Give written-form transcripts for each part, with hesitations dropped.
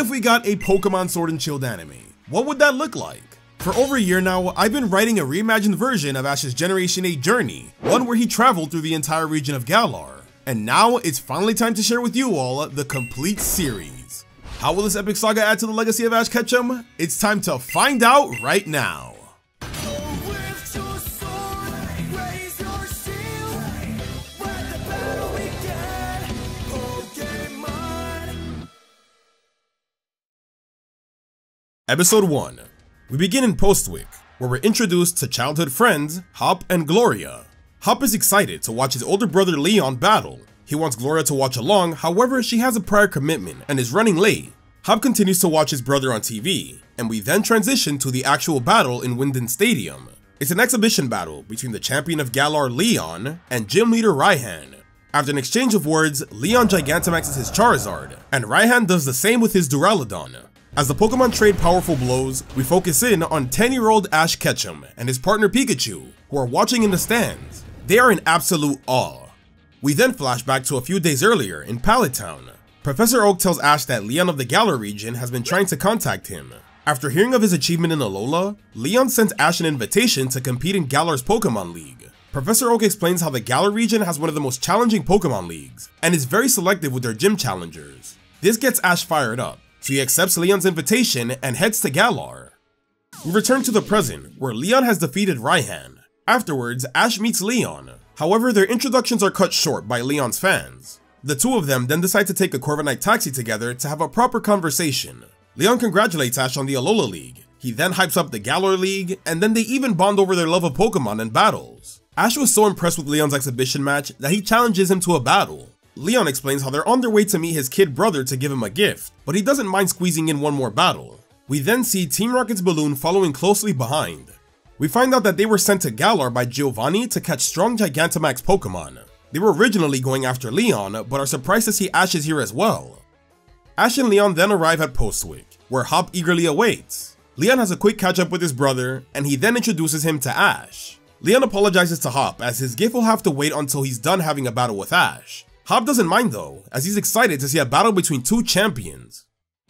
if we got a Pokemon Sword and Shield anime? What would that look like? For over a year now, I've been writing a reimagined version of Ash's Generation 8 journey, one where he traveled through the entire region of Galar. And now it's finally time to share with you all the complete series. How will this epic saga add to the legacy of Ash Ketchum? It's time to find out right now. Episode 1. We begin in Postwick, where we're introduced to childhood friends, Hop and Gloria. Hop is excited to watch his older brother Leon battle. He wants Gloria to watch along, however she has a prior commitment and is running late. Hop continues to watch his brother on TV, and we then transition to the actual battle in Winden Stadium. It's an exhibition battle between the champion of Galar Leon and gym leader Raihan. After an exchange of words, Leon Gigantamaxes his Charizard, and Raihan does the same with his Duraludon. As the Pokemon trade powerful blows, we focus in on 10-year-old Ash Ketchum and his partner Pikachu, who are watching in the stands. They are in absolute awe. We then flash back to a few days earlier in Pallet Town. Professor Oak tells Ash that Leon of the Galar region has been trying to contact him. After hearing of his achievement in Alola, Leon sends Ash an invitation to compete in Galar's Pokemon League. Professor Oak explains how the Galar region has one of the most challenging Pokemon leagues, and is very selective with their gym challengers. This gets Ash fired up, so he accepts Leon's invitation and heads to Galar. We return to the present, where Leon has defeated Raihan. Afterwards, Ash meets Leon. However, their introductions are cut short by Leon's fans. The two of them then decide to take a Corviknight taxi together to have a proper conversation. Leon congratulates Ash on the Alola League. He then hypes up the Galar League, and then they even bond over their love of Pokemon and battles. Ash was so impressed with Leon's exhibition match that he challenges him to a battle. Leon explains how they're on their way to meet his kid brother to give him a gift, but he doesn't mind squeezing in one more battle. We then see Team Rocket's balloon following closely behind. We find out that they were sent to Galar by Giovanni to catch strong Gigantamax Pokemon. They were originally going after Leon, but are surprised to see Ash is here as well. Ash and Leon then arrive at Postwick, where Hop eagerly awaits. Leon has a quick catch up with his brother, and he then introduces him to Ash. Leon apologizes to Hop as his gift will have to wait until he's done having a battle with Ash. Hop doesn't mind though, as he's excited to see a battle between two champions.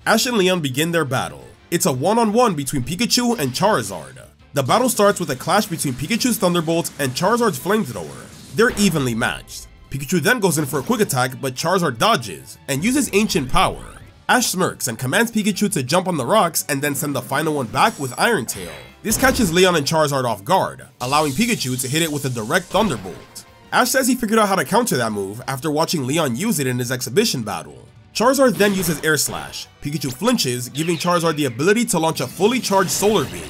Ash and Leon begin their battle. It's a one-on-one between Pikachu and Charizard. The battle starts with a clash between Pikachu's Thunderbolt and Charizard's Flamethrower. They're evenly matched. Pikachu then goes in for a quick attack, but Charizard dodges and uses Ancient Power. Ash smirks and commands Pikachu to jump on the rocks and then send the final one back with Iron Tail. This catches Leon and Charizard off guard, allowing Pikachu to hit it with a direct Thunderbolt. Ash says he figured out how to counter that move after watching Leon use it in his exhibition battle. Charizard then uses Air Slash. Pikachu flinches, giving Charizard the ability to launch a fully charged Solar Beam.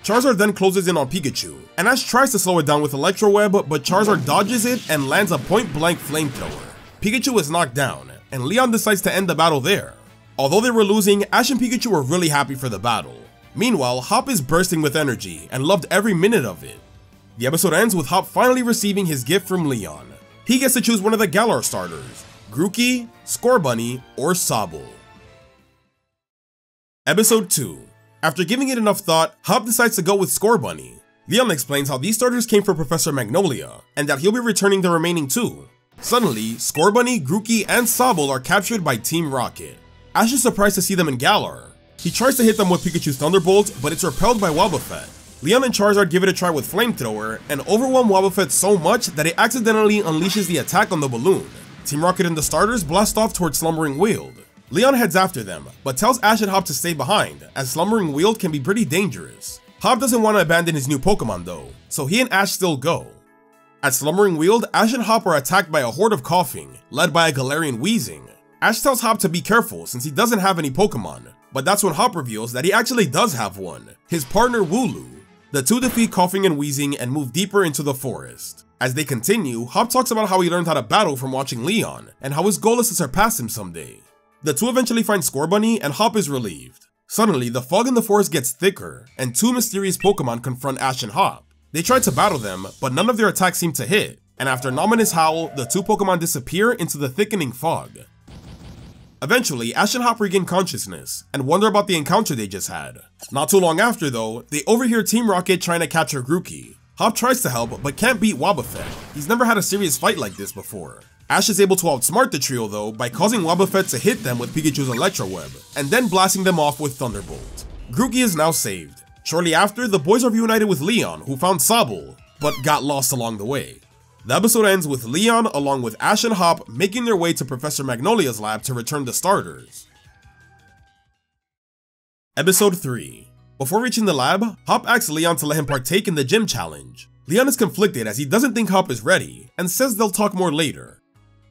Charizard then closes in on Pikachu, and Ash tries to slow it down with Electro Web, but Charizard dodges it and lands a point-blank Flamethrower. Pikachu is knocked down, and Leon decides to end the battle there. Although they were losing, Ash and Pikachu were really happy for the battle. Meanwhile, Hop is bursting with energy and loved every minute of it. The episode ends with Hop finally receiving his gift from Leon. He gets to choose one of the Galar starters, Grookey, Scorbunny, or Sobble. Episode 2. After giving it enough thought, Hop decides to go with Scorbunny. Leon explains how these starters came from Professor Magnolia, and that he'll be returning the remaining two. Suddenly, Scorbunny, Grookey, and Sobble are captured by Team Rocket. Ash is surprised to see them in Galar. He tries to hit them with Pikachu's Thunderbolt, but it's repelled by Wobbuffet. Leon and Charizard give it a try with Flamethrower, and overwhelm Wobbuffet so much that it accidentally unleashes the attack on the balloon. Team Rocket and the starters blast off towards Slumbering Weald. Leon heads after them, but tells Ash and Hop to stay behind, as Slumbering Weald can be pretty dangerous. Hop doesn't want to abandon his new Pokemon though, so he and Ash still go. At Slumbering Weald, Ash and Hop are attacked by a horde of coughing, led by a Galarian wheezing. Ash tells Hop to be careful since he doesn't have any Pokemon, but that's when Hop reveals that he actually does have one, his partner Wooloo. The two defeat coughing and wheezing and move deeper into the forest. As they continue, Hop talks about how he learned how to battle from watching Leon, and how his goal is to surpass him someday. The two eventually find Scorbunny, and Hop is relieved. Suddenly, the fog in the forest gets thicker, and two mysterious Pokemon confront Ash and Hop. They try to battle them, but none of their attacks seem to hit, and after an ominous howl, the two Pokemon disappear into the thickening fog. Eventually, Ash and Hop regain consciousness, and wonder about the encounter they just had. Not too long after though, they overhear Team Rocket trying to capture Grookey. Hop tries to help, but can't beat Wobbuffet. He's never had a serious fight like this before. Ash is able to outsmart the trio though by causing Wobbuffet to hit them with Pikachu's Electro Web, and then blasting them off with Thunderbolt. Grookey is now saved. Shortly after, the boys are reunited with Leon, who found Sobble, but got lost along the way. The episode ends with Leon along with Ash and Hop making their way to Professor Magnolia's lab to return the starters. Episode 3. Before reaching the lab, Hop asks Leon to let him partake in the gym challenge. Leon is conflicted as he doesn't think Hop is ready, and says they'll talk more later.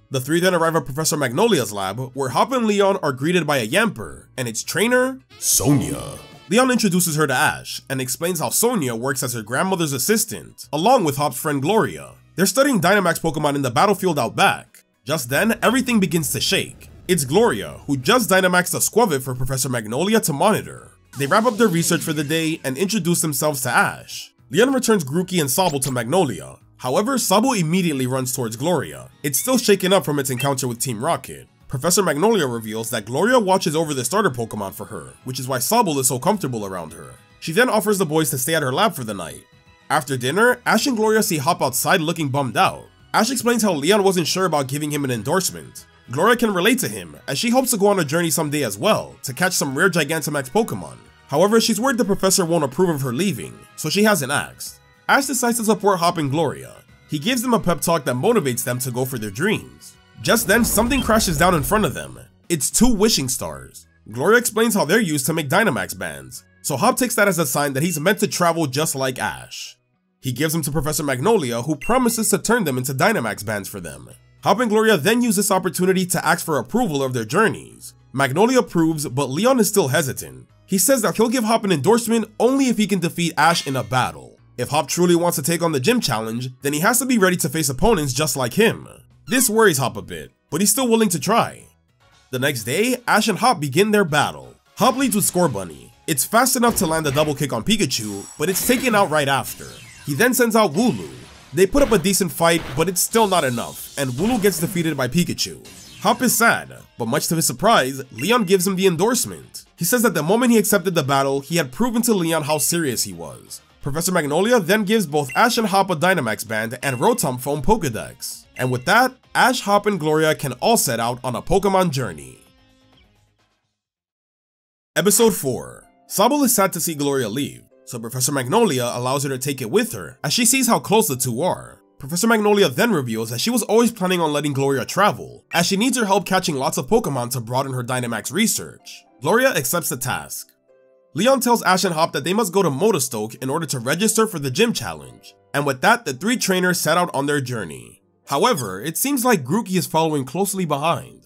The three then arrive at Professor Magnolia's lab, where Hop and Leon are greeted by a Yamper, and its trainer, Sonia. Leon introduces her to Ash, and explains how Sonia works as her grandmother's assistant, along with Hop's friend Gloria. They're studying Dynamax Pokemon in the battlefield out back. Just then, everything begins to shake. It's Gloria, who just Dynamaxed a Squavit for Professor Magnolia to monitor. They wrap up their research for the day and introduce themselves to Ash. Leon returns Grookey and Sobble to Magnolia. However, Sobble immediately runs towards Gloria. It's still shaken up from its encounter with Team Rocket. Professor Magnolia reveals that Gloria watches over the starter Pokemon for her, which is why Sobble is so comfortable around her. She then offers the boys to stay at her lab for the night. After dinner, Ash and Gloria see Hop outside looking bummed out. Ash explains how Leon wasn't sure about giving him an endorsement. Gloria can relate to him, as she hopes to go on a journey someday as well, to catch some rare Gigantamax Pokemon. However, she's worried the professor won't approve of her leaving, so she hasn't asked. Ash decides to support Hop and Gloria. He gives them a pep talk that motivates them to go for their dreams. Just then, something crashes down in front of them. It's two wishing stars. Gloria explains how they're used to make Dynamax bands, so Hop takes that as a sign that he's meant to travel just like Ash. He gives them to Professor Magnolia, who promises to turn them into Dynamax bands for them. Hop and Gloria then use this opportunity to ask for approval of their journeys. Magnolia approves, but Leon is still hesitant. He says that he'll give Hop an endorsement only if he can defeat Ash in a battle. If Hop truly wants to take on the gym challenge, then he has to be ready to face opponents just like him. This worries Hop a bit, but he's still willing to try. The next day, Ash and Hop begin their battle. Hop leads with Scorbunny. It's fast enough to land a double kick on Pikachu, but it's taken out right after. He then sends out Wooloo. They put up a decent fight, but it's still not enough, and Wooloo gets defeated by Pikachu. Hop is sad, but much to his surprise, Leon gives him the endorsement. He says that the moment he accepted the battle, he had proven to Leon how serious he was. Professor Magnolia then gives both Ash and Hop a Dynamax band and Rotom Foam Pokedex. And with that, Ash, Hop, and Gloria can all set out on a Pokemon journey. Episode 4. Sobble is sad to see Gloria leave, so Professor Magnolia allows her to take it with her as she sees how close the two are. Professor Magnolia then reveals that she was always planning on letting Gloria travel, as she needs her help catching lots of Pokemon to broaden her Dynamax research. Gloria accepts the task. Leon tells Ash and Hop that they must go to Motostoke in order to register for the gym challenge, and with that, the three trainers set out on their journey. However, it seems like Grookey is following closely behind.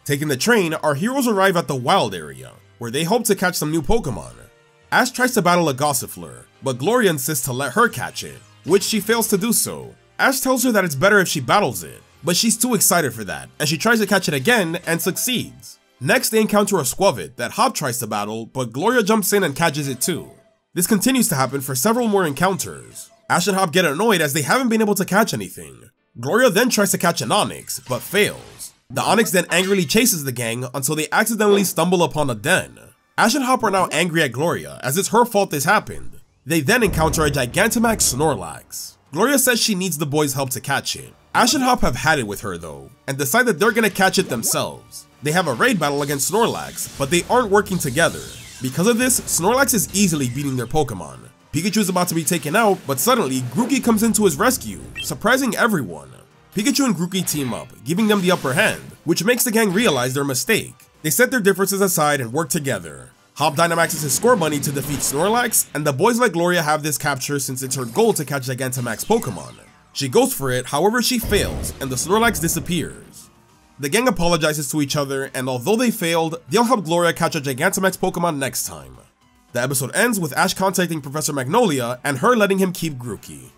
Taking the train, our heroes arrive at the wild area, where they hope to catch some new Pokemon. Ash tries to battle a Gossifleur, but Gloria insists to let her catch it, which she fails to do so. Ash tells her that it's better if she battles it, but she's too excited for that, and she tries to catch it again and succeeds. Next, they encounter a Squavit that Hop tries to battle, but Gloria jumps in and catches it too. This continues to happen for several more encounters. Ash and Hop get annoyed as they haven't been able to catch anything. Gloria then tries to catch an Onix, but fails. The Onix then angrily chases the gang until they accidentally stumble upon a den. Ash and Hop are now angry at Gloria, as it's her fault this happened. They then encounter a Gigantamax Snorlax. Gloria says she needs the boys' help to catch it. Ash and Hop have had it with her though, and decide that they're gonna catch it themselves. They have a raid battle against Snorlax, but they aren't working together. Because of this, Snorlax is easily beating their Pokemon. Pikachu is about to be taken out, but suddenly Grookey comes into his rescue, surprising everyone. Pikachu and Grookey team up, giving them the upper hand, which makes the gang realize their mistake. They set their differences aside and work together. Hop Dynamaxes his Scorbunny to defeat Snorlax, and the boys let Gloria have this capture since it's her goal to catch Gigantamax Pokemon. She goes for it, however she fails, and the Snorlax disappears. The gang apologizes to each other, and although they failed, they'll help Gloria catch a Gigantamax Pokemon next time. The episode ends with Ash contacting Professor Magnolia and her letting him keep Grookey.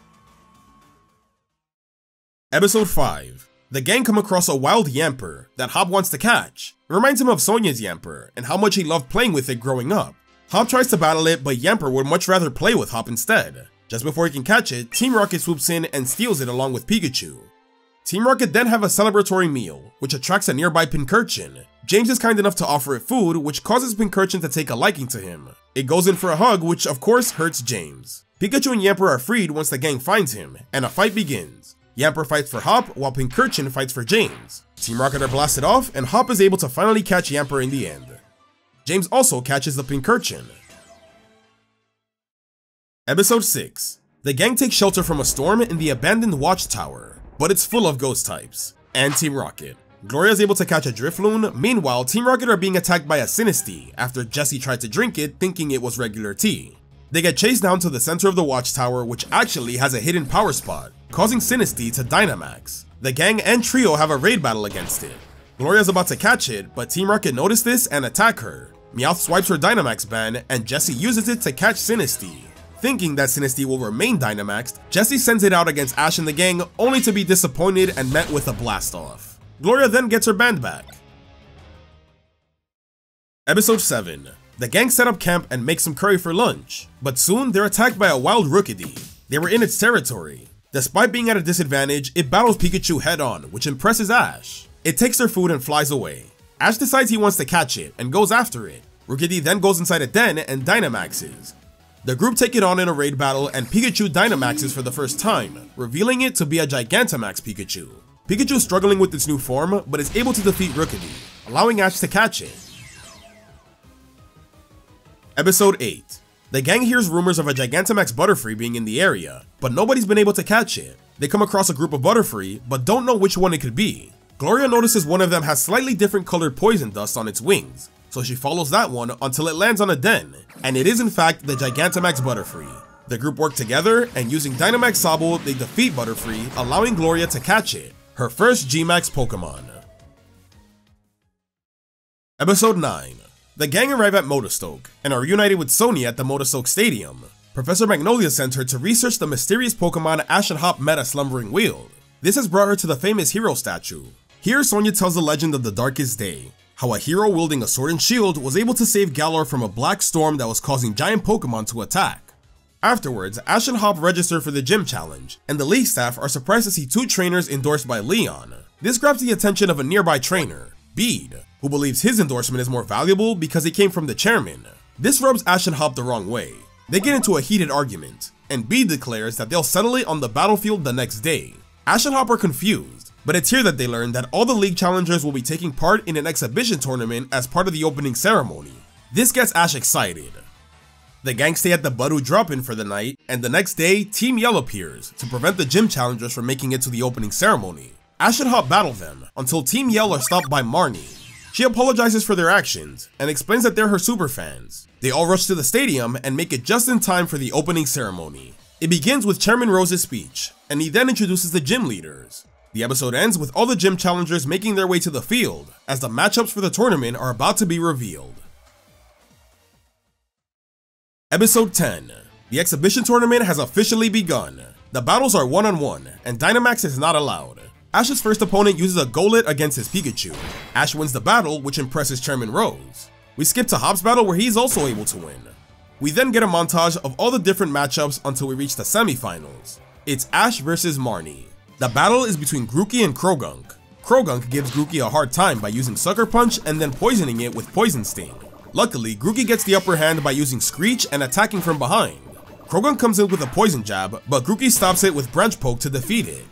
Episode 5. The gang come across a wild Yamper that Hop wants to catch. It reminds him of Sonia's Yamper and how much he loved playing with it growing up. Hop tries to battle it, but Yamper would much rather play with Hop instead. Just before he can catch it, Team Rocket swoops in and steals it along with Pikachu. Team Rocket then have a celebratory meal, which attracts a nearby Pincurchin. James is kind enough to offer it food, which causes Pincurchin to take a liking to him. It goes in for a hug, which of course hurts James. Pikachu and Yamper are freed once the gang finds him, and a fight begins. Yamper fights for Hop, while Pincurchin fights for James. Team Rocket are blasted off, and Hop is able to finally catch Yamper in the end. James also catches the Pincurchin. Episode 6. The gang takes shelter from a storm in the abandoned watchtower, but it's full of ghost types, and Team Rocket. Gloria is able to catch a Drifloon. Meanwhile, Team Rocket are being attacked by a Sinistea after Jessie tried to drink it thinking it was regular tea. They get chased down to the center of the watchtower, which actually has a hidden power spot, causing Sinistea to Dynamax. The gang and trio have a raid battle against it. Gloria is about to catch it, but Team Rocket notice this and attack her. Meowth swipes her Dynamax band, and Jessie uses it to catch Sinistea. Thinking that Sinistea will remain Dynamaxed, Jessie sends it out against Ash and the gang, only to be disappointed and met with a blast-off. Gloria then gets her band back. Episode 7. The gang set up camp and make some curry for lunch, but soon they're attacked by a wild Rookidee. They were in its territory. Despite being at a disadvantage, it battles Pikachu head-on, which impresses Ash. It takes their food and flies away. Ash decides he wants to catch it and goes after it. Rookidee then goes inside a den and Dynamaxes. The group take it on in a raid battle, and Pikachu Dynamaxes for the first time, revealing it to be a Gigantamax Pikachu. Pikachu is struggling with its new form, but is able to defeat Rookidee, allowing Ash to catch it. Episode 8. The gang hears rumors of a Gigantamax Butterfree being in the area, but nobody's been able to catch it. They come across a group of Butterfree, but don't know which one it could be. Gloria notices one of them has slightly different colored poison dust on its wings, so she follows that one until it lands on a den, and it is in fact the Gigantamax Butterfree. The group work together, and using Dynamax Sobble, they defeat Butterfree, allowing Gloria to catch it, her first G-Max Pokemon. Episode 9. The gang arrive at Motostoke, and are reunited with Sonia at the Motostoke Stadium. Professor Magnolia sent her to research the mysterious Pokemon Ash and Hop met at Slumbering Weald. This has brought her to the famous hero statue. Here, Sonia tells the legend of the Darkest Day, how a hero wielding a sword and shield was able to save Galar from a black storm that was causing giant Pokemon to attack. Afterwards, Ash and Hop register for the gym challenge, and the league staff are surprised to see two trainers endorsed by Leon. This grabs the attention of a nearby trainer, Bede, who believes his endorsement is more valuable because it came from the chairman. This rubs Ash and Hop the wrong way. They get into a heated argument, and Bede declares that they'll settle it on the battlefield the next day. Ash and Hop are confused, but it's here that they learn that all the league challengers will be taking part in an exhibition tournament as part of the opening ceremony. This gets Ash excited. The gang stay at the Budu drop-in for the night, and the next day, Team Yell appears to prevent the gym challengers from making it to the opening ceremony. Ash and Hop battle them until Team Yell are stopped by Marnie. She apologizes for their actions and explains that they're her superfans. They all rush to the stadium and make it just in time for the opening ceremony. It begins with Chairman Rose's speech, and he then introduces the gym leaders. The episode ends with all the gym challengers making their way to the field, as the matchups for the tournament are about to be revealed. Episode 10. The exhibition tournament has officially begun. The battles are one-on-one, and Dynamax is not allowed. Ash's first opponent uses a Golett against his Pikachu. Ash wins the battle, which impresses Chairman Rose. We skip to Hop's battle, where he's also able to win. We then get a montage of all the different matchups until we reach the semifinals. It's Ash versus Marnie. The battle is between Grookey and Croagunk. Croagunk gives Grookey a hard time by using Sucker Punch and then poisoning it with Poison Sting. Luckily, Grookey gets the upper hand by using Screech and attacking from behind. Croagunk comes in with a Poison Jab, but Grookey stops it with Branch Poke to defeat it.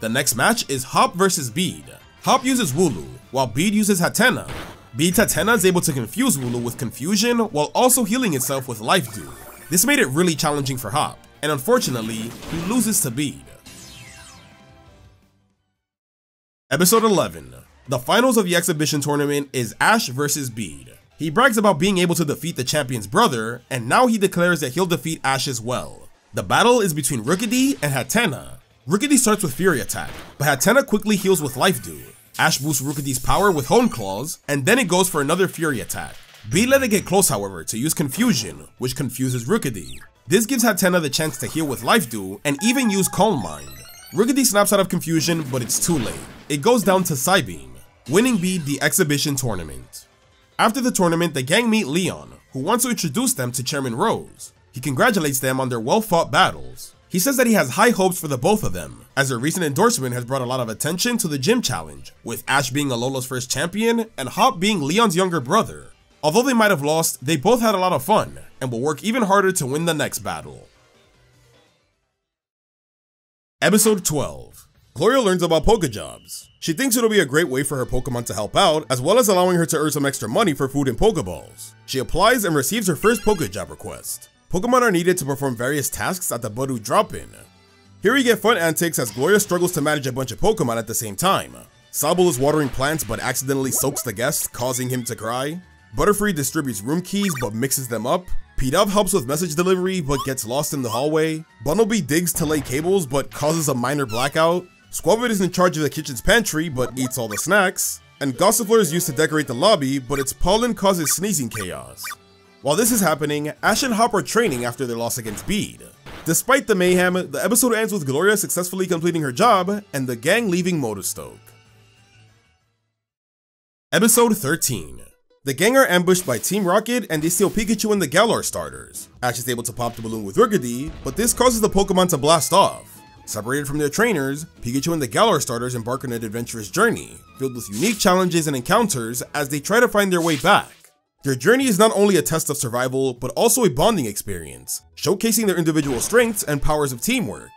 The next match is Hop versus Bede. Hop uses Wooloo, while Bede uses Hatenna. Bede's Hatenna is able to confuse Wooloo with Confusion while also healing itself with Life Dew. This made it really challenging for Hop, and unfortunately, he loses to Bede. Episode 11. The finals of the exhibition tournament is Ash versus Bede. He brags about being able to defeat the champion's brother, and now he declares that he'll defeat Ash as well. The battle is between Rookidee and Hatenna. Rookidee starts with Fury Attack, but Hatenna quickly heals with Life Dew. Ash boosts Rookidee's power with Hone Claws, and then it goes for another Fury Attack. Bede let it get close, however, to use Confusion, which confuses Rookidee. This gives Hatenna the chance to heal with Life Dew and even use Calm Mind. Rookidee snaps out of Confusion, but it's too late. It goes down to Psybeam, winning Bede the exhibition tournament. After the tournament, the gang meet Leon, who wants to introduce them to Chairman Rose. He congratulates them on their well-fought battles. He says that he has high hopes for the both of them, as their recent endorsement has brought a lot of attention to the gym challenge, with Ash being Alola's first champion and Hop being Leon's younger brother. Although they might have lost, they both had a lot of fun, and will work even harder to win the next battle. Episode 12. Gloria learns about Pokejobs. She thinks it'll be a great way for her Pokemon to help out, as well as allowing her to earn some extra money for food and Pokeballs. She applies and receives her first Pokejob request. Pokemon are needed to perform various tasks at the Budu drop-in. Here we get fun antics as Gloria struggles to manage a bunch of Pokemon at the same time. Sobble is watering plants but accidentally soaks the guest, causing him to cry. Butterfree distributes room keys but mixes them up. P-Dove helps with message delivery but gets lost in the hallway. Bumblebee digs to lay cables but causes a minor blackout. Squavit is in charge of the kitchen's pantry but eats all the snacks. And Gossifleur is used to decorate the lobby, but its pollen causes sneezing chaos. While this is happening, Ash and Hop are training after their loss against Bede. Despite the mayhem, the episode ends with Gloria successfully completing her job and the gang leaving Motostoke. Episode 13. The gang are ambushed by Team Rocket and they steal Pikachu and the Galar starters. Ash is able to pop the balloon with Rookidee, but this causes the Pokemon to blast off. Separated from their trainers, Pikachu and the Galar starters embark on an adventurous journey, filled with unique challenges and encounters as they try to find their way back. Their journey is not only a test of survival, but also a bonding experience, showcasing their individual strengths and powers of teamwork.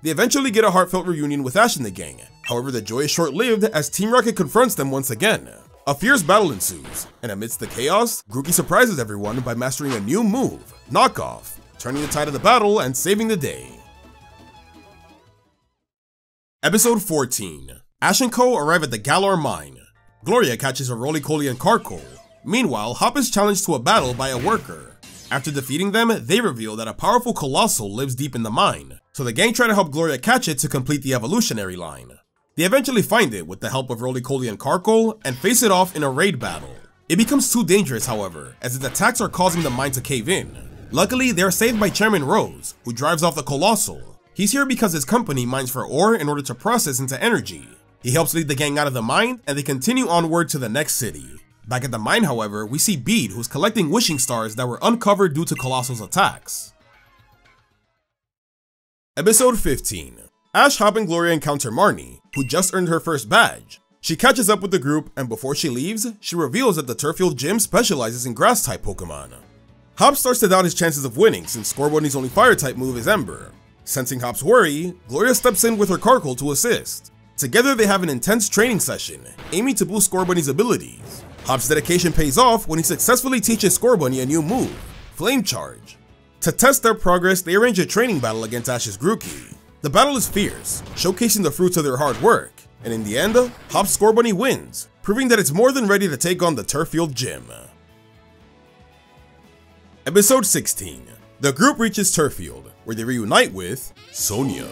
They eventually get a heartfelt reunion with Ash and the gang, however the joy is short-lived as Team Rocket confronts them once again. A fierce battle ensues, and amidst the chaos, Grookey surprises everyone by mastering a new move, Knock Off, turning the tide of the battle and saving the day. Episode 14. Ash and Co. arrive at the Galar mine. Gloria catches a Roly-Poly and Carkol. Meanwhile, Hop is challenged to a battle by a worker. After defeating them, they reveal that a powerful Colossal lives deep in the mine, so the gang try to help Gloria catch it to complete the evolutionary line. They eventually find it with the help of Roly-Poly and Carkol and face it off in a raid battle. It becomes too dangerous, however, as its attacks are causing the mine to cave in. Luckily, they are saved by Chairman Rose, who drives off the Colossal. He's here because his company mines for ore in order to process into energy. He helps lead the gang out of the mine, and they continue onward to the next city. Back at the mine, however, we see Bede, who's collecting wishing stars that were uncovered due to Colossal's attacks. Episode 15. Ash, Hop, and Gloria encounter Marnie, who just earned her first badge. She catches up with the group, and before she leaves, she reveals that the Turrfield gym specializes in grass-type Pokemon. Hop starts to doubt his chances of winning since Scorbunny's only fire-type move is Ember. Sensing Hop's worry, Gloria steps in with her Carkol to assist. Together they have an intense training session, aiming to boost Scorbunny's abilities. Hop's dedication pays off when he successfully teaches Scorbunny a new move, Flame Charge. To test their progress, they arrange a training battle against Ash's Grookey. The battle is fierce, showcasing the fruits of their hard work, and in the end, Hop's Scorbunny wins, proving that it's more than ready to take on the Turrfield gym. Episode 16. The group reaches Turrfield, where they reunite with Sonia,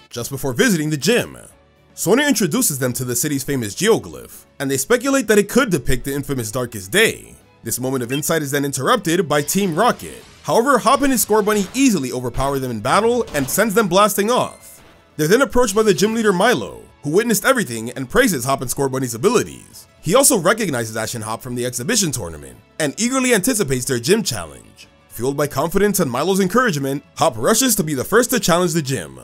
just before visiting the gym. Sonia introduces them to the city's famous geoglyph, and they speculate that it could depict the infamous Darkest Day. This moment of insight is then interrupted by Team Rocket. However, Hop and his Scorbunny easily overpower them in battle and sends them blasting off. They're then approached by the gym leader Milo, who witnessed everything and praises Hop and Scorbunny's abilities. He also recognizes Ash and Hop from the exhibition tournament, and eagerly anticipates their gym challenge. Fueled by confidence and Milo's encouragement, Hop rushes to be the first to challenge the gym.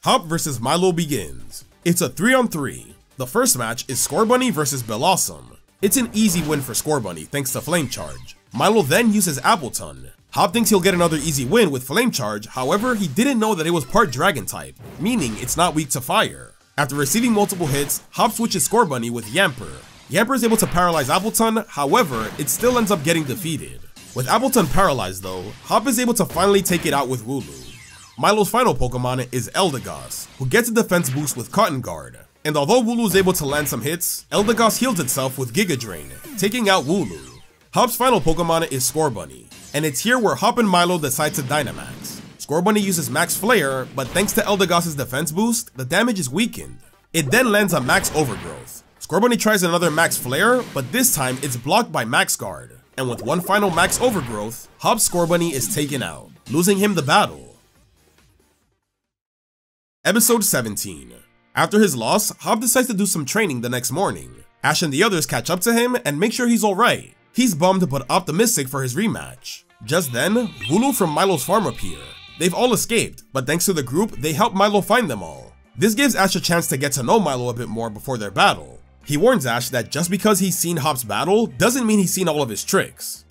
Hop vs Milo begins. It's a 3-on-3. The first match is Scorbunny vs Bellossom. It's an easy win for Scorbunny thanks to Flame Charge. Milo then uses Appleton. Hop thinks he'll get another easy win with Flame Charge, however he didn't know that it was part Dragon type, meaning it's not weak to fire. After receiving multiple hits, Hop switches Scorbunny with Yamper. Yamper is able to paralyze Appleton, however it still ends up getting defeated. With Appleton paralyzed though, Hop is able to finally take it out with Wooloo. Milo's final Pokemon is Eldegoss, who gets a defense boost with Cotton Guard. And although Wooloo is able to land some hits, Eldegoss heals itself with Giga Drain, taking out Wooloo. Hop's final Pokemon is Scorbunny, and it's here where Hop and Milo decide to Dynamax. Scorbunny uses Max Flair, but thanks to Eldegoss's defense boost, the damage is weakened. It then lands a Max Overgrowth. Scorbunny tries another Max Flair, but this time it's blocked by Max Guard. And with one final Max Overgrowth, Hop's Scorbunny is taken out, losing him the battle. Episode 17. After his loss, Hop decides to do some training the next morning. Ash and the others catch up to him and make sure he's alright. He's bummed but optimistic for his rematch. Just then, Wooloo from Milo's farm appear. They've all escaped, but thanks to the group, they help Milo find them all. This gives Ash a chance to get to know Milo a bit more before their battle. He warns Ash that just because he's seen Hop's battle doesn't mean he's seen all of his tricks.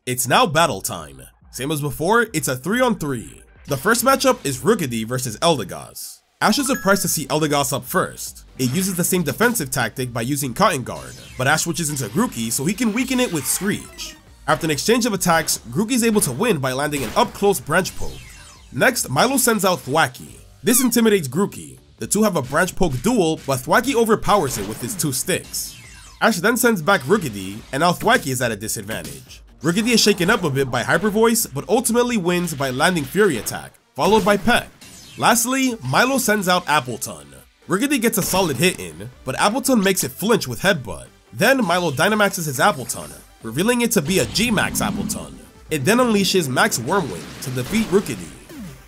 It's now battle time. Same as before, it's a 3-on-3. The first matchup is Rookidee versus Eldegoss. Ash is surprised to see Eldegoss up first. It uses the same defensive tactic by using Cotton Guard, but Ash switches into Grookey so he can weaken it with Screech. After an exchange of attacks, Grookey is able to win by landing an up-close branch poke. Next, Milo sends out Thwackey. This intimidates Grookey. The two have a branch poke duel, but Thwackey overpowers it with his 2 sticks. Ash then sends back Rookidee, and now Thwackey is at a disadvantage. Rookidee is shaken up a bit by Hyper Voice, but ultimately wins by landing Fury Attack, followed by Peck. Lastly, Milo sends out Appleton. Rookidee gets a solid hit in, but Appleton makes it flinch with Headbutt. Then Milo Dynamaxes his Appleton, revealing it to be a G-Max Appleton. It then unleashes Max Wormwing to defeat Rookidee.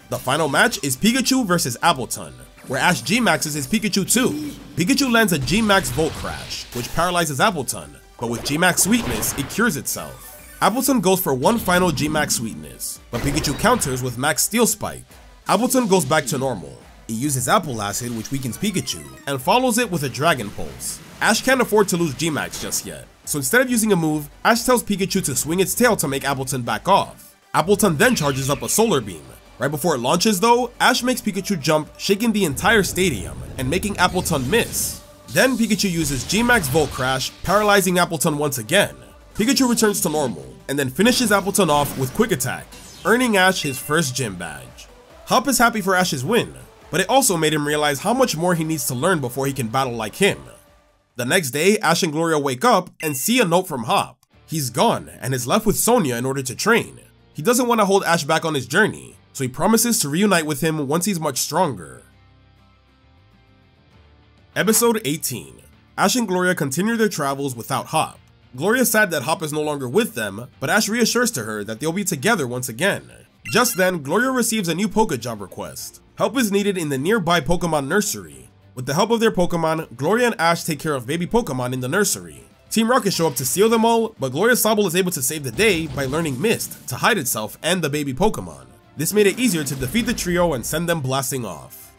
The final match is Pikachu versus Appleton, where Ash G-Maxes his Pikachu too. Pikachu lands a G-Max Volt Crash, which paralyzes Appleton, but with G-Max Sweetness, it cures itself. Appleton goes for one final G-Max Sweetness, but Pikachu counters with Max Steel Spike. Appleton goes back to normal. He uses Apple Acid, which weakens Pikachu, and follows it with a Dragon Pulse. Ash can't afford to lose G-Max just yet, so instead of using a move, Ash tells Pikachu to swing its tail to make Appleton back off. Appleton then charges up a Solar Beam. Right before it launches though, Ash makes Pikachu jump, shaking the entire stadium, and making Appleton miss. Then Pikachu uses G-Max Volt Crash, paralyzing Appleton once again. Pikachu returns to normal, and then finishes Appleton off with Quick Attack, earning Ash his first gym badge. Hop is happy for Ash's win, but it also made him realize how much more he needs to learn before he can battle like him. The next day, Ash and Gloria wake up and see a note from Hop. He's gone, and is left with Sonia in order to train. He doesn't want to hold Ash back on his journey, so he promises to reunite with him once he's much stronger. Episode 18. Ash and Gloria continue their travels without Hop. Gloria is sad that Hop is no longer with them, but Ash reassures to her that they'll be together once again. Just then, Gloria receives a new Pokejob request. Help is needed in the nearby Pokemon nursery. With the help of their Pokemon, Gloria and Ash take care of baby Pokemon in the nursery. Team Rocket show up to steal them all, but Gloria Sobble is able to save the day by learning Mist to hide itself and the baby Pokemon. This made it easier to defeat the trio and send them blasting off.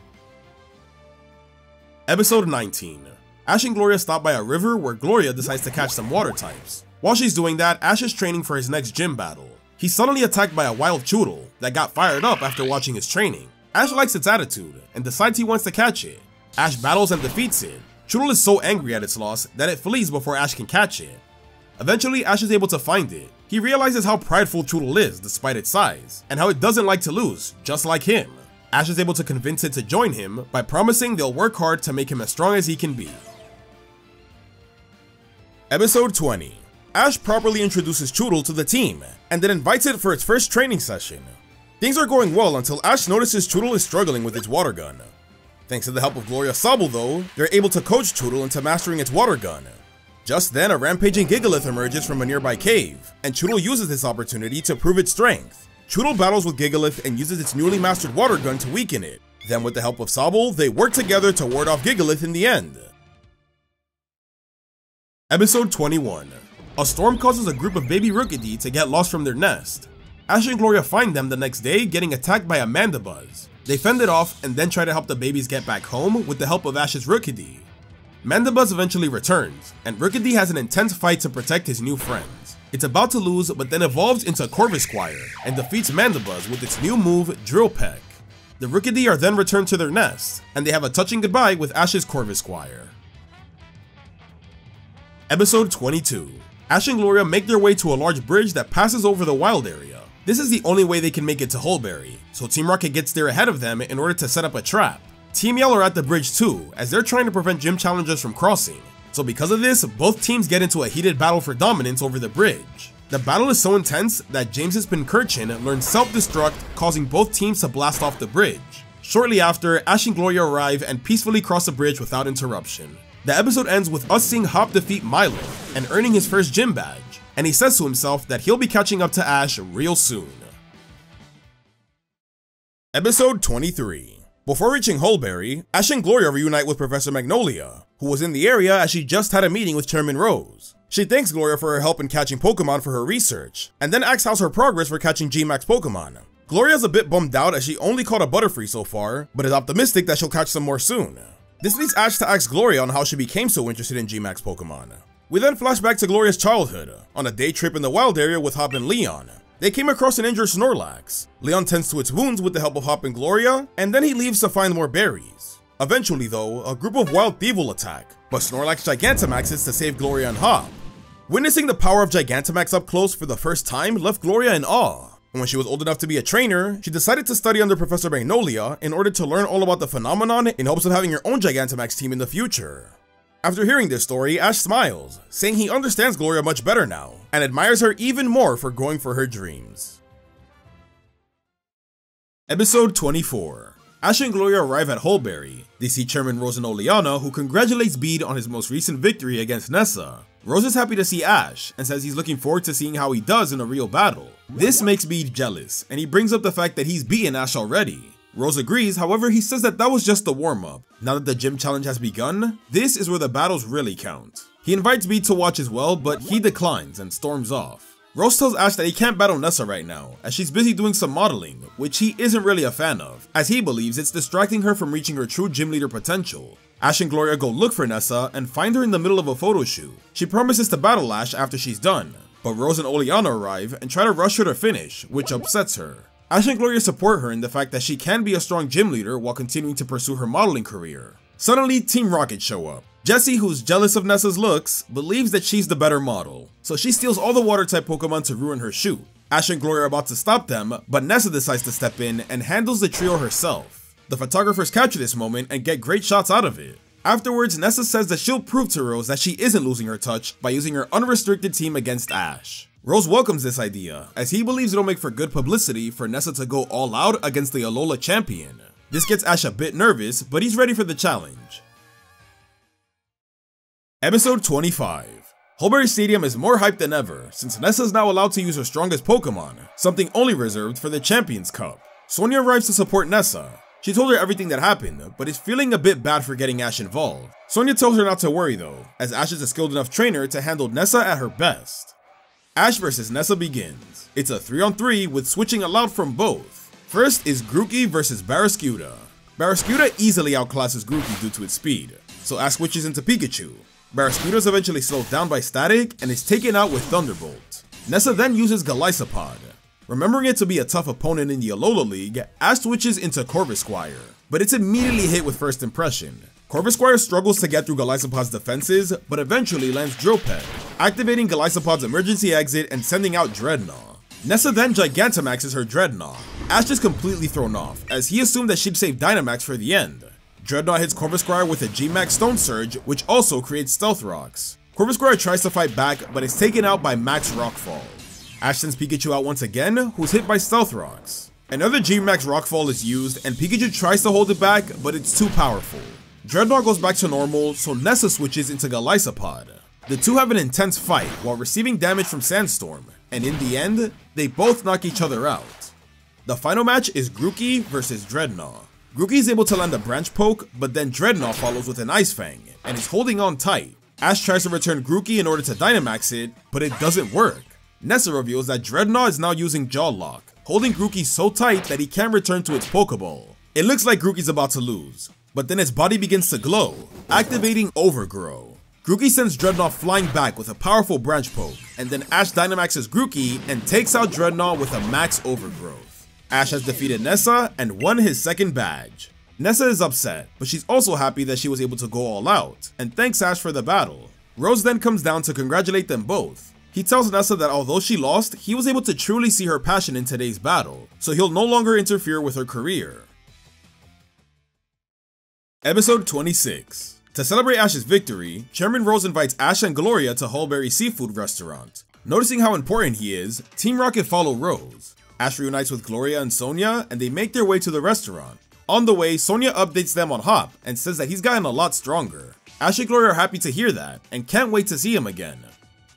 Episode 19. Ash and Gloria stop by a river where Gloria decides to catch some water types. While she's doing that, Ash is training for his next gym battle. He's suddenly attacked by a wild Choodle that got fired up after watching his training. Ash likes its attitude and decides he wants to catch it. Ash battles and defeats it. Choodle is so angry at its loss that it flees before Ash can catch it. Eventually, Ash is able to find it. He realizes how prideful Choodle is despite its size, and how it doesn't like to lose, just like him. Ash is able to convince it to join him by promising they'll work hard to make him as strong as he can be. Episode 20. Ash properly introduces Choodle to the team, and then invites it for its first training session. Things are going well until Ash notices Choodle is struggling with its water gun. Thanks to the help of Gloria Sobble though, they're able to coach Choodle into mastering its water gun. Just then, a rampaging Gigalith emerges from a nearby cave, and Choodle uses this opportunity to prove its strength. Choodle battles with Gigalith and uses its newly mastered water gun to weaken it. Then with the help of Sobble, they work together to ward off Gigalith in the end. Episode 21. A storm causes a group of baby Rookidee to get lost from their nest. Ash and Gloria find them the next day getting attacked by a Mandibuzz. They fend it off and then try to help the babies get back home with the help of Ash's Rookidee. Mandibuzz eventually returns, and Rookidee has an intense fight to protect his new friends. It's about to lose but then evolves into Corvisquire and defeats Mandibuzz with its new move, Drill Peck. The Rookidee are then returned to their nest, and they have a touching goodbye with Ash's Corvisquire. Episode 22. Ash and Gloria make their way to a large bridge that passes over the wild area. This is the only way they can make it to Hulbury, so Team Rocket gets there ahead of them in order to set up a trap. Team Yell are at the bridge too, as they're trying to prevent gym challengers from crossing. So because of this, both teams get into a heated battle for dominance over the bridge. The battle is so intense that James's Pincurchin learns self-destruct, causing both teams to blast off the bridge. Shortly after, Ash and Gloria arrive and peacefully cross the bridge without interruption. The episode ends with us seeing Hop defeat Milo and earning his first gym badge, and he says to himself that he'll be catching up to Ash real soon. Episode 23. Before reaching Hulbury, Ash and Gloria reunite with Professor Magnolia, who was in the area as she just had a meeting with Chairman Rose. She thanks Gloria for her help in catching Pokemon for her research, and then asks how's her progress for catching G-Max Pokemon. Gloria's a bit bummed out as she only caught a Butterfree so far, but is optimistic that she'll catch some more soon. This leads Ash to ask Gloria on how she became so interested in G-Max Pokemon. We then flash back to Gloria's childhood, on a day trip in the wild area with Hop and Leon. They came across an injured Snorlax. Leon tends to its wounds with the help of Hop and Gloria, and then he leaves to find more berries. Eventually though, a group of wild thieves will attack, but Snorlax Gigantamaxes to save Gloria and Hop. Witnessing the power of Gigantamax up close for the first time left Gloria in awe. And when she was old enough to be a trainer, she decided to study under Professor Magnolia in order to learn all about the phenomenon in hopes of having her own Gigantamax team in the future. After hearing this story, Ash smiles, saying he understands Gloria much better now, and admires her even more for going for her dreams. Episode 24. Ash and Gloria arrive at Hulbury. They see Chairman Rose and Oleana, who congratulates Bede on his most recent victory against Nessa. Rose is happy to see Ash, and says he's looking forward to seeing how he does in a real battle. This makes Bede jealous, and he brings up the fact that he's beaten Ash already. Rose agrees, however he says that was just the warm-up. Now that the gym challenge has begun, this is where the battles really count. He invites Bede to watch as well, but he declines and storms off. Rose tells Ash that he can't battle Nessa right now, as she's busy doing some modeling, which he isn't really a fan of, as he believes it's distracting her from reaching her true gym leader potential. Ash and Gloria go look for Nessa and find her in the middle of a photo shoot. She promises to battle Ash after she's done, but Rose and Oleana arrive and try to rush her to finish, which upsets her. Ash and Gloria support her in the fact that she can be a strong gym leader while continuing to pursue her modeling career. Suddenly, Team Rocket show up. Jessie, who's jealous of Nessa's looks, believes that she's the better model, so she steals all the water-type Pokemon to ruin her shoot. Ash and Gloria are about to stop them, but Nessa decides to step in and handles the trio herself. The photographers capture this moment and get great shots out of it. Afterwards, Nessa says that she'll prove to Rose that she isn't losing her touch by using her unrestricted team against Ash. Rose welcomes this idea, as he believes it'll make for good publicity for Nessa to go all out against the Alola champion. This gets Ash a bit nervous, but he's ready for the challenge. Episode 25. Hulbury Stadium is more hyped than ever, since Nessa is now allowed to use her strongest Pokemon, something only reserved for the Champions Cup. Sonia arrives to support Nessa. She told her everything that happened, but is feeling a bit bad for getting Ash involved. Sonia tells her not to worry though, as Ash is a skilled enough trainer to handle Nessa at her best. Ash vs Nessa begins. It's a 3-on-3 with switching allowed from both. First is Grookey vs Barraskewda. Barraskewda easily outclasses Grookey due to its speed, so Ash switches into Pikachu. Barraskewda is eventually slowed down by Static and is taken out with Thunderbolt. Nessa then uses Golisopod. Remembering it to be a tough opponent in the Alola League, Ash switches into Corvisquire, but it's immediately hit with First Impression. Corvisquire struggles to get through Golisopod's defenses, but eventually lands Drill Peck, activating Golisopod's emergency exit and sending out Dreadnought. Nessa then Gigantamaxes her Dreadnought. Ash is completely thrown off, as he assumed that she'd save Dynamax for the end. Dreadnought hits Corvisquire with a G-Max Stone Surge, which also creates Stealth Rocks. Corvisquire tries to fight back, but is taken out by Max Rockfall. Ash sends Pikachu out once again, who's hit by Stealth Rocks. Another G-Max Rockfall is used, and Pikachu tries to hold it back, but it's too powerful. Dreadnought goes back to normal, so Nessa switches into Golisopod. The two have an intense fight while receiving damage from Sandstorm, and in the end, they both knock each other out. The final match is Grookey vs Dreadnought. Grookey is able to land a Branch Poke, but then Dreadnought follows with an Ice Fang, and is holding on tight. Ash tries to return Grookey in order to Dynamax it, but it doesn't work. Nessa reveals that Dreadnought is now using Jaw Lock, holding Grookey so tight that he can't return to its Pokeball. It looks like Grookey's about to lose, but then its body begins to glow, activating Overgrow. Grookey sends Dreadnought flying back with a powerful Branch Poke, and then Ash Dynamaxes Grookey and takes out Dreadnought with a Max Overgrowth. Ash has defeated Nessa and won his second badge. Nessa is upset, but she's also happy that she was able to go all out, and thanks Ash for the battle. Rose then comes down to congratulate them both. He tells Nessa that although she lost, he was able to truly see her passion in today's battle, so he'll no longer interfere with her career. Episode 26. To celebrate Ash's victory, Chairman Rose invites Ash and Gloria to Hulbury Seafood Restaurant. Noticing how important he is, Team Rocket follow Rose. Ash reunites with Gloria and Sonia, and they make their way to the restaurant. On the way, Sonia updates them on Hop, and says that he's gotten a lot stronger. Ash and Gloria are happy to hear that, and can't wait to see him again.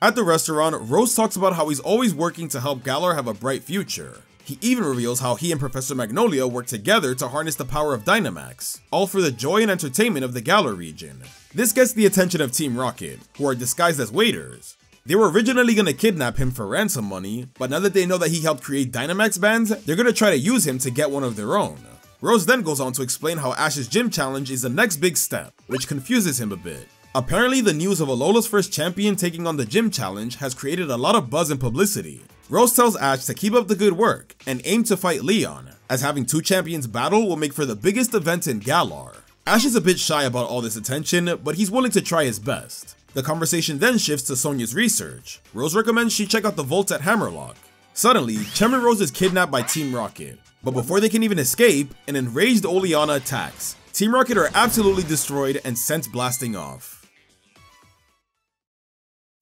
At the restaurant, Rose talks about how he's always working to help Galar have a bright future. He even reveals how he and Professor Magnolia work together to harness the power of Dynamax, all for the joy and entertainment of the Galar region. This gets the attention of Team Rocket, who are disguised as waiters. They were originally going to kidnap him for ransom money, but now that they know that he helped create Dynamax bands, they're going to try to use him to get one of their own. Rose then goes on to explain how Ash's gym challenge is the next big step, which confuses him a bit. Apparently, the news of Alola's first champion taking on the gym challenge has created a lot of buzz and publicity. Rose tells Ash to keep up the good work and aim to fight Leon, as having two champions battle will make for the biggest event in Galar. Ash is a bit shy about all this attention, but he's willing to try his best. The conversation then shifts to Sonia's research. Rose recommends she check out the vaults at Hammerlocke. Suddenly, Chairman Rose is kidnapped by Team Rocket, but before they can even escape, an enraged Oleana attacks. Team Rocket are absolutely destroyed and sent blasting off.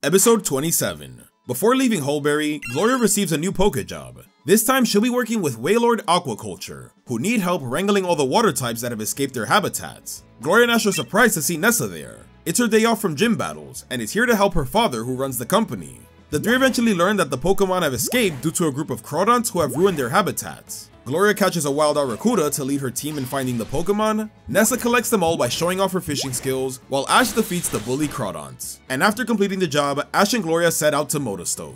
Episode 27. Before leaving Hulbury, Gloria receives a new Poké job. This time she'll be working with Wailord Aquaculture, who need help wrangling all the water types that have escaped their habitats. Gloria and Ash are surprised to see Nessa there. It's her day off from gym battles, and is here to help her father who runs the company. The three eventually learn that the Pokemon have escaped due to a group of Crawdons who have ruined their habitats. Gloria catches a wild Arrokuda to lead her team in finding the Pokemon. Nessa collects them all by showing off her fishing skills, while Ash defeats the bully Crawdons. And after completing the job, Ash and Gloria set out to Motostoke.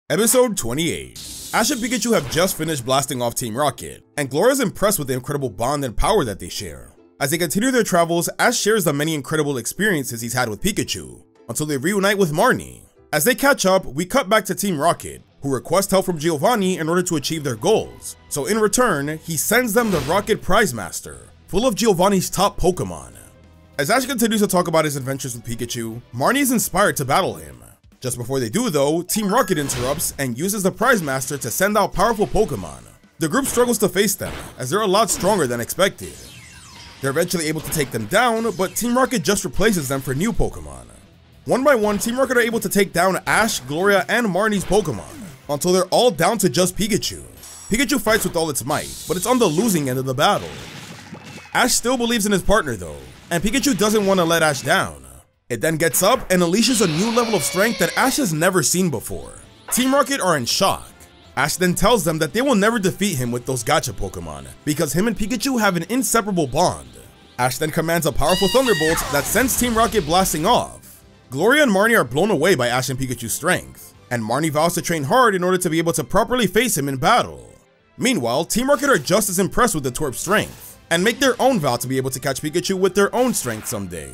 Episode 28. Ash and Pikachu have just finished blasting off Team Rocket, and Gloria's impressed with the incredible bond and power that they share. As they continue their travels, Ash shares the many incredible experiences he's had with Pikachu, until they reunite with Marnie. As they catch up, we cut back to Team Rocket, who request help from Giovanni in order to achieve their goals. So in return, he sends them the Rocket Prize Master, full of Giovanni's top Pokemon. As Ash continues to talk about his adventures with Pikachu, Marnie is inspired to battle him. Just before they do though, Team Rocket interrupts and uses the Prize Master to send out powerful Pokemon. The group struggles to face them, as they're a lot stronger than expected. They're eventually able to take them down, but Team Rocket just replaces them for new Pokemon. One by one, Team Rocket are able to take down Ash, Gloria, and Marnie's Pokemon, until they're all down to just Pikachu. Pikachu fights with all its might, but it's on the losing end of the battle. Ash still believes in his partner though, and Pikachu doesn't want to let Ash down. It then gets up and unleashes a new level of strength that Ash has never seen before. Team Rocket are in shock. Ash then tells them that they will never defeat him with those gacha Pokemon, because him and Pikachu have an inseparable bond. Ash then commands a powerful Thunderbolt that sends Team Rocket blasting off. Gloria and Marnie are blown away by Ash and Pikachu's strength, and Marnie vows to train hard in order to be able to properly face him in battle. Meanwhile, Team Rocket are just as impressed with the Twerp's strength, and make their own vow to be able to catch Pikachu with their own strength someday.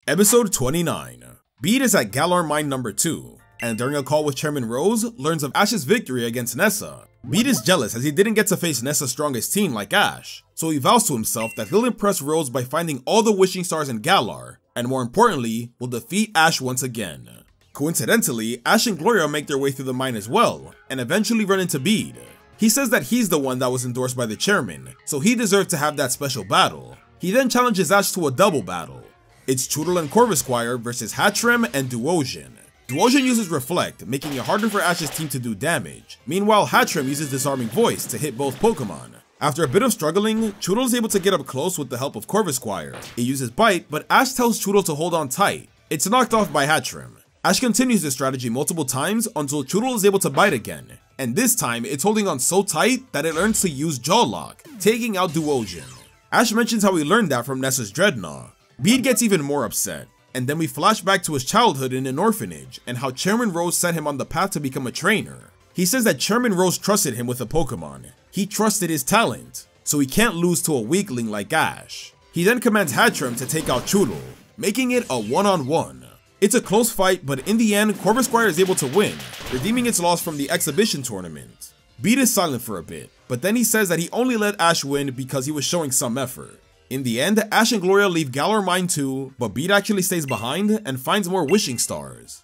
Episode 29. Bede is at Galar Mine number 2, and during a call with Chairman Rose, learns of Ash's victory against Nessa. Bede is jealous as he didn't get to face Nessa's strongest team like Ash, so he vows to himself that he'll impress Rose by finding all the wishing stars in Galar, and more importantly, will defeat Ash once again. Coincidentally, Ash and Gloria make their way through the mine as well, and eventually run into Bede. He says that he's the one that was endorsed by the chairman, so he deserved to have that special battle. He then challenges Ash to a double battle. It's Choodle and Corvisquire versus Hattrem and Duosion. Duosion uses Reflect, making it harder for Ash's team to do damage. Meanwhile, Hattrem uses Disarming Voice to hit both Pokemon. After a bit of struggling, Choodle is able to get up close with the help of Corvisquire. It uses Bite, but Ash tells Choodle to hold on tight. It's knocked off by Hattrem. Ash continues this strategy multiple times until Choodle is able to bite again, and this time it's holding on so tight that it learns to use Jaw Lock, taking out Duosion. Ash mentions how he learned that from Nessa's Dreadnought. Bede gets even more upset, and then we flash back to his childhood in an orphanage and how Chairman Rose set him on the path to become a trainer. He says that Chairman Rose trusted him with a Pokemon. He trusted his talent, so he can't lose to a weakling like Ash. He then commands Hattrem to take out Choodle, making it a one-on-one. It's a close fight, but in the end, Corvisquire is able to win, redeeming its loss from the exhibition tournament. Bede is silent for a bit, but then he says that he only let Ash win because he was showing some effort. In the end, Ash and Gloria leave Galar Mine 2, but Bede actually stays behind and finds more wishing stars.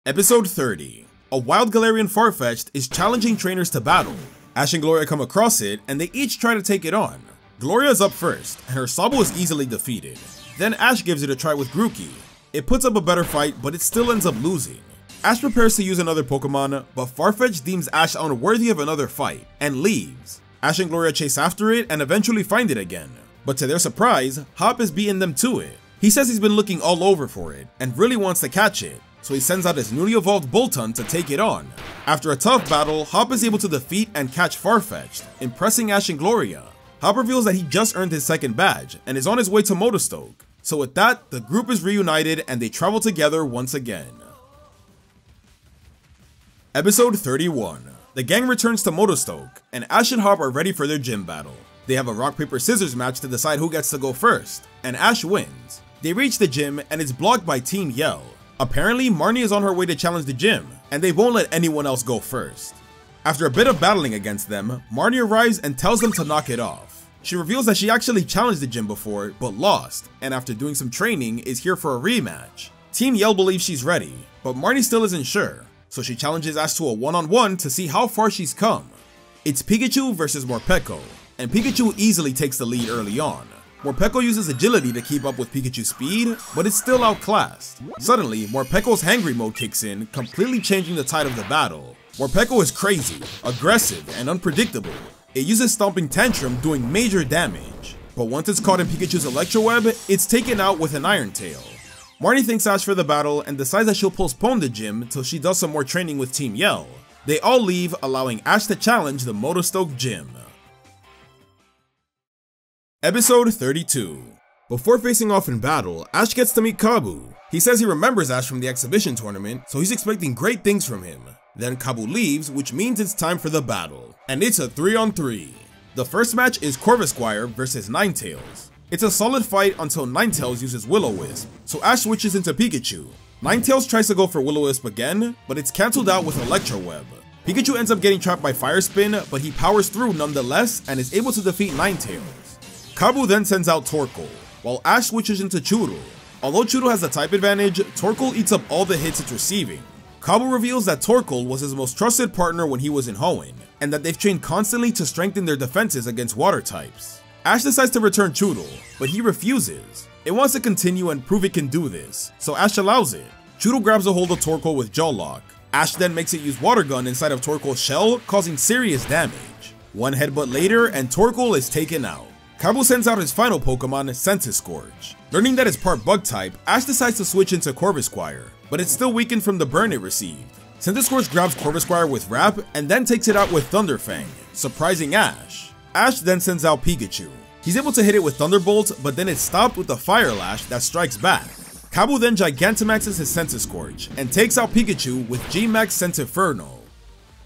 Episode 30. A wild Galarian Farfetch'd is challenging trainers to battle. Ash and Gloria come across it, and they each try to take it on. Gloria is up first, and her Sobble is easily defeated. Then Ash gives it a try with Grookey. It puts up a better fight, but it still ends up losing. Ash prepares to use another Pokemon, but Farfetch'd deems Ash unworthy of another fight, and leaves. Ash and Gloria chase after it and eventually find it again, but to their surprise, Hop is beating them to it. He says he's been looking all over for it, and really wants to catch it, so he sends out his newly evolved Boltund to take it on. After a tough battle, Hop is able to defeat and catch Farfetch'd, impressing Ash and Gloria. Hop reveals that he just earned his second badge, and is on his way to Motostoke. So with that, the group is reunited and they travel together once again. Episode 31. The gang returns to Motostoke, and Ash and Hop are ready for their gym battle. They have a rock paper scissors match to decide who gets to go first, and Ash wins. They reach the gym and it's blocked by Team Yell. Apparently, Marnie is on her way to challenge the gym, and they won't let anyone else go first. After a bit of battling against them, Marnie arrives and tells them to knock it off. She reveals that she actually challenged the gym before, but lost, and after doing some training, is here for a rematch. Team Yell believes she's ready, but Marnie still isn't sure, so she challenges Ash to a one-on-one to see how far she's come. It's Pikachu versus Morpeko, and Pikachu easily takes the lead early on. Morpeko uses agility to keep up with Pikachu's speed, but it's still outclassed. Suddenly, Morpeko's hangry mode kicks in, completely changing the tide of the battle. Morpeko is crazy, aggressive, and unpredictable. It uses Stomping Tantrum, doing major damage, but once it's caught in Pikachu's Electro Web, it's taken out with an Iron Tail. Marnie thanks Ash for the battle and decides that she'll postpone the gym till she does some more training with Team Yell. They all leave, allowing Ash to challenge the Motostoke gym. Episode 32. Before facing off in battle, Ash gets to meet Kabu. He says he remembers Ash from the exhibition tournament, so he's expecting great things from him. Then Kabu leaves, which means it's time for the battle, and it's a 3-on-3. The first match is Corvisquire versus Ninetales. It's a solid fight until Ninetales uses Will-O-Wisp, so Ash switches into Pikachu. Ninetales tries to go for Will-O-Wisp again, but it's cancelled out with Electro Web. Pikachu ends up getting trapped by Fire Spin, but he powers through nonetheless and is able to defeat Ninetales. Kabu then sends out Torkoal, while Ash switches into Chewtle. Although Chewtle has the type advantage, Torkoal eats up all the hits it's receiving. Kabu reveals that Torkoal was his most trusted partner when he was in Hoenn, and that they've trained constantly to strengthen their defenses against water types. Ash decides to return Chewtle, but he refuses. It wants to continue and prove it can do this, so Ash allows it. Chewtle grabs a hold of Torkoal with Jaw Lock. Ash then makes it use Water Gun inside of Torkoal's shell, causing serious damage. One headbutt later, and Torkoal is taken out. Kabu sends out his final Pokemon, Centiskorch. Learning that it's part bug type, Ash decides to switch into Corvisquire, but it's still weakened from the burn it received. Centiskorch grabs Corvisquire with Wrap and then takes it out with Thunderfang, surprising Ash. Ash then sends out Pikachu. He's able to hit it with Thunderbolt, but then it's stopped with the Fire Lash that strikes back. Kabu then Gigantamaxes his Centiskorch and takes out Pikachu with G-Max Centinferno.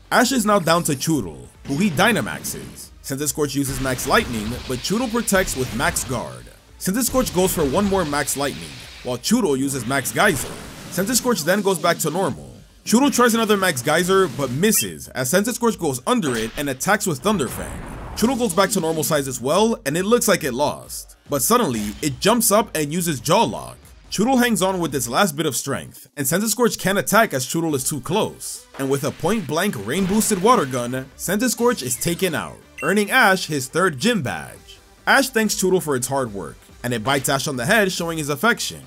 Ash is now down to Chewtle, who he Dynamaxes. Centiskorch uses Max Lightning, but Chewtle protects with Max Guard. Centiskorch goes for one more Max Lightning, while Chewtle uses Max Geyser. Centiskorch then goes back to normal. Chewtle tries another Max Geyser, but misses, as Centiskorch goes under it and attacks with Thunderfang. Chewtle goes back to normal size as well, and it looks like it lost. But suddenly, it jumps up and uses Jaw Lock. Chewtle hangs on with its last bit of strength, and Centiskorch can't attack as Chewtle is too close. And with a point-blank rain-boosted Water Gun, Centiskorch is taken out, earning Ash his third gym badge. Ash thanks Chewtle for its hard work, and it bites Ash on the head, showing his affection.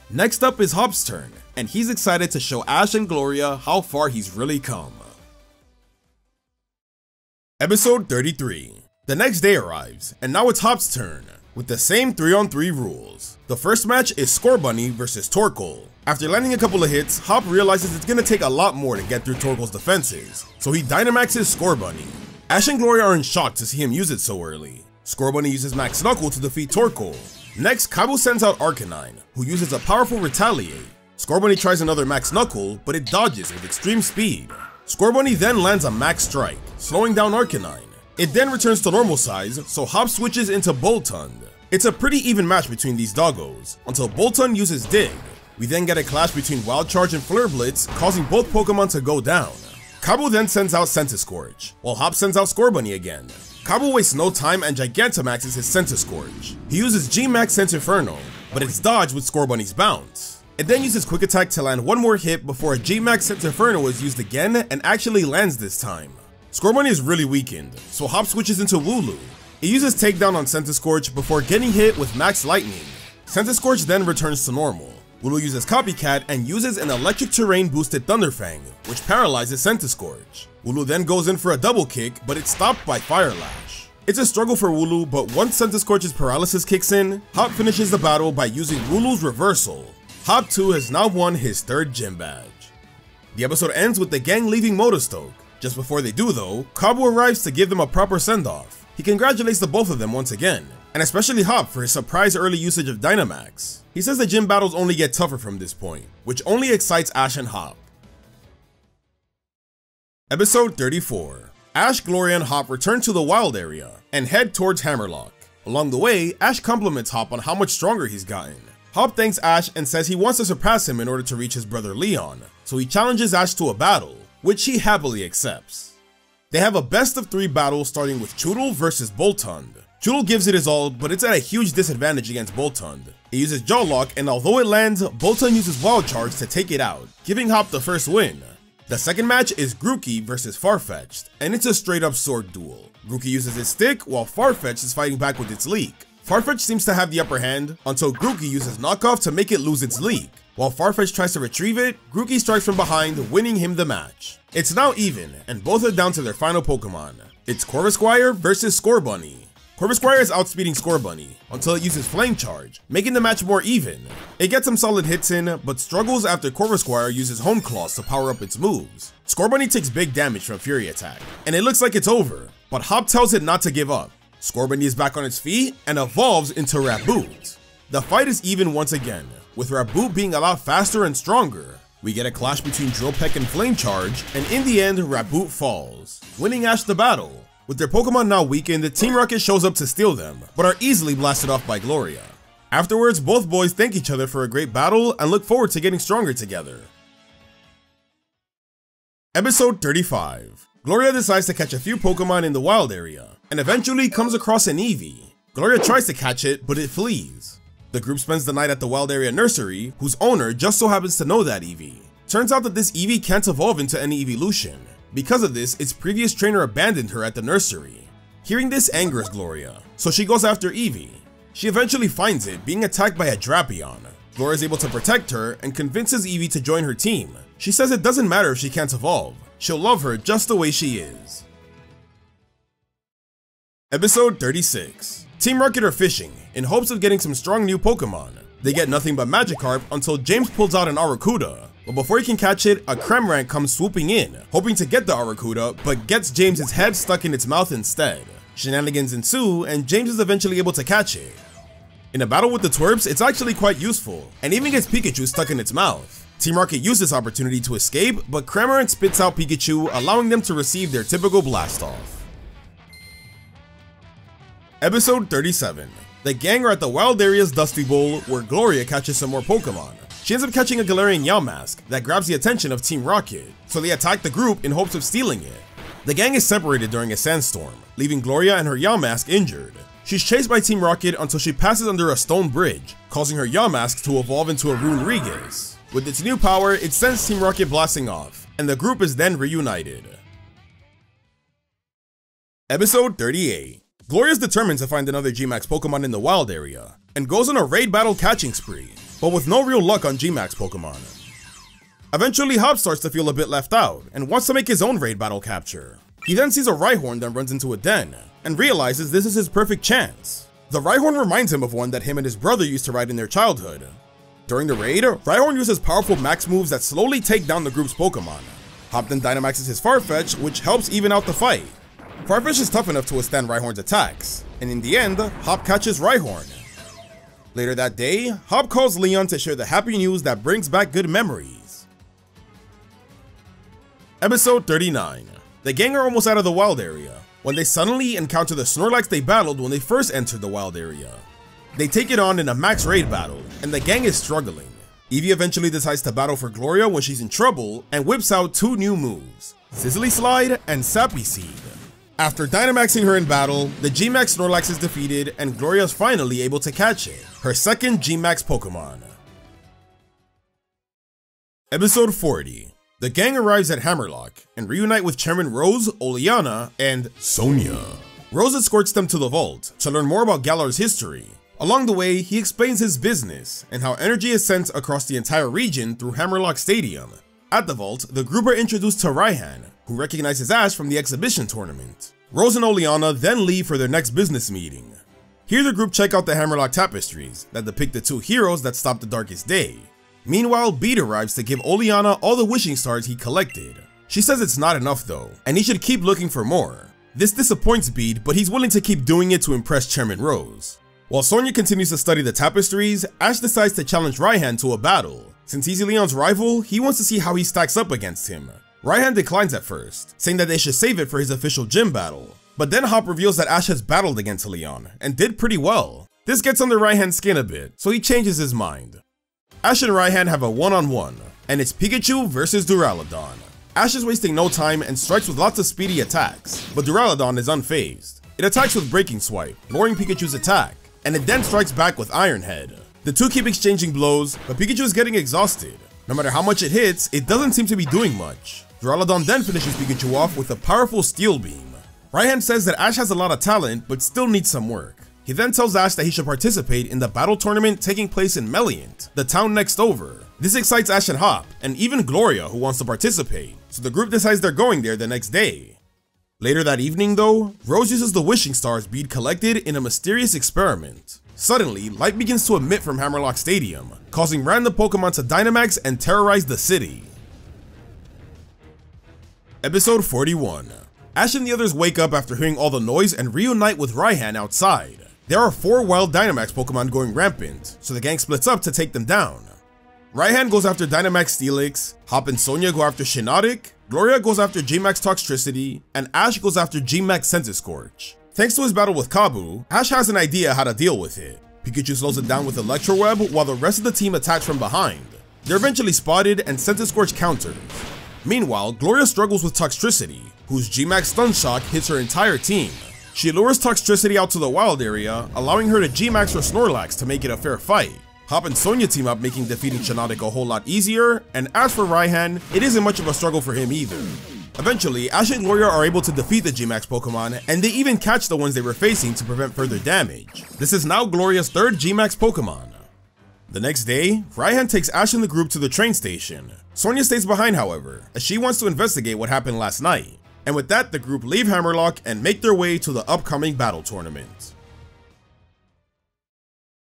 Next up is Hop's turn, and he's excited to show Ash and Gloria how far he's really come. Episode 33. The next day arrives, and now it's Hop's turn, with the same 3-on-3 rules. The first match is Scorbunny versus Torkoal. After landing a couple of hits, Hop realizes it's gonna take a lot more to get through Torkoal's defenses, so he Dynamaxes Scorbunny. Ash and Gloria are in shock to see him use it so early. Scorbunny uses Max Knuckle to defeat Torkoal. Next, Kabu sends out Arcanine, who uses a powerful Retaliate. Scorbunny tries another Max Knuckle, but it dodges with extreme speed. Scorbunny then lands a Max Strike, slowing down Arcanine. It then returns to normal size, so Hop switches into Boltund. It's a pretty even match between these doggos, until Boltund uses Dig. We then get a clash between Wild Charge and Flare Blitz, causing both Pokemon to go down. Kabu then sends out Centiskorch, while Hop sends out Scorbunny again. Kabu wastes no time and Gigantamaxes his Centiskorch. He uses G-Max Centinferno, but it's dodged with Scorbunny's bounce. It then uses Quick Attack to land one more hit before a G-Max Centinferno is used again and actually lands this time. Scorbunny is really weakened, so Hop switches into Wooloo. It uses Takedown on Centiskorch before getting hit with Max Lightning. Centiskorch then returns to normal. Wooloo uses Copycat and uses an Electric Terrain boosted Thunderfang, which paralyzes Centiskorch. Wooloo then goes in for a double kick, but it's stopped by Fire Lash. It's a struggle for Wooloo, but once Centiskorch's paralysis kicks in, Hop finishes the battle by using Wooloo's Reversal. Hop 2 has now won his third gym badge. The episode ends with the gang leaving Motostoke. Just before they do though, Kabu arrives to give them a proper send-off. He congratulates the both of them once again, and especially Hop for his surprise early usage of Dynamax. He says the gym battles only get tougher from this point, which only excites Ash and Hop. Episode 34. Ash, Gloria, and Hop return to the wild area and head towards Hammerlocke. Along the way, Ash compliments Hop on how much stronger he's gotten. Hop thanks Ash and says he wants to surpass him in order to reach his brother Leon, so he challenges Ash to a battle, which he happily accepts. They have a best of 3 battle starting with Choodle versus Boltund. Choodle gives it his all, but it's at a huge disadvantage against Boltund. He uses Jaw Lock, and although it lands, Boltund uses Wild Charge to take it out, giving Hop the first win. The second match is Grookey versus Farfetch'd, and it's a straight up sword duel. Grookey uses his stick, while Farfetch'd is fighting back with its leek. Farfetch'd seems to have the upper hand, until Grookey uses Knockoff to make it lose its leek. While Farfetch'd tries to retrieve it, Grookey strikes from behind, winning him the match. It's now even, and both are down to their final Pokemon. It's Corvisquire versus Scorbunny. Corvisquire is outspeeding Scorbunny, until it uses Flame Charge, making the match more even. It gets some solid hits in, but struggles after Corvisquire uses Home Claws to power up its moves. Scorbunny takes big damage from Fury Attack, and it looks like it's over, but Hop tells it not to give up. Scorbunny is back on its feet, and evolves into Raboot. The fight is even once again, with Raboot being a lot faster and stronger. We get a clash between Drill Peck and Flame Charge, and in the end, Raboot falls, winning Ash the battle. With their Pokemon now weakened, Team Rocket shows up to steal them, but are easily blasted off by Gloria. Afterwards, both boys thank each other for a great battle and look forward to getting stronger together. Episode 35. Gloria decides to catch a few Pokemon in the wild area, and eventually comes across an Eevee. Gloria tries to catch it, but it flees. The group spends the night at the wild area nursery, whose owner just so happens to know that Eevee. Turns out that this Eevee can't evolve into any evolution. Because of this, its previous trainer abandoned her at the nursery. Hearing this angers Gloria, so she goes after Eevee. She eventually finds it being attacked by a Drapion. Gloria is able to protect her and convinces Eevee to join her team. She says it doesn't matter if she can't evolve, she'll love her just the way she is. Episode 36. Team Rocket are fishing, in hopes of getting some strong new Pokemon. They get nothing but Magikarp until James pulls out an Arrokuda. But before he can catch it, a Cramorant comes swooping in, hoping to get the Arrokuda, but gets James's head stuck in its mouth instead. Shenanigans ensue, and James is eventually able to catch it. In a battle with the Twerps, it's actually quite useful, and even gets Pikachu stuck in its mouth. Team Rocket used this opportunity to escape, but Cramorant spits out Pikachu, allowing them to receive their typical blast-off. Episode 37. The gang are at the wild area's Dusty Bowl, where Gloria catches some more Pokemon. She ends up catching a Galarian Yamask that grabs the attention of Team Rocket, so they attack the group in hopes of stealing it. The gang is separated during a sandstorm, leaving Gloria and her Yamask injured. She's chased by Team Rocket until she passes under a stone bridge, causing her Yamask to evolve into a Runerigus. With its new power, it sends Team Rocket blasting off, and the group is then reunited. Episode 38. Gloria's determined to find another Gmax Pokemon in the wild area, and goes on a raid battle catching spree, but with no real luck on Gmax Pokemon. Eventually, Hop starts to feel a bit left out, and wants to make his own raid battle capture. He then sees a Rhyhorn that runs into a den, and realizes this is his perfect chance. The Rhyhorn reminds him of one that him and his brother used to ride in their childhood. During the raid, Rhyhorn uses powerful max moves that slowly take down the group's Pokemon. Hop then Dynamaxes his Farfetch'd, which helps even out the fight. Farfetch'd is tough enough to withstand Rhyhorn's attacks, and in the end, Hop catches Rhyhorn. Later that day, Hop calls Leon to share the happy news that brings back good memories. Episode 39. The gang are almost out of the wild area, when they suddenly encounter the Snorlax they battled when they first entered the wild area. They take it on in a max raid battle, and the gang is struggling. Eevee eventually decides to battle for Gloria when she's in trouble, and whips out 2 new moves, Sizzly Slide and Sappy Seed. After Dynamaxing her in battle, the Gmax Snorlax is defeated, and Gloria is finally able to catch it, her second Gmax Pokemon. Episode 40. The gang arrives at Hammerlocke, and reunite with Chairman Rose, Oleana, and Sonia. Rose escorts them to the vault, to learn more about Galar's history. Along the way, he explains his business, and how energy is sent across the entire region through Hammerlocke Stadium. At the vault, the group are introduced to Raihan, who recognizes Ash from the exhibition tournament. Rose and Oleana then leave for their next business meeting. Here the group check out the Hammerlocke tapestries that depict the 2 heroes that stopped the Darkest Day. Meanwhile, Beat arrives to give Oleana all the wishing stars he collected. She says it's not enough though, and he should keep looking for more. This disappoints Beat, but he's willing to keep doing it to impress Chairman Rose. While Sonia continues to study the tapestries, Ash decides to challenge Raihan to a battle. Since he's Leon's rival, he wants to see how he stacks up against him. Raihan declines at first, saying that they should save it for his official gym battle. But then Hop reveals that Ash has battled against Leon, and did pretty well. This gets under Raihan's skin a bit, so he changes his mind. Ash and Raihan have a one-on-one, and it's Pikachu versus Duraludon. Ash is wasting no time and strikes with lots of speedy attacks, but Duraludon is unfazed. It attacks with Breaking Swipe, lowering Pikachu's attack, and it then strikes back with Iron Head. The two keep exchanging blows, but Pikachu is getting exhausted. No matter how much it hits, it doesn't seem to be doing much. Duraludon then finishes Pikachu off with a powerful Steel Beam. Raihan says that Ash has a lot of talent, but still needs some work. He then tells Ash that he should participate in the battle tournament taking place in Meliant, the town next over. This excites Ash and Hop, and even Gloria, who wants to participate, so the group decides they're going there the next day. Later that evening though, Rose uses the Wishing Stars bead collected in a mysterious experiment. Suddenly, light begins to emit from Hammerlocke Stadium, causing random Pokemon to Dynamax and terrorize the city. Episode 41. Ash and the others wake up after hearing all the noise and reunite with Raihan outside. There are 4 wild Dynamax Pokemon going rampant, so the gang splits up to take them down. Raihan goes after Dynamax Steelix, Hop and Sonia go after Shiinotic, Gloria goes after G-Max Toxtricity, and Ash goes after G-Max Scentiscorch. Thanks to his battle with Kabu, Ash has an idea how to deal with it. Pikachu slows it down with Electro Web while the rest of the team attacks from behind. They're eventually spotted and Scentiscorch counters. Meanwhile, Gloria struggles with Toxtricity, whose G-Max Stun Shock hits her entire team. She lures Toxtricity out to the wild area, allowing her to G-Max her Snorlax to make it a fair fight. Hop and Sonia team up, making defeating Shiinotic a whole lot easier, and as for Raihan, it isn't much of a struggle for him either. Eventually, Ash and Gloria are able to defeat the G-Max Pokemon, and they even catch the ones they were facing to prevent further damage. This is now Gloria's 3rd G-Max Pokemon. The next day, Raihan takes Ash and the group to the train station. Sonia stays behind however, as she wants to investigate what happened last night. And with that, the group leave Hammerlocke and make their way to the upcoming battle tournament.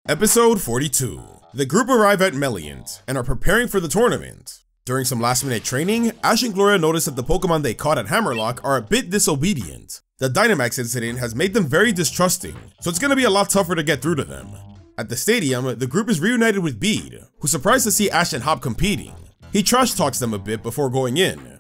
Episode 42. The group arrive at Meliant and are preparing for the tournament. During some last minute training, Ash and Gloria notice that the Pokemon they caught at Hammerlocke are a bit disobedient. The Dynamax incident has made them very distrusting, so it's gonna be a lot tougher to get through to them. At the stadium, the group is reunited with Bede, who's surprised to see Ash and Hop competing. He trash talks them a bit before going in.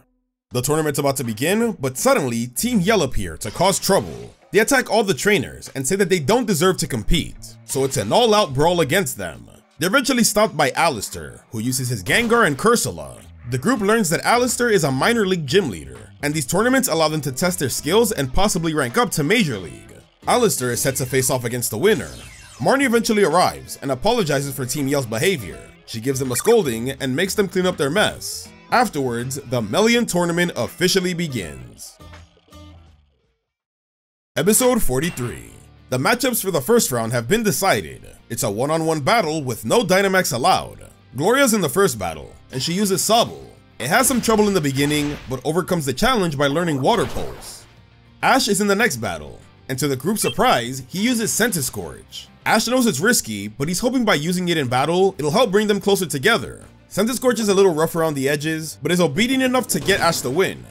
The tournament's about to begin, but suddenly, Team Yell appear to cause trouble. They attack all the trainers and say that they don't deserve to compete, so it's an all-out brawl against them. They're eventually stopped by Allister, who uses his Gengar and Cursula. The group learns that Allister is a minor league gym leader, and these tournaments allow them to test their skills and possibly rank up to Major League. Allister is set to face off against the winner. Marnie eventually arrives and apologizes for Team Yell's behavior. She gives them a scolding and makes them clean up their mess. Afterwards, the Meliant tournament officially begins. Episode 43. The matchups for the first round have been decided. It's a one-on-one battle with no Dynamax allowed. Gloria's in the first battle, and she uses Sobble. It has some trouble in the beginning, but overcomes the challenge by learning Water Pulse. Ash is in the next battle, and to the group's surprise, he uses Scentiscorch. Ash knows it's risky, but he's hoping by using it in battle, it'll help bring them closer together. Scentiscorch is a little rough around the edges, but is obedient enough to get Ash the win.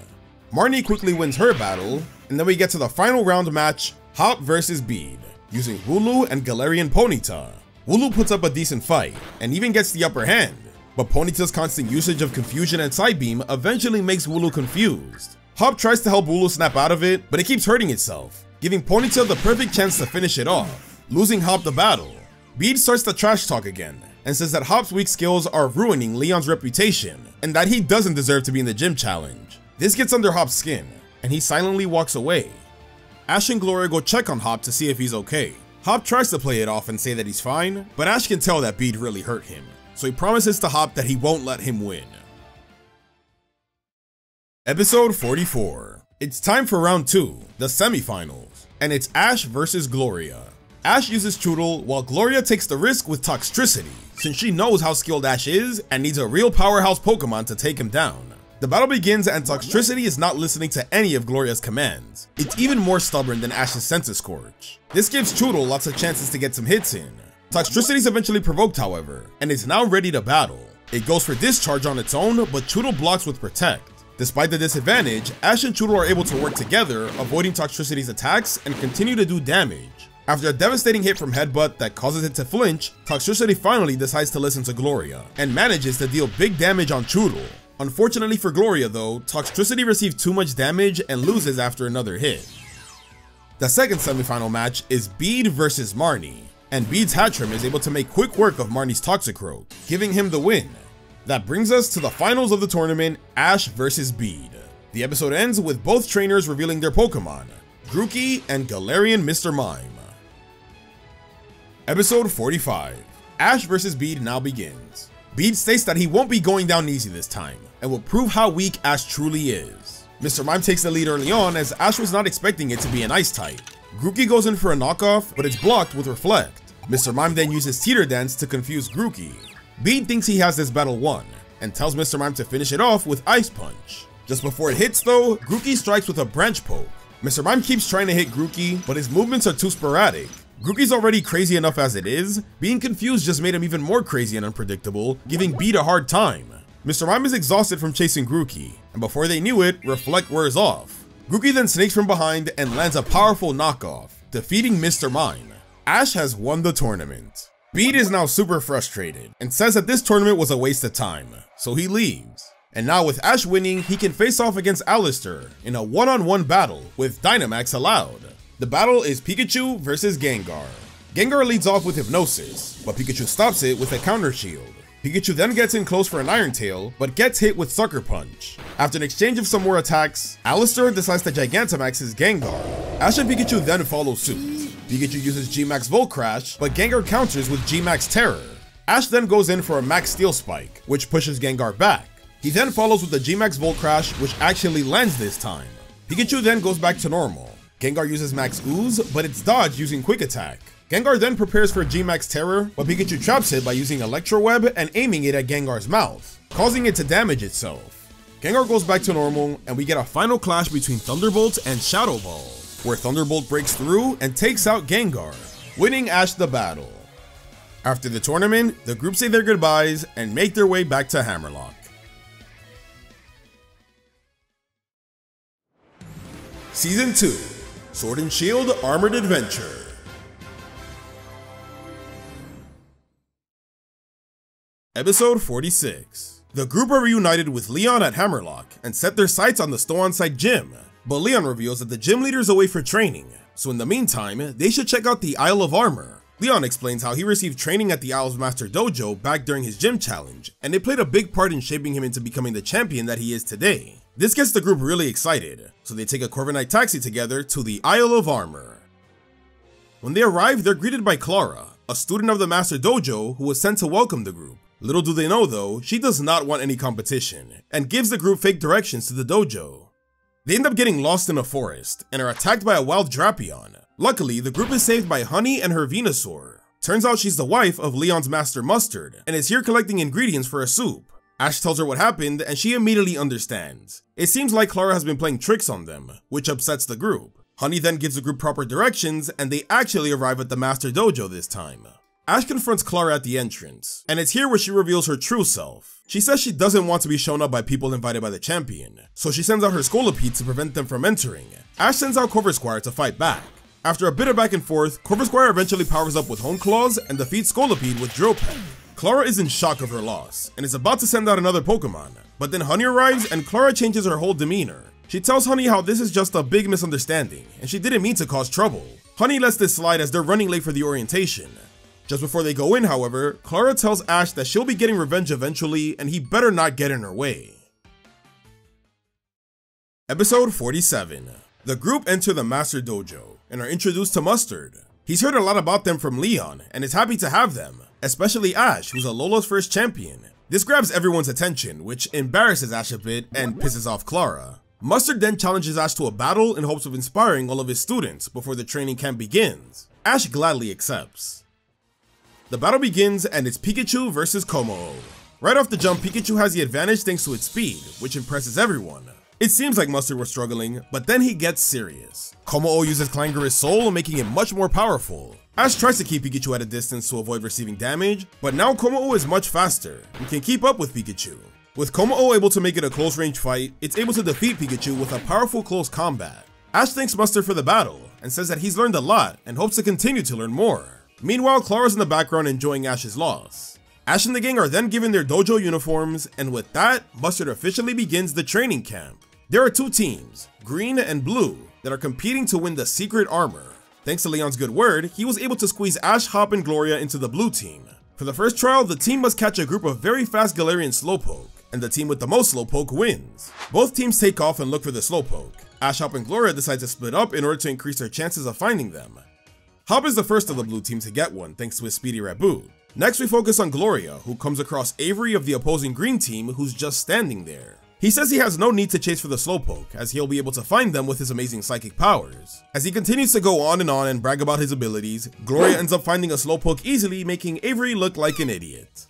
Marnie quickly wins her battle, and then we get to the final round match, Hop versus Bede, using Wooloo and Galarian Ponyta. Wooloo puts up a decent fight, and even gets the upper hand, but Ponyta's constant usage of Confusion and Psybeam eventually makes Wooloo confused. Hop tries to help Wooloo snap out of it, but it keeps hurting itself, giving Ponyta the perfect chance to finish it off, losing Hop the battle. Bede starts to trash talk again, and says that Hop's weak skills are ruining Leon's reputation, and that he doesn't deserve to be in the gym challenge. This gets under Hop's skin, and he silently walks away. Ash and Gloria go check on Hop to see if he's okay. Hop tries to play it off and say that he's fine, but Ash can tell that Bede really hurt him, so he promises to Hop that he won't let him win. Episode 44. It's time for round 2, the semifinals, and it's Ash versus Gloria. Ash uses Choodle while Gloria takes the risk with Toxtricity, since she knows how skilled Ash is and needs a real powerhouse Pokemon to take him down. The battle begins and Toxtricity is not listening to any of Gloria's commands. It's even more stubborn than Ash's Scentiscorch. This gives Choodle lots of chances to get some hits in. Toxtricity is eventually provoked however, and is now ready to battle. It goes for Discharge on its own, but Choodle blocks with Protect. Despite the disadvantage, Ash and Choodle are able to work together, avoiding Toxtricity's attacks and continue to do damage. After a devastating hit from Headbutt that causes it to flinch, Toxtricity finally decides to listen to Gloria, and manages to deal big damage on Choodle. Unfortunately for Gloria though, Toxtricity receives too much damage and loses after another hit. The second semifinal match is Bede versus Marnie. and Bede's Hatchrim is able to make quick work of Marnie's Toxicroak, giving him the win. That brings us to the finals of the tournament, Ash vs Bede. The episode ends with both trainers revealing their Pokemon, Grookey and Galarian Mr. Mime. Episode 45. Ash vs Bede now begins. Bede states that he won't be going down easy this time, and will prove how weak Ash truly is. Mr. Mime takes the lead early on as Ash was not expecting it to be an Ice type. Grookey goes in for a knockoff, but it's blocked with Reflect. Mr. Mime then uses Teeter Dance to confuse Grookey. Bede thinks he has this battle won, and tells Mr. Mime to finish it off with Ice Punch. Just before it hits though, Grookey strikes with a Branch Poke. Mr. Mime keeps trying to hit Grookey, but his movements are too sporadic. Grookey's already crazy enough as it is, being confused just made him even more crazy and unpredictable, giving Bede a hard time. Mr. Mime is exhausted from chasing Grookey, and before they knew it, Reflect wears off. Grookey then snakes from behind and lands a powerful knockoff, defeating Mr. Mime. Ash has won the tournament. Bede is now super frustrated, and says that this tournament was a waste of time, so he leaves. And now with Ash winning, he can face off against Allister in a one-on-one battle with Dynamax allowed. The battle is Pikachu versus Gengar. Gengar leads off with Hypnosis, but Pikachu stops it with a counter shield. Pikachu then gets in close for an Iron Tail, but gets hit with Sucker Punch. After an exchange of some more attacks, Allister decides to Gigantamax his Gengar. Ash and Pikachu then follow suit. Pikachu uses G-Max Volt Crash, but Gengar counters with G-Max Terror. Ash then goes in for a Max Steel Spike, which pushes Gengar back. He then follows with the G-Max Volt Crash, which actually lands this time. Pikachu then goes back to normal. Gengar uses Max Ooze, but it's dodged using Quick Attack. Gengar then prepares for G-Max Terror, but Pikachu traps it by using Electro Web and aiming it at Gengar's mouth, causing it to damage itself. Gengar goes back to normal, and we get a final clash between Thunderbolt and Shadow Ball, where Thunderbolt breaks through and takes out Gengar, winning Ash the battle. After the tournament, the group say their goodbyes and make their way back to Hammerlocke. Season 2, Sword and Shield Armored Adventure. Episode 46. The group are reunited with Leon at Hammerlocke and set their sights on the Stow-on-Side gym, but Leon reveals that the gym leader is away for training, so in the meantime, they should check out the Isle of Armor. Leon explains how he received training at the Isle's Master Dojo back during his gym challenge, and it played a big part in shaping him into becoming the champion that he is today. This gets the group really excited, so they take a Corviknight taxi together to the Isle of Armor. When they arrive, they're greeted by Clara, a student of the Master Dojo who was sent to welcome the group. Little do they know though, she does not want any competition, and gives the group fake directions to the dojo. They end up getting lost in a forest, and are attacked by a wild Drapion. Luckily, the group is saved by Honey and her Venusaur. Turns out she's the wife of Leon's Master Mustard, and is here collecting ingredients for a soup. Ash tells her what happened, and she immediately understands. It seems like Clara has been playing tricks on them, which upsets the group. Honey then gives the group proper directions, and they actually arrive at the Master Dojo this time. Ash confronts Clara at the entrance, and it's here where she reveals her true self. She says she doesn't want to be shown up by people invited by the champion, so she sends out her Scolipede to prevent them from entering. Ash sends out Corvisquire to fight back. After a bit of back and forth, Corvisquire eventually powers up with Hone Claws and defeats Scolipede with Drill Peck. Clara is in shock of her loss, and is about to send out another Pokemon, but then Honey arrives and Clara changes her whole demeanor. She tells Honey how this is just a big misunderstanding, and she didn't mean to cause trouble. Honey lets this slide as they're running late for the orientation. Just before they go in, however, Clara tells Ash that she'll be getting revenge eventually, and he better not get in her way. Episode 47. The group enter the Master Dojo, and are introduced to Mustard. He's heard a lot about them from Leon, and is happy to have them, especially Ash, who's Alola's first champion. This grabs everyone's attention, which embarrasses Ash a bit and pisses off Clara. Mustard then challenges Ash to a battle in hopes of inspiring all of his students before the training camp begins. Ash gladly accepts. The battle begins, and it's Pikachu versus Kommo-o. Right off the jump, Pikachu has the advantage thanks to its speed, which impresses everyone. It seems like Mustard was struggling, but then he gets serious. Kommo-o uses Clangorous Soul, making it much more powerful. Ash tries to keep Pikachu at a distance to avoid receiving damage, but now Kommo-o is much faster and can keep up with Pikachu. With Kommo-o able to make it a close range fight, it's able to defeat Pikachu with a powerful close combat. Ash thanks Mustard for the battle, and says that he's learned a lot and hopes to continue to learn more. Meanwhile, Clara's in the background enjoying Ash's loss. Ash and the gang are then given their dojo uniforms, and with that, Mustard officially begins the training camp. There are two teams, green and blue, that are competing to win the secret armor. Thanks to Leon's good word, he was able to squeeze Ash, Hop, and Gloria into the blue team. For the first trial, the team must catch a group of very fast Galarian Slowpoke, and the team with the most Slowpoke wins. Both teams take off and look for the Slowpoke. Ash, Hop, and Gloria decide to split up in order to increase their chances of finding them. Hop is the first of the blue team to get one thanks to his speedy red boot. Next we focus on Gloria, who comes across Avery of the opposing green team who's just standing there. He says he has no need to chase for the Slowpoke, as he'll be able to find them with his amazing psychic powers. As he continues to go on and brag about his abilities, Gloria ends up finding a Slowpoke easily, making Avery look like an idiot.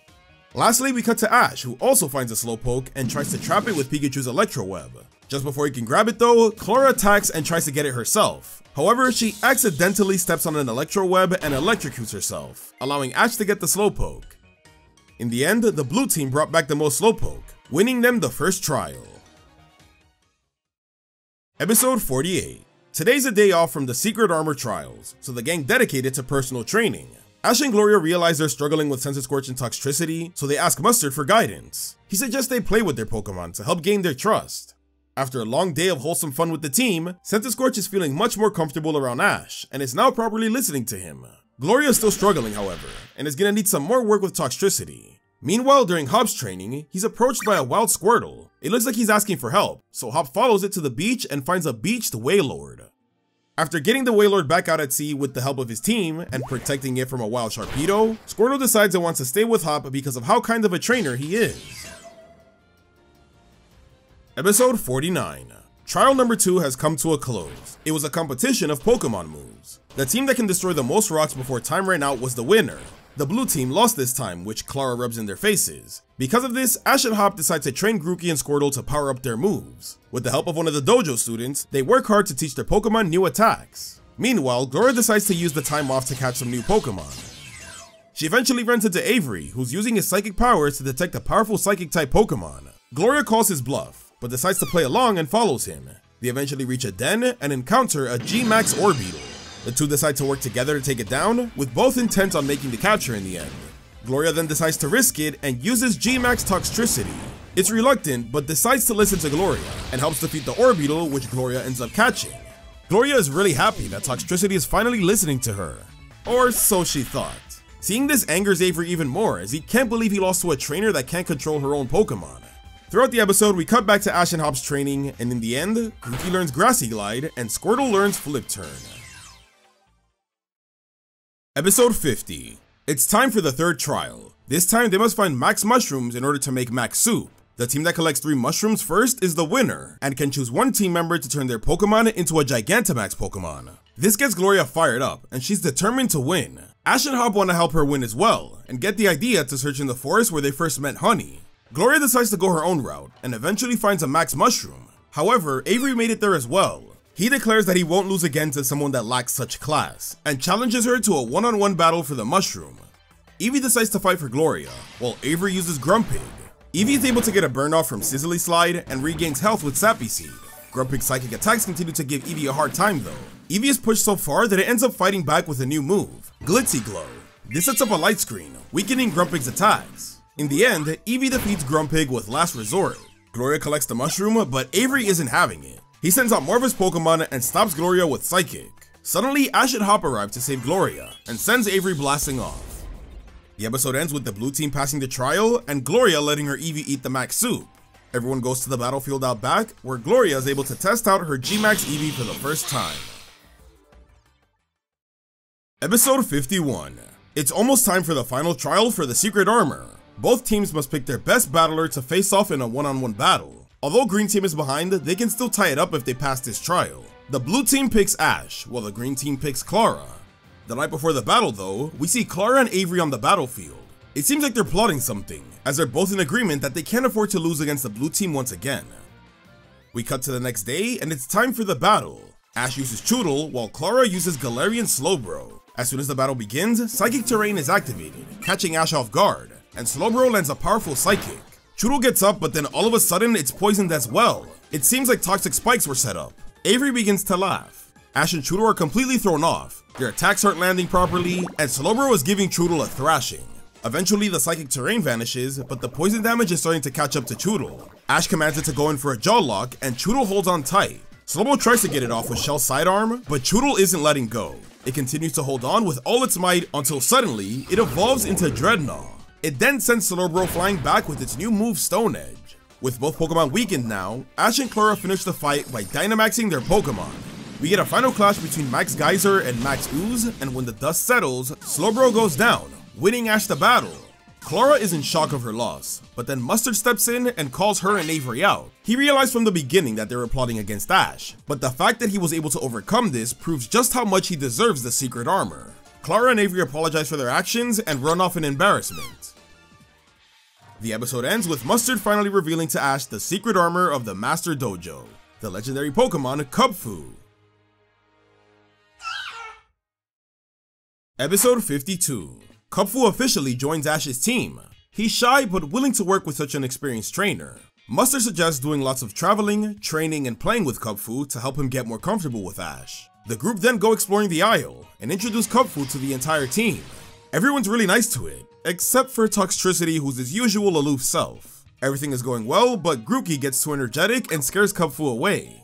Lastly, we cut to Ash, who also finds a Slowpoke and tries to trap it with Pikachu's Electro Web. Just before he can grab it though, Clara attacks and tries to get it herself. However, she accidentally steps on an Electro Web and electrocutes herself, allowing Ash to get the Slowpoke. In the end, the blue team brought back the most Slowpoke, winning them the first trial. Episode 48. Today's a day off from the Secret Armor trials, so the gang dedicated to personal training. Ash and Gloria realize they're struggling with Sense Scorch and Toxtricity, so they ask Mustard for guidance. He suggests they play with their Pokemon to help gain their trust. After a long day of wholesome fun with the team, Sense Scorch is feeling much more comfortable around Ash, and is now properly listening to him. Gloria is still struggling, however, and is gonna need some more work with Toxtricity. Meanwhile, during Hop's training, he's approached by a wild Squirtle. It looks like he's asking for help, so Hop follows it to the beach and finds a beached Wailord. After getting the Wailord back out at sea with the help of his team, and protecting it from a wild Sharpedo, Squirtle decides it wants to stay with Hop because of how kind of a trainer he is. Episode 49. Trial number 2 has come to a close. It was a competition of Pokemon moves. The team that can destroy the most rocks before time ran out was the winner. The blue team lost this time, which Clara rubs in their faces. Because of this, Ash and Hop decide to train Grookey and Squirtle to power up their moves. With the help of one of the dojo students, they work hard to teach their Pokemon new attacks. Meanwhile, Gloria decides to use the time off to catch some new Pokemon. She eventually runs into Avery, who's using his psychic powers to detect a powerful psychic type Pokemon. Gloria calls his bluff, but decides to play along and follows him. They eventually reach a den and encounter a G-Max Orbeetle. The two decide to work together to take it down, with both intent on making the capture in the end. Gloria then decides to risk it and uses G-Max Toxtricity. It's reluctant, but decides to listen to Gloria, and helps defeat the Orbeetle, which Gloria ends up catching. Gloria is really happy that Toxtricity is finally listening to her. Or so she thought. Seeing this angers Avery even more, as he can't believe he lost to a trainer that can't control her own Pokemon. Throughout the episode, we cut back to Ash and Hop's training, and in the end, Grookey learns Grassy Glide, and Squirtle learns Flip Turn. Episode 50. It's time for the third trial. This time they must find max mushrooms in order to make max soup. The team that collects 3 mushrooms first is the winner, and can choose one team member to turn their Pokemon into a Gigantamax Pokemon. This gets Gloria fired up, and she's determined to win. Ash and Hop want to help her win as well, and get the idea to search in the forest where they first met Honey. Gloria decides to go her own route, and eventually finds a max mushroom. However, Avery made it there as well. He declares that he won't lose again to someone that lacks such class, and challenges her to a one-on-one battle for the mushroom. Eevee decides to fight for Gloria, while Avery uses Grumpig. Eevee is able to get a burn off from Sizzly Slide, and regains health with Sappy Seed. Grumpig's psychic attacks continue to give Eevee a hard time though. Eevee is pushed so far that it ends up fighting back with a new move, Glitzy Glow. This sets up a light screen, weakening Grumpig's attacks. In the end, Eevee defeats Grumpig with Last Resort. Gloria collects the mushroom, but Avery isn't having it. He sends out more of his Pokemon and stops Gloria with Psychic. Suddenly, Ash and Hop arrive to save Gloria, and sends Avery blasting off. The episode ends with the blue team passing the trial, and Gloria letting her Eevee eat the max soup. Everyone goes to the battlefield out back, where Gloria is able to test out her G-Max Eevee for the first time. Episode 51. It's almost time for the final trial for the Secret Armor. Both teams must pick their best battler to face off in a one-on-one battle. Although green team is behind, they can still tie it up if they pass this trial. The blue team picks Ash, while the green team picks Clara. The night before the battle though, we see Clara and Avery on the battlefield. It seems like they're plotting something, as they're both in agreement that they can't afford to lose against the blue team once again. We cut to the next day, and it's time for the battle. Ash uses Choodle, while Clara uses Galarian Slowbro. As soon as the battle begins, Psychic Terrain is activated, catching Ash off guard, and Slowbro lands a powerful Psychic. Choodle gets up, but then all of a sudden it's poisoned as well. It seems like toxic spikes were set up. Avery begins to laugh. Ash and Choodle are completely thrown off. Their attacks aren't landing properly, and Slowbro is giving Choodle a thrashing. Eventually the Psychic Terrain vanishes, but the poison damage is starting to catch up to Choodle. Ash commands it to go in for a jaw lock, and Choodle holds on tight. Slowbro tries to get it off with Shell Sidearm, but Choodle isn't letting go. It continues to hold on with all its might until suddenly it evolves into Dreadnought. It then sends Slowbro flying back with its new move Stone Edge. With both Pokemon weakened now, Ash and Gloria finish the fight by Dynamaxing their Pokemon. We get a final clash between Max Geyser and Max Ooze, and when the dust settles, Slowbro goes down, winning Ash the battle. Gloria is in shock of her loss, but then Mustard steps in and calls her and Avery out. He realized from the beginning that they were plotting against Ash, but the fact that he was able to overcome this proves just how much he deserves the secret armor. Gloria and Avery apologize for their actions and run off in embarrassment. The episode ends with Mustard finally revealing to Ash the secret armor of the Master Dojo, the legendary Pokemon Kabu. Episode 52. Kabu officially joins Ash's team. He's shy but willing to work with such an experienced trainer. Mustard suggests doing lots of traveling, training, and playing with Kabu to help him get more comfortable with Ash. The group then go exploring the Isle and introduce Kabu to the entire team. Everyone's really nice to it, except for Toxtricity, who's his usual aloof self. Everything is going well, but Grookey gets too energetic and scares Kabu away.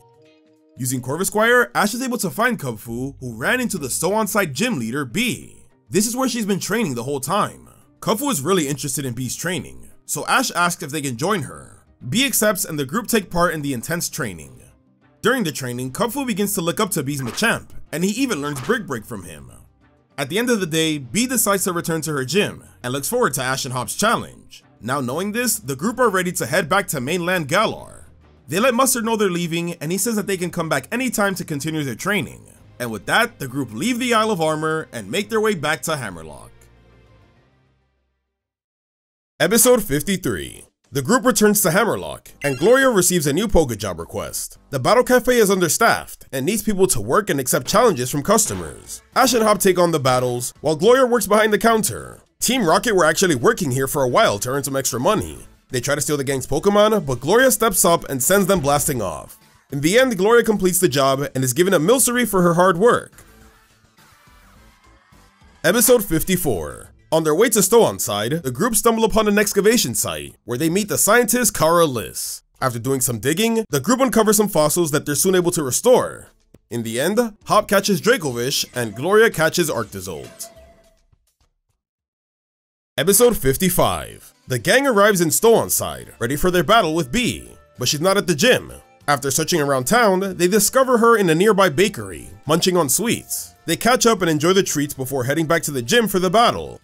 Using Corvisquire, Ash is able to find Kabu, who ran into the Stow-on-Side gym leader, B. This is where she's been training the whole time. Kabu is really interested in B's training, so Ash asks if they can join her. B accepts and the group take part in the intense training. During the training, Kabu begins to look up to B's Machamp, and he even learns Brick Break from him. At the end of the day, B decides to return to her gym, and looks forward to Ash and Hop's challenge. Now knowing this, the group are ready to head back to mainland Galar. They let Mustard know they're leaving, and he says that they can come back anytime to continue their training. And with that, the group leave the Isle of Armor and make their way back to Hammerlocke. Episode 53. The group returns to Hammerlocke, and Gloria receives a new Pokejob request. The Battle Cafe is understaffed, and needs people to work and accept challenges from customers. Ash and Hop take on the battles, while Gloria works behind the counter. Team Rocket were actually working here for a while to earn some extra money. They try to steal the gang's Pokemon, but Gloria steps up and sends them blasting off. In the end, Gloria completes the job and is given a Milcery for her hard work. Episode 54. On their way to Stow-on-Side, the group stumble upon an excavation site, where they meet the scientist Kara Liss. After doing some digging, the group uncovers some fossils that they're soon able to restore. In the end, Hop catches Dracovish and Gloria catches Arctozolt. Episode 55. The gang arrives in Stow-on-Side, ready for their battle with B, but she's not at the gym. After searching around town, they discover her in a nearby bakery, munching on sweets. They catch up and enjoy the treats before heading back to the gym for the battle.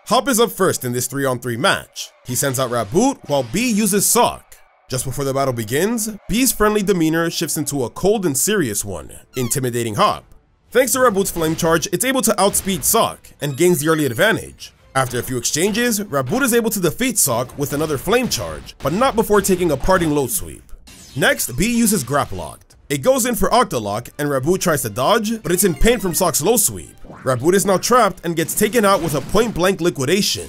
Hop is up first in this 3-on-3 match. He sends out Raboot while B uses Sock. Just before the battle begins, B's friendly demeanor shifts into a cold and serious one, intimidating Hop. Thanks to Raboot's Flame Charge, it's able to outspeed Sock and gains the early advantage. After a few exchanges, Raboot is able to defeat Sock with another Flame Charge, but not before taking a parting low sweep. Next, B uses Graplock. It goes in for Octolock, and Raboot tries to dodge, but it's in pain from Sock's low sweep. Raboot is now trapped and gets taken out with a point-blank liquidation.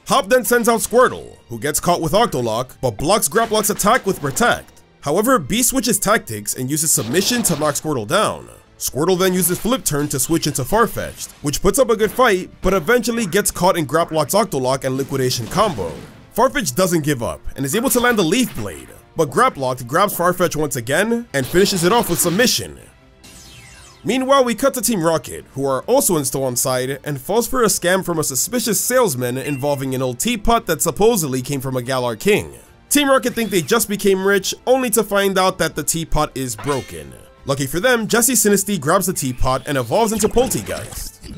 Hop then sends out Squirtle, who gets caught with Octolock, but blocks Graplock's attack with Protect. However, B switches tactics and uses Submission to knock Squirtle down. Squirtle then uses Flip Turn to switch into Farfetch'd, which puts up a good fight, but eventually gets caught in Graplock's Octolock and Liquidation combo. Farfetch'd doesn't give up, and is able to land a Leaf Blade, but Graplock grabs Farfetch'd once again, and finishes it off with Submission. Meanwhile, we cut to Team Rocket, who are also in Stow-on-Side, and falls for a scam from a suspicious salesman involving an old teapot that supposedly came from a Galar King. Team Rocket think they just became rich, only to find out that the teapot is broken. Lucky for them, Jessie Sinistea grabs the teapot and evolves into Poltegeist.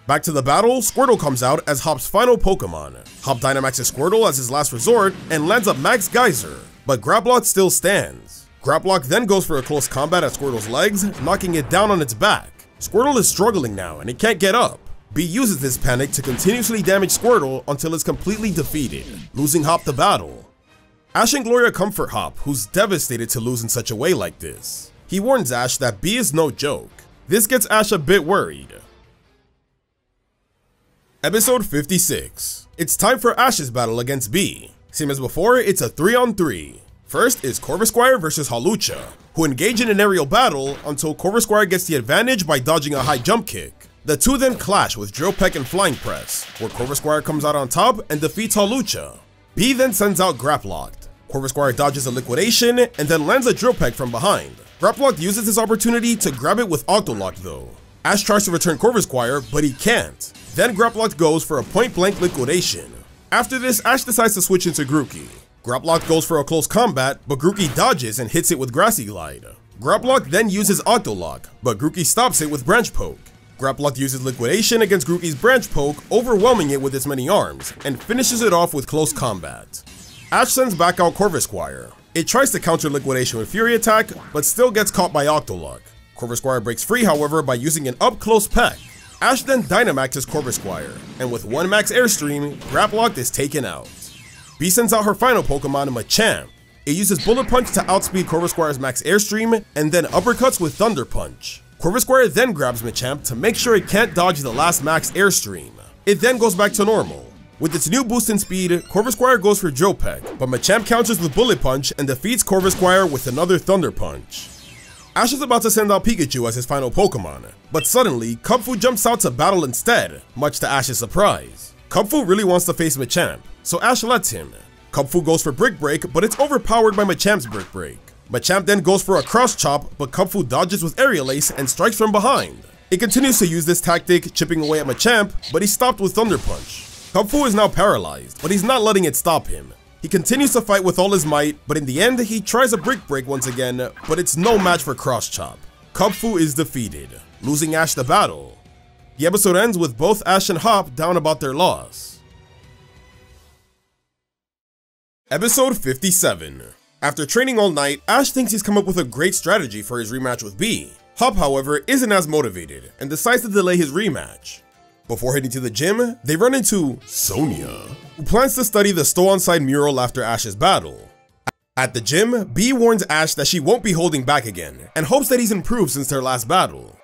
Back to the battle, Squirtle comes out as Hop's final Pokemon. Hop Dynamaxes Squirtle as his last resort, and lands up Max Geyser, but Graplock still stands. Graplock then goes for a close combat at Squirtle's legs, knocking it down on its back. Squirtle is struggling now and it can't get up. B uses this panic to continuously damage Squirtle until it's completely defeated, losing Hop the battle. Ash and Gloria comfort Hop, who's devastated to lose in such a way like this. He warns Ash that B is no joke. This gets Ash a bit worried. Episode 56. It's time for Ash's battle against B. Same as before, it's a 3-on-3. First is Corvisquire versus Hawlucha, who engage in an aerial battle until Corvisquire gets the advantage by dodging a high jump kick. The two then clash with Drill Peck and Flying Press, where Corvisquire comes out on top and defeats Hawlucha. B then sends out Graplock. Corvisquire dodges a Liquidation and then lands a Drill Peck from behind. Graplock uses this opportunity to grab it with Octolock though. Ash tries to return Corvisquire, but he can't. Then Graplock goes for a point-blank liquidation. After this, Ash decides to switch into Grookey. Graplock goes for a close combat, but Grookey dodges and hits it with Grassy Glide. Graplock then uses Octolock, but Grookey stops it with Branch Poke. Graplock uses Liquidation against Grookey's Branch Poke, overwhelming it with its many arms, and finishes it off with close combat. Ash sends back out Corvisquire. It tries to counter Liquidation with Fury Attack, but still gets caught by Octolock. Corvisquire breaks free, however, by using an up-close peck. Ash then Dynamaxes Corvisquire, and with 1 max Airstream, Graplock is taken out. B sends out her final Pokemon, Machamp. It uses Bullet Punch to outspeed Corvisquire's max Airstream, and then uppercuts with Thunder Punch. Corvisquire then grabs Machamp to make sure it can't dodge the last max Airstream. It then goes back to normal. With its new boost in speed, Corvisquire goes for Drill Peck, but Machamp counters with Bullet Punch and defeats Corvisquire with another Thunder Punch. Ash is about to send out Pikachu as his final Pokemon, but suddenly, Kubfu jumps out to battle instead, much to Ash's surprise. Kubfu really wants to face Machamp, so Ash lets him. Kubfu goes for Brick Break, but it's overpowered by Machamp's Brick Break. Machamp then goes for a Cross Chop, but Kubfu dodges with Aerial Ace and strikes from behind. It continues to use this tactic, chipping away at Machamp, but he's stopped with Thunder Punch. Kubfu is now paralyzed, but he's not letting it stop him. He continues to fight with all his might, but in the end, he tries a Brick Break once again, but it's no match for Cross Chop. Kubfu is defeated, losing Ash the battle. The episode ends with both Ash and Hop down about their loss. Episode 57. After training all night, Ash thinks he's come up with a great strategy for his rematch with B. Hop, however, isn't as motivated and decides to delay his rematch. Before heading to the gym, they run into Sonia, who plans to study the Stow-on-Side mural after Ash's battle. At the gym, B warns Ash that she won't be holding back again, and hopes that he's improved since their last battle.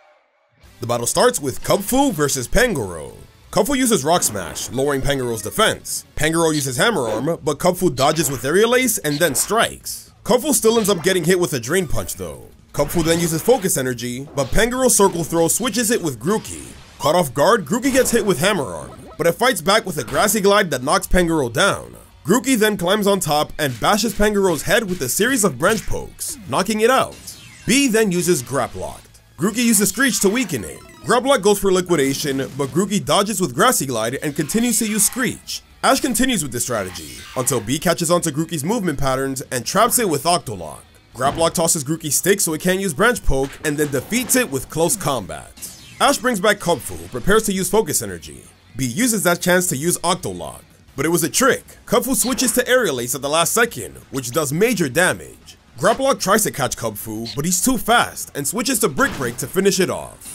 The battle starts with Kubfu versus Pangoro. Kubfu uses Rock Smash, lowering Pangoro's defense. Pangoro uses Hammer Arm, but Kubfu dodges with Aerial Ace and then strikes. Kubfu still ends up getting hit with a Drain Punch though. Kubfu then uses Focus Energy, but Pangoro's Circle Throw switches it with Grookey. Caught off guard, Grookey gets hit with Hammer Arm, but it fights back with a Grassy Glide that knocks Pangoro down. Grookey then climbs on top and bashes Pangoro's head with a series of Branch Pokes, knocking it out. B then uses Graplock. Grookey uses Screech to weaken it. Graplock goes for Liquidation, but Grookey dodges with Grassy Glide and continues to use Screech. Ash continues with this strategy, until B catches onto Grookey's movement patterns and traps it with Octolock. Graplock tosses Grookey's stick so it can't use Branch Poke, and then defeats it with close combat. Ash brings back Kubfu, who prepares to use Focus Energy. B uses that chance to use Octolock, but it was a trick. Kubfu switches to Aerial Ace at the last second, which does major damage. Graplock tries to catch Kubfu, but he's too fast, and switches to Brick Break to finish it off.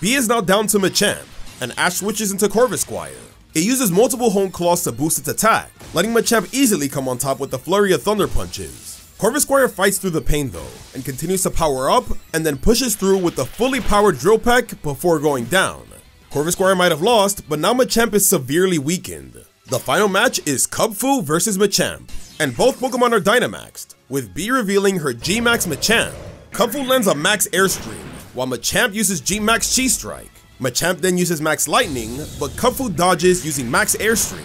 B is now down to Machamp, and Ash switches into Corvisquire. It uses multiple Hone Claws to boost its attack, letting Machamp easily come on top with the flurry of Thunder Punches. Corvisquire fights through the pain though, and continues to power up, and then pushes through with the fully powered Drill Peck before going down. Corvisquire might have lost, but now Machamp is severely weakened. The final match is Kubfu versus Machamp, and both Pokemon are Dynamaxed, with B revealing her G-Max Machamp. Kubfu lands a Max Airstream, while Machamp uses G-Max Chi Strike. Machamp then uses Max Lightning, but Kubfu dodges using Max Airstream.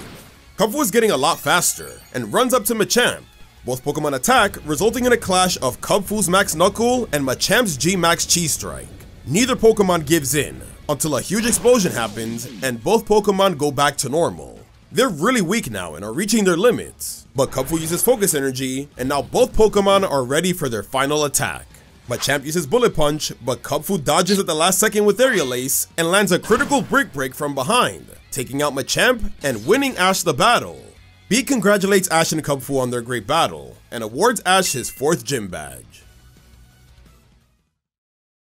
Kubfu is getting a lot faster, and runs up to Machamp. Both Pokemon attack, resulting in a clash of Kubfu's Max Knuckle and Machamp's G-Max Chi Strike. Neither Pokemon gives in, until a huge explosion happens, and both Pokemon go back to normal. They're really weak now and are reaching their limits, but Kubfu uses Focus Energy, and now both Pokemon are ready for their final attack. Machamp uses Bullet Punch, but Kubfu dodges at the last second with Aerial Ace, and lands a critical Brick Break from behind, taking out Machamp and winning Ash the battle. B congratulates Ash and Kubfu on their great battle, and awards Ash his 4th gym badge.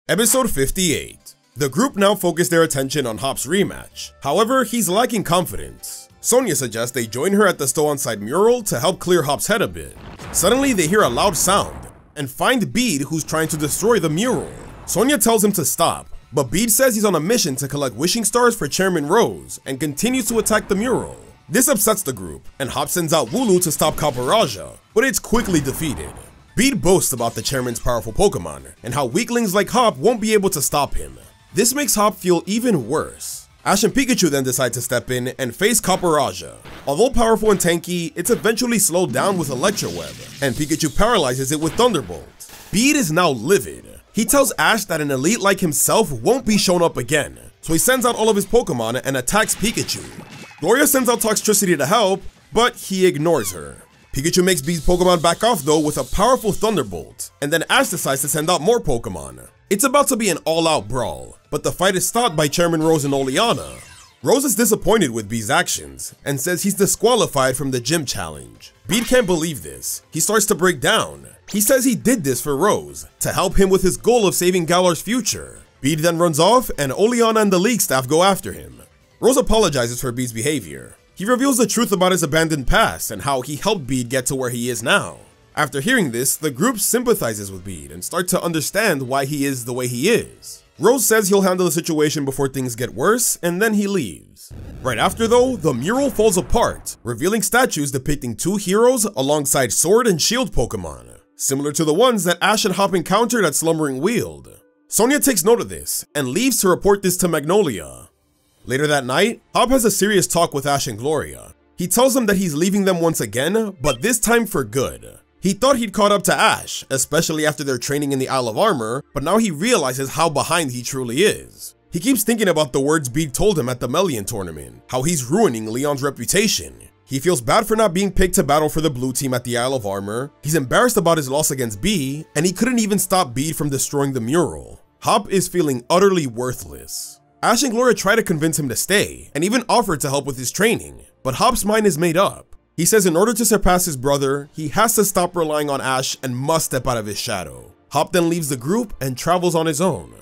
Episode 58. The group now focus their attention on Hop's rematch, however he's lacking confidence. Sonia suggests they join her at the Stow-on-Side mural to help clear Hop's head a bit. Suddenly they hear a loud sound, and find Bede, who's trying to destroy the mural. Sonia tells him to stop, but Bede says he's on a mission to collect wishing stars for Chairman Rose, and continues to attack the mural. This upsets the group, and Hop sends out Wooloo to stop Copperajah, but it's quickly defeated. Bede boasts about the chairman's powerful Pokemon, and how weaklings like Hop won't be able to stop him. This makes Hop feel even worse. Ash and Pikachu then decide to step in and face Copperajah. Although powerful and tanky, it's eventually slowed down with Electro Web, and Pikachu paralyzes it with Thunderbolt. Bede is now livid. He tells Ash that an elite like himself won't be shown up again, so he sends out all of his Pokemon and attacks Pikachu. Gloria sends out Toxtricity to help, but he ignores her. Pikachu makes Bee's Pokemon back off though with a powerful Thunderbolt, and then Ash decides to send out more Pokemon. It's about to be an all-out brawl, but the fight is stopped by Chairman Rose and Oleana. Rose is disappointed with Bee's actions, and says he's disqualified from the gym challenge. Bee can't believe this. He starts to break down. He says he did this for Rose, to help him with his goal of saving Galar's future. Bee then runs off, and Oleana and the League staff go after him. Rose apologizes for Bee's behavior. He reveals the truth about his abandoned past and how he helped Bede get to where he is now. After hearing this, the group sympathizes with Bede and start to understand why he is the way he is. Rose says he'll handle the situation before things get worse, and then he leaves. Right after though, the mural falls apart, revealing statues depicting two heroes alongside sword and shield Pokemon, similar to the ones that Ash and Hop encountered at Slumbering Weald. Sonia takes note of this and leaves to report this to Magnolia. Later that night, Hop has a serious talk with Ash and Gloria. He tells them that he's leaving them once again, but this time for good. He thought he'd caught up to Ash, especially after their training in the Isle of Armor, but now he realizes how behind he truly is. He keeps thinking about the words Bede told him at the Meliant tournament, how he's ruining Leon's reputation. He feels bad for not being picked to battle for the blue team at the Isle of Armor, he's embarrassed about his loss against Bee, and he couldn't even stop Bede from destroying the mural. Hop is feeling utterly worthless. Ash and Gloria try to convince him to stay, and even offer to help with his training, but Hop's mind is made up. He says in order to surpass his brother, he has to stop relying on Ash and must step out of his shadow. Hop then leaves the group and travels on his own.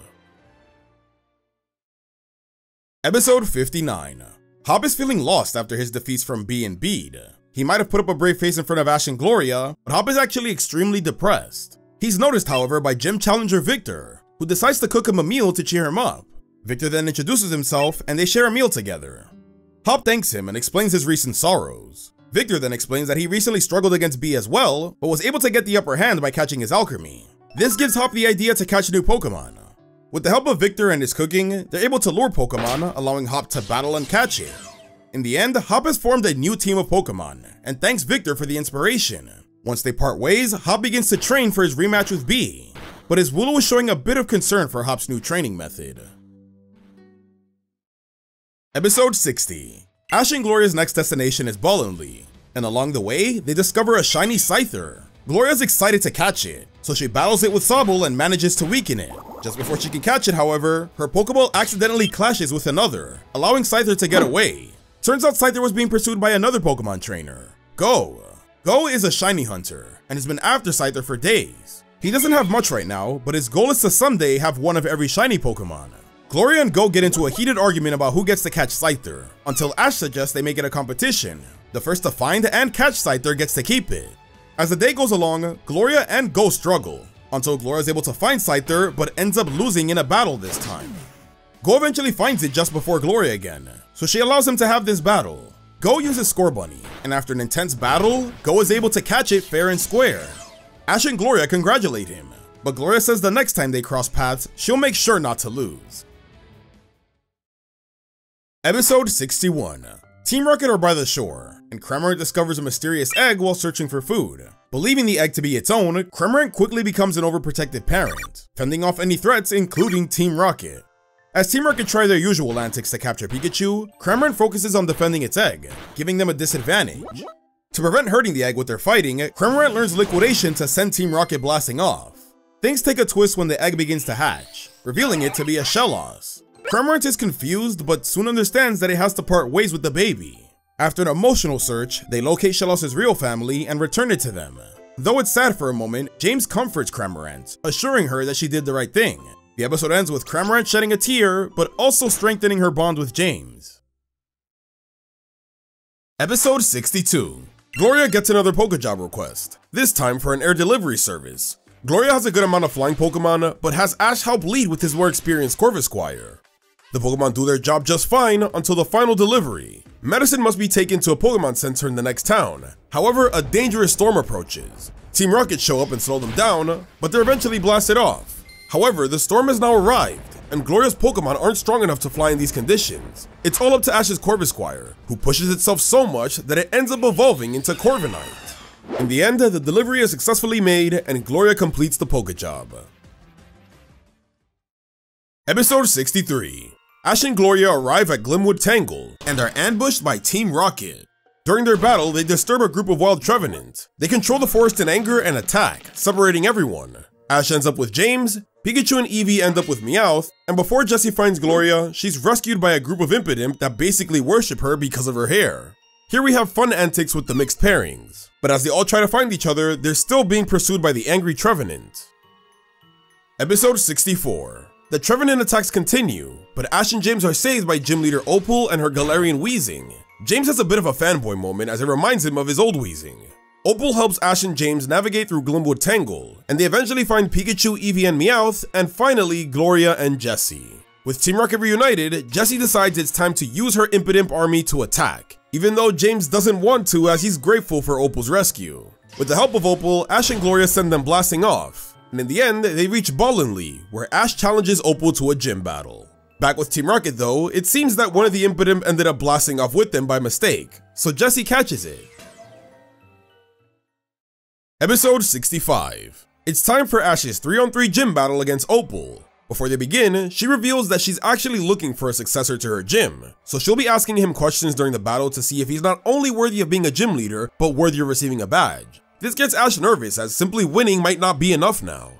Episode 59. Hop is feeling lost after his defeats from Bee and Bede. He might have put up a brave face in front of Ash and Gloria, but Hop is actually extremely depressed. He's noticed, however, by gym challenger Victor, who decides to cook him a meal to cheer him up. Victor then introduces himself and they share a meal together. Hop thanks him and explains his recent sorrows. Victor then explains that he recently struggled against Bee as well, but was able to get the upper hand by catching his alchemy. This gives Hop the idea to catch new Pokemon. With the help of Victor and his cooking, they're able to lure Pokemon, allowing Hop to battle and catch it. In the end, Hop has formed a new team of Pokemon, and thanks Victor for the inspiration. Once they part ways, Hop begins to train for his rematch with Bee, but his Wooloo is showing a bit of concern for Hop's new training method. Episode 60. Ash and Gloria's next destination is Ballonlea, and along the way, they discover a shiny Scyther. Gloria's excited to catch it, so she battles it with Sobble and manages to weaken it. Just before she can catch it, however, her Pokeball accidentally clashes with another, allowing Scyther to get away. Turns out Scyther was being pursued by another Pokemon trainer, Go. Go is a shiny hunter, and has been after Scyther for days. He doesn't have much right now, but his goal is to someday have one of every shiny Pokemon. Gloria and Go get into a heated argument about who gets to catch Scyther, until Ash suggests they make it a competition. The first to find and catch Scyther gets to keep it. As the day goes along, Gloria and Go struggle, until Gloria is able to find Scyther, but ends up losing in a battle this time. Go eventually finds it just before Gloria again, so she allows him to have this battle. Go uses Scorbunny, and after an intense battle, Go is able to catch it fair and square. Ash and Gloria congratulate him, but Gloria says the next time they cross paths, she'll make sure not to lose. Episode 61. Team Rocket are by the shore, and Cramorant discovers a mysterious egg while searching for food. Believing the egg to be its own, Cramorant quickly becomes an overprotective parent, fending off any threats including Team Rocket. As Team Rocket try their usual antics to capture Pikachu, Cramorant focuses on defending its egg, giving them a disadvantage. To prevent hurting the egg with their fighting, Cramorant learns Liquidation to send Team Rocket blasting off. Things take a twist when the egg begins to hatch, revealing it to be a Shellos. Cramorant is confused, but soon understands that it has to part ways with the baby. After an emotional search, they locate Shellos' real family and return it to them. Though it's sad for a moment, James comforts Cramorant, assuring her that she did the right thing. The episode ends with Cramorant shedding a tear, but also strengthening her bond with James. Episode 62. Gloria gets another Pokejob request, this time for an air delivery service. Gloria has a good amount of flying Pokemon, but has Ash help lead with his more experienced Corvisquire. The Pokemon do their job just fine until the final delivery. Medicine must be taken to a Pokemon Center in the next town. However, a dangerous storm approaches. Team Rocket show up and slow them down, but they're eventually blasted off. However, the storm has now arrived, and Gloria's Pokemon aren't strong enough to fly in these conditions. It's all up to Ash's Corvisquire, who pushes itself so much that it ends up evolving into Corviknight. In the end, the delivery is successfully made, and Gloria completes the Pokejob. Episode 63. Ash and Gloria arrive at Glimwood Tangle and are ambushed by Team Rocket. During their battle, they disturb a group of wild Trevenant. They control the forest in anger and attack, separating everyone. Ash ends up with James, Pikachu and Eevee end up with Meowth, and before Jessie finds Gloria, she's rescued by a group of Impidimp that basically worship her because of her hair. Here we have fun antics with the mixed pairings, but as they all try to find each other, they're still being pursued by the angry Trevenant. Episode 64. The Trevenant attacks continue, but Ash and James are saved by Gym Leader Opal and her Galarian Weezing. James has a bit of a fanboy moment as it reminds him of his old Weezing. Opal helps Ash and James navigate through Glimwood Tangle, and they eventually find Pikachu, Eevee, and Meowth, and finally Gloria and Jessie. With Team Rocket reunited, Jessie decides it's time to use her Impidimp army to attack, even though James doesn't want to as he's grateful for Opal's rescue. With the help of Opal, Ash and Gloria send them blasting off, and in the end, they reach Ballonlea, where Ash challenges Opal to a gym battle. Back with Team Rocket though, it seems that one of the Impidimp ended up blasting off with them by mistake, so Jessie catches it. Episode 65. It's time for Ash's 3-on-3 gym battle against Opal. Before they begin, she reveals that she's actually looking for a successor to her gym, so she'll be asking him questions during the battle to see if he's not only worthy of being a gym leader, but worthy of receiving a badge. This gets Ash nervous as simply winning might not be enough now.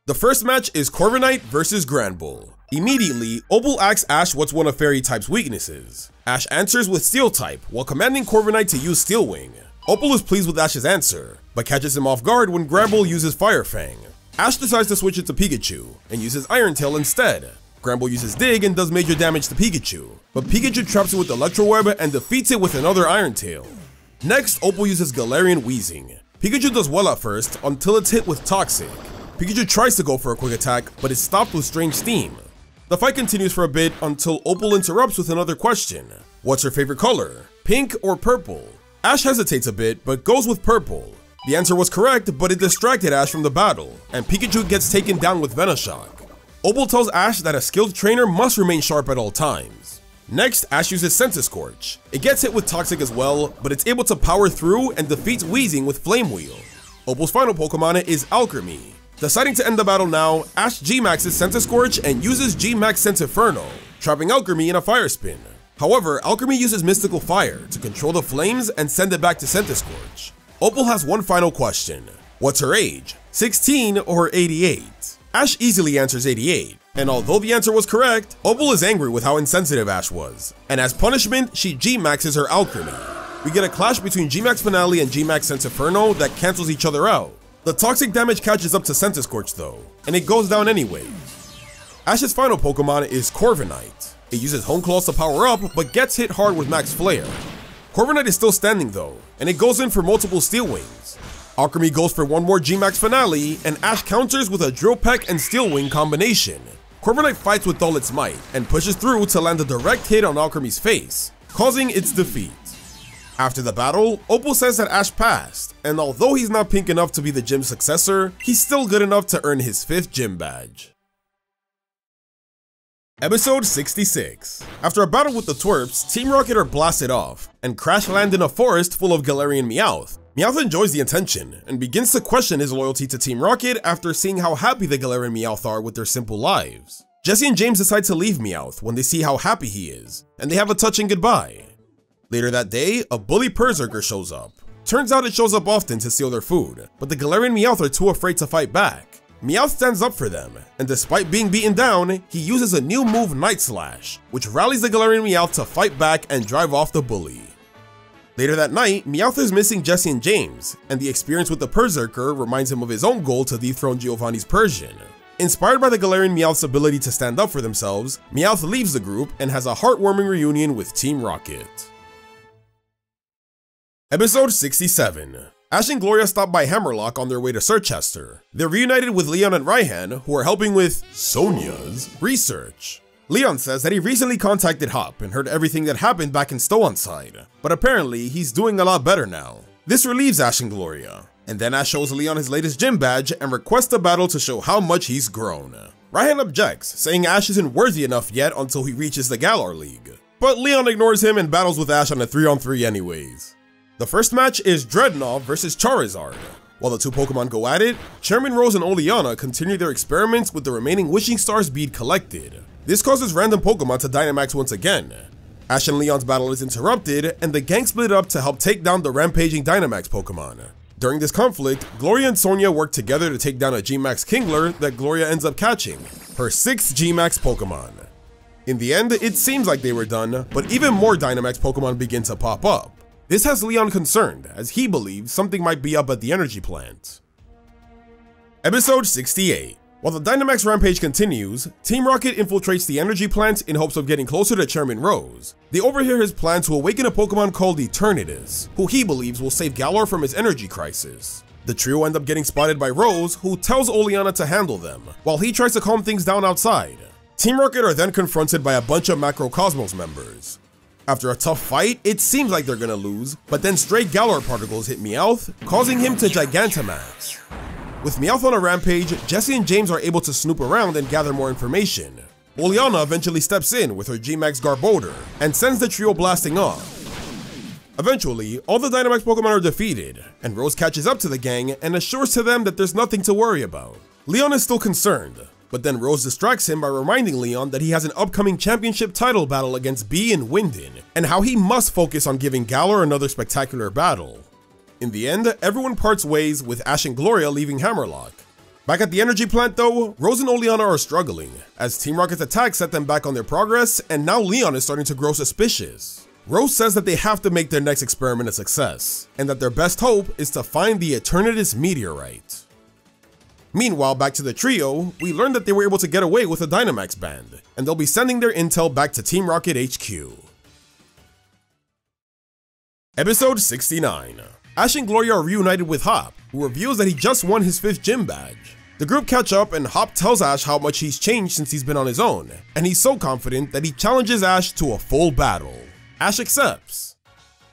The first match is Corviknight vs Granbull. Immediately, Opal asks Ash what's one of Fairy type's weaknesses. Ash answers with Steel type, while commanding Corviknight to use Steel Wing. Opal is pleased with Ash's answer, but catches him off guard when Granbull uses Fire Fang. Ash decides to switch it to Pikachu, and uses Iron Tail instead. Granbull uses Dig and does major damage to Pikachu, but Pikachu traps it with Electro Web and defeats it with another Iron Tail. Next, Opal uses Galarian Weezing. Pikachu does well at first, until it's hit with Toxic. Pikachu tries to go for a quick attack, but is stopped with Strange Steam. The fight continues for a bit until Opal interrupts with another question. What's her favorite color? Pink or purple? Ash hesitates a bit, but goes with purple. The answer was correct, but it distracted Ash from the battle, and Pikachu gets taken down with Venoshock. Opal tells Ash that a skilled trainer must remain sharp at all times. Next, Ash uses Sensiscorch. It gets hit with Toxic as well, but it's able to power through and defeats Weezing with Flame Wheel. Opal's final Pokemon is Alchemy. Deciding to end the battle now, Ash G-Maxes Sensiscorch and uses G-Max Sentinferno, trapping Alchemy in a Fire Spin. However, Alchemy uses Mystical Fire to control the flames and send it back to Sensiscorch. Opal has one final question. What's her age? 16 or 88? Ash easily answers 88, and although the answer was correct, Opal is angry with how insensitive Ash was, and as punishment, she G-Maxes her Alchemy. We get a clash between G-Max Finale and G-Max Sentinferno that cancels each other out. The toxic damage catches up to Sensiscorch though, and it goes down anyways. Ash's final Pokemon is Corviknight. It uses Hone Claws to power up, but gets hit hard with Max Flair. Corviknight is still standing though, and it goes in for multiple Steel Wings. Alchemy goes for one more G-Max Finale, and Ash counters with a Drill Peck and Steel Wing combination. Corviknight fights with all its might, and pushes through to land a direct hit on Alchemy's face, causing its defeat. After the battle, Opal says that Ash passed, and although he's not pink enough to be the gym's successor, he's still good enough to earn his 5th gym badge. Episode 66. After a battle with the Twerps, Team Rocket are blasted off, and crash land in a forest full of Galarian Meowth. Meowth enjoys the attention, and begins to question his loyalty to Team Rocket after seeing how happy the Galarian Meowth are with their simple lives. Jessie and James decide to leave Meowth when they see how happy he is, and they have a touching goodbye. Later that day, a bully Berserker shows up. Turns out it shows up often to steal their food, but the Galarian Meowth are too afraid to fight back. Meowth stands up for them, and despite being beaten down, he uses a new move, Night Slash, which rallies the Galarian Meowth to fight back and drive off the bully. Later that night, Meowth is missing Jessie and James, and the experience with the Berserker reminds him of his own goal to dethrone Giovanni's Persian. Inspired by the Galarian Meowth's ability to stand up for themselves, Meowth leaves the group and has a heartwarming reunion with Team Rocket. Episode 67. Ash and Gloria stop by Hammerlocke on their way to Circhester. They're reunited with Leon and Raihan, who are helping with Sonia's research. Leon says that he recently contacted Hop and heard everything that happened back in Stow-on-Side, but apparently he's doing a lot better now. This relieves Ash and Gloria, and then Ash shows Leon his latest gym badge and requests a battle to show how much he's grown. Raihan objects, saying Ash isn't worthy enough yet until he reaches the Galar League, but Leon ignores him and battles with Ash on a 3-on-3 anyways. The first match is Dreadnought vs Charizard. While the two Pokemon go at it, Chairman Rose and Oleana continue their experiments with the remaining Wishing Stars bead collected. This causes random Pokemon to Dynamax once again. Ash and Leon's battle is interrupted, and the gang split up to help take down the rampaging Dynamax Pokemon. During this conflict, Gloria and Sonia work together to take down a G-Max Kingler that Gloria ends up catching, her 6th G-Max Pokemon. In the end, it seems like they were done, but even more Dynamax Pokemon begin to pop up. This has Leon concerned, as he believes something might be up at the energy plant. Episode 68. While the Dynamax Rampage continues, Team Rocket infiltrates the energy plant in hopes of getting closer to Chairman Rose. They overhear his plan to awaken a Pokemon called Eternatus, who he believes will save Galar from his energy crisis. The trio end up getting spotted by Rose, who tells Oleana to handle them, while he tries to calm things down outside. Team Rocket are then confronted by a bunch of Macrocosmos members. After a tough fight, it seems like they're gonna lose, but then stray Galar particles hit Meowth, causing him to Gigantamax. With Meowth on a rampage, Jesse and James are able to snoop around and gather more information. Oleana eventually steps in with her G-Max Garbodor and sends the trio blasting off. Eventually, all the Dynamax Pokemon are defeated, and Rose catches up to the gang and assures to them that there's nothing to worry about. Leon is still concerned, but then Rose distracts him by reminding Leon that he has an upcoming championship title battle against Bee and Winden, and how he must focus on giving Galar another spectacular battle. In the end, everyone parts ways, with Ash and Gloria leaving Hammerlocke. Back at the energy plant though, Rose and Oleana are struggling, as Team Rocket's attack set them back on their progress, and now Leon is starting to grow suspicious. Rose says that they have to make their next experiment a success, and that their best hope is to find the Eternatus meteorite. Meanwhile, back to the trio, we learn that they were able to get away with a Dynamax band, and they'll be sending their intel back to Team Rocket HQ. Episode 69. Ash and Gloria are reunited with Hop, who reveals that he just won his 5th gym badge. The group catch up and Hop tells Ash how much he's changed since he's been on his own, and he's so confident that he challenges Ash to a full battle. Ash accepts.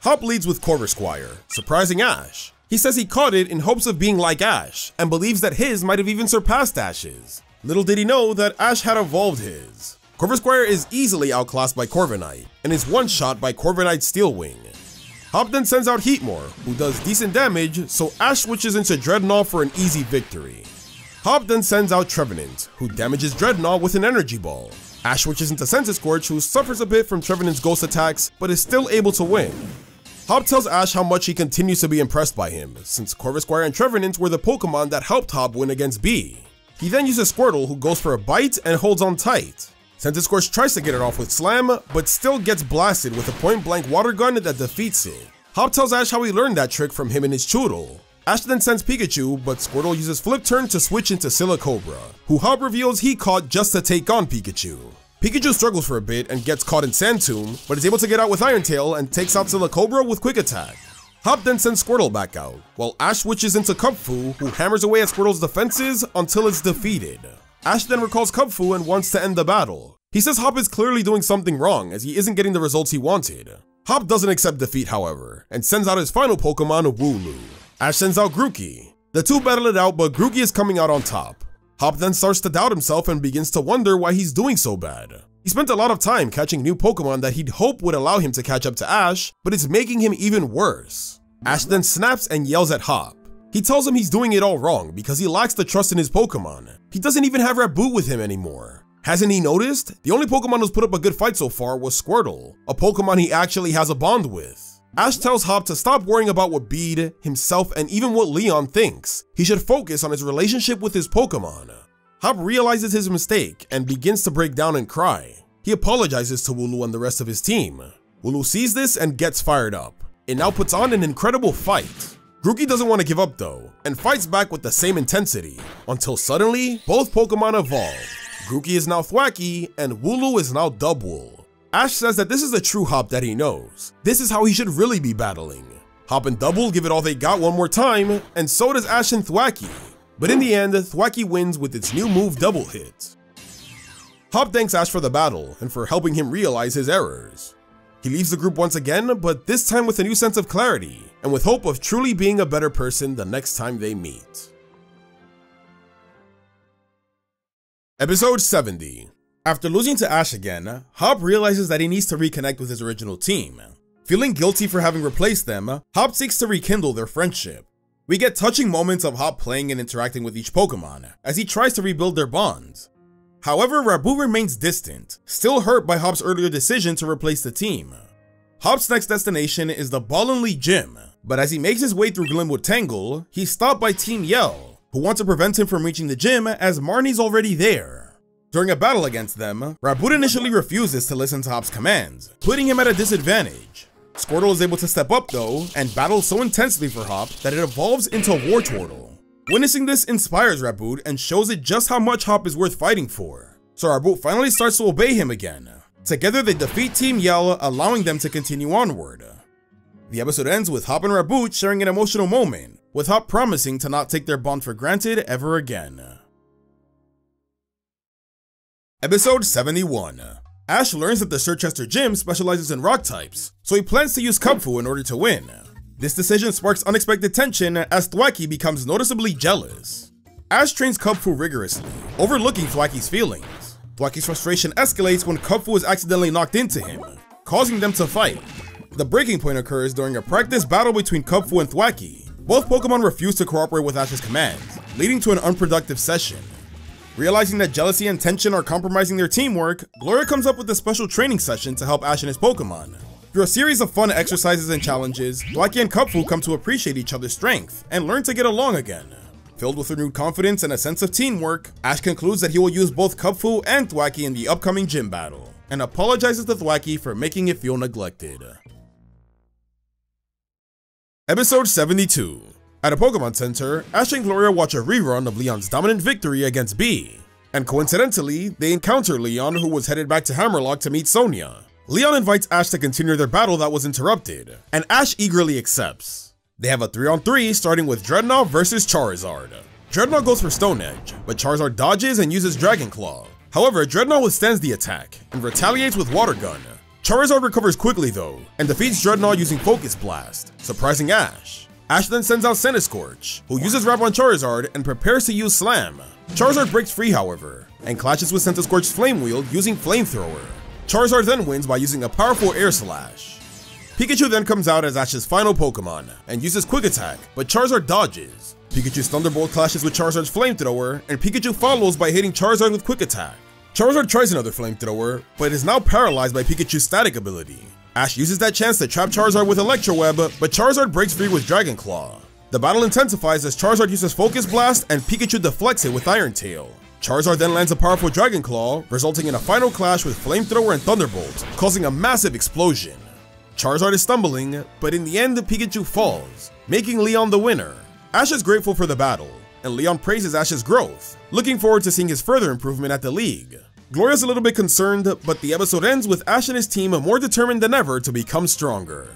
Hop leads with Corvisquire, surprising Ash. He says he caught it in hopes of being like Ash, and believes that his might have even surpassed Ash's. Little did he know that Ash had evolved his. Corvisquire is easily outclassed by Corviknight, and is one-shot by Corviknight's Steel Wing. Hop then sends out Heatmor, who does decent damage, so Ash switches into Dreadnought for an easy victory. Hop then sends out Trevenant, who damages Dreadnought with an Energy Ball. Ash switches into Sensiscorch, who suffers a bit from Trevenant's ghost attacks, but is still able to win. Hop tells Ash how much he continues to be impressed by him, since Corvisquire and Trevenant were the Pokemon that helped Hop win against Bee. He then uses Squirtle, who goes for a bite and holds on tight. Sensiscorch tries to get it off with Slam, but still gets blasted with a point-blank water gun that defeats it. Hop tells Ash how he learned that trick from him and his Choodle. Ash then sends Pikachu, but Squirtle uses Flip Turn to switch into Silicobra, who Hop reveals he caught just to take on Pikachu. Pikachu struggles for a bit and gets caught in Sand Tomb, but is able to get out with Iron Tail and takes out Silicobra with Quick Attack. Hop then sends Squirtle back out, while Ash switches into Kubfu, who hammers away at Squirtle's defenses until it's defeated. Ash then recalls Kubfu and wants to end the battle. He says Hop is clearly doing something wrong as he isn't getting the results he wanted. Hop doesn't accept defeat, however, and sends out his final Pokemon, Wooloo. Ash sends out Grookey. The two battle it out, but Grookey is coming out on top. Hop then starts to doubt himself and begins to wonder why he's doing so bad. He spent a lot of time catching new Pokemon that he'd hope would allow him to catch up to Ash, but it's making him even worse. Ash then snaps and yells at Hop. He tells him he's doing it all wrong because he lacks the trust in his Pokemon. He doesn't even have Raboot with him anymore. Hasn't he noticed? The only Pokemon who's put up a good fight so far was Squirtle, a Pokemon he actually has a bond with. Ash tells Hop to stop worrying about what Bede, himself, and even what Leon thinks. He should focus on his relationship with his Pokemon. Hop realizes his mistake and begins to break down and cry. He apologizes to Wooloo and the rest of his team. Wooloo sees this and gets fired up. It now puts on an incredible fight. Grookey doesn't want to give up though, and fights back with the same intensity, until suddenly, both Pokemon evolve. Grookey is now Thwackey, and Wooloo is now Dubwool. Ash says that this is the true Hop that he knows. This is how he should really be battling. Hop and Dubwool give it all they got one more time, and so does Ash and Thwackey. But in the end, Thwackey wins with its new move Double Hit. Hop thanks Ash for the battle, and for helping him realize his errors. He leaves the group once again, but this time with a new sense of clarity, and with hope of truly being a better person the next time they meet. Episode 70. After losing to Ash again, Hop realizes that he needs to reconnect with his original team. Feeling guilty for having replaced them, Hop seeks to rekindle their friendship. We get touching moments of Hop playing and interacting with each Pokemon as he tries to rebuild their bonds. However, Rabu remains distant, still hurt by Hop's earlier decision to replace the team. Hop's next destination is the Ballonlea gym, but as he makes his way through Glimwood Tangle, he's stopped by Team Yell, who want to prevent him from reaching the gym as Marnie's already there. During a battle against them, Rabu initially refuses to listen to Hop's commands, putting him at a disadvantage. Squirtle is able to step up though, and battles so intensely for Hop that it evolves into Wartortle. Witnessing this inspires Rabu and shows it just how much Hop is worth fighting for, so Rabu finally starts to obey him again. Together they defeat Team Yell, allowing them to continue onward. The episode ends with Hop and Rabu sharing an emotional moment, with Hop promising to not take their bond for granted ever again. Episode 71. Ash learns that the Circhester gym specializes in rock types, so he plans to use Kabu in order to win. This decision sparks unexpected tension as Thwackey becomes noticeably jealous. Ash trains Kabu rigorously, overlooking Thwacky's feelings. Thwacky's frustration escalates when Kabu is accidentally knocked into him, causing them to fight. The breaking point occurs during a practice battle between Kabu and Thwackey. Both Pokemon refuse to cooperate with Ash's commands, leading to an unproductive session. Realizing that jealousy and tension are compromising their teamwork, Gloria comes up with a special training session to help Ash and his Pokemon. Through a series of fun exercises and challenges, Thwackey and Kabu come to appreciate each other's strength and learn to get along again. Filled with renewed confidence and a sense of teamwork, Ash concludes that he will use both Kabu and Thwackey in the upcoming gym battle, and apologizes to Thwackey for making it feel neglected. Episode 72. At a Pokemon Center, Ash and Gloria watch a rerun of Leon's dominant victory against B, and coincidentally, they encounter Leon, who was headed back to Hammerlocke to meet Sonia. Leon invites Ash to continue their battle that was interrupted, and Ash eagerly accepts. They have a 3-on-3 starting with Dreadnought versus Charizard. Dreadnought goes for Stone Edge, but Charizard dodges and uses Dragon Claw. However, Dreadnought withstands the attack and retaliates with Water Gun. Charizard recovers quickly though, and defeats Dreadnought using Focus Blast, surprising Ash. Ash then sends out Centiskorch, who uses Wrap on Charizard and prepares to use Slam. Charizard breaks free however, and clashes with Centiskorch's Flame Wield using Flamethrower. Charizard then wins by using a powerful Air Slash. Pikachu then comes out as Ash's final Pokemon, and uses Quick Attack, but Charizard dodges. Pikachu's Thunderbolt clashes with Charizard's Flamethrower, and Pikachu follows by hitting Charizard with Quick Attack. Charizard tries another Flamethrower, but is now paralyzed by Pikachu's Static ability. Ash uses that chance to trap Charizard with Electro Web, but Charizard breaks free with Dragon Claw. The battle intensifies as Charizard uses Focus Blast and Pikachu deflects it with Iron Tail. Charizard then lands a powerful Dragon Claw, resulting in a final clash with Flamethrower and Thunderbolt, causing a massive explosion. Charizard is stumbling, but in the end Pikachu falls, making Leon the winner. Ash is grateful for the battle, and Leon praises Ash's growth, looking forward to seeing his further improvement at the league. Gloria's a little bit concerned, but the episode ends with Ash and his team more determined than ever to become stronger.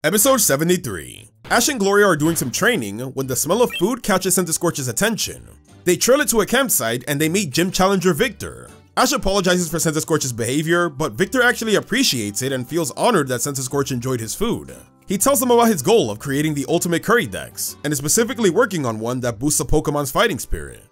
Episode 73. Ash and Gloria are doing some training when the smell of food catches Centiskorch's attention. They trail it to a campsite and they meet Gym Challenger Victor. Ash apologizes for Centiskorch's behavior, but Victor actually appreciates it and feels honored that Centiskorch enjoyed his food. He tells them about his goal of creating the ultimate curry dex, and is specifically working on one that boosts a Pokemon's fighting spirit.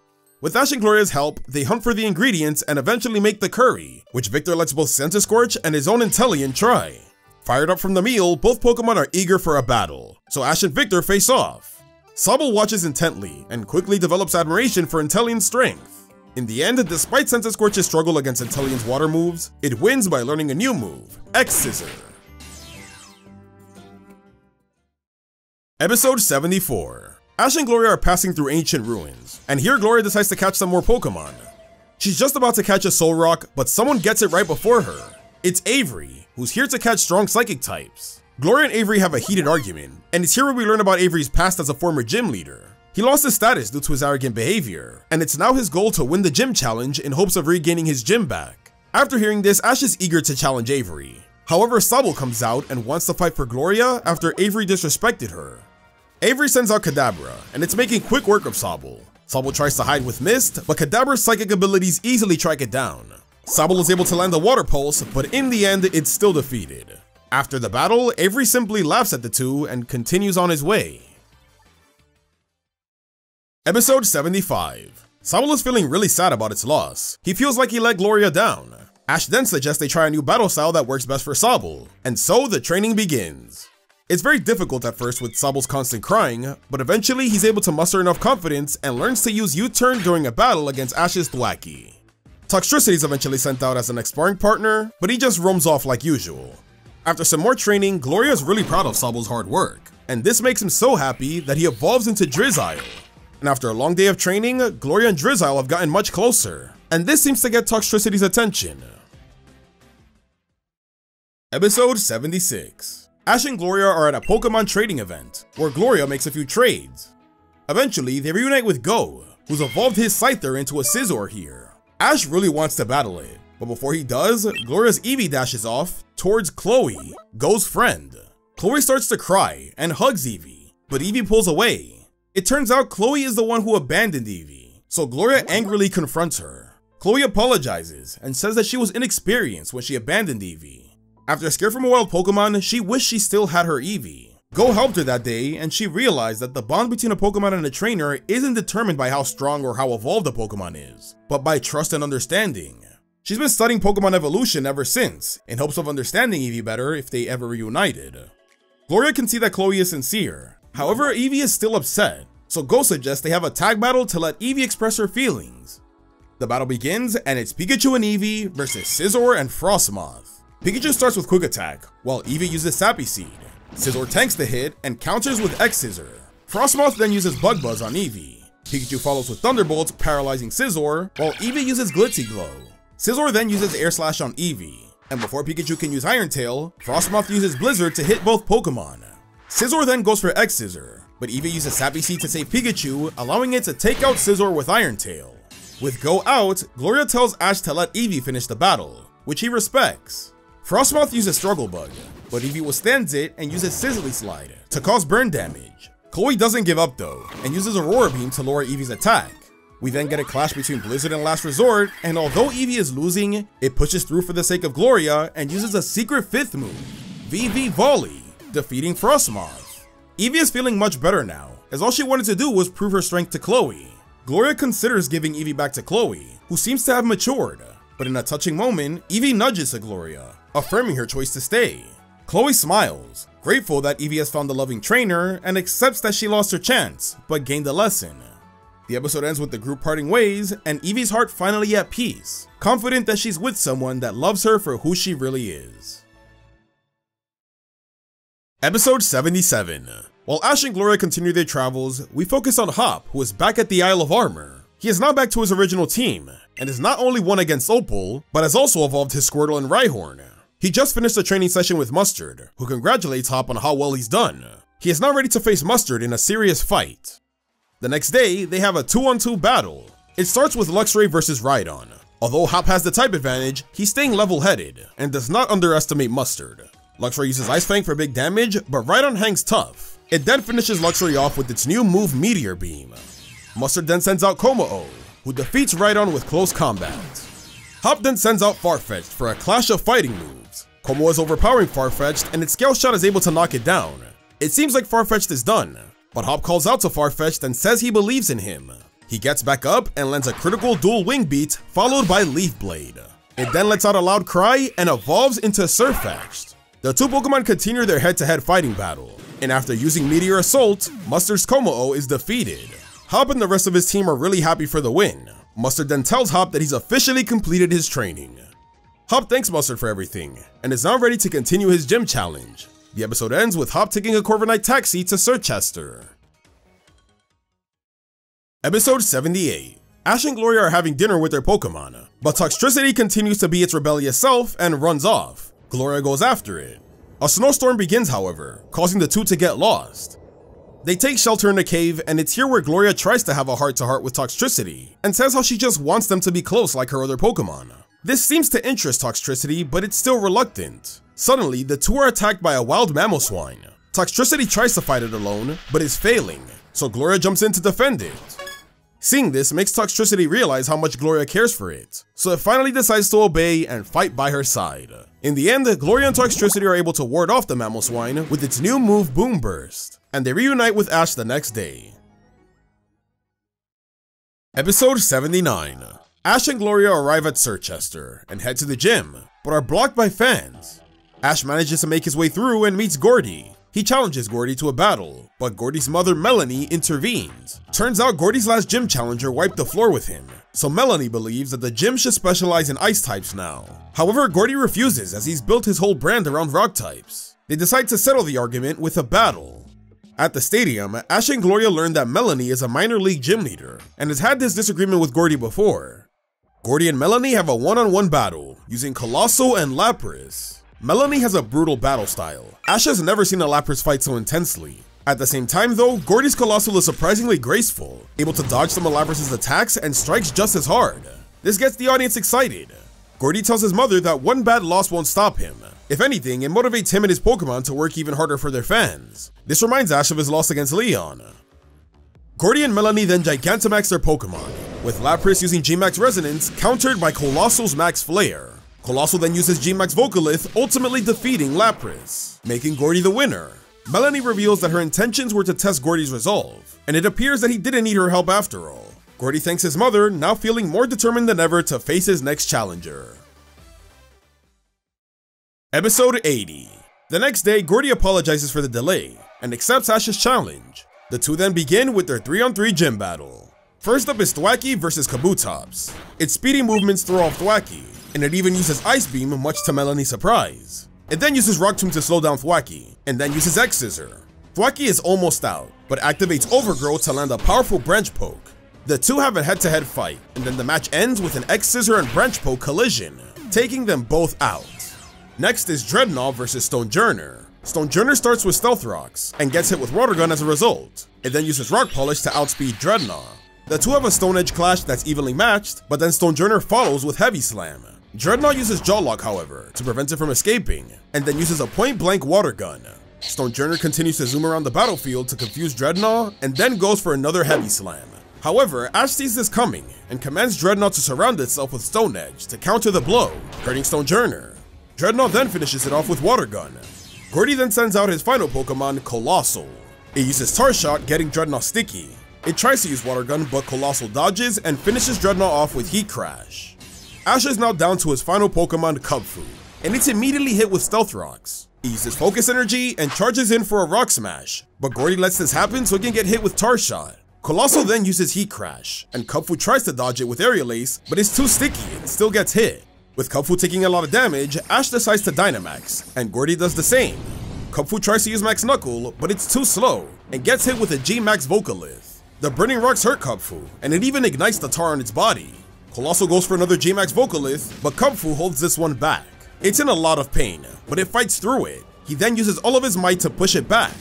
With Ash and Gloria's help, they hunt for the ingredients and eventually make the curry, which Victor lets both Centiskorch and his own Inteleon try. Fired up from the meal, both Pokemon are eager for a battle, so Ash and Victor face off. Sobble watches intently and quickly develops admiration for Inteleon's strength. In the end, despite Centiskorch's struggle against Inteleon's water moves, it wins by learning a new move, X-Scissor. Episode 74. Ash and Gloria are passing through ancient ruins, and here Gloria decides to catch some more Pokemon. She's just about to catch a Solrock, but someone gets it right before her. It's Avery, who's here to catch strong psychic types. Gloria and Avery have a heated argument, and it's here where we learn about Avery's past as a former gym leader. He lost his status due to his arrogant behavior, and it's now his goal to win the gym challenge in hopes of regaining his gym back. After hearing this, Ash is eager to challenge Avery. However, Sobble comes out and wants to fight for Gloria after Avery disrespected her. Avery sends out Kadabra, and it's making quick work of Sobble. Sobble tries to hide with Mist, but Kadabra's psychic abilities easily track it down. Sobble is able to land a Water Pulse, but in the end, it's still defeated. After the battle, Avery simply laughs at the two and continues on his way. Episode 75. Sobble is feeling really sad about its loss. He feels like he let Gloria down. Ash then suggests they try a new battle style that works best for Sobble, and so the training begins. It's very difficult at first with Sabo's constant crying, but eventually he's able to muster enough confidence and learns to use U-turn during a battle against Ash's Thwackey. Toxtricity is eventually sent out as an next sparring partner, but he just roams off like usual. After some more training, Gloria is really proud of Sabo's hard work, and this makes him so happy that he evolves into Drizzile. And after a long day of training, Gloria and Drizzile have gotten much closer, and this seems to get Toxtricity's attention. Episode 76. Ash and Gloria are at a Pokemon trading event, where Gloria makes a few trades. Eventually, they reunite with Go, who's evolved his Scyther into a Scizor here. Ash really wants to battle it, but before he does, Gloria's Eevee dashes off towards Chloe, Go's friend. Chloe starts to cry and hugs Eevee, but Eevee pulls away. It turns out Chloe is the one who abandoned Eevee, so Gloria angrily confronts her. Chloe apologizes and says that she was inexperienced when she abandoned Eevee. After a scare from a wild Pokemon, she wished she still had her Eevee. Go helped her that day, and she realized that the bond between a Pokemon and a trainer isn't determined by how strong or how evolved a Pokemon is, but by trust and understanding. She's been studying Pokemon evolution ever since, in hopes of understanding Eevee better if they ever reunited. Gloria can see that Chloe is sincere, however Eevee is still upset, so Go suggests they have a tag battle to let Eevee express her feelings. The battle begins, and it's Pikachu and Eevee versus Scizor and Frostmoth. Pikachu starts with Quick Attack, while Eevee uses Sappy Seed. Scizor tanks the hit and counters with X-Scissor. Frostmoth then uses Bug Buzz on Eevee. Pikachu follows with Thunderbolt, paralyzing Scizor, while Eevee uses Glitzy Glow. Scizor then uses Air Slash on Eevee, and before Pikachu can use Iron Tail, Frostmoth uses Blizzard to hit both Pokemon. Scizor then goes for X-Scissor, but Eevee uses Sappy Seed to save Pikachu, allowing it to take out Scizor with Iron Tail. With Go out, Gloria tells Ash to let Eevee finish the battle, which he respects. Frostmoth uses Struggle Bug, but Eevee withstands it and uses Sizzly Slide to cause burn damage. Chloe doesn't give up though, and uses Aurora Beam to lower Eevee's attack. We then get a clash between Blizzard and Last Resort, and although Eevee is losing, it pushes through for the sake of Gloria and uses a secret 5th move, VV Volley, defeating Frostmoth. Eevee is feeling much better now, as all she wanted to do was prove her strength to Chloe. Gloria considers giving Eevee back to Chloe, who seems to have matured, but in a touching moment, Eevee nudges to Gloria, affirming her choice to stay. Chloe smiles, grateful that Eevee has found a loving trainer, and accepts that she lost her chance, but gained a lesson. The episode ends with the group parting ways, and Eevee's heart finally at peace, confident that she's with someone that loves her for who she really is. Episode 77. While Ash and Gloria continue their travels, we focus on Hop, who is back at the Isle of Armor. He is now back to his original team, and is not only won against Opal, but has also evolved his Squirtle and Rhyhorn. He just finished a training session with Mustard, who congratulates Hop on how well he's done. He is now ready to face Mustard in a serious fight. The next day, they have a 2-on-2 battle. It starts with Luxray versus Rhydon. Although Hop has the type advantage, he's staying level-headed, and does not underestimate Mustard. Luxray uses Ice Fang for big damage, but Rhydon hangs tough. It then finishes Luxray off with its new move Meteor Beam. Mustard then sends out Kommo-o, who defeats Rhydon with close combat. Hop then sends out Farfetch'd for a clash of fighting moves. Kommo is overpowering Farfetch'd, and its Scale Shot is able to knock it down. It seems like Farfetch'd is done, but Hop calls out to Farfetch'd and says he believes in him. He gets back up and lands a critical dual wing beat, followed by Leaf Blade. It then lets out a loud cry and evolves into Surfetch'd. The two Pokemon continue their head-to-head fighting battle, and after using Meteor Assault, Mustard's Kommo-o is defeated. Hop and the rest of his team are really happy for the win. Mustard then tells Hop that he's officially completed his training. Hop thanks Mustard for everything, and is now ready to continue his gym challenge. The episode ends with Hop taking a Corviknight taxi to Circhester. Episode 78. Ash and Gloria are having dinner with their Pokemon, but Toxtricity continues to be its rebellious self and runs off. Gloria goes after it. A snowstorm begins, however, causing the two to get lost. They take shelter in a cave, and it's here where Gloria tries to have a heart-to-heart with Toxtricity, and says how she just wants them to be close like her other Pokemon. This seems to interest Toxtricity, but it's still reluctant. Suddenly, the two are attacked by a wild Mamoswine. Toxtricity tries to fight it alone, but is failing, so Gloria jumps in to defend it. Seeing this makes Toxtricity realize how much Gloria cares for it, so it finally decides to obey and fight by her side. In the end, Gloria and Toxtricity are able to ward off the Mamoswine with its new move Boom Burst, and they reunite with Ash the next day. Episode 79. Ash and Gloria arrive at Circhester and head to the gym, but are blocked by fans. Ash manages to make his way through and meets Gordie. He challenges Gordie to a battle, but Gordie's mother Melony intervenes. Turns out Gordie's last gym challenger wiped the floor with him, so Melony believes that the gym should specialize in ice types now. However, Gordie refuses as he's built his whole brand around rock types. They decide to settle the argument with a battle. At the stadium, Ash and Gloria learn that Melony is a minor league gym leader and has had this disagreement with Gordie before. Gordie and Melony have a one-on-one battle using Colossal and Lapras. Melony has a brutal battle style. Ash has never seen a Lapras fight so intensely. At the same time though, Gordie's Colossal is surprisingly graceful, able to dodge some of Lapras' attacks and strikes just as hard. This gets the audience excited. Gordie tells his mother that one bad loss won't stop him. If anything, it motivates him and his Pokemon to work even harder for their fans. This reminds Ash of his loss against Leon. Gordie and Melony then Gigantamax their Pokemon, with Lapras using G-Max Resonance countered by Colossal's Max Flair. Colossal then uses G-Max Vocalith, ultimately defeating Lapras, making Gordie the winner. Melony reveals that her intentions were to test Gordie's resolve, and it appears that he didn't need her help after all. Gordie thanks his mother, now feeling more determined than ever to face his next challenger. Episode 80. The next day, Gordie apologizes for the delay, and accepts Ash's challenge. The two then begin with their 3-on-3 gym battle. First up is Thwackey versus Kabutops. Its speedy movements throw off Thwackey, and it even uses Ice Beam much to Melony's surprise. It then uses Rock Tomb to slow down Thwackey, and then uses X-Scissor. Thwackey is almost out, but activates Overgrow to land a powerful Branch Poke. The two have a head-to-head fight, and then the match ends with an X-Scissor and Branch Poke collision, taking them both out. Next is Dreadnought versus Stonjourner. Stonjourner starts with Stealth Rocks, and gets hit with Water Gun as a result. It then uses Rock Polish to outspeed Dreadnought. The two have a Stone Edge clash that's evenly matched, but then Stonjourner follows with Heavy Slam. Dreadnought uses Jaw Lock, however, to prevent it from escaping, and then uses a point-blank Water Gun. Stonjourner continues to zoom around the battlefield to confuse Dreadnought, and then goes for another Heavy Slam. However, Ash sees this coming, and commands Dreadnought to surround itself with Stone Edge to counter the blow, hurting Stonjourner. Dreadnought then finishes it off with Water Gun. Gordie then sends out his final Pokemon, Colossal. It uses Tar Shot, getting Dreadnought sticky. It tries to use Water Gun, but Colossal dodges and finishes Dreadnought off with Heat Crash. Ash is now down to his final Pokemon, Kubfu, and it's immediately hit with Stealth Rocks. He uses Focus Energy and charges in for a Rock Smash, but Gordie lets this happen so he can get hit with Tar Shot. Colossal then uses Heat Crash, and Kubfu tries to dodge it with Aerial Ace, but it's too sticky and still gets hit. With Kubfu taking a lot of damage, Ash decides to Dynamax, and Gordie does the same. Kubfu tries to use Max Knuckle, but it's too slow, and gets hit with a G-Max Vocalith. The Burning Rocks hurt Kubfu, and it even ignites the tar on its body. Colossal goes for another G-Max Vocalith, but Kubfu holds this one back. It's in a lot of pain, but it fights through it. He then uses all of his might to push it back.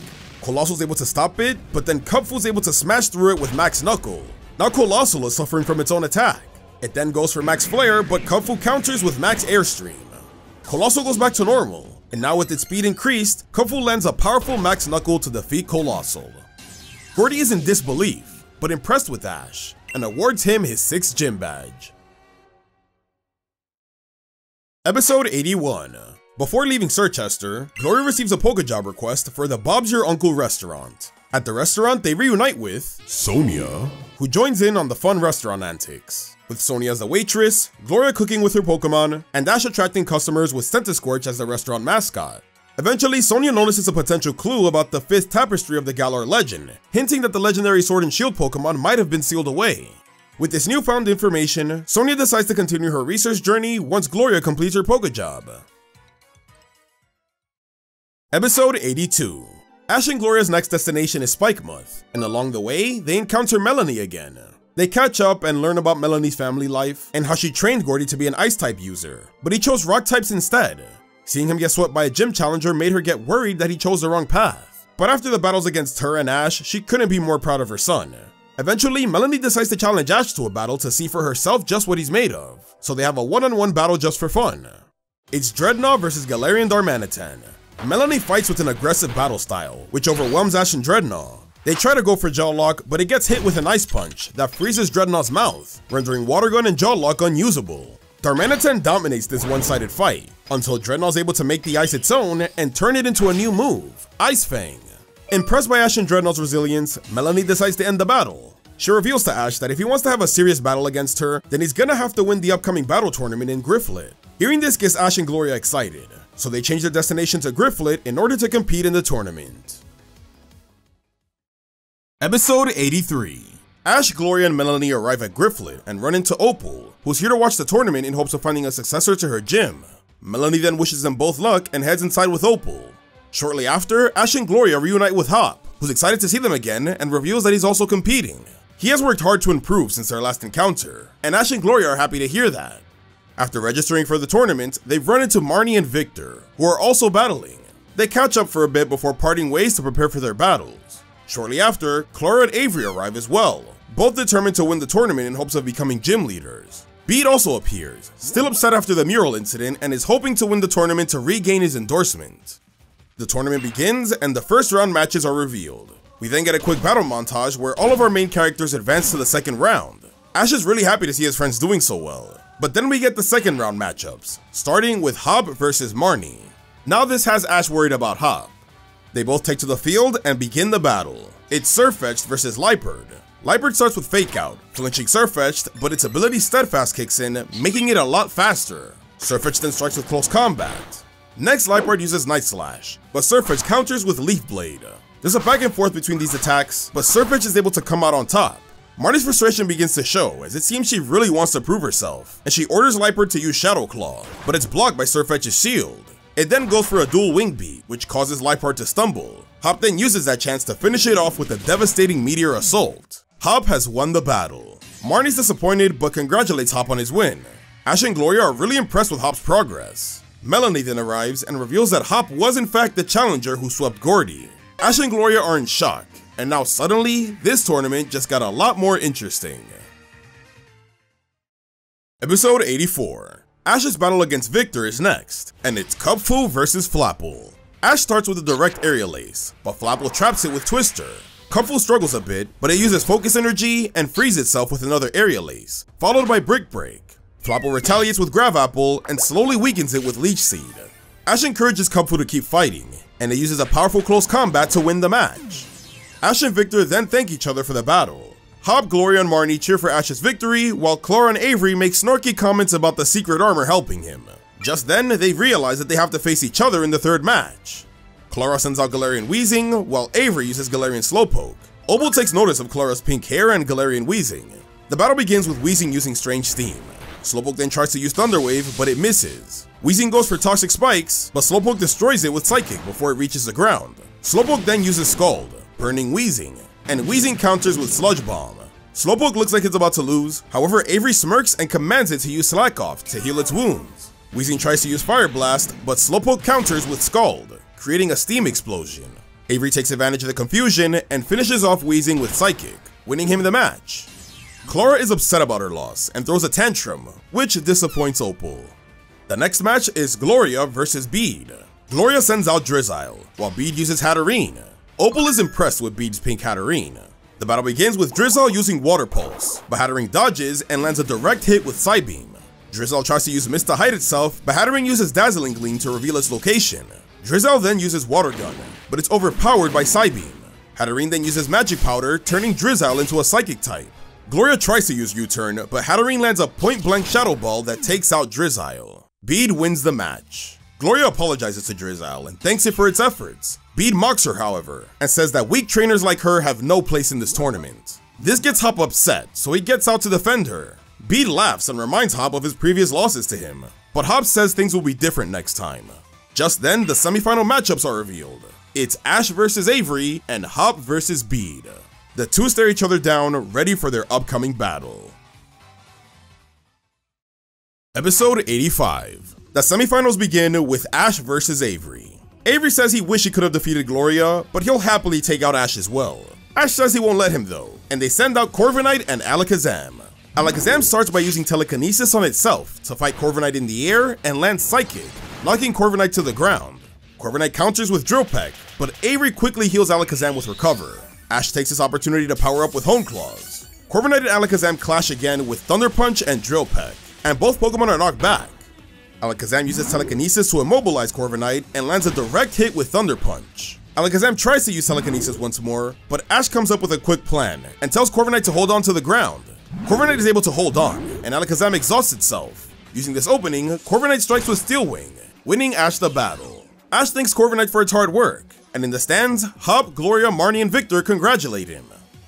Colossal's able to stop it, but then Kubfu's able to smash through it with Max Knuckle. Now Colossal is suffering from its own attack. It then goes for Max Flair, but Kubfu counters with Max Airstream. Colossal goes back to normal, and now with its speed increased, Kubfu lands a powerful Max Knuckle to defeat Colossal. Gordie is in disbelief, but impressed with Ash, and awards him his 6th gym badge. Episode 81. Before leaving Circhester, Gloria receives a Pokejob request for the Bob's Your Uncle restaurant. At the restaurant, they reunite with Sonia, who joins in on the fun restaurant antics, with Sonia as the waitress, Gloria cooking with her Pokemon, and Ash attracting customers with Centiskorch as the restaurant mascot. Eventually, Sonia notices a potential clue about the 5th tapestry of the Galar legend, hinting that the legendary Sword and Shield Pokemon might have been sealed away. With this newfound information, Sonia decides to continue her research journey once Gloria completes her Pokejob. Episode 82. Ash and Gloria's next destination is Spikemuth, and along the way, they encounter Melony again. They catch up and learn about Melony's family life, and how she trained Gordie to be an Ice-type user, but he chose Rock types instead. Seeing him get swept by a gym challenger made her get worried that he chose the wrong path. But after the battles against her and Ash, she couldn't be more proud of her son. Eventually, Melony decides to challenge Ash to a battle to see for herself just what he's made of, so they have a one-on-one battle just for fun. It's Dreadnought versus Galarian Darmanitan. Melony fights with an aggressive battle style, which overwhelms Ash and Dreadnought. They try to go for Jaw Lock, but it gets hit with an Ice Punch that freezes Dreadnought's mouth, rendering Water Gun and Jaw Lock unusable. Darmanitan dominates this one-sided fight, until Dreadnought's able to make the ice its own and turn it into a new move, Ice Fang. Impressed by Ash and Dreadnought's resilience, Melony decides to end the battle. She reveals to Ash that if he wants to have a serious battle against her, then he's gonna have to win the upcoming battle tournament in Griflet. Hearing this gets Ash and Gloria excited, so they change their destination to Griflet in order to compete in the tournament. Episode 83. Ash, Gloria, and Melony arrive at Griflet and run into Opal, who's here to watch the tournament in hopes of finding a successor to her gym. Melony then wishes them both luck and heads inside with Opal. Shortly after, Ash and Gloria reunite with Hop, who's excited to see them again and reveals that he's also competing. He has worked hard to improve since their last encounter, and Ash and Gloria are happy to hear that. After registering for the tournament, they've run into Marnie and Victor, who are also battling. They catch up for a bit before parting ways to prepare for their battles. Shortly after, Clara and Avery arrive as well, both determined to win the tournament in hopes of becoming gym leaders. Bede also appears, still upset after the mural incident, and is hoping to win the tournament to regain his endorsement. The tournament begins and the first round matches are revealed. We then get a quick battle montage where all of our main characters advance to the second round. Ash is really happy to see his friends doing so well, but then we get the second round matchups, starting with Hop versus Marnie. Now this has Ash worried about Hop. They both take to the field and begin the battle. It's Sirfetch'd versus Liepard. Liepard starts with Fake Out, flinching Sirfetch'd, but its ability Steadfast kicks in, making it a lot faster. Sirfetch'd then strikes with Close Combat. Next, Liepard uses Night Slash, but Sirfetch'd counters with Leaf Blade. There's a back and forth between these attacks, but Sirfetch'd is able to come out on top. Marnie's frustration begins to show, as it seems she really wants to prove herself, and she orders Liepard to use Shadow Claw, but it's blocked by Sirfetch'd's shield. It then goes for a dual wing beat, which causes Liepard to stumble. Hop then uses that chance to finish it off with a devastating Meteor Assault. Hop has won the battle. Marnie's disappointed but congratulates Hop on his win. Ash and Gloria are really impressed with Hop's progress. Melony then arrives and reveals that Hop was in fact the challenger who swept Gordie. Ash and Gloria are in shock, and now suddenly, this tournament just got a lot more interesting. Episode 84. Ash's battle against Victor is next, and it's Kubfu versus Flapple. Ash starts with a direct aerial ace, but Flapple traps it with Twister. Kubfu struggles a bit, but it uses focus energy and frees itself with another aerial ace, followed by Brick Break. Flapple retaliates with Grav Apple and slowly weakens it with Leech Seed. Ash encourages Kubfu to keep fighting, and it uses a powerful close combat to win the match. Ash and Victor then thank each other for the battle. Hop, Gloria, and Marnie cheer for Ash's victory, while Clara and Avery make snarky comments about the secret armor helping him. Just then, they realize that they have to face each other in the third match. Clara sends out Galarian Weezing, while Avery uses Galarian Slowpoke. Opal takes notice of Clara's pink hair and Galarian Weezing. The battle begins with Weezing using Strange Steam. Slowpoke then tries to use Thunder Wave, but it misses. Weezing goes for Toxic Spikes, but Slowpoke destroys it with Psychic before it reaches the ground. Slowpoke then uses Scald, burning Weezing, and Weezing counters with Sludge Bomb. Slowpoke looks like it's about to lose, however Avery smirks and commands it to use Slack Off to heal its wounds. Weezing tries to use Fire Blast, but Slowpoke counters with Scald, creating a steam explosion. Avery takes advantage of the confusion and finishes off Weezing with Psychic, winning him the match. Clara is upset about her loss and throws a tantrum, which disappoints Opal. The next match is Gloria versus Bede. Gloria sends out Drizzile, while Bede uses Hatterene. Opal is impressed with Bede's pink Hatterene. The battle begins with Drizzile using Water Pulse, but Hatterene dodges and lands a direct hit with Psybeam. Drizzile tries to use Mist to hide itself, but Hatterene uses Dazzling Gleam to reveal its location. Drizzile then uses Water Gun, but it's overpowered by Psybeam. Hatterene then uses Magic Powder, turning Drizzile into a Psychic type. Gloria tries to use U-Turn, but Hatterene lands a point-blank Shadow Ball that takes out Drizzile. Bede wins the match. Gloria apologizes to Drizzile and thanks it for its efforts. Bede mocks her, however, and says that weak trainers like her have no place in this tournament. This gets Hop upset, so he gets out to defend her. Bede laughs and reminds Hop of his previous losses to him, but Hop says things will be different next time. Just then, the semifinal matchups are revealed. It's Ash versus Avery and Hop versus Bede. The two stare each other down, ready for their upcoming battle. Episode 85. The semifinals begin with Ash versus Avery. Avery says he wished he could have defeated Gloria, but he'll happily take out Ash as well. Ash says he won't let him though, and they send out Corviknight and Alakazam. Alakazam starts by using Telekinesis on itself to fight Corviknight in the air and land Psychic, knocking Corviknight to the ground. Corviknight counters with Drill Peck, but Avery quickly heals Alakazam with Recover. Ash takes this opportunity to power up with Hone Claws. Corviknight and Alakazam clash again with Thunder Punch and Drill Peck, and both Pokemon are knocked back. Alakazam uses Telekinesis to immobilize Corviknight and lands a direct hit with Thunder Punch. Alakazam tries to use Telekinesis once more, but Ash comes up with a quick plan and tells Corviknight to hold on to the ground. Corviknight is able to hold on, and Alakazam exhausts itself. Using this opening, Corviknight strikes with Steel Wing, winning Ash the battle. Ash thanks Corviknight for its hard work, and in the stands, Hop, Gloria, Marnie, and Victor congratulate him.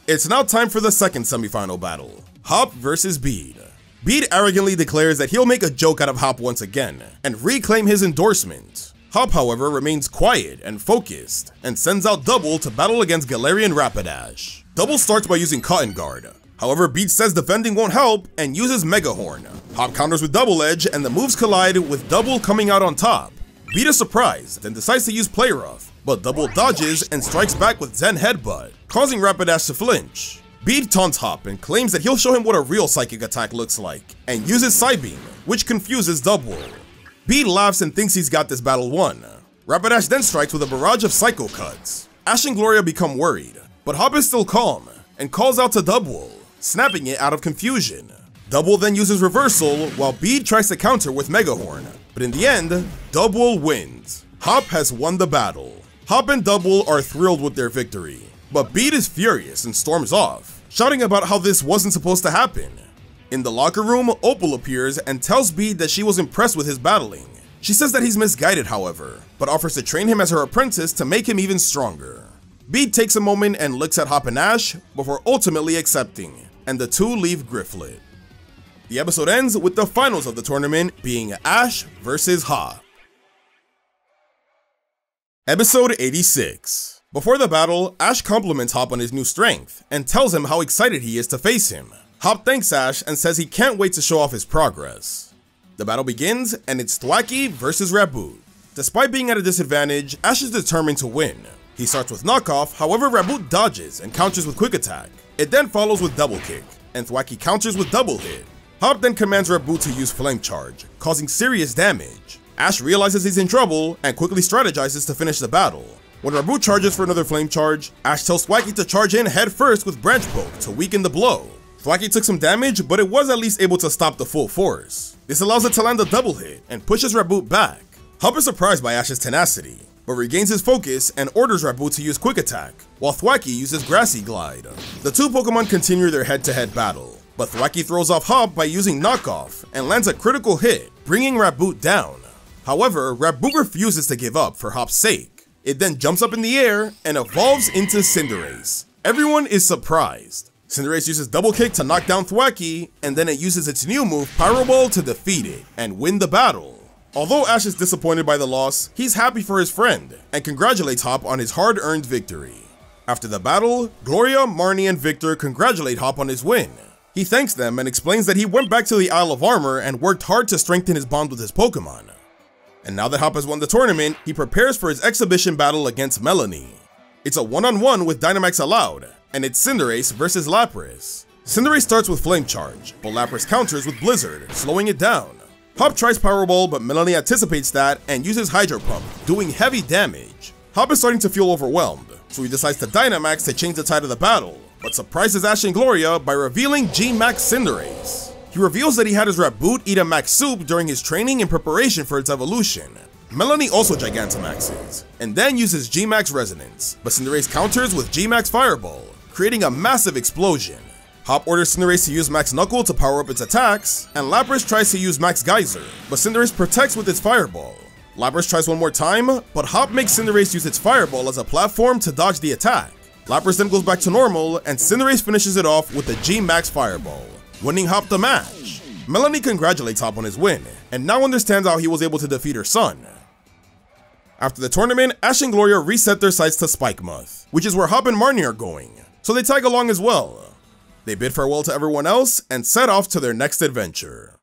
It's now time for the second semifinal battle, Hop versus Bede. Bede arrogantly declares that he'll make a joke out of Hop once again, and reclaim his endorsement. Hop, however, remains quiet and focused, and sends out Double to battle against Galarian Rapidash. Double starts by using Cotton Guard. However, Bede says defending won't help, and uses Mega Horn. Hop counters with Double Edge, and the moves collide with Double coming out on top. Bede is surprised, and decides to use Play Rough, but Double dodges and strikes back with Zen Headbutt, causing Rapidash to flinch. Bede taunts Hop and claims that he'll show him what a real psychic attack looks like, and uses Psybeam, which confuses Double. Bede laughs and thinks he's got this battle won. Rapidash then strikes with a barrage of Psycho Cuts. Ash and Gloria become worried, but Hop is still calm, and calls out to Double, snapping it out of confusion. Double then uses Reversal, while Bede tries to counter with Mega Horn, but in the end, Double wins. Hop has won the battle. Hop and Double are thrilled with their victory, but Bede is furious and storms off, shouting about how this wasn't supposed to happen. In the locker room, Opal appears and tells Bede that she was impressed with his battling. She says that he's misguided, however, but offers to train him as her apprentice to make him even stronger. Bede takes a moment and looks at Hop and Ash before ultimately accepting, and the two leave Griflet. The episode ends with the finals of the tournament being Ash versus Hop. Episode 86. Before the battle, Ash compliments Hop on his new strength and tells him how excited he is to face him. Hop thanks Ash and says he can't wait to show off his progress. The battle begins, and it's Thwackey versus Raboot. Despite being at a disadvantage, Ash is determined to win. He starts with Knockoff, however Raboot dodges and counters with Quick Attack. It then follows with Double Kick, and Thwackey counters with Double Hit. Hop then commands Raboot to use Flame Charge, causing serious damage. Ash realizes he's in trouble and quickly strategizes to finish the battle. When Raboot charges for another Flame Charge, Ash tells Thwackey to charge in head first with Branch Poke to weaken the blow. Thwackey took some damage, but it was at least able to stop the full force. This allows it to land a double hit and pushes Raboot back. Hop is surprised by Ash's tenacity, but regains his focus and orders Raboot to use Quick Attack, while Thwackey uses Grassy Glide. The two Pokemon continue their head-to-head battle, but Thwackey throws off Hop by using Knockoff and lands a critical hit, bringing Raboot down. However, Raboot refuses to give up for Hop's sake. It then jumps up in the air and evolves into Cinderace. Everyone is surprised. Cinderace uses Double Kick to knock down Thwackey, and then it uses its new move, Pyro Ball, to defeat it and win the battle. Although Ash is disappointed by the loss, he's happy for his friend and congratulates Hop on his hard-earned victory. After the battle, Gloria, Marnie, and Victor congratulate Hop on his win. He thanks them and explains that he went back to the Isle of Armor and worked hard to strengthen his bond with his Pokemon. And now that Hop has won the tournament, he prepares for his exhibition battle against Melony. It's a one-on-one with Dynamax allowed, and it's Cinderace versus Lapras. Cinderace starts with Flame Charge, but Lapras counters with Blizzard, slowing it down. Hop tries Power Ball, but Melony anticipates that and uses Hydro Pump, doing heavy damage. Hop is starting to feel overwhelmed, so he decides to Dynamax to change the tide of the battle, but surprises Ash and Gloria by revealing G-Max Cinderace. He reveals that he had his Raboot eat a Max Soup during his training in preparation for its evolution. Melony also Gigantamaxes, and then uses G-Max Resonance, but Cinderace counters with G-Max Fireball, creating a massive explosion. Hop orders Cinderace to use Max Knuckle to power up its attacks, and Lapras tries to use Max Geyser, but Cinderace protects with its Fireball. Lapras tries one more time, but Hop makes Cinderace use its Fireball as a platform to dodge the attack. Lapras then goes back to normal, and Cinderace finishes it off with the G-Max Fireball, winning Hop the match. Melony congratulates Hop on his win, and now understands how he was able to defeat her son. After the tournament, Ash and Gloria reset their sights to Spikemuth, which is where Hop and Marnie are going, so they tag along as well. They bid farewell to everyone else and set off to their next adventure.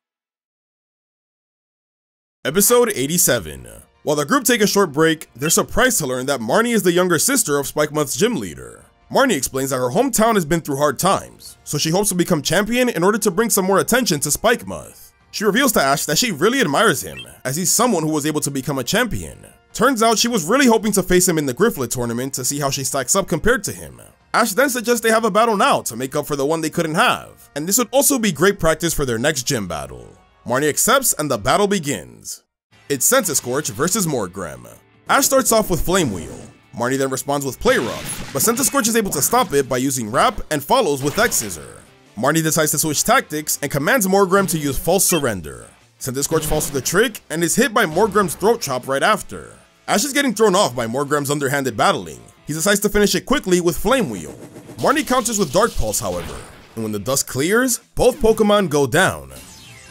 Episode 87. While the group take a short break, they're surprised to learn that Marnie is the younger sister of Spikemuth's gym leader. Marnie explains that her hometown has been through hard times, so she hopes to become champion in order to bring some more attention to Spikemuth. She reveals to Ash that she really admires him, as he's someone who was able to become a champion. Turns out she was really hoping to face him in the Griflet tournament to see how she stacks up compared to him. Ash then suggests they have a battle now to make up for the one they couldn't have, and this would also be great practice for their next gym battle. Marnie accepts and the battle begins. It's Centiskorch versus Morgrem. Ash starts off with Flame Wheel. Marnie then responds with Play Rough, but Centiskorch is able to stop it by using Wrap and follows with X-Scissor. Marnie decides to switch tactics and commands Morgrem to use False Surrender. Centiskorch falls for the trick and is hit by Morgrem's throat chop right after. Ash is getting thrown off by Morgrem's underhanded battling. He decides to finish it quickly with Flame Wheel. Marnie counters with Dark Pulse, however, and when the dust clears, both Pokemon go down.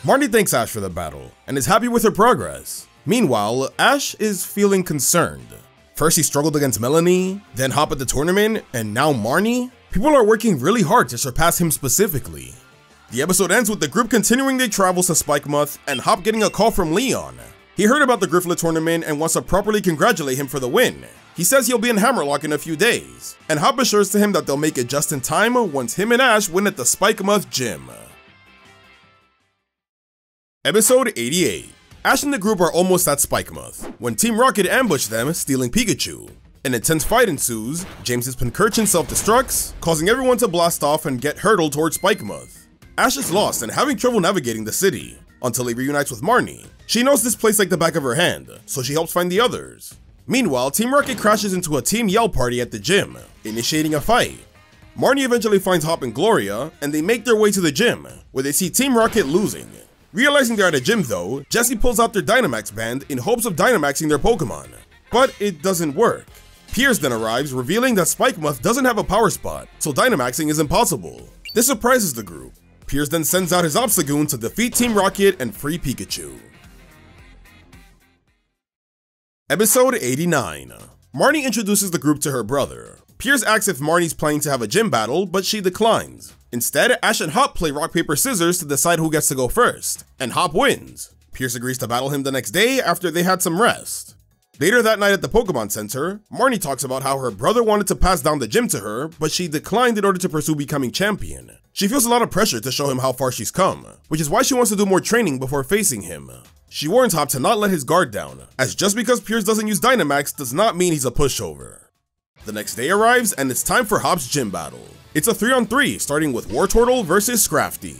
Marnie thanks Ash for the battle and is happy with her progress. Meanwhile, Ash is feeling concerned. First he struggled against Melony, then Hop at the tournament, and now Marnie? People are working really hard to surpass him specifically. The episode ends with the group continuing their travels to Spikemuth and Hop getting a call from Leon. He heard about the Griflet tournament and wants to properly congratulate him for the win. He says he'll be in Hammerlocke in a few days, and Hop assures to him that they'll make it just in time once him and Ash win at the Spikemuth gym. Episode 88. Ash and the group are almost at Spikemuth when Team Rocket ambush them, stealing Pikachu. An intense fight ensues, James's Pincurchin self-destructs, causing everyone to blast off and get hurtled towards Spikemuth. Ash is lost and having trouble navigating the city, until he reunites with Marnie. She knows this place like the back of her hand, so she helps find the others. Meanwhile, Team Rocket crashes into a Team Yell party at the gym, initiating a fight. Marnie eventually finds Hop and Gloria, and they make their way to the gym, where they see Team Rocket losing. Realizing they're at a gym though, Jessie pulls out their Dynamax band in hopes of Dynamaxing their Pokemon, but it doesn't work. Piers then arrives, revealing that Spikemuth doesn't have a power spot, so Dynamaxing is impossible. This surprises the group. Piers then sends out his Obstagoon to defeat Team Rocket and free Pikachu. Episode 89. Marnie introduces the group to her brother. Piers asks if Marnie's planning to have a gym battle, but she declines. Instead, Ash and Hop play rock paper scissors to decide who gets to go first, and Hop wins. Piers agrees to battle him the next day after they had some rest. Later that night at the Pokemon Center, Marnie talks about how her brother wanted to pass down the gym to her, but she declined in order to pursue becoming champion. She feels a lot of pressure to show him how far she's come, which is why she wants to do more training before facing him. She warns Hop to not let his guard down, as just because Piers doesn't use Dynamax does not mean he's a pushover. The next day arrives and it's time for Hop's gym battle. It's a 3-on-3, starting with Wartortle versus Scrafty.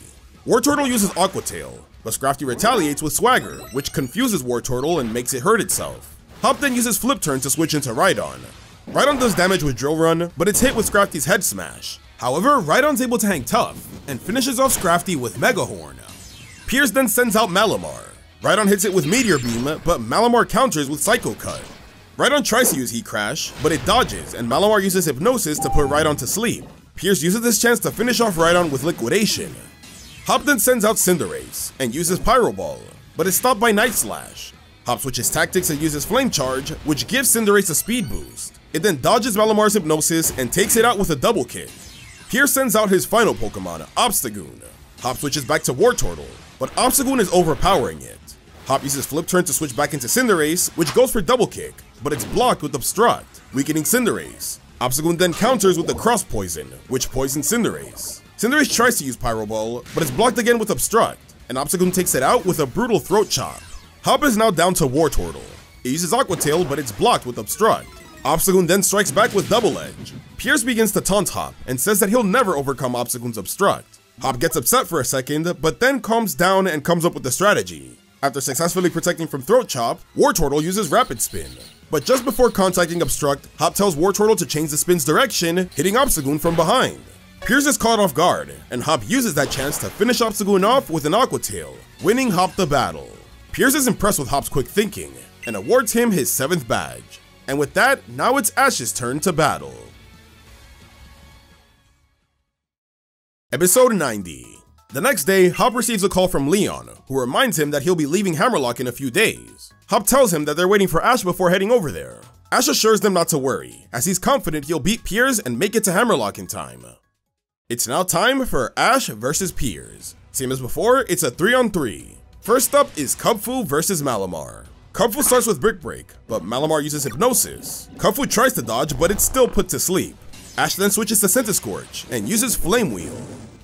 Wartortle uses Aqua Tail, but Scrafty retaliates with Swagger, which confuses Wartortle and makes it hurt itself. Hop then uses Flip Turn to switch into Rhydon. Rhydon does damage with Drill Run, but it's hit with Scrafty's Head Smash. However, Rhydon's able to hang tough, and finishes off Scrafty with Mega Horn. Piers then sends out Malamar. Rhydon hits it with Meteor Beam, but Malamar counters with Psycho Cut. Rhydon tries to use Heat Crash, but it dodges, and Malamar uses Hypnosis to put Rhydon to sleep. Piers uses this chance to finish off Rhydon with Liquidation. Hop then sends out Cinderace, and uses Pyro Ball, but is stopped by Night Slash. Hop switches tactics and uses Flame Charge, which gives Cinderace a speed boost. It then dodges Malamar's Hypnosis and takes it out with a Double Kick. Piers sends out his final Pokemon, Obstagoon. Hop switches back to Wartortle, but Obstagoon is overpowering it. Hop uses Flip Turn to switch back into Cinderace, which goes for Double Kick, but it's blocked with Obstruct, weakening Cinderace. Obstagoon then counters with the Cross Poison, which poisons Cinderace. Cinderace tries to use Pyro Ball, but it's blocked again with Obstruct, and Obstagoon takes it out with a brutal Throat Chop. Hop is now down to Wartortle. It uses Aqua Tail, but it's blocked with Obstruct. Obstagoon then strikes back with Double Edge. Piers begins to taunt Hop and says that he'll never overcome Obstagoon's Obstruct. Hop gets upset for a second, but then calms down and comes up with a strategy. After successfully protecting from Throat Chop, Wartortle uses Rapid Spin. But just before contacting Obstruct, Hop tells Wartortle to change the spin's direction, hitting Obstagoon from behind. Piers is caught off guard, and Hop uses that chance to finish Obstagoon off with an Aqua Tail, winning Hop the battle. Piers is impressed with Hop's quick thinking, and awards him his 7th badge. And with that, now it's Ash's turn to battle. Episode 90. The next day, Hop receives a call from Leon, who reminds him that he'll be leaving Hammerlocke in a few days. Hop tells him that they're waiting for Ash before heading over there. Ash assures them not to worry, as he's confident he'll beat Piers and make it to Hammerlocke in time. It's now time for Ash versus Piers. Same as before, it's a 3-on-3. First up is Kubfu versus Malamar. Kubfu starts with Brick Break, but Malamar uses Hypnosis. Kubfu tries to dodge, but it's still put to sleep. Ash then switches to Centiskorch and uses Flame Wheel.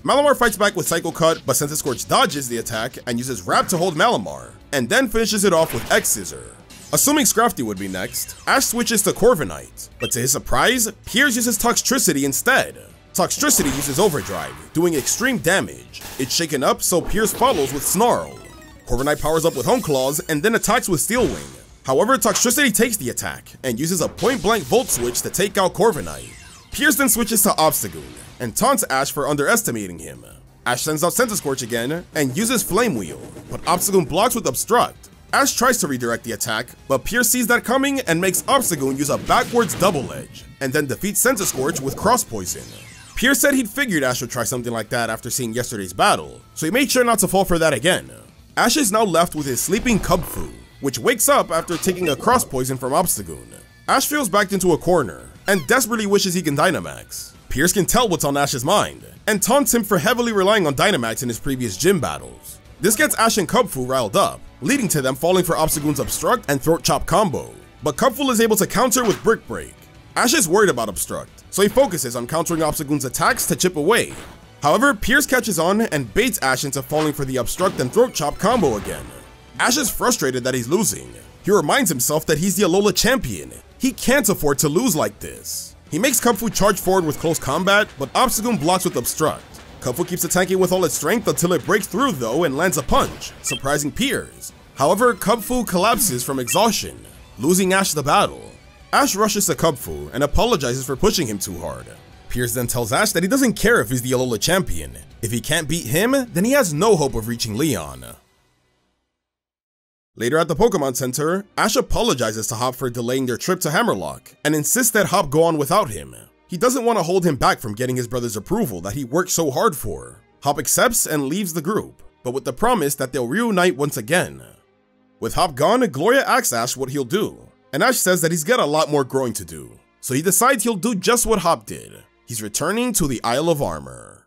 Malamar fights back with Psycho Cut, but Centiskorch dodges the attack and uses Wrap to hold Malamar, and then finishes it off with X-Scissor. Assuming Scrafty would be next, Ash switches to Corviknight, but to his surprise, Piers uses Toxtricity instead. Toxtricity uses Overdrive, doing extreme damage. It's shaken up, so Piers follows with Snarl. Corviknight powers up with Home Claws and then attacks with Steel Wing. However, Toxtricity takes the attack and uses a point-blank Volt Switch to take out Corviknight. Piers then switches to Obstagoon and taunts Ash for underestimating him. Ash sends out Centiskorch again and uses Flame Wheel, but but Obstagoon blocks with Obstruct. Ash tries to redirect the attack, but Pierce sees that coming and makes Obstagoon use a backwards double edge, and then defeats Sensascorch with Cross Poison. Pierce said he'd figured Ash would try something like that after seeing yesterday's battle, so he made sure not to fall for that again. Ash is now left with his sleeping Kabu, which wakes up after taking a Cross Poison from Obstagoon. Ash feels backed into a corner, and desperately wishes he can Dynamax. Pierce can tell what's on Ash's mind, and taunts him for heavily relying on Dynamax in his previous gym battles. This gets Ash and Kabu riled up, leading to them falling for Obstagoon's Obstruct and Throat Chop combo, but Kabu is able to counter with Brick Break. Ash is worried about Obstruct, so he focuses on countering Obstagoon's attacks to chip away. However, Pierce catches on and baits Ash into falling for the Obstruct and Throat Chop combo again. Ash is frustrated that he's losing. He reminds himself that he's the Alola champion. He can't afford to lose like this. He makes Kabu charge forward with close combat, but Obstagoon blocks with Obstruct. Kabu keeps attacking with all its strength until it breaks through though and lands a punch, surprising Pierce. However, Kabu collapses from exhaustion, losing Ash the battle. Ash rushes to Kabu and apologizes for pushing him too hard. Pierce then tells Ash that he doesn't care if he's the Alola champion. If he can't beat him, then he has no hope of reaching Leon. Later at the Pokemon Center, Ash apologizes to Hop for delaying their trip to Hammerlocke and insists that Hop go on without him. He doesn't want to hold him back from getting his brother's approval that he worked so hard for. Hop accepts and leaves the group, but with the promise that they'll reunite once again. With Hop gone, Gloria asks Ash what he'll do, and Ash says that he's got a lot more growing to do, so he decides he'll do just what Hop did. He's returning to the Isle of Armor.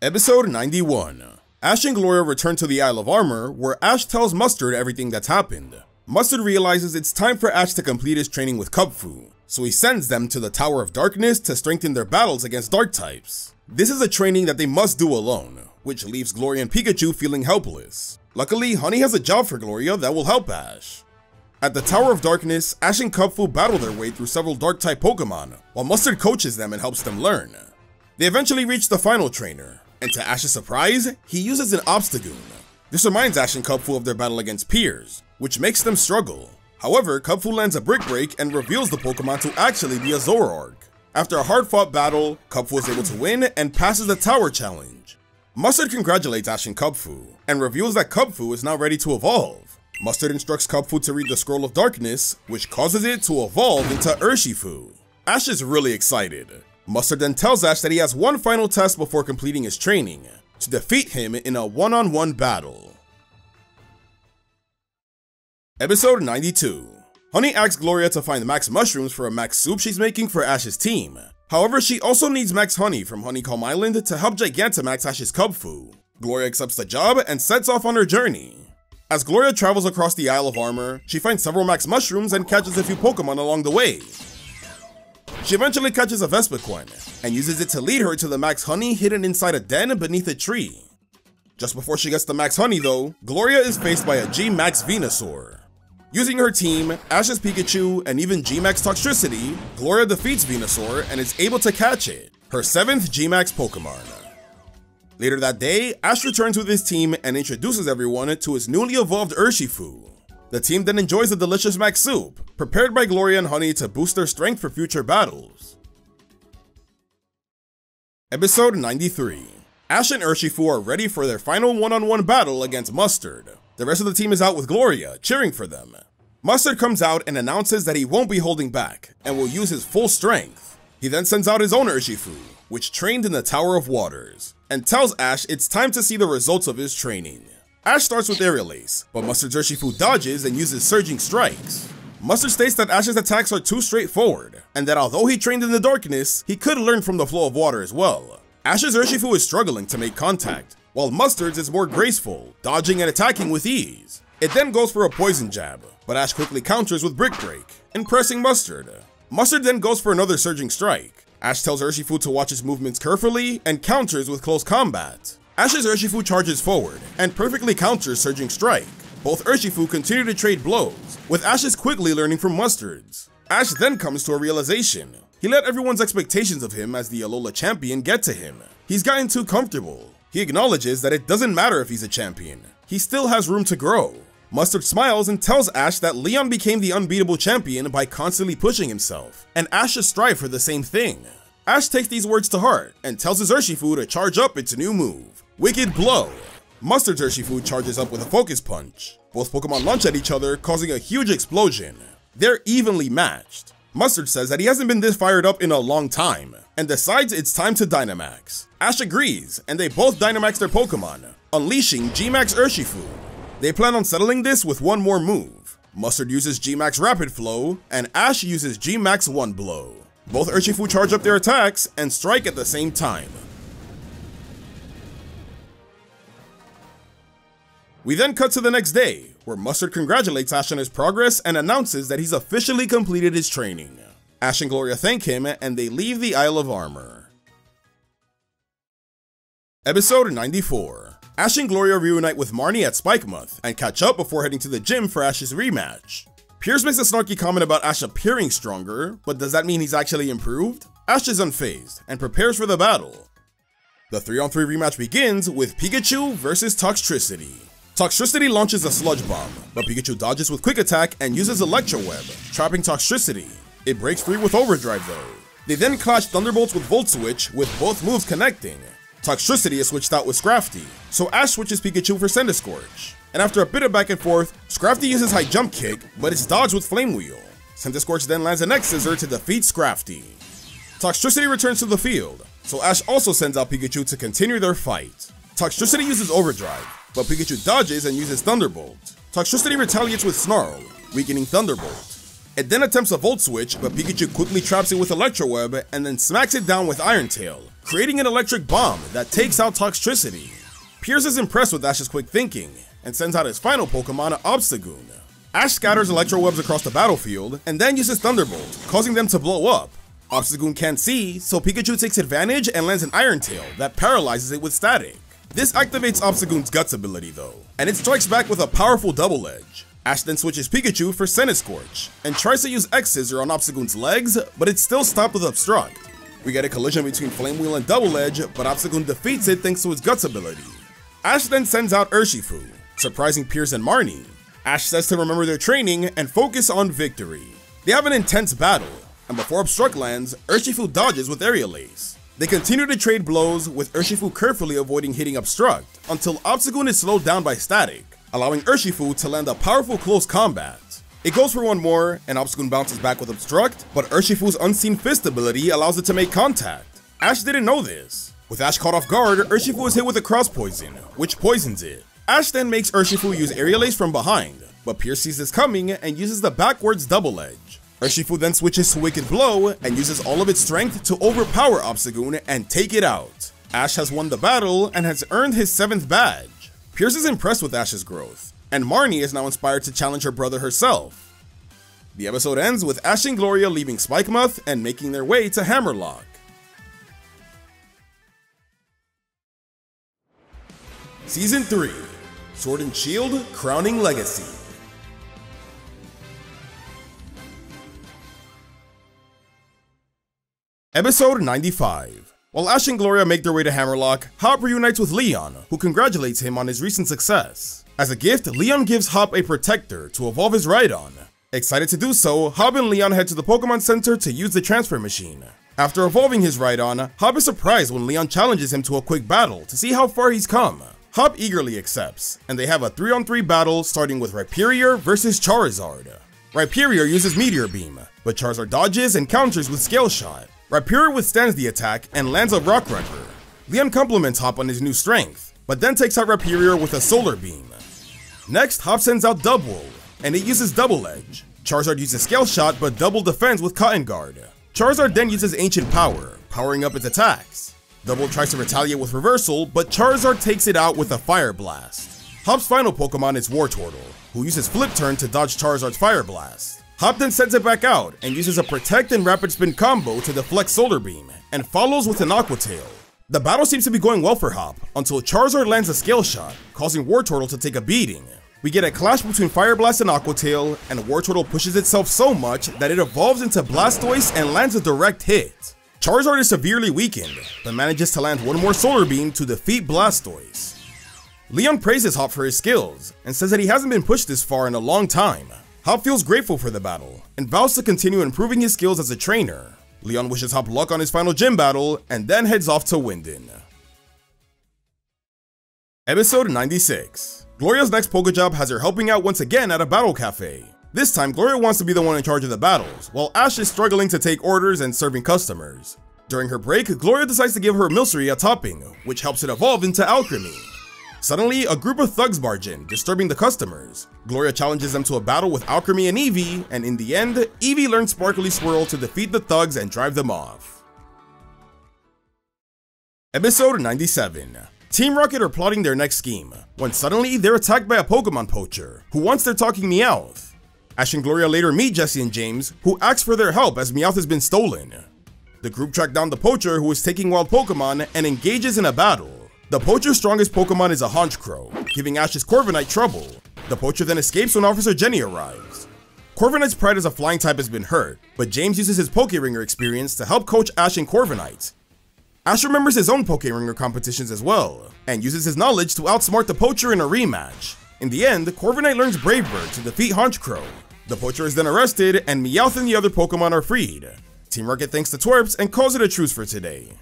Episode 91. Ash and Gloria return to the Isle of Armor, where Ash tells Mustard everything that's happened. Mustard realizes it's time for Ash to complete his training with Kabu, so he sends them to the Tower of Darkness to strengthen their battles against Dark types. This is a training that they must do alone, which leaves Gloria and Pikachu feeling helpless. Luckily, Honey has a job for Gloria that will help Ash. At the Tower of Darkness, Ash and Kabu battle their way through several Dark-type Pokemon, while Mustard coaches them and helps them learn. They eventually reach the final trainer, and to Ash's surprise, he uses an Obstagoon. This reminds Ash and Kabu of their battle against Piers, which makes them struggle. However, Kabu lands a Brick Break and reveals the Pokemon to actually be a Zoroark. After a hard-fought battle, Kabu is able to win and passes the Tower Challenge. Mustard congratulates Ash and Kabu, and reveals that Kabu is now ready to evolve. Mustard instructs Kabu to read the Scroll of Darkness, which causes it to evolve into Urshifu. Ash is really excited. Mustard then tells Ash that he has one final test before completing his training, to defeat him in a one-on-one battle. Episode 92. Honey asks Gloria to find Max Mushrooms for a Max Soup she's making for Ash's team. However, she also needs Max Honey from Honeycomb Island to help Gigantamax Ash's Kabu. Gloria accepts the job and sets off on her journey. As Gloria travels across the Isle of Armor, she finds several Max Mushrooms and catches a few Pokemon along the way. She eventually catches a Vespiquen, and uses it to lead her to the Max Honey hidden inside a den beneath a tree. Just before she gets the Max Honey though, Gloria is faced by a G-Max Venusaur. Using her team, Ash's Pikachu, and even G-Max Toxtricity, Gloria defeats Venusaur and is able to catch it, her 7th G-Max Pokemon. Later that day, Ash returns with his team and introduces everyone to his newly evolved Urshifu. The team then enjoys the delicious Max Soup, prepared by Gloria and Honey to boost their strength for future battles. Episode 93. Ash and Urshifu are ready for their final one-on-one battle against Mustard. The rest of the team is out with Gloria, cheering for them. Mustard comes out and announces that he won't be holding back, and will use his full strength. He then sends out his own Urshifu, which trained in the Tower of Waters, and tells Ash it's time to see the results of his training. Ash starts with Aerial Ace, but Mustard's Urshifu dodges and uses Surging Strikes. Mustard states that Ash's attacks are too straightforward, and that although he trained in the darkness, he could learn from the flow of water as well. Ash's Urshifu is struggling to make contact, while Mustard's is more graceful, dodging and attacking with ease. It then goes for a Poison Jab, but Ash quickly counters with Brick Break, impressing Mustard. Mustard then goes for another Surging Strike. Ash tells Urshifu to watch his movements carefully, and counters with Close Combat. Ash's Urshifu charges forward, and perfectly counters Surging Strike. Both Urshifu continue to trade blows, with Ash's quickly learning from Mustard's. Ash then comes to a realization. He let everyone's expectations of him as the Alola champion get to him. He's gotten too comfortable. He acknowledges that it doesn't matter if he's a champion. He still has room to grow. Mustard smiles and tells Ash that Leon became the unbeatable champion by constantly pushing himself, and Ash should strive for the same thing. Ash takes these words to heart, and tells his Urshifu to charge up its new move, Wicked Blow. Mustard's Urshifu charges up with a Focus Punch. Both Pokemon launch at each other, causing a huge explosion. They're evenly matched. Mustard says that he hasn't been this fired up in a long time, and decides it's time to Dynamax. Ash agrees, and they both Dynamax their Pokemon, unleashing G-Max Urshifu. They plan on settling this with one more move. Mustard uses G-Max Rapid Flow, and Ash uses G-Max One Blow. Both Urshifu charge up their attacks and strike at the same time. We then cut to the next day, where Mustard congratulates Ash on his progress and announces that he's officially completed his training. Ash and Gloria thank him, and they leave the Isle of Armor. Episode 94. Ash and Gloria reunite with Marnie at Spikemuth, and catch up before heading to the gym for Ash's rematch. Pierce makes a snarky comment about Ash appearing stronger, but does that mean he's actually improved? Ash is unfazed, and prepares for the battle. The 3-on-3 rematch begins with Pikachu versus Toxtricity. Toxtricity launches a Sludge Bomb, but Pikachu dodges with Quick Attack and uses Electro Web, trapping Toxtricity. It breaks free with Overdrive though. They then clash Thunderbolts with Volt Switch, with both moves connecting. Toxtricity is switched out with Scrafty, so Ash switches Pikachu for Centiskorch. And after a bit of back and forth, Scrafty uses High Jump Kick, but it's dodged with Flame Wheel. Centiskorch then lands an X-Scissor to defeat Scrafty. Toxtricity returns to the field, so Ash also sends out Pikachu to continue their fight. Toxtricity uses Overdrive, but Pikachu dodges and uses Thunderbolt. Toxtricity retaliates with Snarl, weakening Thunderbolt. It then attempts a Volt Switch, but Pikachu quickly traps it with Electro Web and then smacks it down with Iron Tail, creating an Electric Bomb that takes out Toxtricity. Pierce is impressed with Ash's quick thinking, and sends out his final Pokemon, Obstagoon. Ash scatters Electro Webs across the battlefield, and then uses Thunderbolt, causing them to blow up. Obstagoon can't see, so Pikachu takes advantage and lands an Iron Tail that paralyzes it with Static. This activates Obstagoon's Guts ability though, and it strikes back with a powerful Double Edge. Ash then switches Pikachu for Centiskorch, and tries to use X-Scissor on Obstagoon's legs, but it's still stopped with Obstruct. We get a collision between Flame Wheel and Double Edge, but Obstagoon defeats it thanks to his Guts ability. Ash then sends out Urshifu, surprising Pierce and Marnie. Ash says to remember their training and focus on victory. They have an intense battle, and before Obstruct lands, Urshifu dodges with Aerial Ace. They continue to trade blows, with Urshifu carefully avoiding hitting Obstruct, until Obstagoon is slowed down by Static, allowing Urshifu to land a powerful close combat. It goes for one more, and Obstagoon bounces back with Obstruct, but Urshifu's Unseen Fist ability allows it to make contact. Ash didn't know this. With Ash caught off guard, Urshifu is hit with a Cross Poison, which poisons it. Ash then makes Urshifu use Aerial Ace from behind, but Pierce sees this coming and uses the backwards Double Edge. Urshifu then switches to Wicked Blow and uses all of its strength to overpower Obstagoon and take it out. Ash has won the battle and has earned his 7th badge. Pierce is impressed with Ash's growth, and Marnie is now inspired to challenge her brother herself. The episode ends with Ash and Gloria leaving Spikemuth and making their way to Hammerlocke. Season 3, Sword and Shield Crowning Legacy. Episode 95. While Ash and Gloria make their way to Hammerlocke, Hop reunites with Leon, who congratulates him on his recent success. As a gift, Leon gives Hop a Protector to evolve his Rhydon. Excited to do so, Hop and Leon head to the Pokemon Center to use the transfer machine. After evolving his Rhydon, Hop is surprised when Leon challenges him to a quick battle to see how far he's come. Hop eagerly accepts, and they have a 3-on-3 battle starting with Rhyperior versus Charizard. Rhyperior uses Meteor Beam, but Charizard dodges and counters with Scale Shot. Rhyperior withstands the attack and lands a Rock Wrecker. Leon compliments Hop on his new strength, but then takes out Rhyperior with a Solar Beam. Next, Hop sends out Dubwool, and it uses Double Edge. Charizard uses Scale Shot but double defends with Cotton Guard. Charizard then uses Ancient Power, powering up its attacks. Dubwool tries to retaliate with Reversal, but Charizard takes it out with a Fire Blast. Hop's final Pokemon is Wartortle, who uses Flip Turn to dodge Charizard's Fire Blast. Hop then sends it back out and uses a Protect and Rapid Spin combo to deflect Solar Beam, and follows with an Aqua Tail. The battle seems to be going well for Hop, until Charizard lands a Scale Shot, causing Wartortle to take a beating. We get a clash between Fire Blast and Aqua Tail, and Wartortle pushes itself so much that it evolves into Blastoise and lands a direct hit. Charizard is severely weakened, but manages to land one more Solar Beam to defeat Blastoise. Leon praises Hop for his skills, and says that he hasn't been pushed this far in a long time. Hop feels grateful for the battle, and vows to continue improving his skills as a trainer. Leon wishes Hop luck on his final gym battle, and then heads off to Winden. Episode 96. Gloria's next Pokejob has her helping out once again at a battle cafe. This time, Gloria wants to be the one in charge of the battles, while Ash is struggling to take orders and serving customers. During her break, Gloria decides to give her Milcery a topping, which helps it evolve into alchemy. Suddenly, a group of thugs barge in, disturbing the customers. Gloria challenges them to a battle with Alchemy and Eevee, and in the end, Eevee learns Sparkly Swirl to defeat the thugs and drive them off. Episode 97. Team Rocket are plotting their next scheme, when suddenly they're attacked by a Pokemon poacher, who wants their talking Meowth. Ash and Gloria later meet Jessie and James, who ask for their help as Meowth has been stolen. The group track down the poacher who is taking wild Pokemon and engages in a battle. The poacher's strongest Pokemon is a Honchkrow, giving Ash's Corviknight trouble. The poacher then escapes when Officer Jenny arrives. Corviknight's pride as a flying type has been hurt, but James uses his Pokeringer experience to help coach Ash and Corviknight. Ash remembers his own Pokeringer competitions as well, and uses his knowledge to outsmart the poacher in a rematch. In the end, Corviknight learns Brave Bird to defeat Honchkrow. The poacher is then arrested, and Meowth and the other Pokemon are freed. Team Rocket thanks the twerps and calls it a truce for today.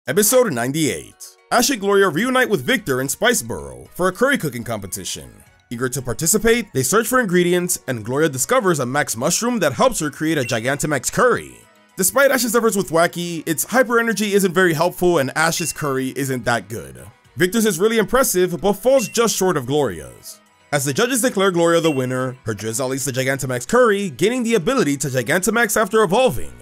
Episode 98. Ash and Gloria reunite with Victor in Spiceboro for a curry cooking competition. Eager to participate, they search for ingredients, and Gloria discovers a Max Mushroom that helps her create a Gigantamax curry. Despite Ash's efforts with Wacky, its hyper energy isn't very helpful and Ash's curry isn't that good. Victor's is really impressive, but falls just short of Gloria's. As the judges declare Gloria the winner, her Drizzle eats the Gigantamax curry, gaining the ability to Gigantamax after evolving.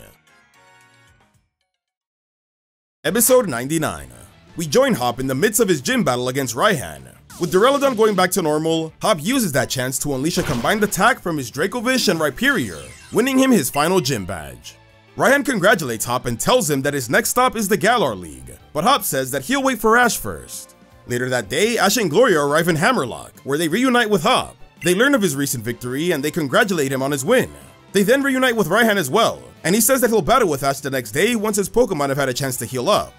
Episode 99. We join Hop in the midst of his gym battle against Raihan. With Duraludon going back to normal, Hop uses that chance to unleash a combined attack from his Dracovish and Rhyperior, winning him his final gym badge. Raihan congratulates Hop and tells him that his next stop is the Galar League, but Hop says that he'll wait for Ash first. Later that day, Ash and Gloria arrive in Hammerlocke, where they reunite with Hop. They learn of his recent victory and they congratulate him on his win. They then reunite with Raihan as well, and he says that he'll battle with Ash the next day once his Pokemon have had a chance to heal up.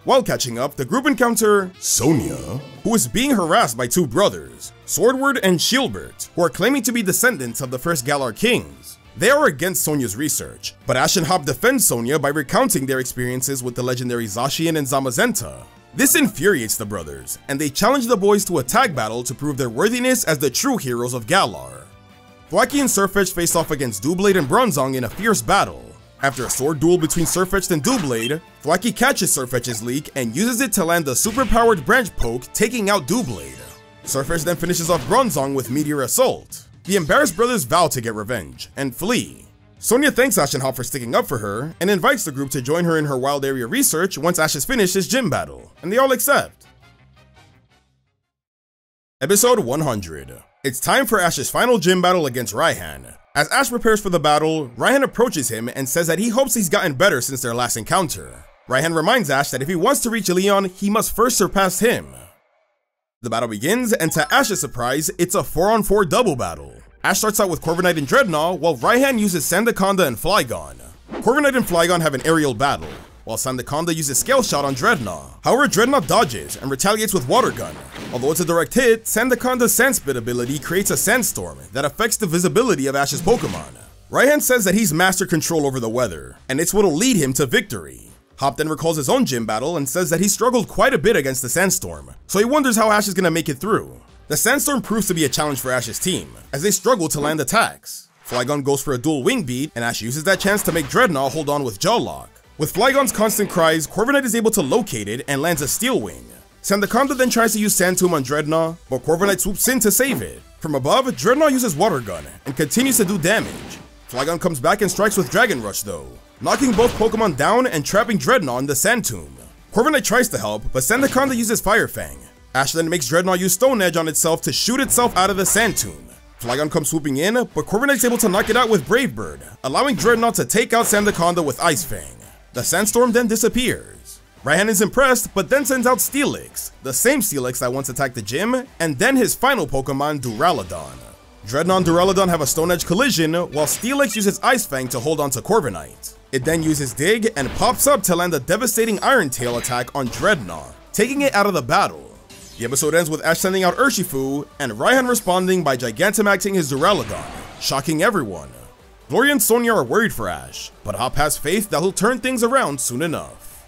While catching up, the group encounter Sonia, who is being harassed by two brothers, Swordward and Shieldbert, who are claiming to be descendants of the first Galar Kings. They are against Sonia's research, but Ash and Hop defend Sonia by recounting their experiences with the legendary Zacian and Zamazenta. This infuriates the brothers, and they challenge the boys to a tag battle to prove their worthiness as the true heroes of Galar. Thwackey and Sirfetch'd face off against Doublade and Bronzong in a fierce battle. After a sword duel between Sirfetch'd and Doublade, Thwackey catches Sirfetch'd's leak and uses it to land a super-powered branch poke, taking out Doublade. Sirfetch'd then finishes off Bronzong with Meteor Assault. The embarrassed brothers vow to get revenge, and flee. Sonia thanks Ash and Hop for sticking up for her, and invites the group to join her in her wild area research once Ash has finished his gym battle, and they all accept. Episode 100. It's time for Ash's final gym battle against Raihan. As Ash prepares for the battle, Raihan approaches him and says that he hopes he's gotten better since their last encounter. Raihan reminds Ash that if he wants to reach Leon, he must first surpass him. The battle begins, and to Ash's surprise, it's a 4-on-4 double battle. Ash starts out with Corviknight and Dreadnought, while Raihan uses Sandaconda and Flygon. Corviknight and Flygon have an aerial battle, while Sandaconda uses Scale Shot on Dreadnought. However, Dreadnought dodges and retaliates with Water Gun. Although it's a direct hit, Sandaconda's Sandspit ability creates a sandstorm that affects the visibility of Ash's Pokemon. Raihan says that he's mastered control over the weather, and it's what'll lead him to victory. Hop then recalls his own gym battle and says that he struggled quite a bit against the Sandstorm, so he wonders how Ash is gonna make it through. The Sandstorm proves to be a challenge for Ash's team, as they struggle to land attacks. Flygon goes for a dual Wing Beat, and Ash uses that chance to make Dreadnought hold on with Jaw Lock. With Flygon's constant cries, Corviknight is able to locate it and lands a Steel Wing. Sandaconda then tries to use Sand Tomb on Dreadnought, but Corviknight swoops in to save it. From above, Dreadnought uses Water Gun and continues to do damage. Flygon comes back and strikes with Dragon Rush though, knocking both Pokemon down and trapping Dreadnought in the Sand Tomb. Corviknight tries to help, but Sandaconda uses Fire Fang. Ash then makes Dreadnought use Stone Edge on itself to shoot itself out of the Sand Tomb. Flygon comes swooping in, but Corviknight's able to knock it out with Brave Bird, allowing Dreadnought to take out Sandaconda with Ice Fang. The Sandstorm then disappears. Raihan is impressed, but then sends out Steelix, the same Steelix that once attacked the gym, and then his final Pokemon, Duraludon. Dreadnought and Duraludon have a Stone Edge collision, while Steelix uses Ice Fang to hold on to Corviknight. It then uses Dig and pops up to land a devastating Iron Tail attack on Dreadnought, taking it out of the battle. The episode ends with Ash sending out Urshifu, and Raihan responding by Gigantamaxing his Duraludon, shocking everyone. Gloria and Sonia are worried for Ash, but Hop has faith that he'll turn things around soon enough.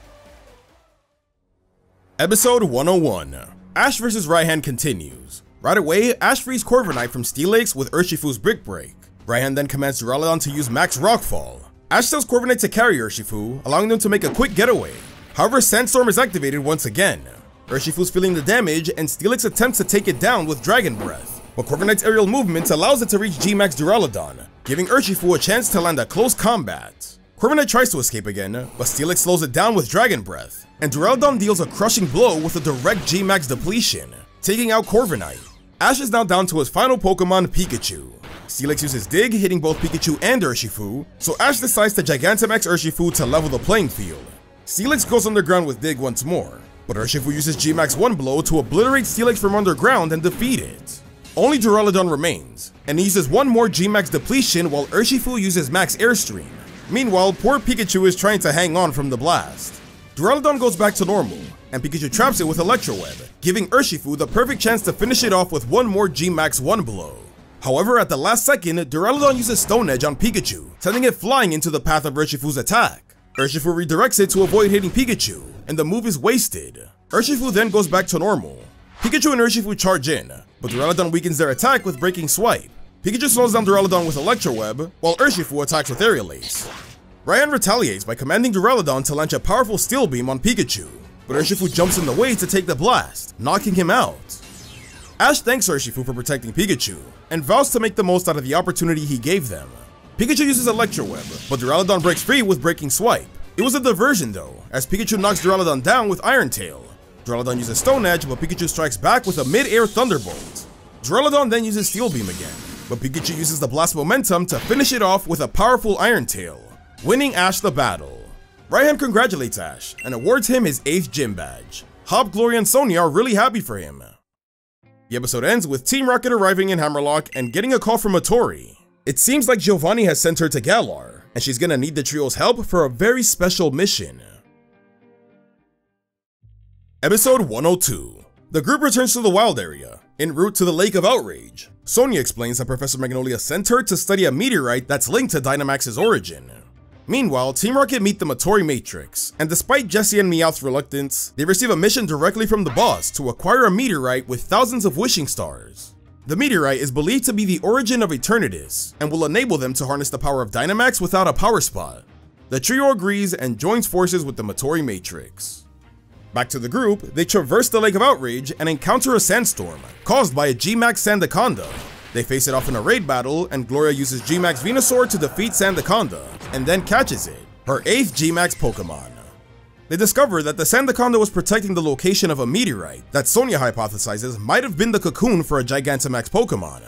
Episode 101. Ash vs. Raihan continues. Right away, Ash frees Corviknight from Steelix with Urshifu's Brick Break. Raihan then commands Duraludon to use Max Rockfall. Ash tells Corviknight to carry Urshifu, allowing them to make a quick getaway. However, Sandstorm is activated once again. Urshifu's feeling the damage, and Steelix attempts to take it down with Dragon Breath, but Corviknight's aerial movement allows it to reach G-Max Duraludon, giving Urshifu a chance to land a close combat. Corviknight tries to escape again, but Steelix slows it down with Dragon Breath, and Duraludon deals a crushing blow with a direct G-Max depletion, taking out Corviknight. Ash is now down to his final Pokemon, Pikachu. Steelix uses Dig, hitting both Pikachu and Urshifu, so Ash decides to Gigantamax Urshifu to level the playing field. Steelix goes underground with Dig once more, but Urshifu uses G-Max One Blow to obliterate Steelix from underground and defeat it. Only Duraludon remains, and he uses one more G-Max depletion while Urshifu uses Max Airstream. Meanwhile, poor Pikachu is trying to hang on from the blast. Duraludon goes back to normal, and Pikachu traps it with Electro Web, giving Urshifu the perfect chance to finish it off with one more G-Max One Blow. However, at the last second, Duraludon uses Stone Edge on Pikachu, sending it flying into the path of Urshifu's attack. Urshifu redirects it to avoid hitting Pikachu, and the move is wasted. Urshifu then goes back to normal. Pikachu and Urshifu charge in, but Duraludon weakens their attack with Breaking Swipe. Pikachu slows down Duraludon with Electro Web, while Urshifu attacks with Aerial Ace. Raihan retaliates by commanding Duraludon to launch a powerful Steel Beam on Pikachu, but Urshifu jumps in the way to take the blast, knocking him out. Ash thanks Urshifu for protecting Pikachu, and vows to make the most out of the opportunity he gave them. Pikachu uses Electro Web, but Duraludon breaks free with Breaking Swipe. It was a diversion though, as Pikachu knocks Duraludon down with Iron Tail. Duraludon uses Stone Edge, but Pikachu strikes back with a mid-air Thunderbolt. Duraludon then uses Steel Beam again, but Pikachu uses the Blast Momentum to finish it off with a powerful Iron Tail, winning Ash the battle. Raihan congratulates Ash and awards him his 8th gym badge. Hop, Gloria, and Sonia are really happy for him. The episode ends with Team Rocket arriving in Hammerlocke and getting a call from Motori. It seems like Giovanni has sent her to Galar, and she's gonna need the trio's help for a very special mission. Episode 102. The group returns to the wild area, en route to the Lake of Outrage. Sonia explains that Professor Magnolia sent her to study a meteorite that's linked to Dynamax's origin. Meanwhile, Team Rocket meet the Motori Matrix, and despite Jessie and Meowth's reluctance, they receive a mission directly from the boss to acquire a meteorite with thousands of wishing stars. The meteorite is believed to be the origin of Eternatus, and will enable them to harness the power of Dynamax without a power spot. The trio agrees and joins forces with the Motori Matrix. Back to the group, they traverse the Lake of Outrage and encounter a sandstorm, caused by a G-Max Sandaconda. They face it off in a raid battle, and Gloria uses G-Max Venusaur to defeat Sandaconda, and then catches it, her 8th G-Max Pokemon. They discover that the Sandaconda was protecting the location of a meteorite that Sonia hypothesizes might have been the cocoon for a Gigantamax Pokemon.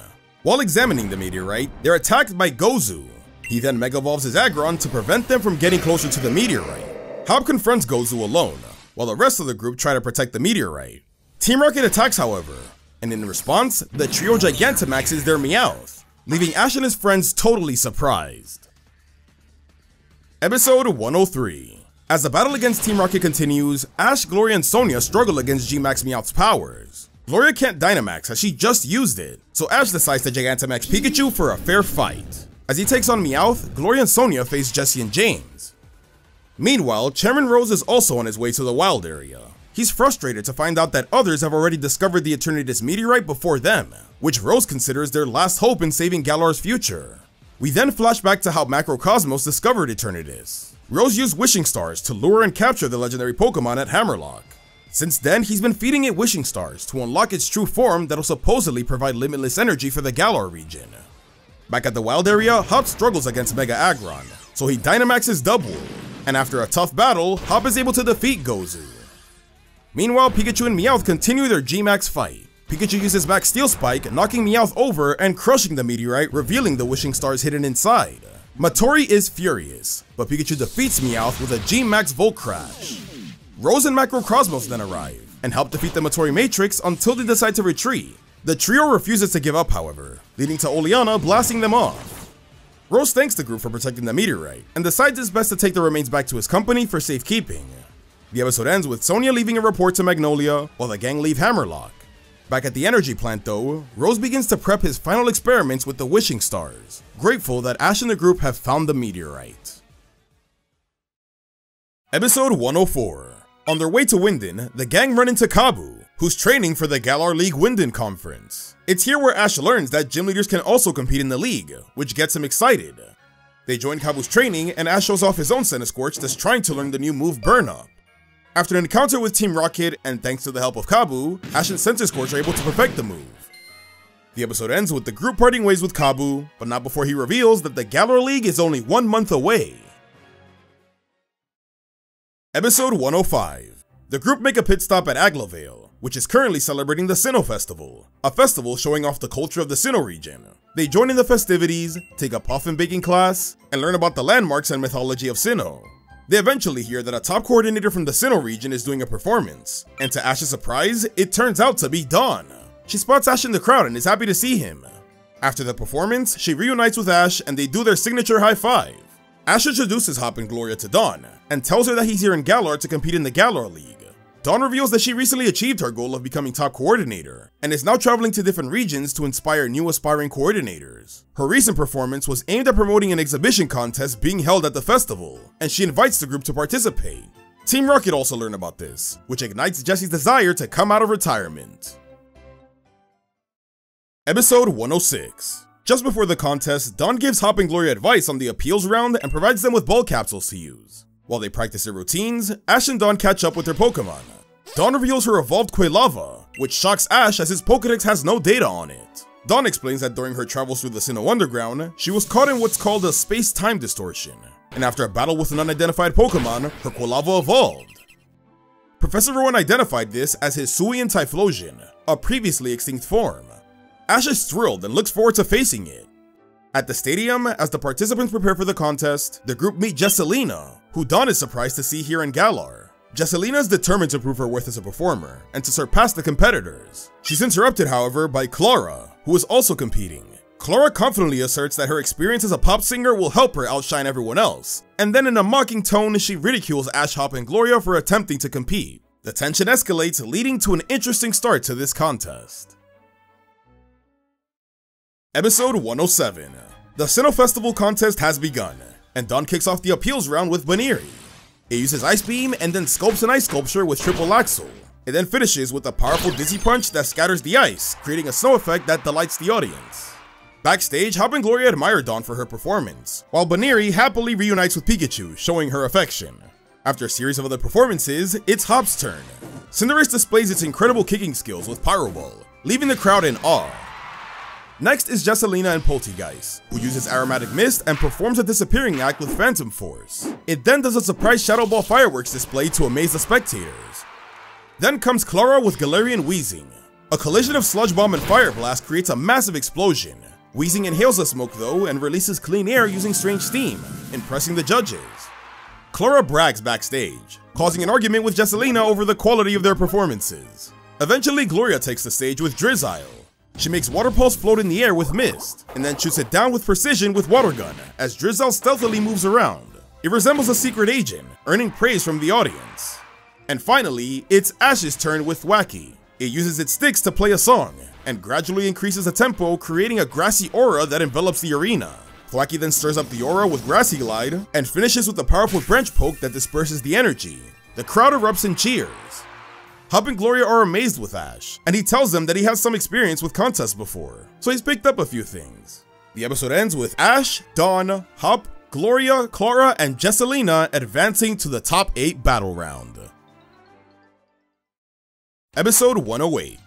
While examining the meteorite, they're attacked by Gozu. He then Mega Evolves his Aggron to prevent them from getting closer to the meteorite. Hop confronts Gozu alone, while the rest of the group try to protect the meteorite. Team Rocket attacks, however, and in response, the trio Gigantamaxes their Meowth, leaving Ash and his friends totally surprised. Episode 103. As the battle against Team Rocket continues, Ash, Gloria, and Sonia struggle against G-Max Meowth's powers. Gloria can't Dynamax as she just used it, so Ash decides to Gigantamax Pikachu for a fair fight. As he takes on Meowth, Gloria and Sonia face Jessie and James. Meanwhile, Chairman Rose is also on his way to the wild area. He's frustrated to find out that others have already discovered the Eternatus meteorite before them, which Rose considers their last hope in saving Galar's future. We then flash back to how Macrocosmos discovered Eternatus. Rose used wishing stars to lure and capture the legendary Pokemon at Hammerlocke. Since then, he's been feeding it wishing stars to unlock its true form that'll supposedly provide limitless energy for the Galar region. Back at the wild area, Hop struggles against Mega Aggron, so he Dynamaxes Double, and after a tough battle, Hop is able to defeat Gozu. Meanwhile, Pikachu and Meowth continue their G-Max fight. Pikachu uses Max Steel Spike, knocking Meowth over and crushing the meteorite, revealing the wishing stars hidden inside. Motori is furious, but Pikachu defeats Meowth with a G-Max Volt Crash. Rose and Macrocosmos then arrive, and help defeat the Motori Matrix until they decide to retreat. The trio refuses to give up, however, leading to Oleana blasting them off. Rose thanks the group for protecting the meteorite, and decides it's best to take the remains back to his company for safekeeping. The episode ends with Sonia leaving a report to Magnolia, while the gang leave Hammerlocke. Back at the energy plant though, Rose begins to prep his final experiments with the wishing stars, grateful that Ash and the group have found the meteorite. Episode 104. On their way to Winden, the gang run into Kabu, who's training for the Galar League Winden Conference. It's here where Ash learns that gym leaders can also compete in the league, which gets him excited. They join Kabu's training, and Ash shows off his own Centiskorch that's trying to learn the new move Burn Up. After an encounter with Team Rocket, and thanks to the help of Kabu, Ash and Centiskorch are able to perfect the move. The episode ends with the group parting ways with Kabu, but not before he reveals that the Galar League is only 1 month away. Episode 105. The group make a pit stop at Aglovale, which is currently celebrating the Sinnoh Festival, a festival showing off the culture of the Sinnoh region. They join in the festivities, take a puffin baking class, and learn about the landmarks and mythology of Sinnoh. They eventually hear that a top coordinator from the Sinnoh region is doing a performance, and to Ash's surprise, it turns out to be Dawn. She spots Ash in the crowd and is happy to see him. After the performance, she reunites with Ash and they do their signature high five. Ash introduces Hop and Gloria to Dawn, and tells her that he's here in Galar to compete in the Galar League. Dawn reveals that she recently achieved her goal of becoming top coordinator, and is now traveling to different regions to inspire new aspiring coordinators. Her recent performance was aimed at promoting an exhibition contest being held at the festival, and she invites the group to participate. Team Rocket also learn about this, which ignites Jesse's desire to come out of retirement. Episode 106. Just before the contest, Dawn gives Hop and Gloria advice on the appeals round and provides them with ball capsules to use. While they practice their routines, Ash and Dawn catch up with their Pokemon. Dawn reveals her evolved Quilava, which shocks Ash as his Pokédex has no data on it. Dawn explains that during her travels through the Sinnoh Underground, she was caught in what's called a space-time distortion, and after a battle with an unidentified Pokemon, her Quilava evolved. Professor Rowan identified this as his Suian Typhlosion, a previously extinct form. Ash is thrilled and looks forward to facing it. At the stadium, as the participants prepare for the contest, the group meet Jesselina, who Dawn is surprised to see here in Galar. Jesselina is determined to prove her worth as a performer, and to surpass the competitors. She's interrupted, however, by Clara, who is also competing. Clara confidently asserts that her experience as a pop singer will help her outshine everyone else, and then in a mocking tone, she ridicules Ash, Hop, and Gloria for attempting to compete. The tension escalates, leading to an interesting start to this contest. Episode 107. The Sinnoh Festival contest has begun, and Dawn kicks off the appeals round with Baniri. It uses Ice Beam and then sculpts an ice sculpture with Triple Axle. It then finishes with a powerful Dizzy Punch that scatters the ice, creating a snow effect that delights the audience. Backstage, Hop and Gloria admire Dawn for her performance, while Baniri happily reunites with Pikachu, showing her affection. After a series of other performances, it's Hop's turn. Cinderace displays its incredible kicking skills with Pyro Ball, leaving the crowd in awe. Next is Jesselina and Poltegeist, who uses Aromatic Mist and performs a disappearing act with Phantom Force. It then does a surprise Shadow Ball fireworks display to amaze the spectators. Then comes Clara with Galarian Wheezing. A collision of Sludge Bomb and Fire Blast creates a massive explosion. Wheezing inhales the smoke though and releases clean air using strange steam, impressing the judges. Clara brags backstage, causing an argument with Jesselina over the quality of their performances. Eventually, Gloria takes the stage with Drizzile. She makes Water Pulse float in the air with Mist, and then shoots it down with precision with Water Gun, as Drizzile stealthily moves around. It resembles a secret agent, earning praise from the audience. And finally, it's Ash's turn with Thwackey. It uses its sticks to play a song, and gradually increases the tempo, creating a grassy aura that envelops the arena. Thwackey then stirs up the aura with Grassy Glide, and finishes with a powerful Branch Poke that disperses the energy. The crowd erupts in cheers. Hop and Gloria are amazed with Ash, and he tells them that he has some experience with contests before, so he's picked up a few things. The episode ends with Ash, Dawn, Hop, Gloria, Clara, and Jesselina advancing to the top 8 battle round. Episode 108.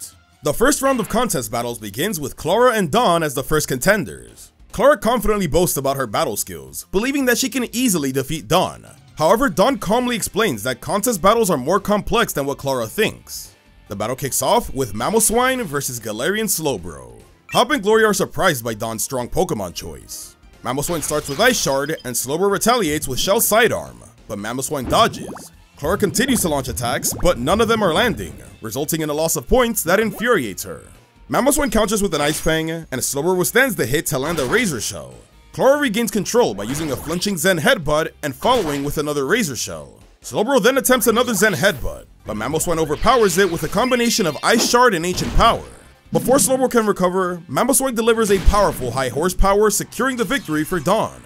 The first round of contest battles begins with Clara and Dawn as the first contenders. Clara confidently boasts about her battle skills, believing that she can easily defeat Dawn. However, Dawn calmly explains that contest battles are more complex than what Clara thinks. The battle kicks off with Mamoswine versus Galarian Slowbro. Hop and Gloria are surprised by Dawn's strong Pokemon choice. Mamoswine starts with Ice Shard, and Slowbro retaliates with Shell Sidearm, but Mamoswine dodges. Clara continues to launch attacks, but none of them are landing, resulting in a loss of points that infuriates her. Mamoswine counters with an Ice Fang, and Slowbro withstands the hit to land a Razor Shell. Clara regains control by using a flinching Zen Headbutt and following with another Razor Shell. Slowbro then attempts another Zen Headbutt, but Mamoswine overpowers it with a combination of Ice Shard and Ancient Power. Before Slowbro can recover, Mamoswine delivers a powerful high horsepower, securing the victory for Dawn.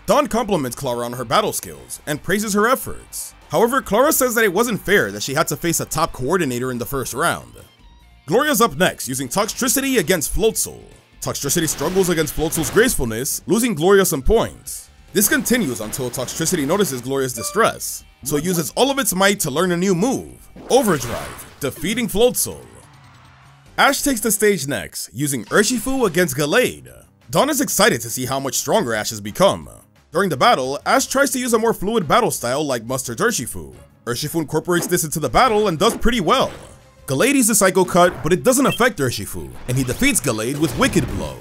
Dawn compliments Clara on her battle skills and praises her efforts. However, Clara says that it wasn't fair that she had to face a top coordinator in the first round. Gloria's up next, using Toxtricity against Floatzel. Toxtricity struggles against Floatzel's gracefulness, losing Gloria some points. This continues until Toxtricity notices Gloria's distress, so it uses all of its might to learn a new move, Overdrive, defeating Floatzel. Ash takes the stage next, using Urshifu against Gallade. Dawn is excited to see how much stronger Ash has become. During the battle, Ash tries to use a more fluid battle style like Mustard Urshifu. Urshifu incorporates this into the battle and does pretty well. Gallade uses Psycho Cut, but it doesn't affect Urshifu, and he defeats Gallade with Wicked Blow.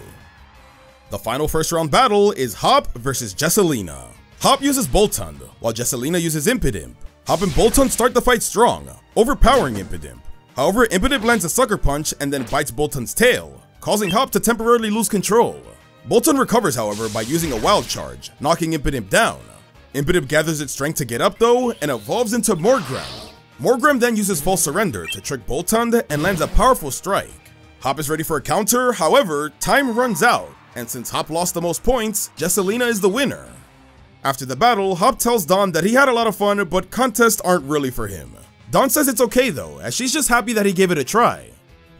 The final first round battle is Hop versus Jesselina. Hop uses Boltund, while Jesselina uses Impidimp. Hop and Boltund start the fight strong, overpowering Impidimp. However, Impidimp lands a Sucker Punch and then bites Boltund's tail, causing Hop to temporarily lose control. Boltund recovers, however, by using a Wild Charge, knocking Impidimp down. Impidimp gathers its strength to get up though, and evolves into Morgrem. Morgrem then uses False Surrender to trick Boltund and lands a powerful strike. Hop is ready for a counter, however, time runs out, and since Hop lost the most points, Jesselina is the winner. After the battle, Hop tells Dawn that he had a lot of fun, but contests aren't really for him. Dawn says it's okay though, as she's just happy that he gave it a try.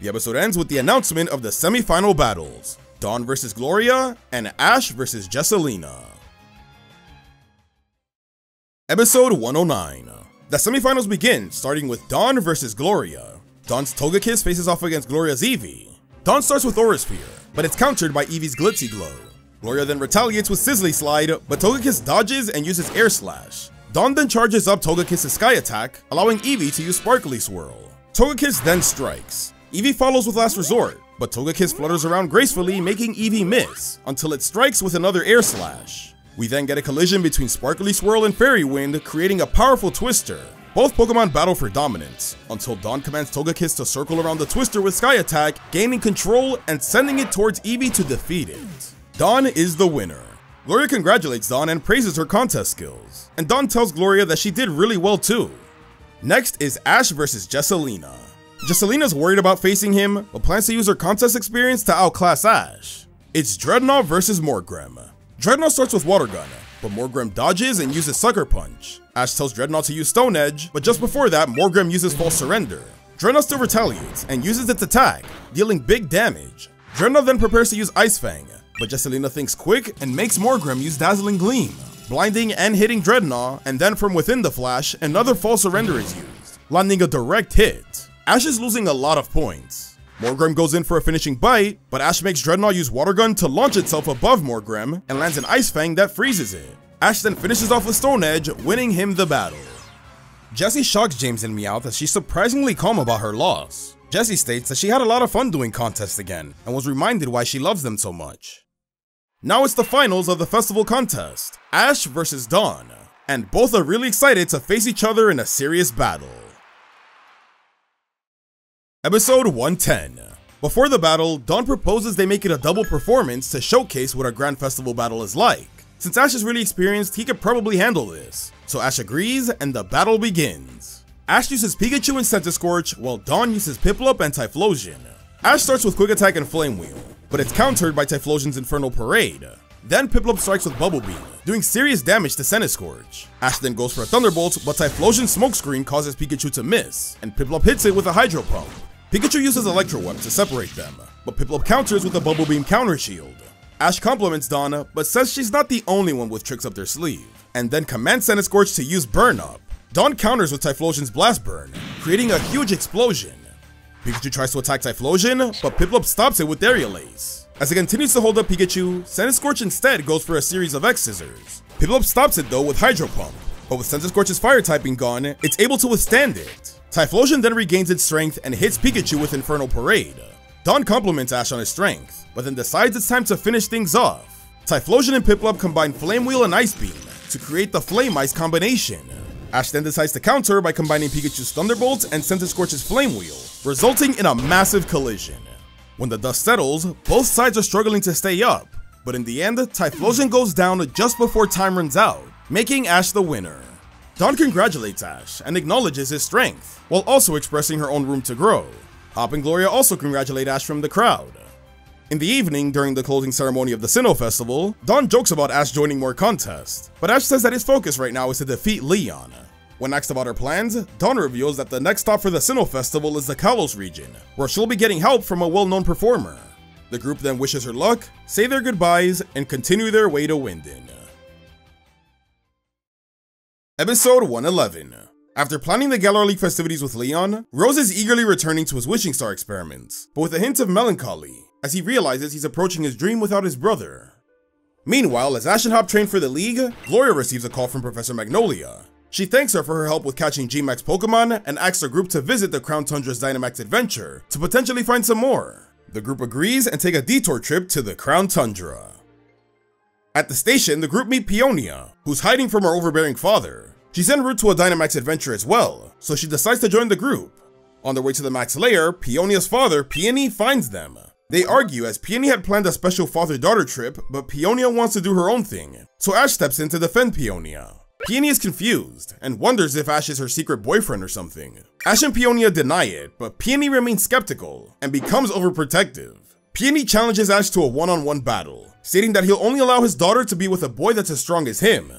The episode ends with the announcement of the semi-final battles, Dawn versus Gloria, and Ash versus Jesselina. Episode 109. The semifinals begin, starting with Dawn versus Gloria. Dawn's Togekiss faces off against Gloria's Eevee. Dawn starts with Aura Sphere, but it's countered by Eevee's Glitzy Glow. Gloria then retaliates with Sizzly Slide, but Togekiss dodges and uses Air Slash. Dawn then charges up Togekiss's Sky Attack, allowing Eevee to use Sparkly Swirl. Togekiss then strikes. Eevee follows with Last Resort, but Togekiss flutters around gracefully, making Eevee miss, until it strikes with another Air Slash. We then get a collision between Sparkly Swirl and Fairy Wind, creating a powerful Twister. Both Pokemon battle for dominance, until Dawn commands Togekiss to circle around the Twister with Sky Attack, gaining control and sending it towards Eevee to defeat it. Dawn is the winner. Gloria congratulates Dawn and praises her contest skills, and Dawn tells Gloria that she did really well too. Next is Ash versus Jesselina. Jesselina's worried about facing him, but plans to use her contest experience to outclass Ash. It's Dreadnought versus Morgrem. Dreadnought starts with Water Gun, but Morgrem dodges and uses Sucker Punch. Ash tells Dreadnought to use Stone Edge, but just before that, Morgrem uses False Surrender. Dreadnought still retaliates and uses its attack, dealing big damage. Dreadnought then prepares to use Ice Fang, but Jesselina thinks quick and makes Morgrem use Dazzling Gleam, blinding and hitting Dreadnought, and then from within the flash, another False Surrender is used, landing a direct hit. Ash is losing a lot of points. Morgrem goes in for a finishing bite, but Ash makes Dreadnought use Water Gun to launch itself above Morgrem and lands an Ice Fang that freezes it. Ash then finishes off with Stone Edge, winning him the battle. Jessie shocks James and Meowth as she's surprisingly calm about her loss. Jessie states that she had a lot of fun doing contests again, and was reminded why she loves them so much. Now it's the finals of the festival contest, Ash versus Dawn, and both are really excited to face each other in a serious battle. Episode 110. Before the battle, Dawn proposes they make it a double performance to showcase what a Grand Festival battle is like. Since Ash is really experienced, he could probably handle this. So Ash agrees, and the battle begins. Ash uses Pikachu and Centiskorch, while Dawn uses Piplup and Typhlosion. Ash starts with Quick Attack and Flame Wheel, but it's countered by Typhlosion's Infernal Parade. Then Piplup strikes with Bubble Beam, doing serious damage to Centiskorch. Ash then goes for a Thunderbolt, but Typhlosion's Smokescreen causes Pikachu to miss, and Piplup hits it with a Hydro Pump. Pikachu uses Electro Web to separate them, but Piplup counters with a Bubble Beam counter shield. Ash compliments Dawn, but says she's not the only one with tricks up their sleeve, and then commands Centiskorch to use Burn Up. Dawn counters with Typhlosion's Blast Burn, creating a huge explosion. Pikachu tries to attack Typhlosion, but Piplup stops it with Aerial Ace. As it continues to hold up Pikachu, Centiskorch instead goes for a series of X-Scissors. Piplup stops it though with Hydro Pump, but with Centiskorch's fire typing gone, it's able to withstand it. Typhlosion then regains its strength and hits Pikachu with Infernal Parade. Dawn compliments Ash on his strength, but then decides it's time to finish things off. Typhlosion and Piplup combine Flame Wheel and Ice Beam to create the Flame Ice combination. Ash then decides to counter by combining Pikachu's Thunderbolt and Centiskorch's Flame Wheel, resulting in a massive collision. When the dust settles, both sides are struggling to stay up, but in the end, Typhlosion goes down just before time runs out, making Ash the winner. Dawn congratulates Ash and acknowledges his strength, while also expressing her own room to grow. Hop and Gloria also congratulate Ash from the crowd. In the evening, during the closing ceremony of the Sinnoh Festival, Dawn jokes about Ash joining more contests, but Ash says that his focus right now is to defeat Leon. When asked about her plans, Dawn reveals that the next stop for the Sinnoh Festival is the Kalos region, where she'll be getting help from a well-known performer. The group then wishes her luck, say their goodbyes, and continue their way to Winden. Episode 111. After planning the Galar League festivities with Leon, Rose is eagerly returning to his wishing star experiments, but with a hint of melancholy, as he realizes he's approaching his dream without his brother. Meanwhile, as Ash and Hop train for the League, Gloria receives a call from Professor Magnolia. She thanks her for her help with catching G-Max Pokemon and asks the group to visit the Crown Tundra's Dynamax adventure to potentially find some more. The group agrees and take a detour trip to the Crown Tundra. At the station, the group meet Peonia, who's hiding from her overbearing father. She's en route to a Dynamax adventure as well, so she decides to join the group. On their way to the Max lair, Peonia's father, Peony, finds them. They argue as Peony had planned a special father-daughter trip, but Peonia wants to do her own thing, so Ash steps in to defend Peonia. Peony is confused, and wonders if Ash is her secret boyfriend or something. Ash and Peonia deny it, but Peony remains skeptical, and becomes overprotective. Peony challenges Ash to a one-on-one battle, stating that he'll only allow his daughter to be with a boy that's as strong as him.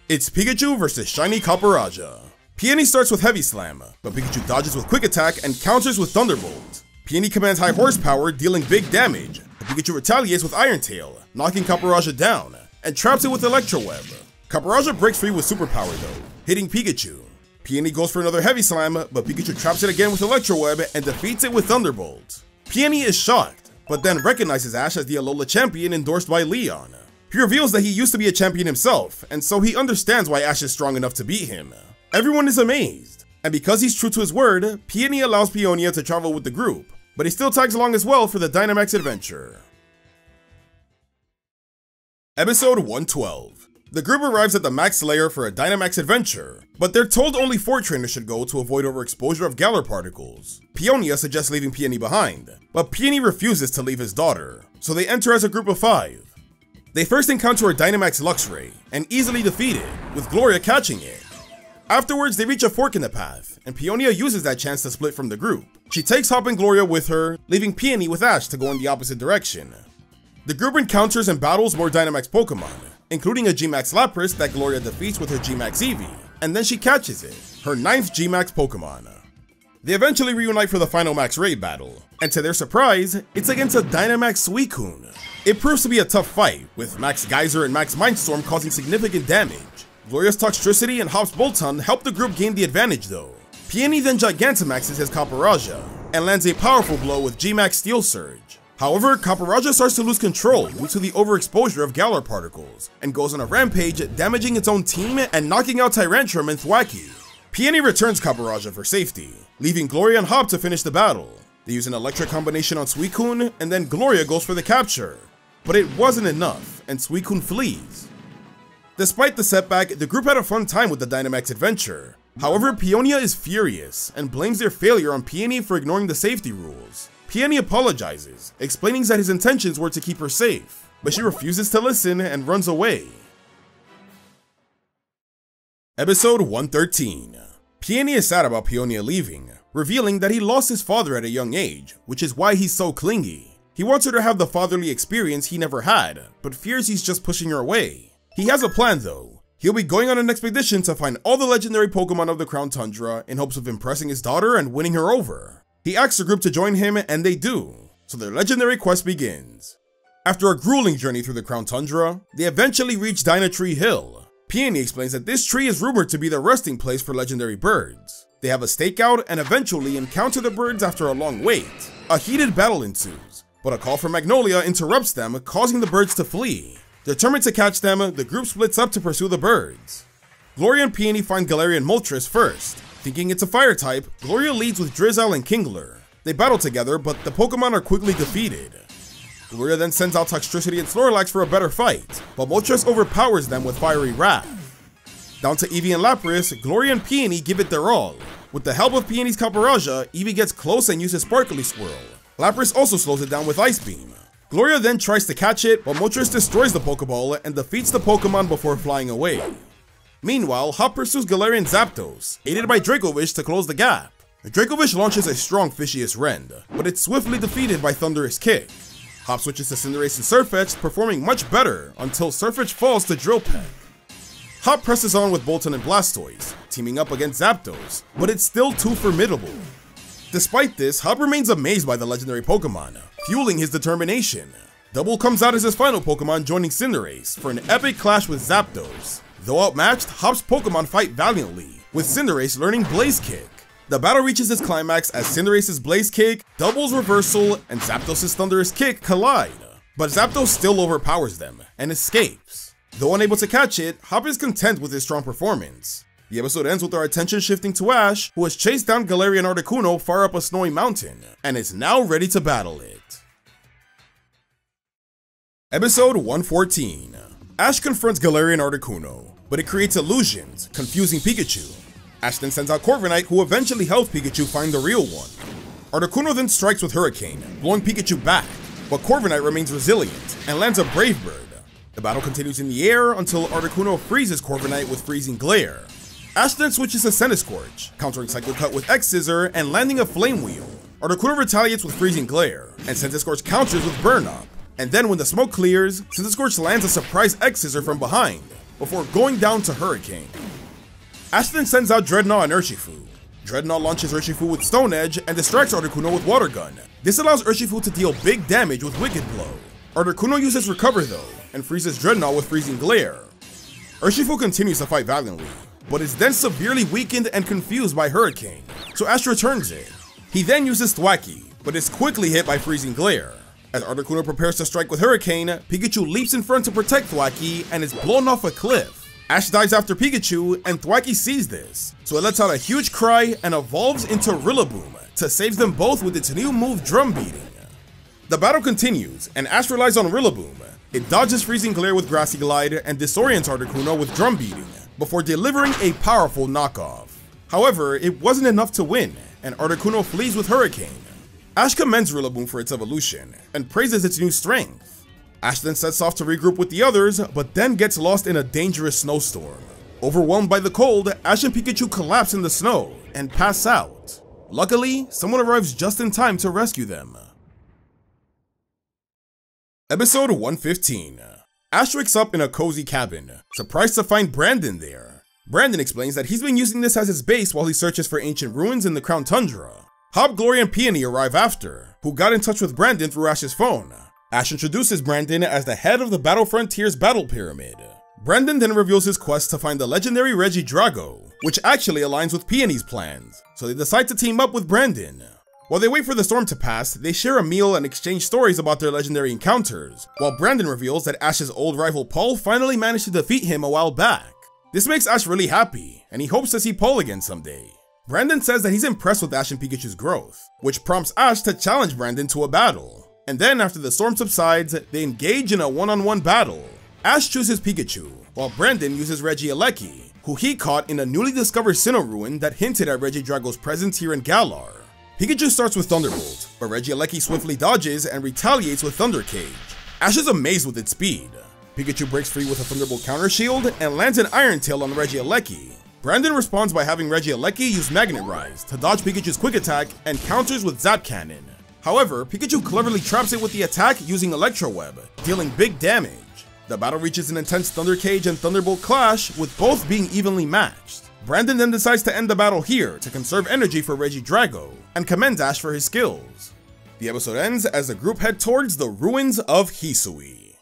It's Pikachu versus Shiny Caporaja. Peony starts with Heavy Slam, but Pikachu dodges with Quick Attack and counters with Thunderbolt. Peony commands High Horsepower, dealing big damage, but Pikachu retaliates with Iron Tail, knocking Caporaja down, and traps it with Electro Web. Caporaja breaks free with Superpower though, hitting Pikachu. Peony goes for another Heavy Slam, but Pikachu traps it again with Electro Web and defeats it with Thunderbolt. Peony is shocked, but then recognizes Ash as the Alola champion endorsed by Leon. He reveals that he used to be a champion himself, and so he understands why Ash is strong enough to beat him. Everyone is amazed, and because he's true to his word, Peony allows Peonia to travel with the group, but he still tags along as well for the Dynamax adventure. Episode 112. The group arrives at the Max Lair for a Dynamax adventure, but they're told only 4 trainers should go to avoid overexposure of Galar particles. Peonia suggests leaving Peony behind, but Peony refuses to leave his daughter, so they enter as a group of 5. They first encounter a Dynamax Luxray, and easily defeat it, with Gloria catching it. Afterwards, they reach a fork in the path, and Peonia uses that chance to split from the group. She takes Hop and Gloria with her, leaving Peony with Ash to go in the opposite direction. The group encounters and battles more Dynamax Pokemon, including a G-Max Lapras that Gloria defeats with her G-Max Eevee, and then she catches it, her 9th G-Max Pokemon. They eventually reunite for the final Max Raid battle, and to their surprise, it's against a Dynamax Suicune. It proves to be a tough fight, with Max Geyser and Max Mindstorm causing significant damage. Gloria's Toxtricity and Hop's Bolton help the group gain the advantage though. Peony then Gigantamaxes his Caporaja, and lands a powerful blow with G-Max Steel Surge. However, Caporaja starts to lose control due to the overexposure of Galar particles, and goes on a rampage, damaging its own team and knocking out Tyrantrum and Thwacky. Peony returns Caporaja for safety, leaving Gloria and Hop to finish the battle. They use an electric combination on Suicune, and then Gloria goes for the capture. But it wasn't enough, and Suicune flees. Despite the setback, the group had a fun time with the Dynamax adventure. However, Peonia is furious, and blames their failure on Peony for ignoring the safety rules. Peony apologizes, explaining that his intentions were to keep her safe, but she refuses to listen and runs away. Episode 113. Peony is sad about Peonia leaving, revealing that he lost his father at a young age, which is why he's so clingy. He wants her to have the fatherly experience he never had, but fears he's just pushing her away. He has a plan though. He'll be going on an expedition to find all the legendary Pokemon of the Crown Tundra in hopes of impressing his daughter and winning her over. He asks the group to join him, and they do, so their legendary quest begins. After a grueling journey through the Crown Tundra, they eventually reach Dynatree Hill. Peony explains that this tree is rumored to be the resting place for legendary birds. They have a stakeout and eventually encounter the birds after a long wait. A heated battle ensues, but a call from Magnolia interrupts them, causing the birds to flee. Determined to catch them, the group splits up to pursue the birds. Gloria and Peony find Galarian Moltres first. Thinking it's a fire type, Gloria leads with Drizzile and Kingler. They battle together, but the Pokemon are quickly defeated. Gloria then sends out Toxtricity and Snorlax for a better fight, but Moltres overpowers them with Fiery Wrath. Down to Eevee and Lapras, Gloria and Peony give it their all. With the help of Peony's Caporaja, Eevee gets close and uses Sparkly Swirl. Lapras also slows it down with Ice Beam. Gloria then tries to catch it, but Moltres destroys the Pokeball and defeats the Pokemon before flying away. Meanwhile, Hop pursues Galarian Zapdos, aided by Dracovish to close the gap. Dracovish launches a strong Fishious Rend, but it's swiftly defeated by Thunderous Kick. Hop switches to Cinderace and Sirfetch'd, performing much better until Sirfetch'd falls to Drill Peck. Hop presses on with Bolton and Blastoise, teaming up against Zapdos, but it's still too formidable. Despite this, Hop remains amazed by the legendary Pokemon, fueling his determination. Double comes out as his final Pokemon, joining Cinderace for an epic clash with Zapdos. Though outmatched, Hop's Pokemon fight valiantly, with Cinderace learning Blaze Kick. The battle reaches its climax as Cinderace's Blaze Kick, Double's Reversal, and Zapdos' Thunderous Kick collide, but Zapdos still overpowers them and escapes. Though unable to catch it, Hop is content with his strong performance. The episode ends with our attention shifting to Ash, who has chased down Galarian Articuno far up a snowy mountain, and is now ready to battle it. Episode 114. Ash confronts Galarian Articuno, but it creates illusions, confusing Pikachu. Ash then sends out Corviknight, who eventually helps Pikachu find the real one. Articuno then strikes with Hurricane, blowing Pikachu back, but Corviknight remains resilient and lands a Brave Bird. The battle continues in the air until Articuno freezes Corviknight with Freezing Glare. Ash then switches to Centiskorch, countering Psycho Cut with X-Scissor and landing a Flame Wheel. Articuno retaliates with Freezing Glare, and Centiskorch counters with Burn Up. And then when the smoke clears, Centiskorch lands a surprise X-Scissor from behind, before going down to Hurricane. Ash then sends out Dreadnought and Urshifu. Dreadnought launches Urshifu with Stone Edge and distracts Articuno with Water Gun. This allows Urshifu to deal big damage with Wicked Blow. Articuno uses Recover though, and freezes Dreadnought with Freezing Glare. Urshifu continues to fight valiantly, but is then severely weakened and confused by Hurricane, so Ash returns it. He then uses Thwackey, but is quickly hit by Freezing Glare. As Articuno prepares to strike with Hurricane, Pikachu leaps in front to protect Thwackey and is blown off a cliff. Ash dives after Pikachu, and Thwackey sees this, so it lets out a huge cry and evolves into Rillaboom to save them both with its new move Drum Beating. The battle continues, and Ash relies on Rillaboom. It dodges Freezing Glare with Grassy Glide and disorients Articuno with Drum Beating, before delivering a powerful knockoff. However, it wasn't enough to win, and Articuno flees with Hurricane. Ash commends Rillaboom for its evolution, and praises its new strength. Ash then sets off to regroup with the others, but then gets lost in a dangerous snowstorm. Overwhelmed by the cold, Ash and Pikachu collapse in the snow, and pass out. Luckily, someone arrives just in time to rescue them. Episode 115. Ash wakes up in a cozy cabin, surprised to find Brandon there. Brandon explains that he's been using this as his base while he searches for ancient ruins in the Crown Tundra. Hop, Gloria, and Peony arrive after, who got in touch with Brandon through Ash's phone. Ash introduces Brandon as the head of the Battle Frontier's Battle Pyramid. Brandon then reveals his quest to find the legendary Regidrago, which actually aligns with Peony's plans, so they decide to team up with Brandon. While they wait for the storm to pass, they share a meal and exchange stories about their legendary encounters, while Brandon reveals that Ash's old rival Paul finally managed to defeat him a while back. This makes Ash really happy, and he hopes to see Paul again someday. Brandon says that he's impressed with Ash and Pikachu's growth, which prompts Ash to challenge Brandon to a battle. And then after the storm subsides, they engage in a one-on-one battle. Ash chooses Pikachu, while Brandon uses Regieleki, who he caught in a newly discovered Sinnoh ruin that hinted at Regidrago's presence here in Galar. Pikachu starts with Thunderbolt, but Regieleki swiftly dodges and retaliates with Thunder Cage. Ash is amazed with its speed. Pikachu breaks free with a Thunderbolt counter shield and lands an Iron Tail on Regieleki. Brandon responds by having Regieleki use Magnet Rise to dodge Pikachu's quick attack and counters with Zap Cannon. However, Pikachu cleverly traps it with the attack using Electro Web, dealing big damage. The battle reaches an intense Thunder Cage and Thunderbolt clash, with both being evenly matched. Brandon then decides to end the battle here to conserve energy for Regidrago, and commends Ash for his skills. The episode ends as the group head towards the ruins of Hisui.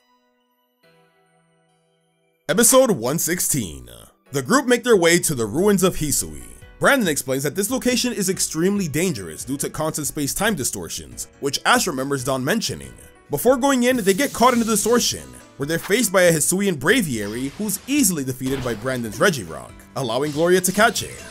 Episode 116. The group make their way to the ruins of Hisui. Brandon explains that this location is extremely dangerous due to constant space-time distortions, which Ash remembers Dawn mentioning. Before going in, they get caught in a distortion, where they're faced by a Hisuian Braviary who's easily defeated by Brandon's Regirock, allowing Gloria to catch it.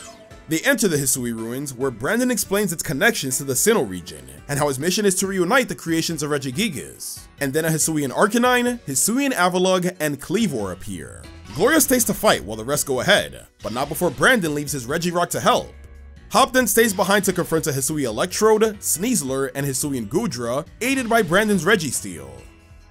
They enter the Hisui ruins, where Brandon explains its connections to the Sinnoh region, and how his mission is to reunite the creations of Regigigas. And then a Hisuian Arcanine, Hisuian Avalugg, and Cleavor appear. Gloria stays to fight while the rest go ahead, but not before Brandon leaves his Regirock to help. Hop then stays behind to confront a Hisui Electrode, Sneasler, and Hisuian Goodra, aided by Brandon's Registeel.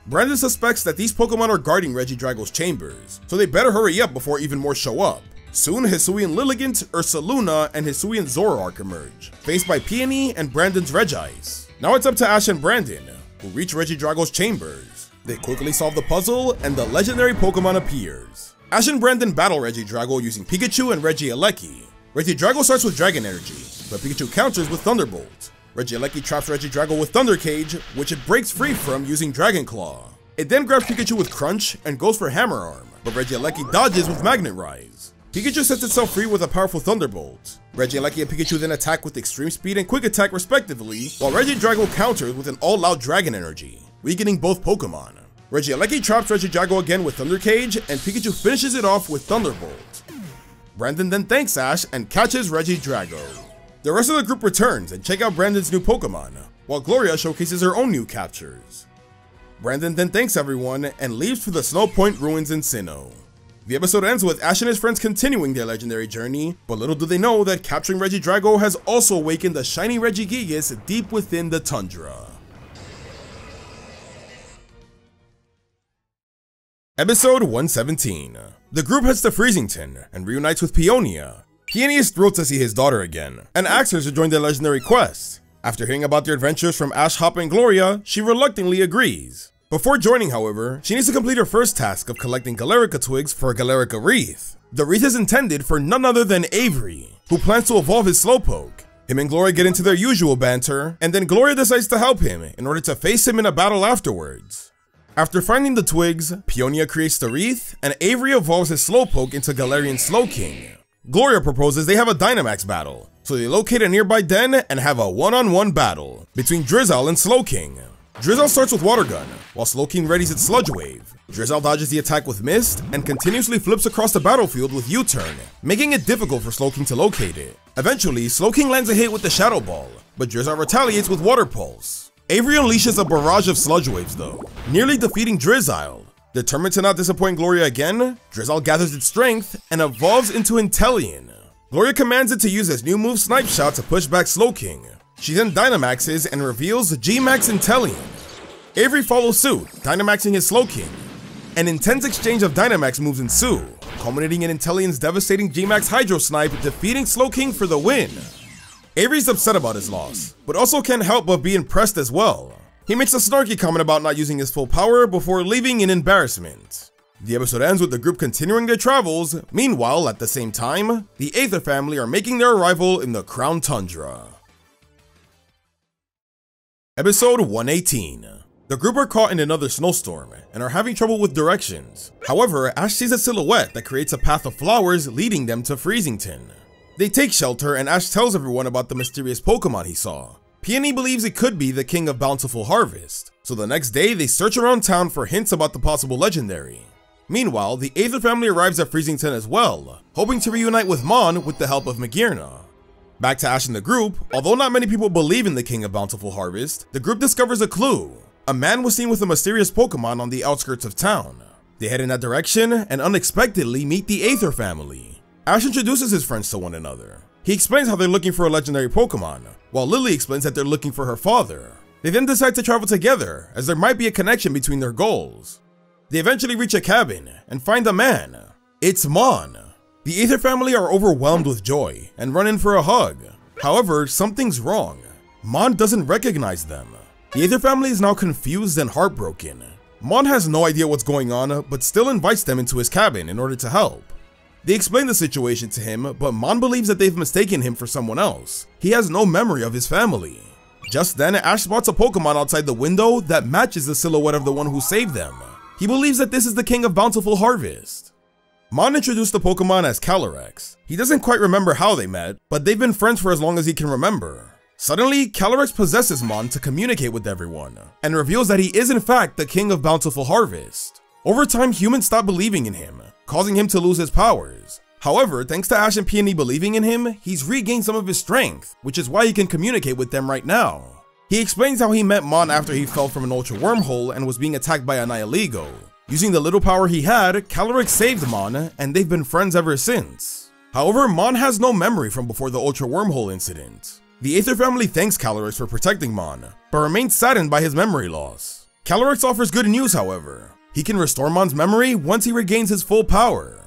Brandon suspects that these Pokemon are guarding Regidrago's chambers, so they better hurry up before even more show up. Soon, Hisuian Lilligant, Ursaluna, and Hisuian Zoroark emerge, faced by Peony and Brandon's Regice. Now it's up to Ash and Brandon, who reach Regidrago's chambers. They quickly solve the puzzle, and the legendary Pokemon appears. Ash and Brandon battle Regidrago using Pikachu and Regieleki. Regidrago starts with Dragon Energy, but Pikachu counters with Thunderbolt. Regieleki traps Regidrago with Thunder Cage, which it breaks free from using Dragon Claw. It then grabs Pikachu with Crunch and goes for Hammer Arm, but Regieleki dodges with Magnet Rise. Pikachu sets itself free with a powerful Thunderbolt. Regieleki and Pikachu then attack with Extreme Speed and Quick Attack respectively, while Regidrago counters with an all-out Dragon Energy, weakening both Pokemon. Regieleki traps Regidrago again with Thunder Cage, and Pikachu finishes it off with Thunderbolt. Brandon then thanks Ash and catches Regidrago. The rest of the group returns and check out Brandon's new Pokemon, while Gloria showcases her own new captures. Brandon then thanks everyone and leaves for the Snow Point Ruins in Sinnoh. The episode ends with Ash and his friends continuing their legendary journey, but little do they know that capturing Regidrago has also awakened the shiny Regigigas deep within the tundra. Episode 117. The group heads to Freezington and reunites with Peonia. Peony is thrilled to see his daughter again, and asks her to join their legendary quest. After hearing about their adventures from Ash, Hop, and Gloria, she reluctantly agrees. Before joining, however, she needs to complete her first task of collecting Galarica twigs for a Galarica wreath. The wreath is intended for none other than Avery, who plans to evolve his Slowpoke. Him and Gloria get into their usual banter, and then Gloria decides to help him in order to face him in a battle afterwards. After finding the twigs, Peonia creates the wreath, and Avery evolves his Slowpoke into Galarian Slowking. Gloria proposes they have a Dynamax battle, so they locate a nearby den and have a one-on-one battle between Drizzle and Slowking. Drizzle starts with Water Gun, while Slowking readies its Sludge Wave. Drizzle dodges the attack with Mist, and continuously flips across the battlefield with U-turn, making it difficult for Slowking to locate it. Eventually, Slowking lands a hit with the Shadow Ball, but Drizzle retaliates with Water Pulse. Avery unleashes a barrage of Sludge Waves though, nearly defeating Drizzle. Determined to not disappoint Gloria again, Drizzle gathers its strength and evolves into Inteleon. Gloria commands it to use its new move Snipe Shot to push back Slowking. She then Dynamaxes and reveals G-Max Inteleon. Avery follows suit, Dynamaxing his Slowking. An intense exchange of Dynamax moves ensue, culminating in Inteleon's devastating G-Max Hydro Snipe defeating Slowking for the win. Avery's upset about his loss, but also can't help but be impressed as well. He makes a snarky comment about not using his full power before leaving in embarrassment. The episode ends with the group continuing their travels. Meanwhile, at the same time, the Aether family are making their arrival in the Crown Tundra. Episode 118. The group are caught in another snowstorm and are having trouble with directions. However, Ash sees a silhouette that creates a path of flowers leading them to Freezington. They take shelter and Ash tells everyone about the mysterious Pokemon he saw. Peony believes it could be the King of Bountiful Harvest, so the next day they search around town for hints about the possible legendary. Meanwhile, the Aether family arrives at Freezington as well, hoping to reunite with Mon with the help of Magearna. Back to Ash and the group, although not many people believe in the King of Bountiful Harvest, the group discovers a clue. A man was seen with a mysterious Pokemon on the outskirts of town. They head in that direction and unexpectedly meet the Aether family. Ash introduces his friends to one another. He explains how they're looking for a legendary Pokemon, while Lily explains that they're looking for her father. They then decide to travel together, as there might be a connection between their goals. They eventually reach a cabin, and find a man. It's Mon. The Aether family are overwhelmed with joy, and run in for a hug. However, something's wrong. Mon doesn't recognize them. The Aether family is now confused and heartbroken. Mon has no idea what's going on, but still invites them into his cabin in order to help. They explain the situation to him, but Mon believes that they've mistaken him for someone else. He has no memory of his family. Just then, Ash spots a Pokemon outside the window that matches the silhouette of the one who saved them. He believes that this is the King of Bountiful Harvest. Mon introduced the Pokemon as Calyrex. He doesn't quite remember how they met, but they've been friends for as long as he can remember. Suddenly, Calyrex possesses Mon to communicate with everyone, and reveals that he is in fact the King of Bountiful Harvest. Over time, humans stop believing in him, causing him to lose his powers. However, thanks to Ash and Peony believing in him, he's regained some of his strength, which is why he can communicate with them right now. He explains how he met Mon after he fell from an Ultra Wormhole and was being attacked by a Nihilego. Using the little power he had, Calyrex saved Mon, and they've been friends ever since. However, Mon has no memory from before the Ultra Wormhole incident. The Aether family thanks Calyrex for protecting Mon, but remains saddened by his memory loss. Calyrex offers good news, however. He can restore Mon's memory once he regains his full power.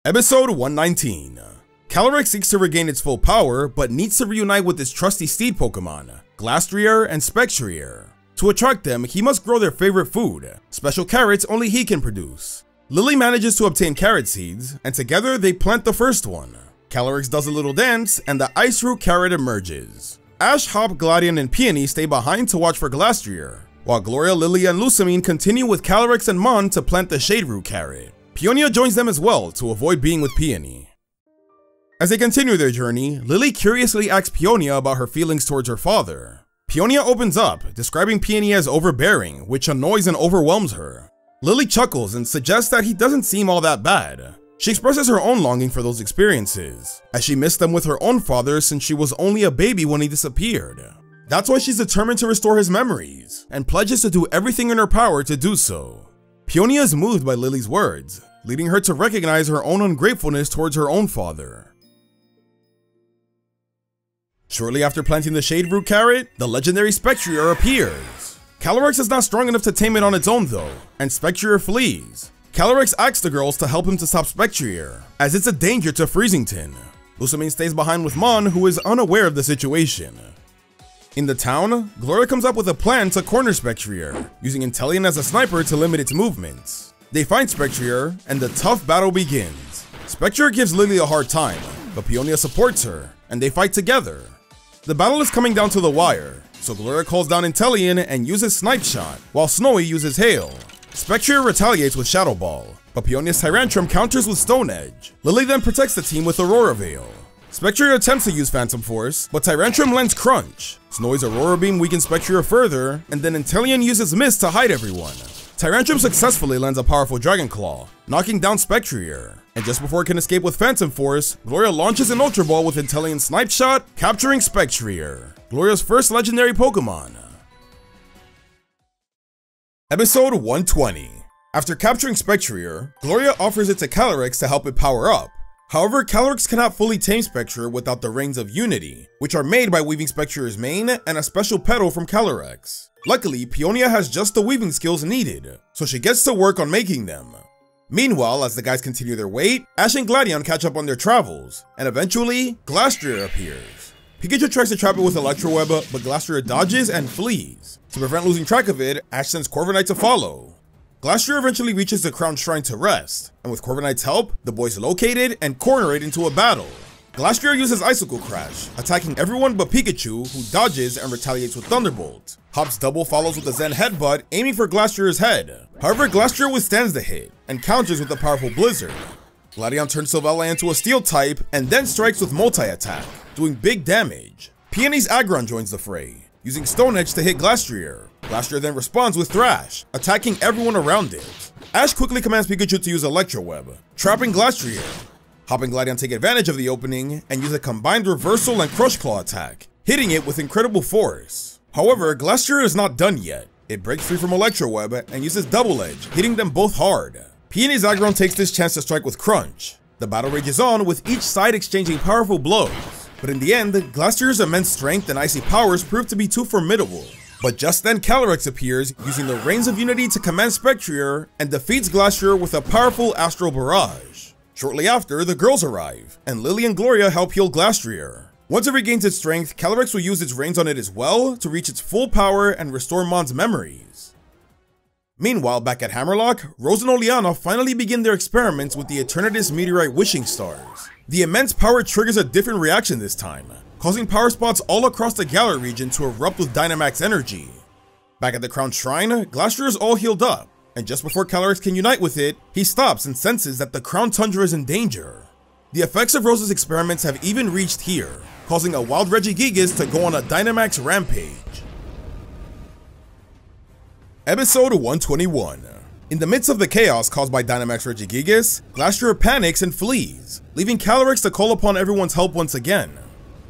Episode 119. Calyrex seeks to regain its full power, but needs to reunite with its trusty steed Pokemon, Glastrier and Spectrier. To attract them, he must grow their favorite food, special carrots only he can produce. Lily manages to obtain carrot seeds, and together they plant the first one. Calyrex does a little dance, and the ice root carrot emerges. Ash, Hop, Gladion, and Peony stay behind to watch for Glastrier, while Gloria, Lily, and Lusamine continue with Calyrex and Mon to plant the shade root carrot. Peonia joins them as well to avoid being with Peony. As they continue their journey, Lily curiously asks Peonia about her feelings towards her father. Peonia opens up, describing Peony as overbearing, which annoys and overwhelms her. Lily chuckles and suggests that he doesn't seem all that bad. She expresses her own longing for those experiences, as she missed them with her own father since she was only a baby when he disappeared. That's why she's determined to restore his memories, and pledges to do everything in her power to do so. Peonia is moved by Lily's words, leading her to recognize her own ungratefulness towards her own father. Shortly after planting the shade root carrot, the legendary Spectrier appears. Calyrex is not strong enough to tame it on its own though, and Spectrier flees. Calyrex asks the girls to help him to stop Spectrier, as it's a danger to Freezington. Lusamine stays behind with Mon, who is unaware of the situation. In the town, Gloria comes up with a plan to corner Spectrier, using Inteleon as a sniper to limit its movements. They find Spectrier, and the tough battle begins. Spectrier gives Lily a hard time, but Peonia supports her, and they fight together. The battle is coming down to the wire, so Gloria calls down Inteleon and uses Snipe Shot, while Snowy uses Hail. Spectrier retaliates with Shadow Ball, but Peonia's Tyrantrum counters with Stone Edge. Lily then protects the team with Aurora Veil. Spectrier attempts to use Phantom Force, but Tyrantrum lends Crunch. Snowy's Aurora Beam weakens Spectrier further, and then Inteleon uses Mist to hide everyone. Tyrantrum successfully lands a powerful Dragon Claw, knocking down Spectrier. And just before it can escape with Phantom Force, Gloria launches an Ultra Ball with Inteleon's Snipe Shot, capturing Spectrier, Gloria's first legendary Pokemon. Episode 120. After capturing Spectrier, Gloria offers it to Calyrex to help it power up. However, Calyrex cannot fully tame Spectrier without the Reins of Unity, which are made by weaving Spectrier's mane and a special petal from Calyrex. Luckily, Peonia has just the weaving skills needed, so she gets to work on making them. Meanwhile, as the guys continue their wait, Ash and Gladion catch up on their travels, and eventually, Glastrier appears. Pikachu tries to trap it with Electro Web, but Glastrier dodges and flees. To prevent losing track of it, Ash sends Corviknight to follow. Glastrier eventually reaches the Crown Shrine to rest, and with Corviknight's help, the boys locate it and corner it into a battle. Glastrier uses Icicle Crash, attacking everyone but Pikachu, who dodges and retaliates with Thunderbolt. Hop's double follows with a Zen Headbutt, aiming for Glastrier's head. However, Glastrier withstands the hit, and counters with a powerful Blizzard. Gladion turns Silvally into a Steel type, and then strikes with Multi-Attack, doing big damage. Peony's Aggron joins the fray, using Stone Edge to hit Glastrier. Glastrier then responds with Thrash, attacking everyone around it. Ash quickly commands Pikachu to use Electro Web, trapping Glastrier. Hop and Gladion take advantage of the opening, and use a combined Reversal and Crush Claw attack, hitting it with incredible force. However, Glastrier is not done yet. It breaks free from Electro Web and uses Double Edge, hitting them both hard. Peony's Aggron takes this chance to strike with Crunch. The battle rages on, with each side exchanging powerful blows. But in the end, Glastrier's immense strength and icy powers prove to be too formidable. But just then Calyrex appears, using the Reins of Unity to command Spectrier, and defeats Glastrier with a powerful Astral Barrage. Shortly after, the girls arrive, and Lily and Gloria help heal Glastrier. Once it regains its strength, Calyrex will use its Reins on it as well to reach its full power and restore Mon's memories. Meanwhile, back at Hammerlocke, Rose and Oleana finally begin their experiments with the Eternatus Meteorite Wishing Stars. The immense power triggers a different reaction this time, causing power spots all across the Galar region to erupt with Dynamax energy. Back at the Crown Shrine, Glastrier is all healed up, and just before Calyrex can unite with it, he stops and senses that the Crown Tundra is in danger. The effects of Rose's experiments have even reached here, causing a wild Regigigas to go on a Dynamax rampage. Episode 121. In the midst of the chaos caused by Dynamax Regigigas, Glastrier panics and flees, leaving Calyrex to call upon everyone's help once again.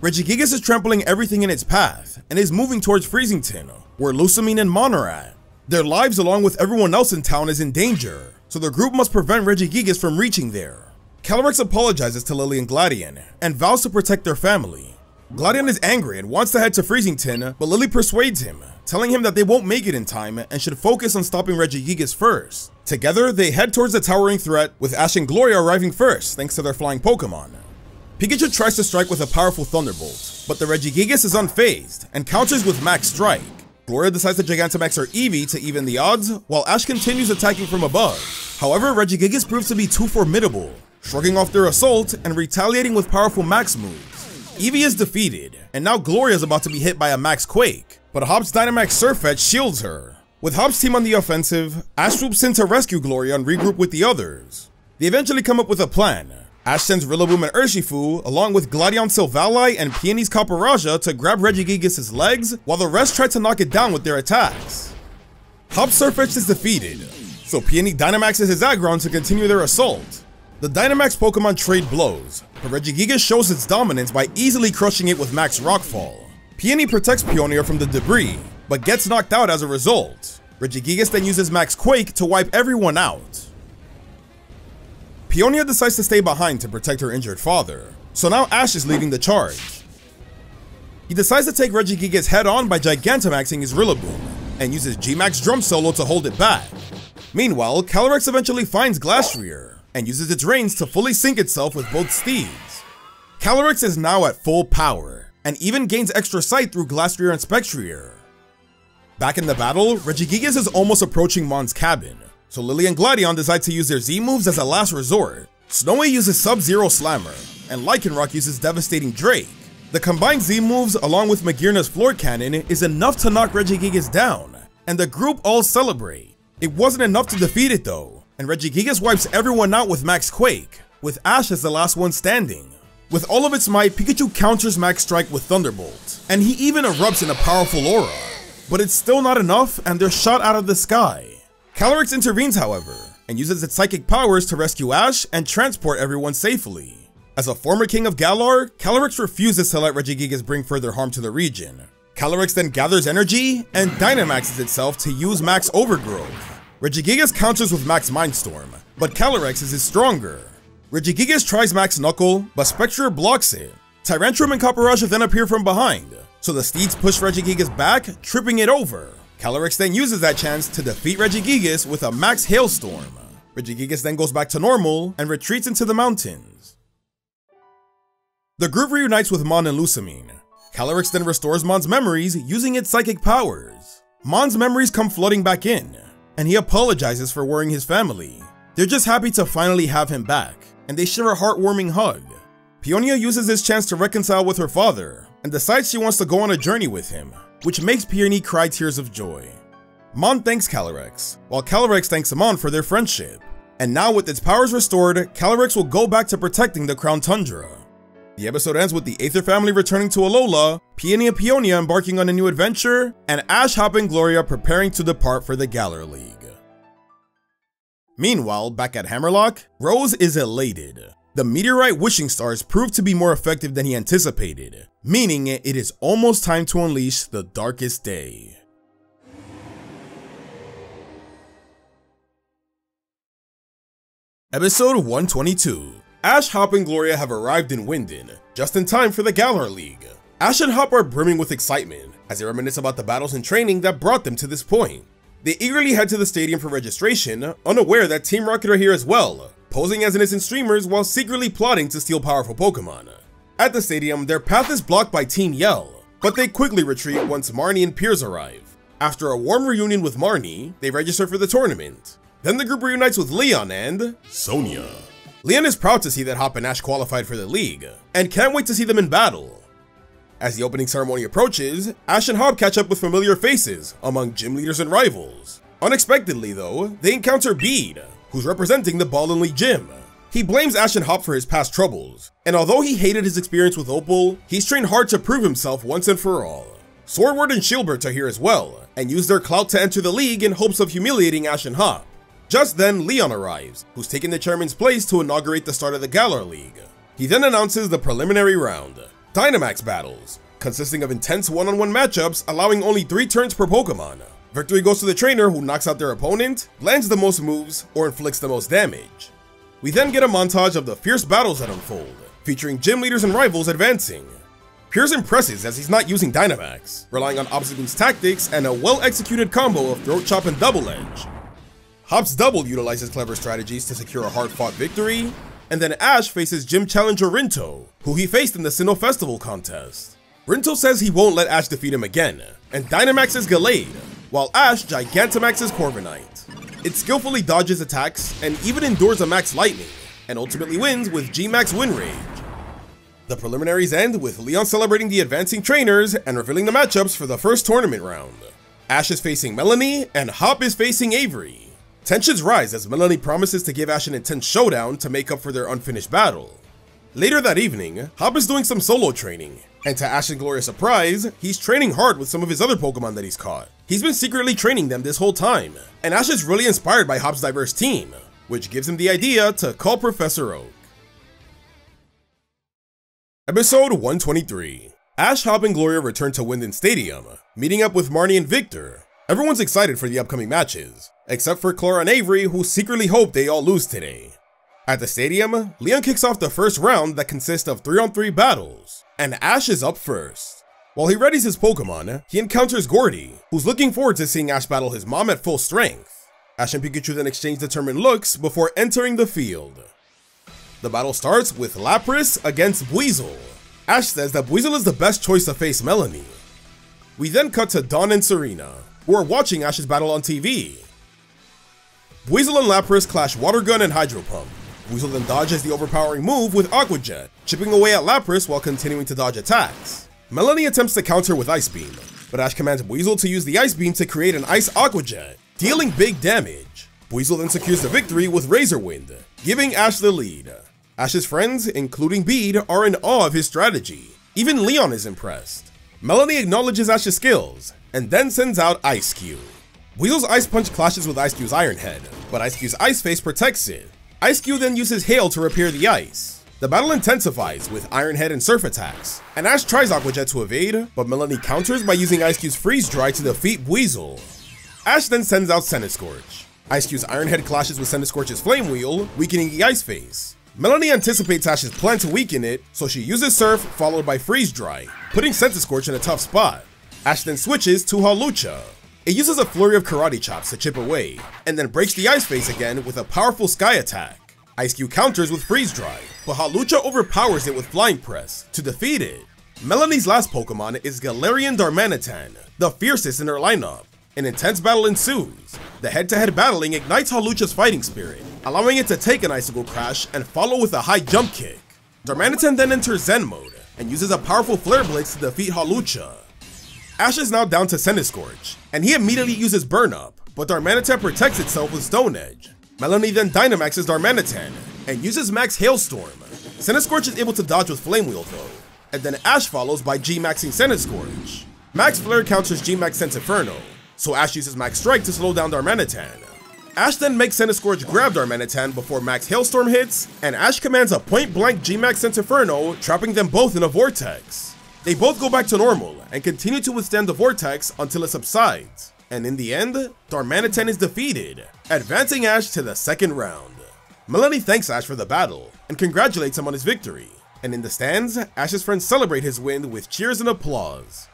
Regigigas is trampling everything in its path, and is moving towards Freezington, where Lusamine and Mon are at. Their lives along with everyone else in town is in danger, so the group must prevent Regigigas from reaching there. Calyrex apologizes to Lily and Gladion, and vows to protect their family. Gladion is angry and wants to head to Freezington, but Lily persuades him, telling him that they won't make it in time and should focus on stopping Regigigas first. Together, they head towards the towering threat, with Ash and Gloria arriving first thanks to their flying Pokemon. Pikachu tries to strike with a powerful Thunderbolt, but the Regigigas is unfazed and counters with Max Strike. Gloria decides to Gigantamax her Eevee to even the odds, while Ash continues attacking from above. However, Regigigas proves to be too formidable, shrugging off their assault and retaliating with powerful max moves. Eevee is defeated, and now Gloria is about to be hit by a Max Quake, but Hop's Dynamax Surfetch shields her. With Hop's team on the offensive, Ash swoops in to rescue Gloria and regroup with the others. They eventually come up with a plan. Ash sends Rillaboom and Urshifu, along with Gladion Silvally and Peony's Caporaja to grab Regigigas' legs, while the rest try to knock it down with their attacks. Hop's Surfetch is defeated, so Peony Dynamaxes his Aggron to continue their assault. The Dynamax Pokemon trade blows, but Regigigas shows its dominance by easily crushing it with Max Rockfall. Peony protects Peonia from the debris, but gets knocked out as a result. Regigigas then uses Max Quake to wipe everyone out. Peonia decides to stay behind to protect her injured father, so now Ash is leading the charge. He decides to take Regigigas head on by Gigantamaxing his Rillaboom, and uses G-Max Drum Solo to hold it back. Meanwhile, Calyrex eventually finds Glastrier, and uses its reins to fully sync itself with both steeds. Calyrex is now at full power, and even gains extra sight through Glastrier and Spectrier. Back in the battle, Regigigas is almost approaching Mon's cabin, so Lily and Gladion decide to use their Z moves as a last resort. Snowy uses Sub-Zero Slammer, and Lycanroc uses Devastating Drake. The combined Z moves along with Magearna's Floor Cannon is enough to knock Regigigas down, and the group all celebrate. It wasn't enough to defeat it though, and Regigigas wipes everyone out with Max Quake, with Ash as the last one standing. With all of its might, Pikachu counters Max Strike with Thunderbolt, and he even erupts in a powerful aura. But it's still not enough, and they're shot out of the sky. Calyrex intervenes, however, and uses its psychic powers to rescue Ash and transport everyone safely. As a former king of Galar, Calyrex refuses to let Regigigas bring further harm to the region. Calyrex then gathers energy and Dynamaxes itself to use Max Overgrowth. Regigigas counters with Max Mindstorm, but Calyrex is stronger. Regigigas tries Max Knuckle, but Spectre blocks it. Tyrantrum and Caporaja then appear from behind, so the steeds push Regigigas back, tripping it over. Calyrex then uses that chance to defeat Regigigas with a Max Hailstorm. Regigigas then goes back to normal and retreats into the mountains. The group reunites with Mon and Lusamine. Calyrex then restores Mon's memories using its psychic powers. Mon's memories come flooding back in, and he apologizes for worrying his family. They're just happy to finally have him back, and they share a heartwarming hug. Peonia uses this chance to reconcile with her father, and decides she wants to go on a journey with him, which makes Peony cry tears of joy. Mon thanks Calyrex, while Calyrex thanks Mon for their friendship. And now with its powers restored, Calyrex will go back to protecting the Crown Tundra. The episode ends with the Aether family returning to Alola, Peony and Peonia embarking on a new adventure, and Ash, Hop, and Gloria preparing to depart for the Galar League. Meanwhile, back at Hammerlocke, Rose is elated. The Meteorite Wishing Stars proved to be more effective than he anticipated, meaning it is almost time to unleash the Darkest Day. Episode 122. Ash, Hop, and Gloria have arrived in Winden, just in time for the Galar League. Ash and Hop are brimming with excitement, as they reminisce about the battles and training that brought them to this point. They eagerly head to the stadium for registration, unaware that Team Rocket are here as well, posing as innocent streamers while secretly plotting to steal powerful Pokemon. At the stadium, their path is blocked by Team Yell, but they quickly retreat once Marnie and Piers arrive. After a warm reunion with Marnie, they register for the tournament. Then the group reunites with Leon and Sonia. Leon is proud to see that Hop and Ash qualified for the league, and can't wait to see them in battle. As the opening ceremony approaches, Ash and Hop catch up with familiar faces among gym leaders and rivals. Unexpectedly though, they encounter Bede, who's representing the Ballonlea gym. He blames Ash and Hop for his past troubles, and although he hated his experience with Opal, he's trained hard to prove himself once and for all. Swordward and Shieldbert are here as well, and use their clout to enter the league in hopes of humiliating Ash and Hop. Just then, Leon arrives, who's taken the chairman's place to inaugurate the start of the Galar League. He then announces the preliminary round, Dynamax battles, consisting of intense one-on-one matchups allowing only 3 turns per Pokemon. Victory goes to the trainer who knocks out their opponent, lands the most moves, or inflicts the most damage. We then get a montage of the fierce battles that unfold, featuring gym leaders and rivals advancing. Piers impresses as he's not using Dynamax, relying on Obstagoon's tactics and a well-executed combo of Throat Chop and Double Edge. Hop's Double utilizes clever strategies to secure a hard-fought victory, and then Ash faces gym challenger Rinto, who he faced in the Sinnoh Festival contest. Rinto says he won't let Ash defeat him again, and Dynamaxes Gallade, while Ash Gigantamaxes Corviknight. It skillfully dodges attacks and even endures a max lightning, and ultimately wins with G-Max Wind Rage. The preliminaries end with Leon celebrating the advancing trainers and revealing the matchups for the first tournament round. Ash is facing Melony, and Hop is facing Avery. Tensions rise as Melony promises to give Ash an intense showdown to make up for their unfinished battle. Later that evening, Hop is doing some solo training, and to Ash and Gloria's surprise, he's training hard with some of his other Pokemon that he's caught. He's been secretly training them this whole time, and Ash is really inspired by Hop's diverse team, which gives him the idea to call Professor Oak. Episode 123. Ash, Hop, and Gloria return to Winden Stadium, meeting up with Marnie and Victor. Everyone's excited for the upcoming matches, except for Clara and Avery, who secretly hope they all lose today. At the stadium, Leon kicks off the first round that consists of 3-on-3 battles, and Ash is up first. While he readies his Pokemon, he encounters Gordie, who's looking forward to seeing Ash battle his mom at full strength. Ash and Pikachu then exchange determined looks before entering the field. The battle starts with Lapras against Buizel. Ash says that Buizel is the best choice to face Melony. We then cut to Dawn and Serena, who are watching Ash's battle on TV. Buizel and Lapras clash Water Gun and Hydro Pump. Buizel then dodges the overpowering move with Aqua Jet, chipping away at Lapras while continuing to dodge attacks. Melony attempts to counter with Ice Beam, but Ash commands Buizel to use the Ice Beam to create an Ice Aqua Jet, dealing big damage. Buizel then secures the victory with Razor Wind, giving Ash the lead. Ash's friends, including Bede, are in awe of his strategy. Even Leon is impressed. Melony acknowledges Ash's skills, and then sends out Ice-Q. Buizel's Ice Punch clashes with Ice-Q's Iron Head, but Ice-Q's Ice Face protects it. Ice-Q then uses Hail to repair the ice. The battle intensifies with Iron Head and Surf attacks, and Ash tries Aqua Jet to evade, but Melony counters by using Ice-Q's Freeze Dry to defeat Buizel. Ash then sends out Centiskorch. Ice-Q's Iron Head clashes with Centiskorch's Flame Wheel, weakening the Ice Face. Melony anticipates Ash's plan to weaken it, so she uses Surf followed by Freeze Dry, putting Centiskorch in a tough spot. Ash then switches to Hawlucha. It uses a flurry of Karate Chops to chip away, and then breaks the Ice Face again with a powerful Sky Attack. Ice-Q counters with Freeze Dry, but Hawlucha overpowers it with Flying Press to defeat it. Melony's last Pokemon is Galarian Darmanitan, the fiercest in her lineup. An intense battle ensues. The head-to-head battling ignites Hawlucha's fighting spirit, allowing it to take an Icicle Crash and follow with a high jump kick. Darmanitan then enters Zen mode, and uses a powerful Flare Blitz to defeat Hawlucha. Ash is now down to Centiskorch, and he immediately uses Burn Up, but Darmanitan protects itself with Stone Edge. Melony then Dynamaxes Darmanitan, and uses Max Hailstorm. Centiskorch is able to dodge with Flame Wheel though, and then Ash follows by G-Maxing Centiskorch. Max Flare counters G-Max Sense Inferno, so Ash uses Max Strike to slow down Darmanitan. Ash then makes Centiskorch grab Darmanitan before Max Hailstorm hits, and Ash commands a point-blank G-Max Sense Inferno, trapping them both in a vortex. They both go back to normal, and continue to withstand the vortex until it subsides. And in the end, Darmanitan is defeated, advancing Ash to the second round. Melony thanks Ash for the battle, and congratulates him on his victory. And in the stands, Ash's friends celebrate his win with cheers and applause.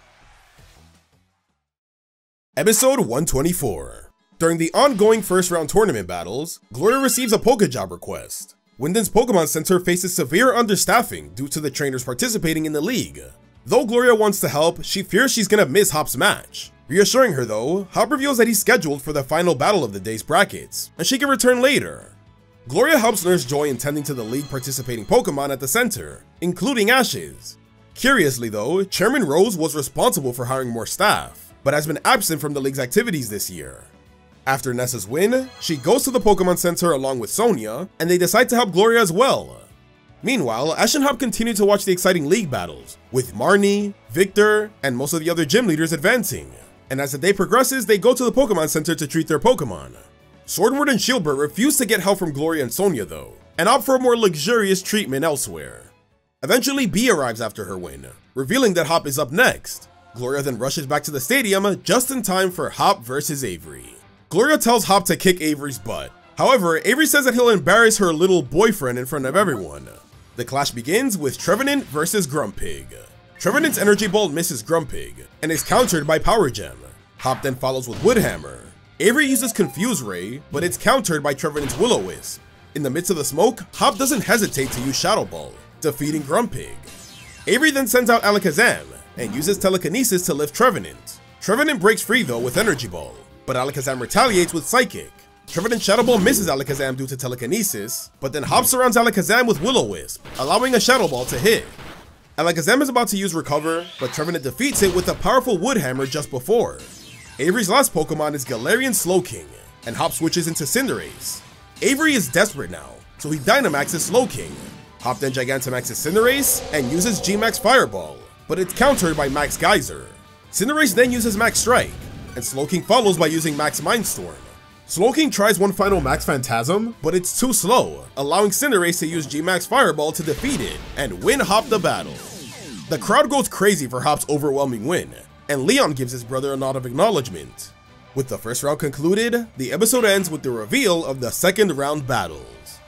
Episode 124. During the ongoing first round tournament battles, Gloria receives a Pokejob request. Winden's Pokemon Center faces severe understaffing due to the trainers participating in the league. Though Gloria wants to help, she fears she's gonna miss Hop's match. Reassuring her though, Hop reveals that he's scheduled for the final battle of the day's brackets, and she can return later. Gloria helps Nurse Joy in tending to the league participating Pokemon at the center, including Ash's. Curiously though, Chairman Rose was responsible for hiring more staff, but has been absent from the league's activities this year. After Nessa's win, she goes to the Pokemon Center along with Sonia, and they decide to help Gloria as well. Meanwhile, Ash and Hop continue to watch the exciting league battles, with Marnie, Victor, and most of the other gym leaders advancing. And as the day progresses, they go to the Pokemon Center to treat their Pokemon. Swordward and Shieldbert refuse to get help from Gloria and Sonia though, and opt for a more luxurious treatment elsewhere. Eventually, Bee arrives after her win, revealing that Hop is up next. Gloria then rushes back to the stadium just in time for Hop versus Avery. Gloria tells Hop to kick Avery's butt. However, Avery says that he'll embarrass her little boyfriend in front of everyone. The clash begins with Trevenant versus Grumpig. Trevenant's Energy Bolt misses Grumpig, and is countered by Power Gem. Hop then follows with Wood Hammer. Avery uses Confuse Ray, but it's countered by Trevenant's Will-O-Wisp. In the midst of the smoke, Hop doesn't hesitate to use Shadow Ball, defeating Grumpig. Avery then sends out Alakazam, and uses telekinesis to lift Trevenant. Trevenant breaks free though with Energy Ball, but Alakazam retaliates with Psychic. Trevenant Shadow Ball misses Alakazam due to telekinesis, but then Hop surrounds Alakazam with Will-O-Wisp, allowing a Shadow Ball to hit. Alakazam is about to use Recover, but Trevenant defeats it with a powerful Wood Hammer just before. Avery's last Pokemon is Galarian Slowking, and Hop switches into Cinderace. Avery is desperate now, so he Dynamaxes Slowking. Hop then Gigantamaxes Cinderace and uses G-Max Fireball, but it's countered by Max Geyser. Cinderace then uses Max Strike, and Slowking follows by using Max Mindstorm. Slowking tries one final Max Phantasm, but it's too slow, allowing Cinderace to use G-Max Fireball to defeat it and win Hop the battle. The crowd goes crazy for Hop's overwhelming win, and Leon gives his brother a nod of acknowledgement. With the first round concluded, the episode ends with the reveal of the second round battles.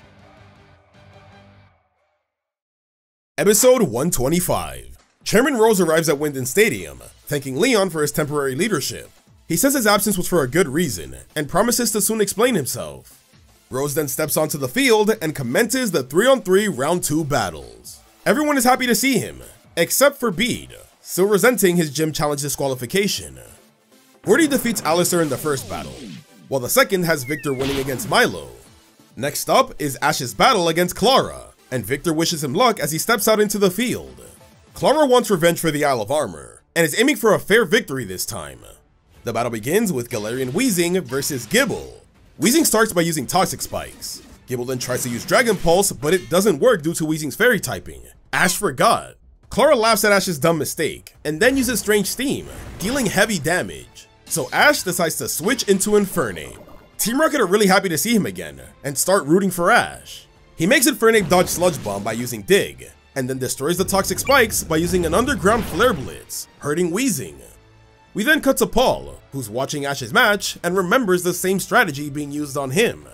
Episode 125. Chairman Rose arrives at Winden Stadium, thanking Leon for his temporary leadership. He says his absence was for a good reason, and promises to soon explain himself. Rose then steps onto the field and commences the 3-on-3 round 2 battles. Everyone is happy to see him, except for Bede, still resenting his gym challenge disqualification. Gordie defeats Allister in the first battle, while the second has Victor winning against Milo. Next up is Ash's battle against Clara, and Victor wishes him luck as he steps out into the field. Clara wants revenge for the Isle of Armor, and is aiming for a fair victory this time. The battle begins with Galarian Weezing versus Gible. Weezing starts by using Toxic Spikes. Gible then tries to use Dragon Pulse, but it doesn't work due to Weezing's Fairy typing. Ash forgot. Clara laughs at Ash's dumb mistake, and then uses Strange Steam, dealing heavy damage. So Ash decides to switch into Infernape. Team Rocket are really happy to see him again, and start rooting for Ash. He makes Infernape dodge Sludge Bomb by using Dig, and then destroys the Toxic Spikes by using an underground Flare Blitz, hurting Weezing. We then cut to Paul, who's watching Ash's match and remembers the same strategy being used on him.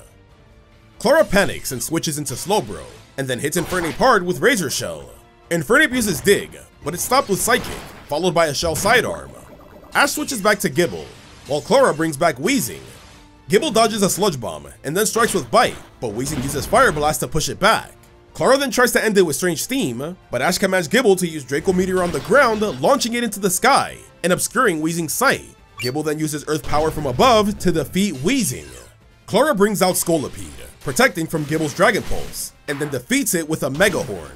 Clara panics and switches into Slowbro, and then hits Infernape hard with Razor Shell. Infernape uses Dig, but it's stopped with Psychic, followed by a Shell Sidearm. Ash switches back to Gible, while Clara brings back Weezing. Gible dodges a Sludge Bomb, and then strikes with Bite, but Weezing uses Fire Blast to push it back. Clara then tries to end it with Strange Steam, but Ash commands Gible to use Draco Meteor on the ground, launching it into the sky, and obscuring Weezing's sight. Gible then uses Earth Power from above to defeat Weezing. Clara brings out Scolipede, protecting from Gible's Dragon Pulse, and then defeats it with a Mega Horn.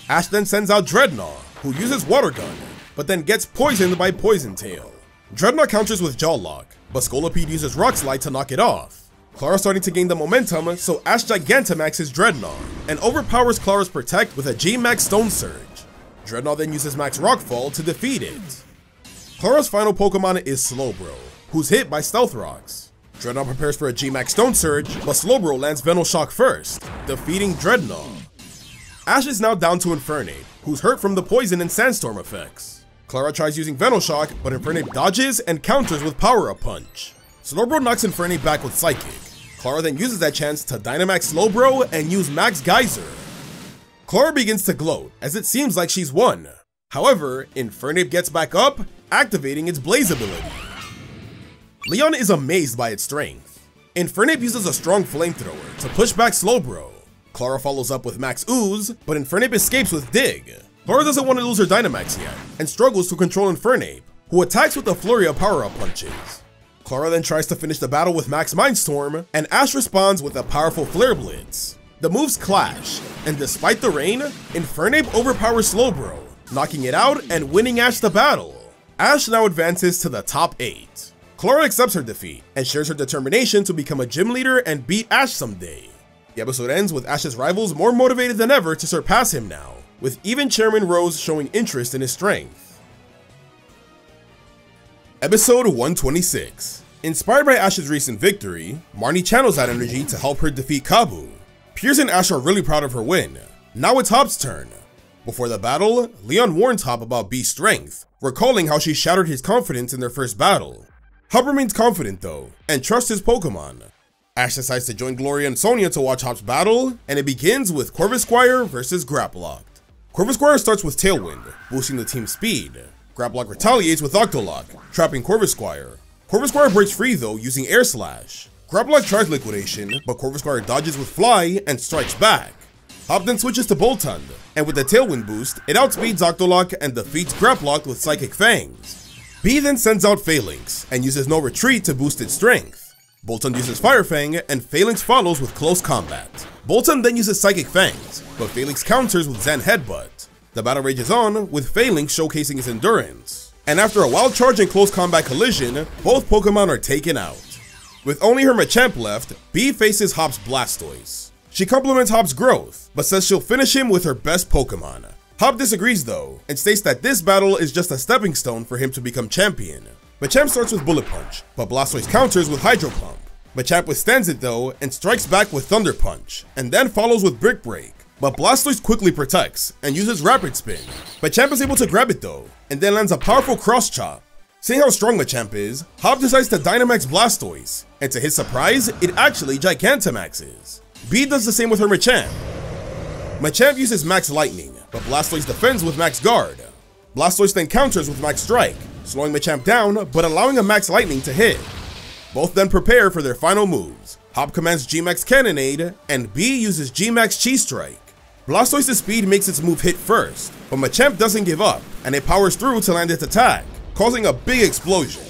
Ash then sends out Dreadnought, who uses Water Gun, but then gets poisoned by Poison Tail. Dreadnought counters with Jaw Lock, but Scolipede uses Rock Slide to knock it off. Clara's starting to gain the momentum, so Ash Gigantamaxes Dreadnought, and overpowers Clara's Protect with a G-Max Stone Surge. Dreadnought then uses Max Rockfall to defeat it. Clara's final Pokemon is Slowbro, who's hit by Stealth Rocks. Dreadnought prepares for a G-Max Stone Surge, but Slowbro lands Venoshock first, defeating Dreadnought. Ash is now down to Infernape, who's hurt from the Poison and Sandstorm effects. Clara tries using Venoshock, but Infernape dodges and counters with Power-Up Punch. Slowbro knocks Infernape back with Psychic. Clara then uses that chance to Dynamax Slowbro and use Max Geyser. Clara begins to gloat, as it seems like she's won. However, Infernape gets back up, activating its Blaze ability. Leon is amazed by its strength. Infernape uses a strong Flamethrower to push back Slowbro. Clara follows up with Max Ooze, but Infernape escapes with Dig. Clara doesn't want to lose her Dynamax yet, and struggles to control Infernape, who attacks with a flurry of power-up punches. Clara then tries to finish the battle with Max Mindstorm, and Ash responds with a powerful Flare Blitz. The moves clash, and despite the rain, Infernape overpowers Slowbro, knocking it out and winning Ash the battle. Ash now advances to the top 8. Clara accepts her defeat, and shares her determination to become a gym leader and beat Ash someday. The episode ends with Ash's rivals more motivated than ever to surpass him now, with even Chairman Rose showing interest in his strength. Episode 126. Inspired by Ash's recent victory, Marnie channels that energy to help her defeat Kabu. Piers and Ash are really proud of her win. Now it's Hop's turn. Before the battle, Leon warns Hop about B's strength, recalling how she shattered his confidence in their first battle. Hop remains confident though, and trusts his Pokemon. Ash decides to join Gloria and Sonia to watch Hop's battle, and it begins with Corvisquire versus Graplock. Corvisquire starts with Tailwind, boosting the team's speed. Graplock retaliates with Octolock, trapping Corvisquire. Corvisquire breaks free though using Air Slash. Graplock tries Liquidation, but Corvisquire dodges with Fly and strikes back. Hop then switches to Boltund, and with the Tailwind boost, it outspeeds Octolock and defeats Graplock with Psychic Fangs. B then sends out Phalanx, and uses No Retreat to boost its strength. Boltund uses Fire Fang, and Phalanx follows with Close Combat. Boltund then uses Psychic Fangs, but Phalanx counters with Zen Headbutt. The battle rages on, with Phalanx showcasing his endurance. And after a wild charge and close combat collision, both Pokemon are taken out. With only her Machamp left, B faces Hop's Blastoise. She compliments Hop's growth, but says she'll finish him with her best Pokemon. Hop disagrees though, and states that this battle is just a stepping stone for him to become champion. Machamp starts with Bullet Punch, but Blastoise counters with Hydro Pump. Machamp withstands it though, and strikes back with Thunder Punch, and then follows with Brick Break. But Blastoise quickly protects, and uses Rapid Spin. Machamp is able to grab it though, and then lands a powerful Cross Chop. Seeing how strong Machamp is, Hop decides to Dynamax Blastoise, and to his surprise, it actually Gigantamaxes. B does the same with her Machamp. Machamp uses Max Lightning, but Blastoise defends with Max Guard. Blastoise then counters with Max Strike, slowing Machamp down, but allowing a Max Lightning to hit. Both then prepare for their final moves. Hop commands G-Max Cannonade, and B uses G-Max Cheese Strike. Blastoise's speed makes its move hit first, but Machamp doesn't give up, and it powers through to land its attack, causing a big explosion.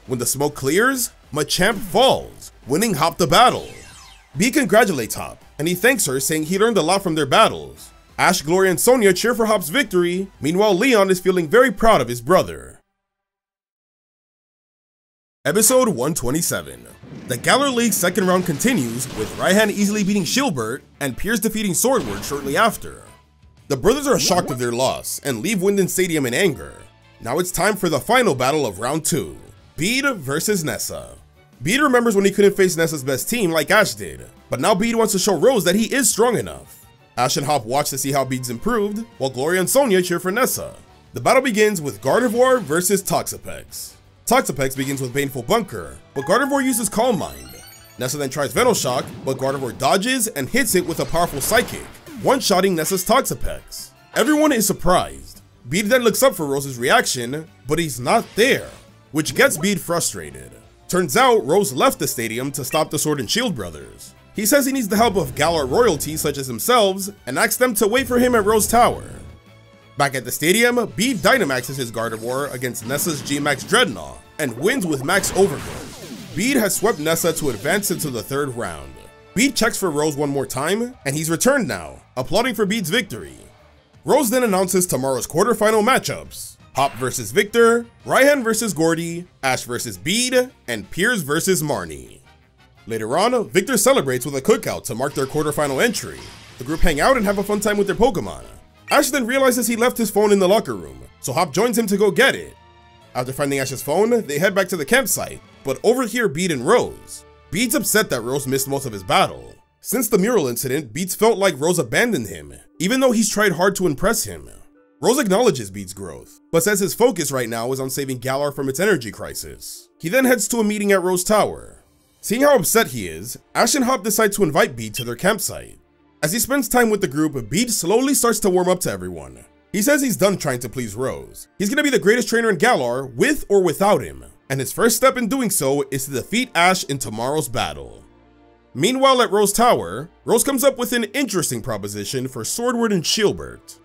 When the smoke clears, Machamp falls, winning Hop the battle. B congratulates Hop, and he thanks her, saying he learned a lot from their battles. Ash, Gloria, and Sonia cheer for Hop's victory. Meanwhile, Leon is feeling very proud of his brother. Episode 127. The Galar League's second round continues, with Raihan easily beating Shieldbert, and Piers defeating Swordward shortly after. The brothers are shocked of their loss, and leave Winden Stadium in anger. Now it's time for the final battle of round 2. Bede versus Nessa. Bede remembers when he couldn't face Nessa's best team like Ash did, but now Bede wants to show Rose that he is strong enough. Ash and Hop watch to see how Bede's improved, while Gloria and Sonia cheer for Nessa. The battle begins with Gardevoir versus Toxapex. Toxapex begins with Baneful Bunker, but Gardevoir uses Calm Mind. Nessa then tries Venoshock, but Gardevoir dodges and hits it with a powerful Psychic, one-shotting Nessa's Toxapex. Everyone is surprised. Bede then looks up for Rose's reaction, but he's not there, which gets Bede frustrated. Turns out, Rose left the stadium to stop the Sword and Shield brothers. He says he needs the help of Galar royalty such as themselves, and asks them to wait for him at Rose Tower. Back at the stadium, Bede Dynamaxes his Gardevoir against Nessa's G-Max Dreadnought, and wins with Max Overgrowth. Bede has swept Nessa to advance into the third round. Bede checks for Rose one more time, and he's returned now, applauding for Bede's victory. Rose then announces tomorrow's quarterfinal matchups. Hop versus Victor, Raihan versus Gordie, Ash versus Bede, and Piers versus Marnie. Later on, Victor celebrates with a cookout to mark their quarterfinal entry. The group hang out and have a fun time with their Pokemon. Ash then realizes he left his phone in the locker room, so Hop joins him to go get it. After finding Ash's phone, they head back to the campsite, but overhear Bede and Rose. Bede's upset that Rose missed most of his battle. Since the mural incident, Bede felt like Rose abandoned him, even though he's tried hard to impress him. Rose acknowledges Bede's growth, but says his focus right now is on saving Galar from its energy crisis. He then heads to a meeting at Rose Tower. Seeing how upset he is, Ash and Hop decide to invite Bede to their campsite. As he spends time with the group, Bede slowly starts to warm up to everyone. He says he's done trying to please Rose. He's gonna be the greatest trainer in Galar, with or without him, and his first step in doing so is to defeat Ash in tomorrow's battle. Meanwhile at Rose Tower, Rose comes up with an interesting proposition for Swordward and Shieldbert.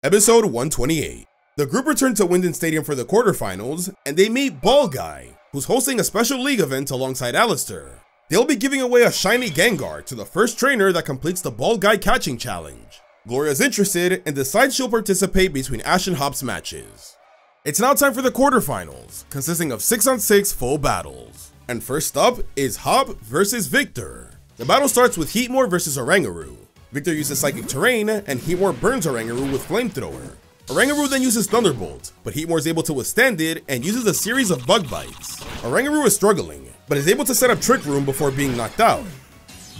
Episode 128. The group return to Winden Stadium for the quarterfinals, and they meet Ball Guy, who's hosting a special league event alongside Allister. They'll be giving away a shiny Gengar to the first trainer that completes the Ball Guy catching challenge. Gloria's interested and decides she'll participate between Ash and Hop's matches. It's now time for the quarterfinals, consisting of 6-on-6 full battles. And first up is Hop versus Victor. The battle starts with Heatmor versus Oranguru. Victor uses Psychic Terrain, and Heatmor burns Oranguru with Flamethrower. Oranguru then uses Thunderbolt, but Heatmor is able to withstand it and uses a series of Bug Bites. Oranguru is struggling, but is able to set up Trick Room before being knocked out.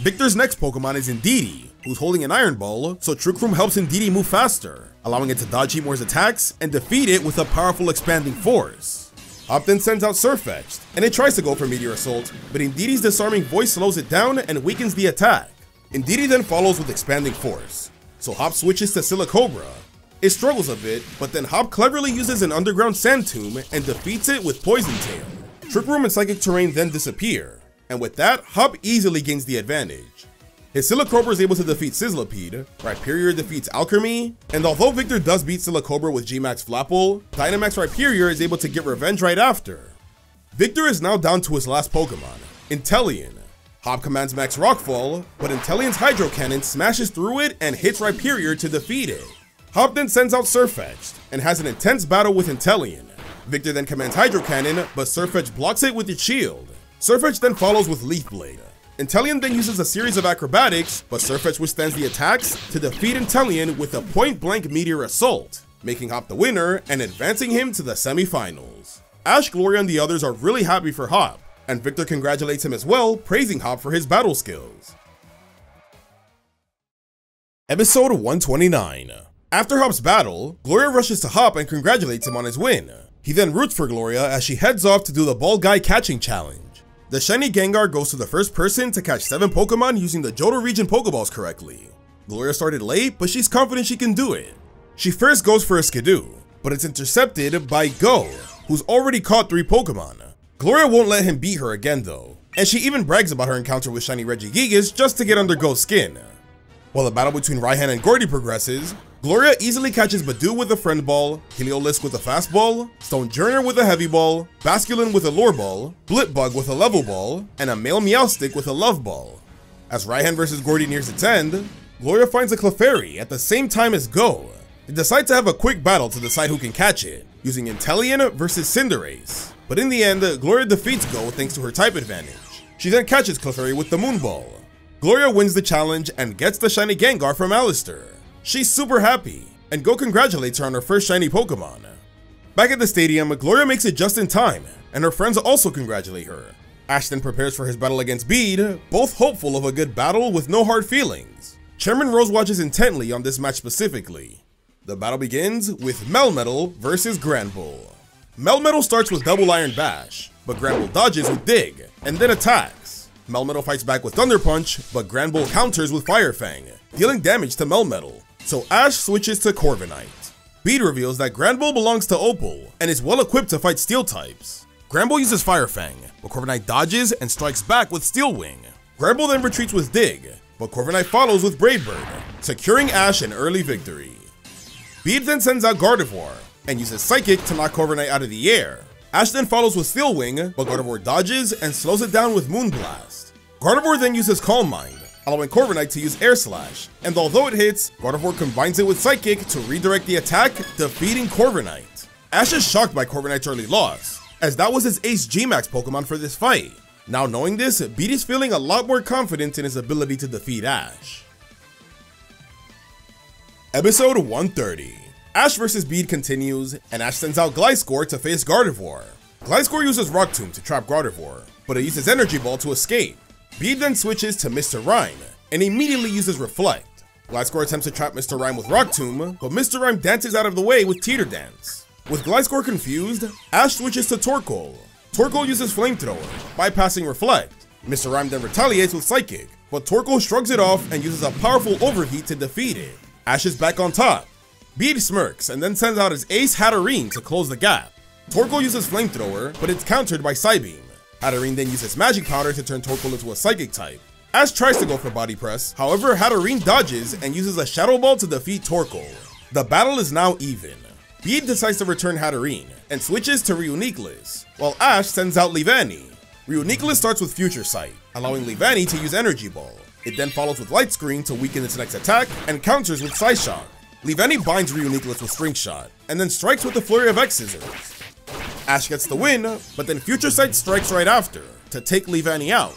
Victor's next Pokemon is Indeedee, who's holding an Iron Ball, so Trick Room helps Indeedee move faster, allowing it to dodge Heatmor's attacks and defeat it with a powerful Expanding Force. Hop then sends out Surfetched, and it tries to go for Meteor Assault, but Indeedee's disarming voice slows it down and weakens the attack. Indeedee then follows with Expanding Force, so Hop switches to Silicobra. It struggles a bit, but then Hop cleverly uses an Underground Sand Tomb and defeats it with Poison Tail. Trick Room and Psychic Terrain then disappear, and with that, Hop easily gains the advantage. His Silicobra is able to defeat Sizzlipede, Rhyperior defeats Alchemy, and although Victor does beat Silicobra with G-Max Flapple, Dynamax Rhyperior is able to get revenge right after. Victor is now down to his last Pokemon, Inteleon. Hop commands Max Rockfall, but Inteleon's Hydro Cannon smashes through it and hits Rhyperior to defeat it. Hop then sends out Sirfetch'd and has an intense battle with Inteleon. Victor then commands Hydro Cannon, but Sirfetch'd blocks it with its shield. Sirfetch'd then follows with Leaf Blade. Inteleon then uses a series of acrobatics, but Sirfetch'd withstands the attacks to defeat Inteleon with a point-blank Meteor Assault, making Hop the winner and advancing him to the semifinals. Ash, Gloria, and the others are really happy for Hop, and Victor congratulates him as well, praising Hop for his battle skills. Episode 129. After Hop's battle, Gloria rushes to Hop and congratulates him on his win. He then roots for Gloria as she heads off to do the Ball Guy catching challenge. The shiny Gengar goes to the first person to catch 7 Pokemon using the Johto region Pokeballs correctly. Gloria started late, but she's confident she can do it. She first goes for a Skidoo, but it's intercepted by Go, who's already caught 3 Pokemon. Gloria won't let him beat her again though, and she even brags about her encounter with shiny Regigigas just to get under Go's skin. While the battle between Raihan and Gordie progresses, Gloria easily catches Badoo with a Friend Ball, Heliolisk with a Fast Ball, Stonejourner with a Heavy Ball, Basculin with a Lure Ball, Blipbug with a Level Ball, and a male Meowstic with a Love Ball. As Raihan vs Gordie nears its end, Gloria finds a Clefairy at the same time as Go. They decide to have a quick battle to decide who can catch it, using Inteleon versus Cinderace. But in the end, Gloria defeats Go thanks to her type advantage. She then catches Clefairy with the Moon Ball. Gloria wins the challenge and gets the shiny Gengar from Allister. She's super happy, and Go congratulates her on her first shiny Pokemon. Back at the stadium, Gloria makes it just in time, and her friends also congratulate her. Ash then prepares for his battle against Bede, both hopeful of a good battle with no hard feelings. Chairman Rose watches intently on this match specifically. The battle begins with Melmetal versus Granbull. Melmetal starts with Double Iron Bash, but Granbull dodges with Dig, and then attacks. Melmetal fights back with Thunder Punch, but Granbull counters with Fire Fang, dealing damage to Melmetal. So Ash switches to Corviknight. Bede reveals that Granbull belongs to Opal, and is well equipped to fight Steel types. Granbull uses Fire Fang, but Corviknight dodges and strikes back with Steel Wing. Granbull then retreats with Dig, but Corviknight follows with Brave Bird, securing Ash an early victory. Bede then sends out Gardevoir, and uses Psychic to knock Corviknight out of the air. Ash then follows with Steel Wing, but Gardevoir dodges and slows it down with Moonblast. Gardevoir then uses Calm Mind, allowing Corviknight to use Air Slash, and although it hits, Gardevoir combines it with Psychic to redirect the attack, defeating Corviknight. Ash is shocked by Corviknight's early loss, as that was his Ace G-Max Pokemon for this fight. Now knowing this, Bede is feeling a lot more confident in his ability to defeat Ash. Episode 130. Ash vs Bede continues, and Ash sends out Gliscor to face Gardevoir. Gliscor uses Rock Tomb to trap Gardevoir, but it uses Energy Ball to escape. Bede then switches to Mr. Rime, and immediately uses Reflect. Gliscor attempts to trap Mr. Rime with Rock Tomb, but Mr. Rime dances out of the way with Teeter Dance. With Gliscor confused, Ash switches to Torkoal. Torkoal uses Flamethrower, bypassing Reflect. Mr. Rime then retaliates with Psychic, but Torkoal shrugs it off and uses a powerful Overheat to defeat it. Ash is back on top. Bede smirks and then sends out his Ace Hatterene to close the gap. Torkoal uses Flamethrower, but it's countered by Psybeam. Hatterene then uses Magic Powder to turn Torkoal into a Psychic type. Ash tries to go for Body Press, however Hatterene dodges and uses a Shadow Ball to defeat Torkoal. The battle is now even. Bede decides to return Hatterene, and switches to Reuniclus, while Ash sends out Leavanny. Reuniclus starts with Future Sight, allowing Leavanny to use Energy Ball. It then follows with Light Screen to weaken its next attack, and counters with Psyshock. Leavanny binds Reuniclus with String Shot, and then strikes with the Flurry of X Scissors. Ash gets the win, but then Future Sight strikes right after, to take Leavanny out.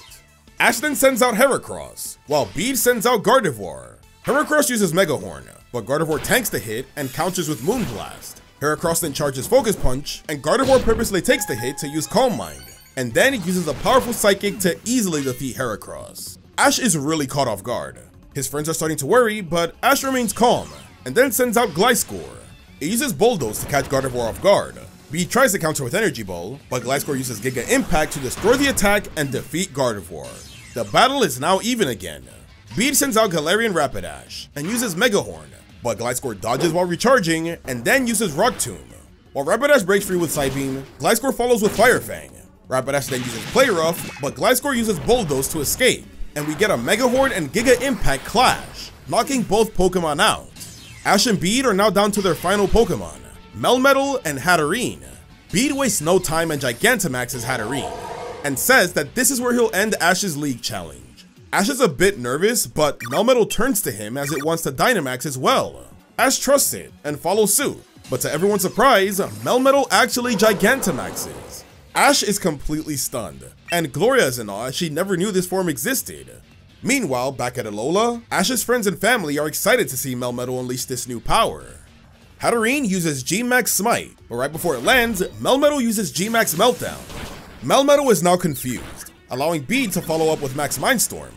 Ash then sends out Heracross, while Bede sends out Gardevoir. Heracross uses Mega Horn, but Gardevoir tanks the hit and counters with Moonblast. Heracross then charges Focus Punch, and Gardevoir purposely takes the hit to use Calm Mind, and then he uses a powerful Psychic to easily defeat Heracross. Ash is really caught off guard. His friends are starting to worry, but Ash remains calm, and then sends out Gliscor. It uses Bulldoze to catch Gardevoir off guard. Bede tries to counter with Energy Ball, but Gliscor uses Giga Impact to destroy the attack and defeat Gardevoir. The battle is now even again. Bede sends out Galarian Rapidash and uses Mega Horn, but Gliscor dodges while recharging and then uses Rock Tomb. While Rapidash breaks free with Psybeam, Gliscor follows with Fire Fang. Rapidash then uses Play Rough, but Gliscor uses Bulldoze to escape. and we get a Mega Horde and Giga Impact clash, knocking both Pokemon out. Ash and Bede are now down to their final Pokemon, Melmetal and Hatterene. Bede wastes no time and Gigantamaxes Hatterene, and says that this is where he'll end Ash's League Challenge. Ash is a bit nervous, but Melmetal turns to him as it wants to Dynamax as well. Ash trusts it and follows suit, but to everyone's surprise, Melmetal actually Gigantamaxes. Ash is completely stunned, and Gloria is in awe as she never knew this form existed. Meanwhile, back at Alola, Ash's friends and family are excited to see Melmetal unleash this new power. Hatterene uses G-Max Smite, but right before it lands, Melmetal uses G-Max Meltdown. Melmetal is now confused, allowing Bede to follow up with Max Mindstorm.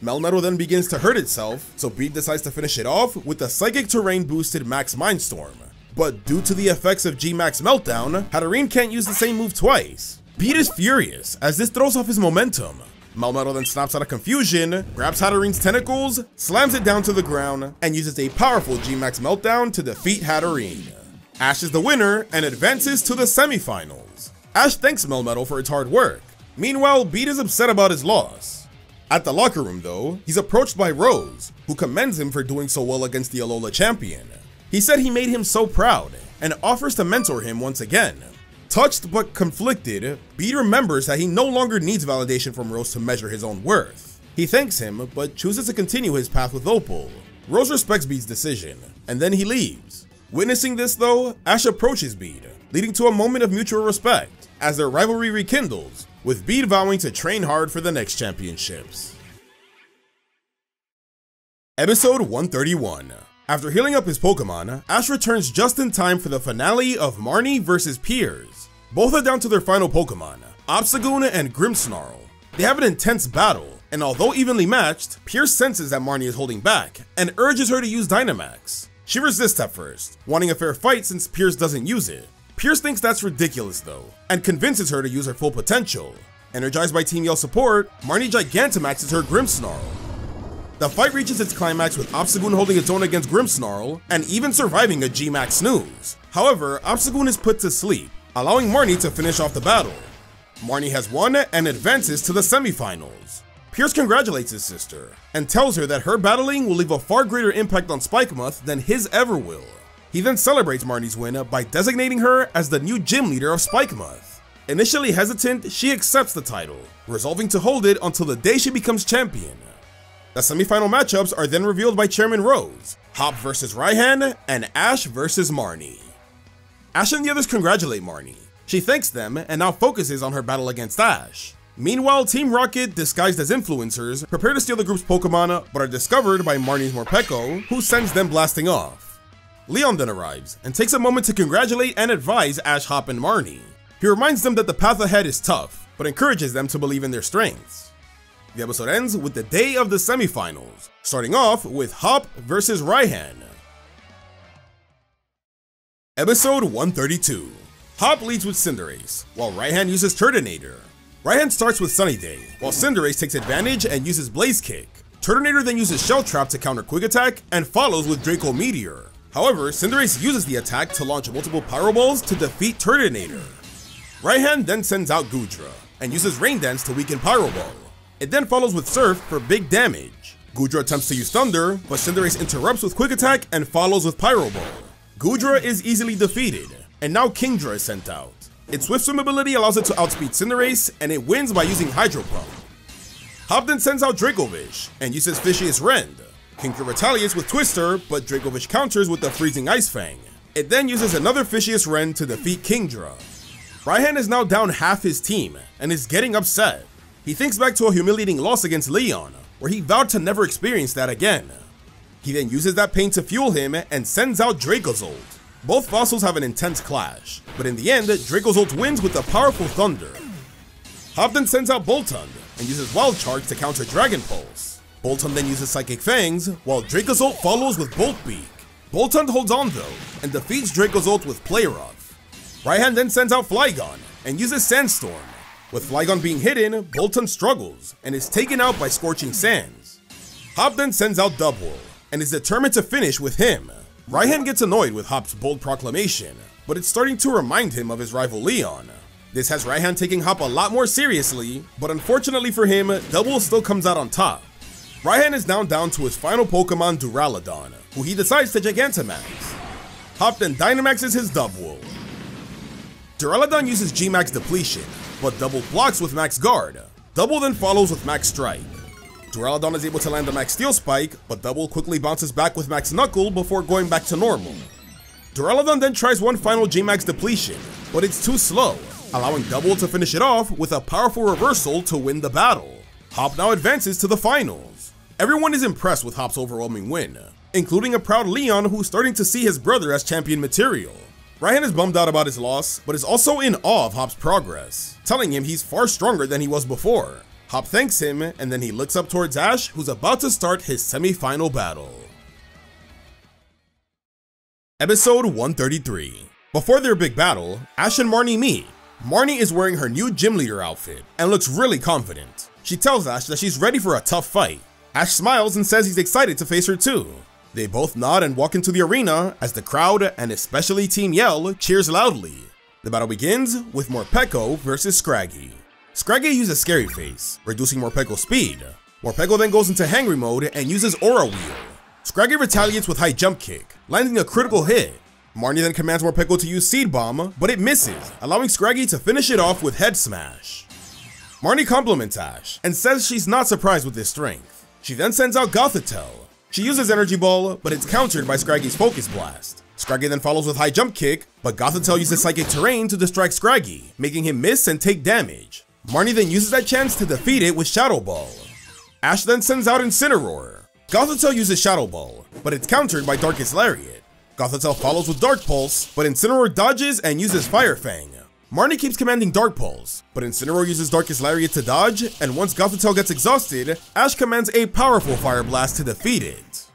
Melmetal then begins to hurt itself, so Bede decides to finish it off with the Psychic Terrain boosted Max Mindstorm. But due to the effects of G-Max Meltdown, Hatterene can't use the same move twice. Bede is furious, as this throws off his momentum. Melmetal then snaps out of confusion, grabs Hatterene's tentacles, slams it down to the ground, and uses a powerful G-Max Meltdown to defeat Hatterene. Ash is the winner and advances to the semifinals. Ash thanks Melmetal for its hard work. Meanwhile, Bede is upset about his loss. At the locker room though, he's approached by Rose, who commends him for doing so well against the Alola champion. He said he made him so proud, and offers to mentor him once again. Touched but conflicted, Bede remembers that he no longer needs validation from Rose to measure his own worth. He thanks him, but chooses to continue his path with Opal. Rose respects Bede's decision, and then he leaves. Witnessing this though, Ash approaches Bede, leading to a moment of mutual respect, as their rivalry rekindles, with Bede vowing to train hard for the next championships. Episode 131. After healing up his Pokemon, Ash returns just in time for the finale of Marnie vs Piers. Both are down to their final Pokemon, Obstagoon and Grimmsnarl. They have an intense battle, and although evenly matched, Piers senses that Marnie is holding back, and urges her to use Dynamax. She resists at first, wanting a fair fight since Piers doesn't use it. Piers thinks that's ridiculous though, and convinces her to use her full potential. Energized by Team Yell's support, Marnie Gigantamaxes her Grimmsnarl. The fight reaches its climax with Obstagoon holding its own against Grimmsnarl, and even surviving a G-Max snooze. However, Obstagoon is put to sleep, allowing Marnie to finish off the battle. Marnie has won and advances to the semifinals. Piers congratulates his sister, and tells her that her battling will leave a far greater impact on Spikemuth than his ever will. He then celebrates Marnie's win by designating her as the new gym leader of Spikemuth. Initially hesitant, she accepts the title, resolving to hold it until the day she becomes champion. The semifinal matchups are then revealed by Chairman Rose, Hop vs Raihan, and Ash vs Marnie. Ash and the others congratulate Marnie. She thanks them and now focuses on her battle against Ash. Meanwhile, Team Rocket, disguised as influencers, prepare to steal the group's Pokemon, but are discovered by Marnie's Morpeko, who sends them blasting off. Leon then arrives, and takes a moment to congratulate and advise Ash, Hop, and Marnie. He reminds them that the path ahead is tough, but encourages them to believe in their strengths. The episode ends with the day of the semifinals, starting off with Hop vs Raihan. Episode 132. Hop leads with Cinderace, while Raihan uses Turtonator. Raihan starts with Sunny Day, while Cinderace takes advantage and uses Blaze Kick. Turtonator then uses Shell Trap to counter Quick Attack and follows with Draco Meteor. However, Cinderace uses the attack to launch multiple Pyro Balls to defeat Turtonator. Raihan then sends out Goodra, and uses Rain Dance to weaken Pyro Ball. It then follows with Surf for big damage. Goodra attempts to use Thunder, but Cinderace interrupts with Quick Attack and follows with Pyro Ball. Goodra is easily defeated, and now Kingdra is sent out. Its Swift Swim ability allows it to outspeed Cinderace, and it wins by using Hydro Pump. Hop then sends out Dracovish, and uses Fishious Rend. Kingdra retaliates with Twister, but Dracovish counters with the Freezing Ice Fang. It then uses another Fishious Rend to defeat Kingdra. Raihan is now down half his team, and is getting upset. He thinks back to a humiliating loss against Leon, where he vowed to never experience that again. He then uses that pain to fuel him and sends out Dracozolt. Both fossils have an intense clash, but in the end, Dracozolt wins with a powerful Thunder. Hop then sends out Boltund and uses Wild Charge to counter Dragon Pulse. Boltund then uses Psychic Fangs, while Dracozolt follows with Bolt Beak. Boltund holds on though, and defeats Dracozolt with Play Rough. Raihan then sends out Flygon and uses Sandstorm. With Flygon being hidden, Boltund struggles, and is taken out by Scorching Sands. Hop then sends out Dubwool, and is determined to finish with him. Raihan gets annoyed with Hop's bold proclamation, but it's starting to remind him of his rival Leon. This has Raihan taking Hop a lot more seriously, but unfortunately for him, Double still comes out on top. Raihan is now down to his final Pokemon Duraludon, who he decides to Gigantamax. Hop then Dynamaxes his Double. Duraludon uses G-Max Depletion, but Double blocks with Max Guard. Double then follows with Max Strike. Duraludon is able to land a Max Steel Spike, but Double quickly bounces back with Max Knuckle before going back to normal. Duraludon then tries one final G-Max Depletion, but it's too slow, allowing Double to finish it off with a powerful reversal to win the battle. Hop now advances to the finals. Everyone is impressed with Hop's overwhelming win, including a proud Leon who's starting to see his brother as champion material. Raihan is bummed out about his loss, but is also in awe of Hop's progress, telling him he's far stronger than he was before. Hop thanks him, and then he looks up towards Ash, who's about to start his semi-final battle. Episode 133. Before their big battle, Ash and Marnie meet. Marnie is wearing her new gym leader outfit, and looks really confident. She tells Ash that she's ready for a tough fight. Ash smiles and says he's excited to face her too. They both nod and walk into the arena as the crowd, and especially Team Yell, cheers loudly. The battle begins with Morpeko versus Scraggy. Scraggy uses Scary Face, reducing Morpeko's speed. Morpeko then goes into Hangry mode and uses Aura Wheel. Scraggy retaliates with High Jump Kick, landing a critical hit. Marnie then commands Morpeko to use Seed Bomb, but it misses, allowing Scraggy to finish it off with Head Smash. Marnie compliments Ash, and says she's not surprised with his strength. She then sends out Gothitelle. She uses Energy Ball, but it's countered by Scraggy's Focus Blast. Scraggy then follows with High Jump Kick, but Gothitelle uses Psychic Terrain to distract Scraggy, making him miss and take damage. Marnie then uses that chance to defeat it with Shadow Ball. Ash then sends out Incineroar. Gothitelle uses Shadow Ball, but it's countered by Darkest Lariat. Gothitelle follows with Dark Pulse, but Incineroar dodges and uses Fire Fang. Marnie keeps commanding Dark Pulse, but Incineroar uses Darkest Lariat to dodge, and once Gothitelle gets exhausted, Ash commands a powerful Fire Blast to defeat it.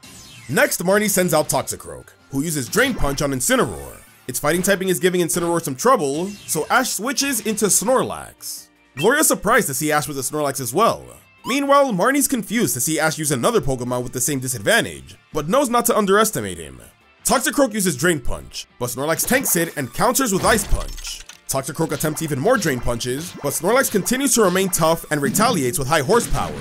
Next, Marnie sends out Toxicroak, who uses Drain Punch on Incineroar. Its fighting typing is giving Incineroar some trouble, so Ash switches into Snorlax. Gloria is surprised to see Ash with a Snorlax as well. Meanwhile, Marnie's confused to see Ash use another Pokemon with the same disadvantage, but knows not to underestimate him. Toxicroak uses Drain Punch, but Snorlax tanks it and counters with Ice Punch. Toxicroak attempts even more Drain Punches, but Snorlax continues to remain tough and retaliates with high horsepower.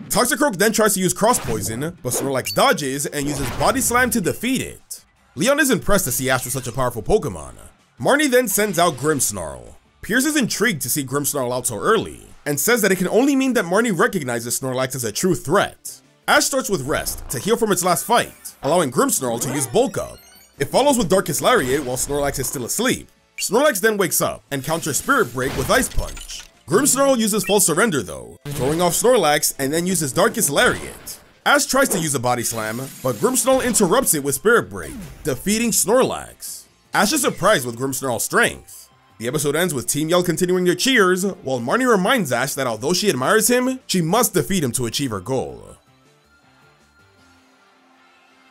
Toxicroak then tries to use Cross Poison, but Snorlax dodges and uses Body Slam to defeat it. Leon is impressed to see Ash with such a powerful Pokemon. Marnie then sends out Grimmsnarl. Pierce is intrigued to see Grimmsnarl out so early, and says that it can only mean that Marnie recognizes Snorlax as a true threat. Ash starts with Rest to heal from its last fight, allowing Grimmsnarl to use Bulk Up. It follows with Darkest Lariat while Snorlax is still asleep. Snorlax then wakes up and counters Spirit Break with Ice Punch. Grimmsnarl uses False Surrender though, throwing off Snorlax, and then uses Darkest Lariat. Ash tries to use a Body Slam, but Grimmsnarl interrupts it with Spirit Break, defeating Snorlax. Ash is surprised with Grimmsnarl's strength. The episode ends with Team Yell continuing their cheers, while Marnie reminds Ash that although she admires him, she must defeat him to achieve her goal.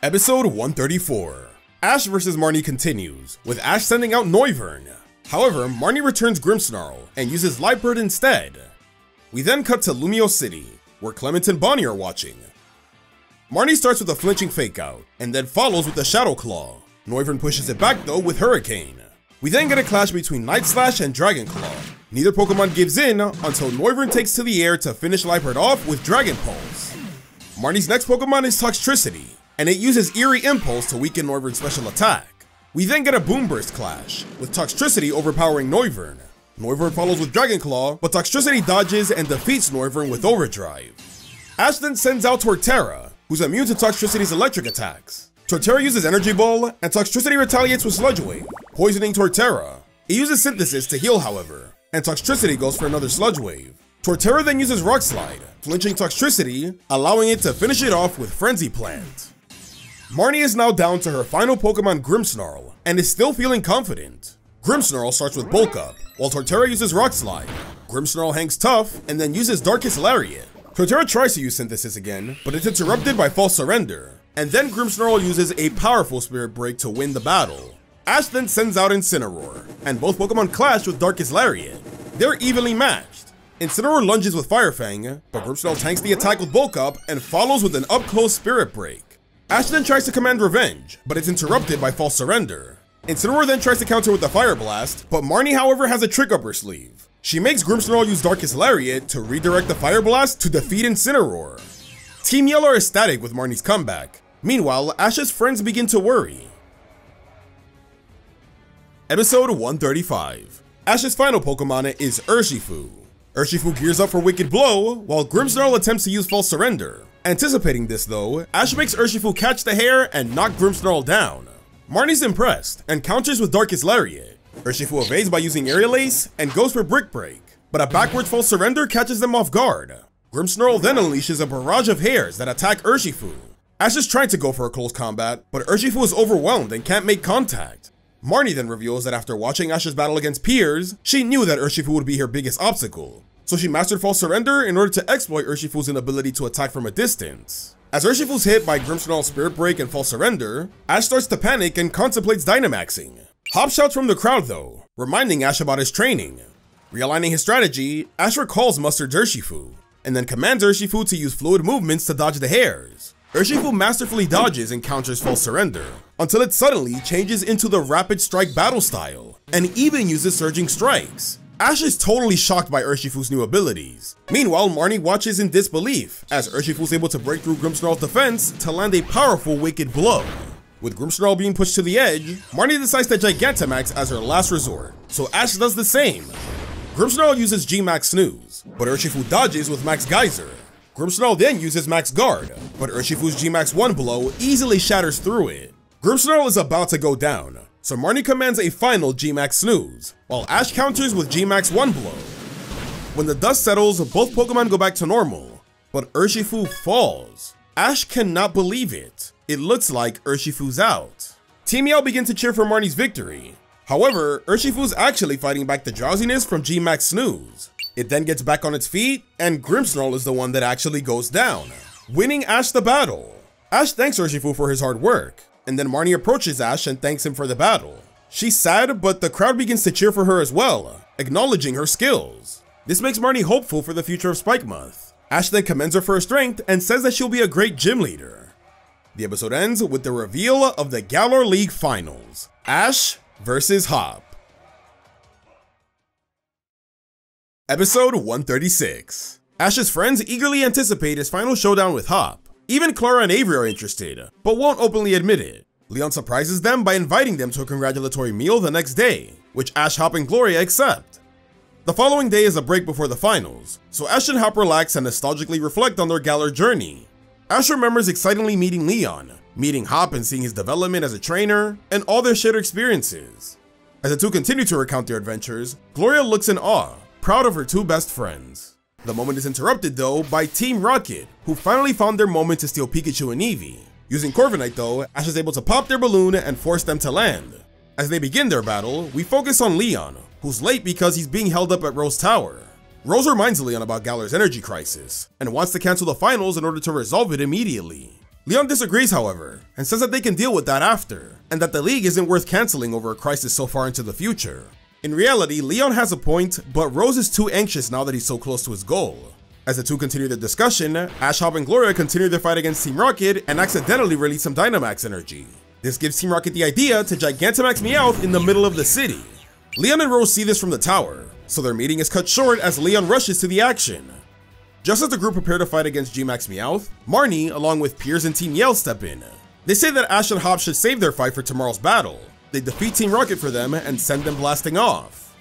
Episode 134. Ash vs Marnie continues, with Ash sending out Noivern. However, Marnie returns Grimmsnarl and uses Lightbird instead. We then cut to Lumio City, where Clement and Bonnie are watching. Marnie starts with a flinching Fake Out, and then follows with a Shadow Claw. Noivern pushes it back though with Hurricane. We then get a clash between Night Slash and Dragon Claw. Neither Pokemon gives in until Noivern takes to the air to finish Lightbird off with Dragon Pulse. Marnie's next Pokemon is Toxtricity, and it uses Eerie Impulse to weaken Noivern's special attack. We then get a Boom Burst clash, with Toxtricity overpowering Noivern. Noivern follows with Dragon Claw, but Toxtricity dodges and defeats Noivern with Overdrive. Ash then sends out Torterra, who's immune to Toxtricity's electric attacks. Torterra uses Energy Ball, and Toxtricity retaliates with Sludge Wave, poisoning Torterra. It uses Synthesis to heal however, and Toxtricity goes for another Sludge Wave. Torterra then uses Rock Slide, flinching Toxtricity, allowing it to finish it off with Frenzy Plant. Marnie is now down to her final Pokemon Grimmsnarl, and is still feeling confident. Grimmsnarl starts with Bulk Up, while Torterra uses Rock Slide. Grimmsnarl hangs tough, and then uses Darkest Lariat. Torterra tries to use Synthesis again, but it's interrupted by False Surrender, and then Grimmsnarl uses a powerful Spirit Break to win the battle. Ash then sends out Incineroar, and both Pokemon clash with Darkest Lariat. They're evenly matched. Incineroar lunges with Fire Fang, but Grimmsnarl tanks the attack with Bulk Up and follows with an up-close Spirit Break. Ash then tries to command Revenge, but it's interrupted by False Surrender. Incineroar then tries to counter with the Fire Blast, but Marnie however has a trick up her sleeve. She makes Grimmsnarl use Darkest Lariat to redirect the Fire Blast to defeat Incineroar. Team Yellow are ecstatic with Marnie's comeback. Meanwhile, Ash's friends begin to worry. Episode 135. Ash's final Pokemon is Urshifu. Urshifu gears up for Wicked Blow, while Grimmsnarl attempts to use False Surrender. Anticipating this though, Ash makes Urshifu catch the hair and knock Grimmsnarl down. Marnie's impressed and counters with Darkest Lariat. Urshifu evades by using Aerial Ace and goes for Brick Break, but a backwards False Surrender catches them off guard. Grimmsnarl then unleashes a barrage of hairs that attack Urshifu. Ash is trying to go for a close combat, but Urshifu is overwhelmed and can't make contact. Marnie then reveals that after watching Ash's battle against Piers, she knew that Urshifu would be her biggest obstacle, so she mastered False Surrender in order to exploit Urshifu's inability to attack from a distance. As Urshifu's hit by Grimmsnarl's Spirit Break and False Surrender, Ash starts to panic and contemplates Dynamaxing. Hop shouts from the crowd though, reminding Ash about his training. Realigning his strategy, Ash recalls Mustard's Urshifu, and then commands Urshifu to use fluid movements to dodge the hairs. Urshifu masterfully dodges and counters False Surrender, until it suddenly changes into the Rapid Strike battle style, and even uses Surging Strikes. Ash is totally shocked by Urshifu's new abilities. Meanwhile, Marnie watches in disbelief, as Urshifu is able to break through Grimmsnarl's defense to land a powerful Wicked Blow. With Grimmsnarl being pushed to the edge, Marnie decides to Gigantamax as her last resort, so Ash does the same. Grimmsnarl uses G-Max Snooze, but Urshifu dodges with Max Geyser. Grimmsnarl then uses Max Guard, but Urshifu's G-Max 1 blow easily shatters through it. Grimmsnarl is about to go down, so Marnie commands a final G-Max Snooze, while Ash counters with G-Max 1 blow. When the dust settles, both Pokemon go back to normal, but Urshifu falls. Ash cannot believe it. It looks like Urshifu's out. Team Yell begin to cheer for Marnie's victory. However, Urshifu's actually fighting back the drowsiness from G-Max Snooze. It then gets back on its feet, and Grimmsnarl is the one that actually goes down, winning Ash the battle. Ash thanks Urshifu for his hard work, and then Marnie approaches Ash and thanks him for the battle. She's sad, but the crowd begins to cheer for her as well, acknowledging her skills. This makes Marnie hopeful for the future of Spikemuth. Ash then commends her for her strength and says that she'll be a great gym leader. The episode ends with the reveal of the Galar League Finals, Ash versus Hop. Episode 136. Ash's friends eagerly anticipate his final showdown with Hop. Even Clara and Avery are interested, but won't openly admit it. Leon surprises them by inviting them to a congratulatory meal the next day, which Ash, Hop, and Gloria accept. The following day is a break before the finals, so Ash and Hop relax and nostalgically reflect on their Galar journey. Ash remembers excitingly meeting Leon, meeting Hop and seeing his development as a trainer, and all their shared experiences. As the two continue to recount their adventures, Gloria looks in awe, proud of her two best friends. The moment is interrupted though by Team Rocket, who finally found their moment to steal Pikachu and Eevee. Using Corviknight though, Ash is able to pop their balloon and force them to land. As they begin their battle, we focus on Leon, who's late because he's being held up at Rose Tower. Rose reminds Leon about Galar's energy crisis, and wants to cancel the finals in order to resolve it immediately. Leon disagrees however, and says that they can deal with that after, and that the league isn't worth canceling over a crisis so far into the future. In reality, Leon has a point, but Rose is too anxious now that he's so close to his goal. As the two continue their discussion, Ash, Hop, and Gloria continue their fight against Team Rocket and accidentally release some Dynamax energy. This gives Team Rocket the idea to Gigantamax Meowth in the middle of the city. Leon and Rose see this from the tower, so their meeting is cut short as Leon rushes to the action. Just as the group prepare to fight against G-Max Meowth, Marnie, along with Piers and Team Yell, step in. They say that Ash and Hop should save their fight for tomorrow's battle. They defeat Team Rocket for them and send them blasting off.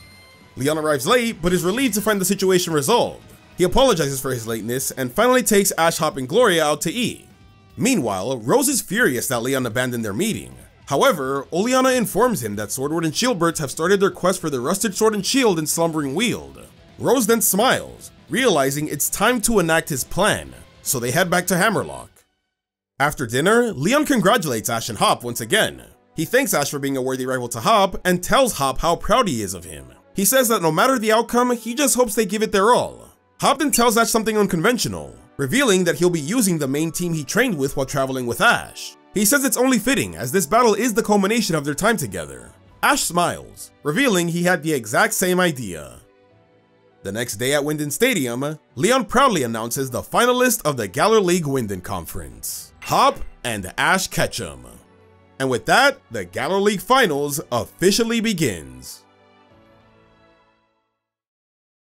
Leon arrives late, but is relieved to find the situation resolved. He apologizes for his lateness and finally takes Ash, Hop, and Gloria out to eat. Meanwhile, Rose is furious that Leon abandoned their meeting. However, Oleana informs him that Swordward and Shieldbirds have started their quest for the Rusted Sword and Shield and Slumbering Weald. Rose then smiles, realizing it's time to enact his plan, so they head back to Hammerlocke. After dinner, Leon congratulates Ash and Hop once again. He thanks Ash for being a worthy rival to Hop and tells Hop how proud he is of him. He says that no matter the outcome, he just hopes they give it their all. Hop then tells Ash something unconventional, revealing that he'll be using the main team he trained with while traveling with Ash. He says it's only fitting as this battle is the culmination of their time together. Ash smiles, revealing he had the exact same idea. The next day at Winden Stadium, Leon proudly announces the finalist of the Galar League Winden Conference, Hop and Ash Ketchum. And with that, the Galar League Finals officially begins.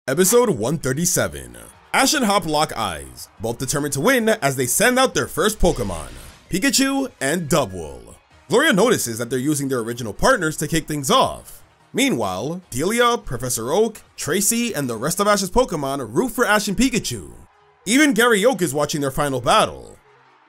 Episode 137. Ash and Hop lock eyes, both determined to win as they send out their first Pokemon, Pikachu and Dubwool. Gloria notices that they're using their original partners to kick things off. Meanwhile, Delia, Professor Oak, Tracy, and the rest of Ash's Pokemon root for Ash and Pikachu. Even Gary Oak is watching their final battle.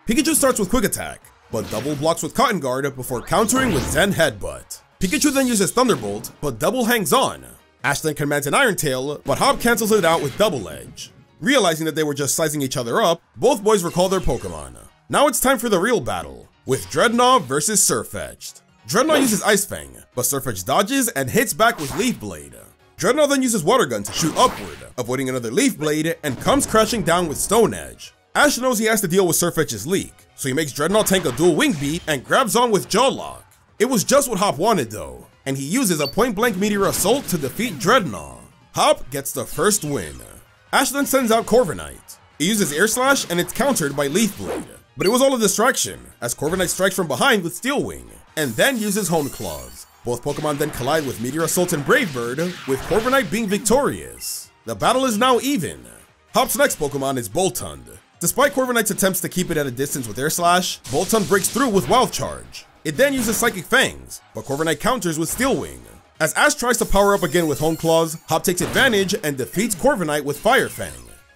Pikachu starts with Quick Attack, but Dubwool blocks with Cotton Guard before countering with Zen Headbutt. Pikachu then uses Thunderbolt, but Dubwool hangs on. Ash then commands an Iron Tail, but Hop cancels it out with Double Edge. Realizing that they were just sizing each other up, both boys recall their Pokemon. Now it's time for the real battle, with Dreadnought versus Sirfetch'd. Dreadnought uses Ice Fang, but Sirfetch'd dodges and hits back with Leaf Blade. Dreadnought then uses Water Gun to shoot upward, avoiding another Leaf Blade, and comes crashing down with Stone Edge. Ash knows he has to deal with Sirfetch'd's leak, so he makes Dreadnought tank a dual Wing Beat and grabs on with Jaw Lock. It was just what Hop wanted though, and he uses a point-blank Meteor Assault to defeat Dreadnought. Hop gets the first win. Ash then sends out Corviknight. He uses Air Slash and it's countered by Leaf Blade. But it was all a distraction, as Corviknight strikes from behind with Steel Wing, and then uses Hone Claws. Both Pokemon then collide with Meteor Assault and Brave Bird, with Corviknight being victorious. The battle is now even. Hop's next Pokemon is Boltund. Despite Corviknight's attempts to keep it at a distance with Air Slash, Boltund breaks through with Wild Charge. It then uses Psychic Fangs, but Corviknight counters with Steel Wing. As Ash tries to power up again with Hone Claws, Hop takes advantage and defeats Corviknight with Fire Fang.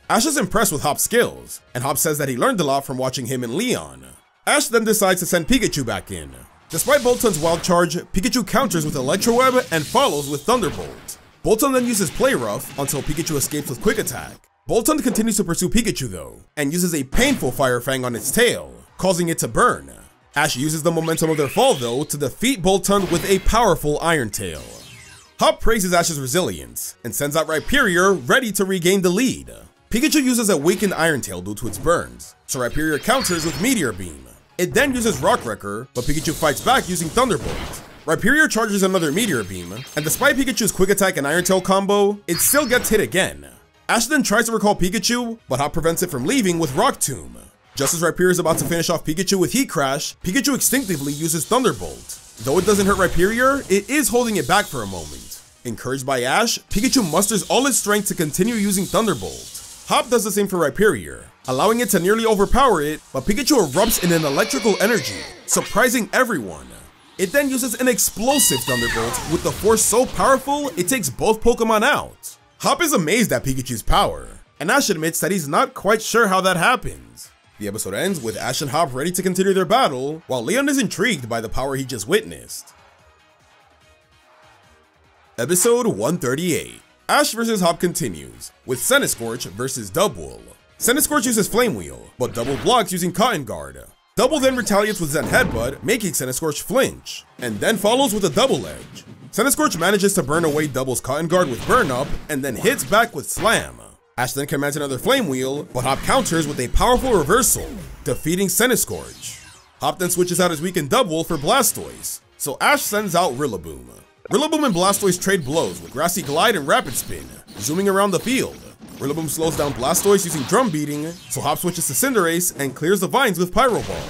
Ash is impressed with Hop's skills, and Hop says that he learned a lot from watching him and Leon. Ash then decides to send Pikachu back in. Despite Boltund's Wild Charge, Pikachu counters with Electro Web and follows with Thunderbolt. Boltund then uses Play Rough until Pikachu escapes with Quick Attack. Boltund continues to pursue Pikachu though, and uses a painful Fire Fang on its tail, causing it to burn. Ash uses the momentum of their fall though to defeat Boltund with a powerful Iron Tail. Hop praises Ash's resilience, and sends out Rhyperior ready to regain the lead. Pikachu uses a weakened Iron Tail due to its burns, so Rhyperior counters with Meteor Beam. It then uses Rock Wrecker, but Pikachu fights back using Thunderbolt. Rhyperior charges another Meteor Beam, and despite Pikachu's Quick Attack and Iron Tail combo, it still gets hit again. Ash then tries to recall Pikachu, but Hop prevents it from leaving with Rock Tomb. Just as Rhyperior is about to finish off Pikachu with Heat Crash, Pikachu instinctively uses Thunderbolt. Though it doesn't hurt Rhyperior, it is holding it back for a moment. Encouraged by Ash, Pikachu musters all its strength to continue using Thunderbolt. Hop does the same for Rhyperior, allowing it to nearly overpower it, but Pikachu erupts in an electrical energy, surprising everyone. It then uses an explosive Thunderbolt with the force so powerful it takes both Pokemon out. Hop is amazed at Pikachu's power, and Ash admits that he's not quite sure how that happens. The episode ends with Ash and Hop ready to continue their battle, while Leon is intrigued by the power he just witnessed. Episode 138. Ash vs Hop continues, with Centiskorch versus Dubwool. Centiskorch uses Flame Wheel, but Dubwool blocks using Cotton Guard. Dubwool then retaliates with Zen Headbutt, making Centiskorch flinch, and then follows with a Double Edge. Centiskorch manages to burn away Dubwool's Cotton Guard with Burn Up, and then hits back with Slam. Ash then commands another Flame Wheel, but Hop counters with a powerful reversal, defeating Centiskorch. Hop then switches out his weakened Dubwool for Blastoise, so Ash sends out Rillaboom. Rillaboom and Blastoise trade blows with Grassy Glide and Rapid Spin, zooming around the field. Rillaboom slows down Blastoise using Drum Beating, so Hop switches to Cinderace and clears the vines with Pyro Ball.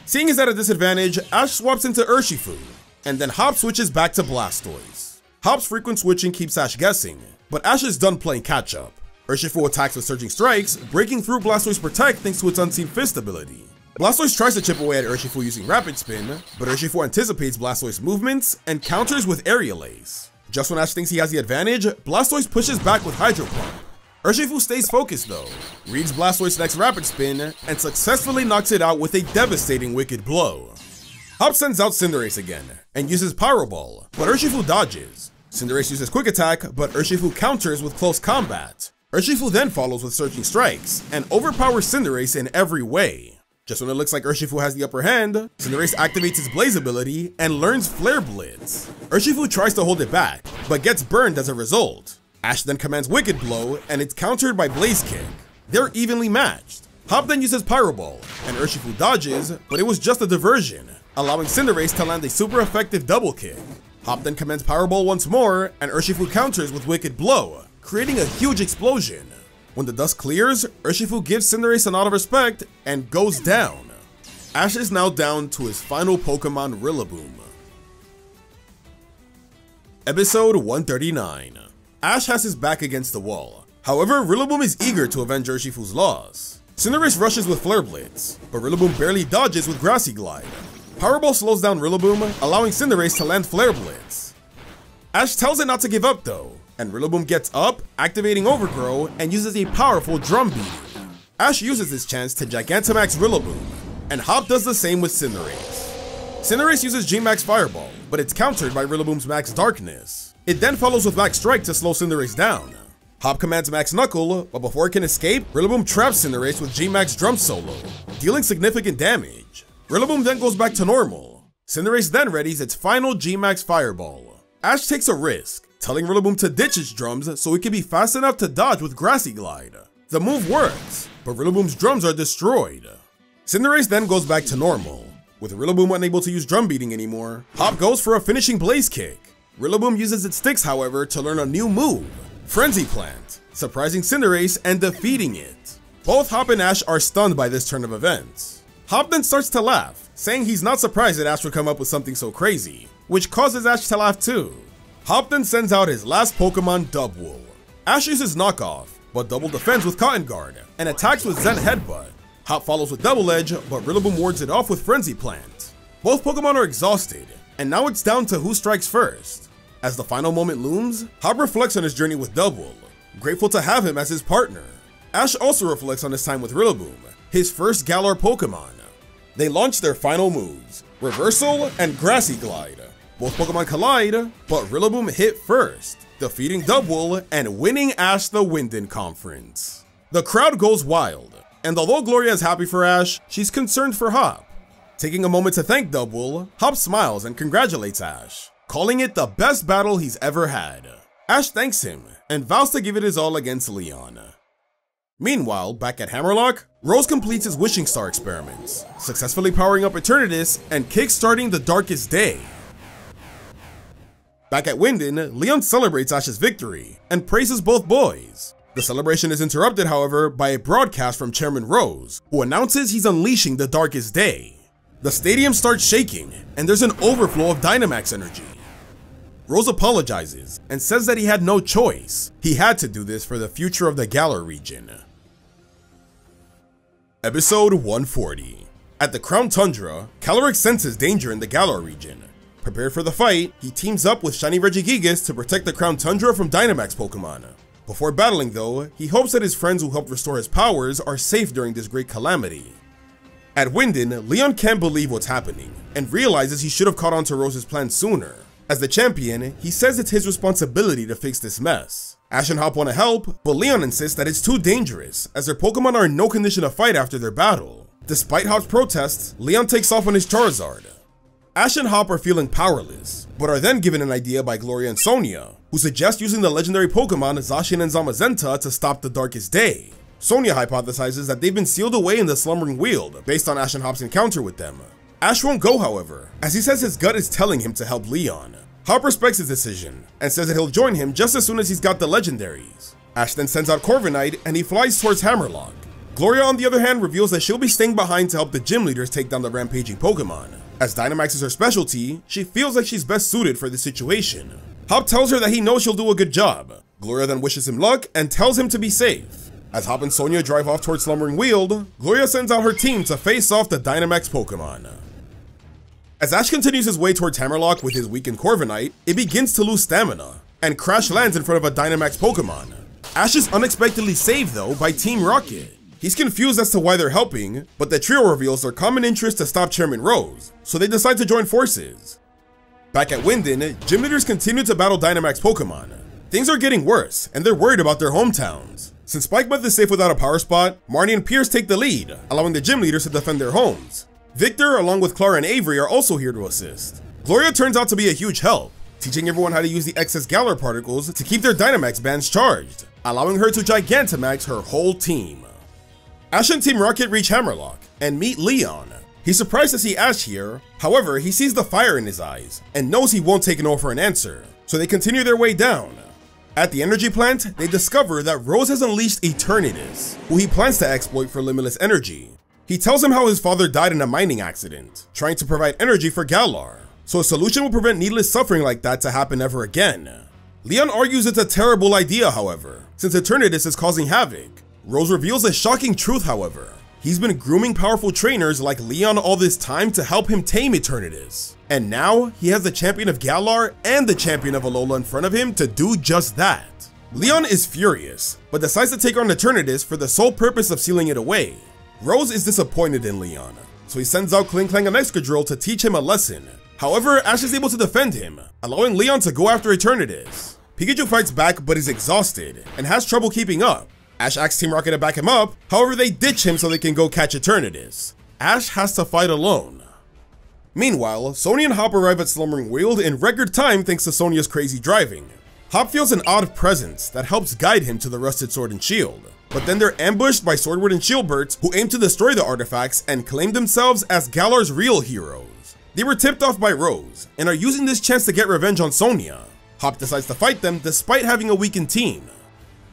Seeing he's at a disadvantage, Ash swaps into Urshifu, and then Hop switches back to Blastoise. Hop's frequent switching keeps Ash guessing, but Ash is done playing catch-up. Urshifu attacks with Surging Strikes, breaking through Blastoise Protect thanks to its Unseen Fist ability. Blastoise tries to chip away at Urshifu using Rapid Spin, but Urshifu anticipates Blastoise's movements and counters with Aerial Ace. Just when Ash thinks he has the advantage, Blastoise pushes back with Hydro Pump. Urshifu stays focused though, reads Blastoise's next Rapid Spin, and successfully knocks it out with a devastating Wicked Blow. Hop sends out Cinderace again, and uses Pyro Ball, but Urshifu dodges. Cinderace uses Quick Attack, but Urshifu counters with Close Combat. Urshifu then follows with Surging Strikes, and overpowers Cinderace in every way. Just when it looks like Urshifu has the upper hand, Cinderace activates its Blaze ability and learns Flare Blitz. Urshifu tries to hold it back, but gets burned as a result. Ash then commands Wicked Blow, and it's countered by Blaze Kick. They're evenly matched. Hop then uses Pyro Ball, and Urshifu dodges, but it was just a diversion, allowing Cinderace to land a super effective Double Kick. Hop then commands Pyro Ball once more, and Urshifu counters with Wicked Blow, creating a huge explosion. When the dust clears, Urshifu gives Cinderace a nod of respect and goes down. Ash is now down to his final Pokemon, Rillaboom. Episode 139. Ash has his back against the wall. However, Rillaboom is eager to avenge Urshifu's loss. Cinderace rushes with Flare Blitz, but Rillaboom barely dodges with Grassy Glide. Powerball slows down Rillaboom, allowing Cinderace to land Flare Blitz. Ash tells it not to give up though, and Rillaboom gets up, activating Overgrow, and uses a powerful Drum Beating. Ash uses this chance to Gigantamax Rillaboom, and Hop does the same with Cinderace. Cinderace uses G-Max Fireball, but it's countered by Rillaboom's Max Darkness. It then follows with Max Strike to slow Cinderace down. Hop commands Max Knuckle, but before it can escape, Rillaboom traps Cinderace with G-Max Drum Solo, dealing significant damage. Rillaboom then goes back to normal. Cinderace then readies its final G-Max Fireball. Ash takes a risk, telling Rillaboom to ditch its drums so it can be fast enough to dodge with Grassy Glide. The move works, but Rillaboom's drums are destroyed. Cinderace then goes back to normal. With Rillaboom unable to use Drum Beating anymore, Hop goes for a finishing Blaze Kick. Rillaboom uses its sticks, however, to learn a new move, Frenzy Plant, surprising Cinderace and defeating it. Both Hop and Ash are stunned by this turn of events. Hop then starts to laugh, saying he's not surprised that Ash would come up with something so crazy, which causes Ash to laugh too. Hop then sends out his last Pokemon, Dubwool. Ash uses Knockoff, but double defends with Cotton Guard, and attacks with Zen Headbutt. Hop follows with Double Edge, but Rillaboom wards it off with Frenzy Plant. Both Pokemon are exhausted, and now it's down to who strikes first. As the final moment looms, Hop reflects on his journey with Dubwool, grateful to have him as his partner. Ash also reflects on his time with Rillaboom, his first Galar Pokemon. They launch their final moves, Reversal and Grassy Glide. Both Pokemon collide, but Rillaboom hit first, defeating Dubwool and winning Ash the Winden Conference. The crowd goes wild, and although Gloria is happy for Ash, she's concerned for Hop. Taking a moment to thank Dubwool, Hop smiles and congratulates Ash, calling it the best battle he's ever had. Ash thanks him and vows to give it his all against Leon. Meanwhile, back at Hammerlocke, Rose completes his Wishing Star experiments, successfully powering up Eternatus and kickstarting the Darkest Day. Back at Winden, Leon celebrates Ash's victory and praises both boys. The celebration is interrupted, however, by a broadcast from Chairman Rose, who announces he's unleashing the Darkest Day. The stadium starts shaking, and there's an overflow of Dynamax energy. Rose apologizes and says that he had no choice. He had to do this for the future of the Galar region. Episode 140. At the Crown Tundra, Calyrex senses danger in the Galar region. Prepared for the fight, he teams up with Shiny Regigigas to protect the Crown Tundra from Dynamax Pokemon. Before battling though, he hopes that his friends who helped restore his powers are safe during this great calamity. At Winden, Leon can't believe what's happening, and realizes he should have caught on to Rose's plan sooner. As the champion, he says it's his responsibility to fix this mess. Ash and Hop want to help, but Leon insists that it's too dangerous, as their Pokemon are in no condition to fight after their battle. Despite Hop's protests, Leon takes off on his Charizard. Ash and Hop are feeling powerless, but are then given an idea by Gloria and Sonia, who suggest using the legendary Pokemon Zacian and Zamazenta to stop the Darkest Day. Sonia hypothesizes that they've been sealed away in the Slumbering Weald based on Ash and Hop's encounter with them. Ash won't go, however, as he says his gut is telling him to help Leon. Hop respects his decision, and says that he'll join him just as soon as he's got the legendaries. Ash then sends out Corviknight, and he flies towards Hammerlocke. Gloria, on the other hand, reveals that she'll be staying behind to help the gym leaders take down the rampaging Pokemon. As Dynamax is her specialty, she feels like she's best suited for the situation. Hop tells her that he knows she'll do a good job. Gloria then wishes him luck and tells him to be safe. As Hop and Sonia drive off towards Slumbering Weald, Gloria sends out her team to face off the Dynamax Pokemon. As Ash continues his way towards Hammerlocke with his weakened Corviknight, it begins to lose stamina, and crash lands in front of a Dynamax Pokemon. Ash is unexpectedly saved though by Team Rocket. He's confused as to why they're helping, but the trio reveals their common interest to stop Chairman Rose, so they decide to join forces. Back at Winden, gym leaders continue to battle Dynamax Pokemon. Things are getting worse, and they're worried about their hometowns. Since Spikemuth is safe without a power spot, Marnie and Pierce take the lead, allowing the gym leaders to defend their homes. Victor, along with Clara and Avery, are also here to assist. Gloria turns out to be a huge help, teaching everyone how to use the excess Galar particles to keep their Dynamax bands charged, allowing her to Gigantamax her whole team. Ash and Team Rocket reach Hammerlocke and meet Leon. He's surprised to see Ash here, however, he sees the fire in his eyes and knows he won't take no for an answer, so they continue their way down. At the energy plant, they discover that Rose has unleashed Eternatus, who he plans to exploit for limitless energy. He tells him how his father died in a mining accident, trying to provide energy for Galar, so a solution will prevent needless suffering like that to happen ever again. Leon argues it's a terrible idea, however, since Eternatus is causing havoc. Rose reveals a shocking truth, however. He's been grooming powerful trainers like Leon all this time to help him tame Eternatus, and now he has the champion of Galar and the champion of Alola in front of him to do just that. Leon is furious, but decides to take on Eternatus for the sole purpose of sealing it away. Rose is disappointed in Leon, so he sends out Kling Clang and Excadrill to teach him a lesson. However, Ash is able to defend him, allowing Leon to go after Eternatus. Pikachu fights back but is exhausted and has trouble keeping up. Ash asks Team Rocket to back him up, however they ditch him so they can go catch Eternatus. Ash has to fight alone. Meanwhile, Sonia and Hop arrive at Slumbering Weald in record time thanks to Sonia's crazy driving. Hop feels an odd presence that helps guide him to the Rusted Sword and Shield, but then they're ambushed by Swordward and Shieldbert who aim to destroy the artifacts and claim themselves as Galar's real heroes. They were tipped off by Rose and are using this chance to get revenge on Sonia. Hop decides to fight them despite having a weakened team.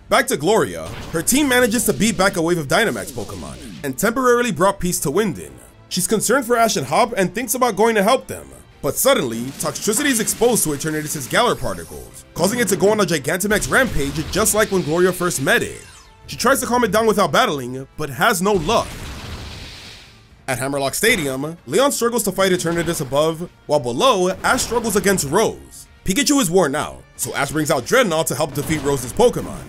Back to Gloria, her team manages to beat back a wave of Dynamax Pokemon and temporarily brought peace to Winden. She's concerned for Ash and Hop and thinks about going to help them, but suddenly, Toxtricity is exposed to Eternatus' Galar particles, causing it to go on a Gigantamax Rampage just like when Gloria first met it. She tries to calm it down without battling, but has no luck. At Hammerlocke Stadium, Leon struggles to fight Eternatus above, while below, Ash struggles against Rose. Pikachu is worn out, so Ash brings out Dreadnought to help defeat Rose's Pokemon.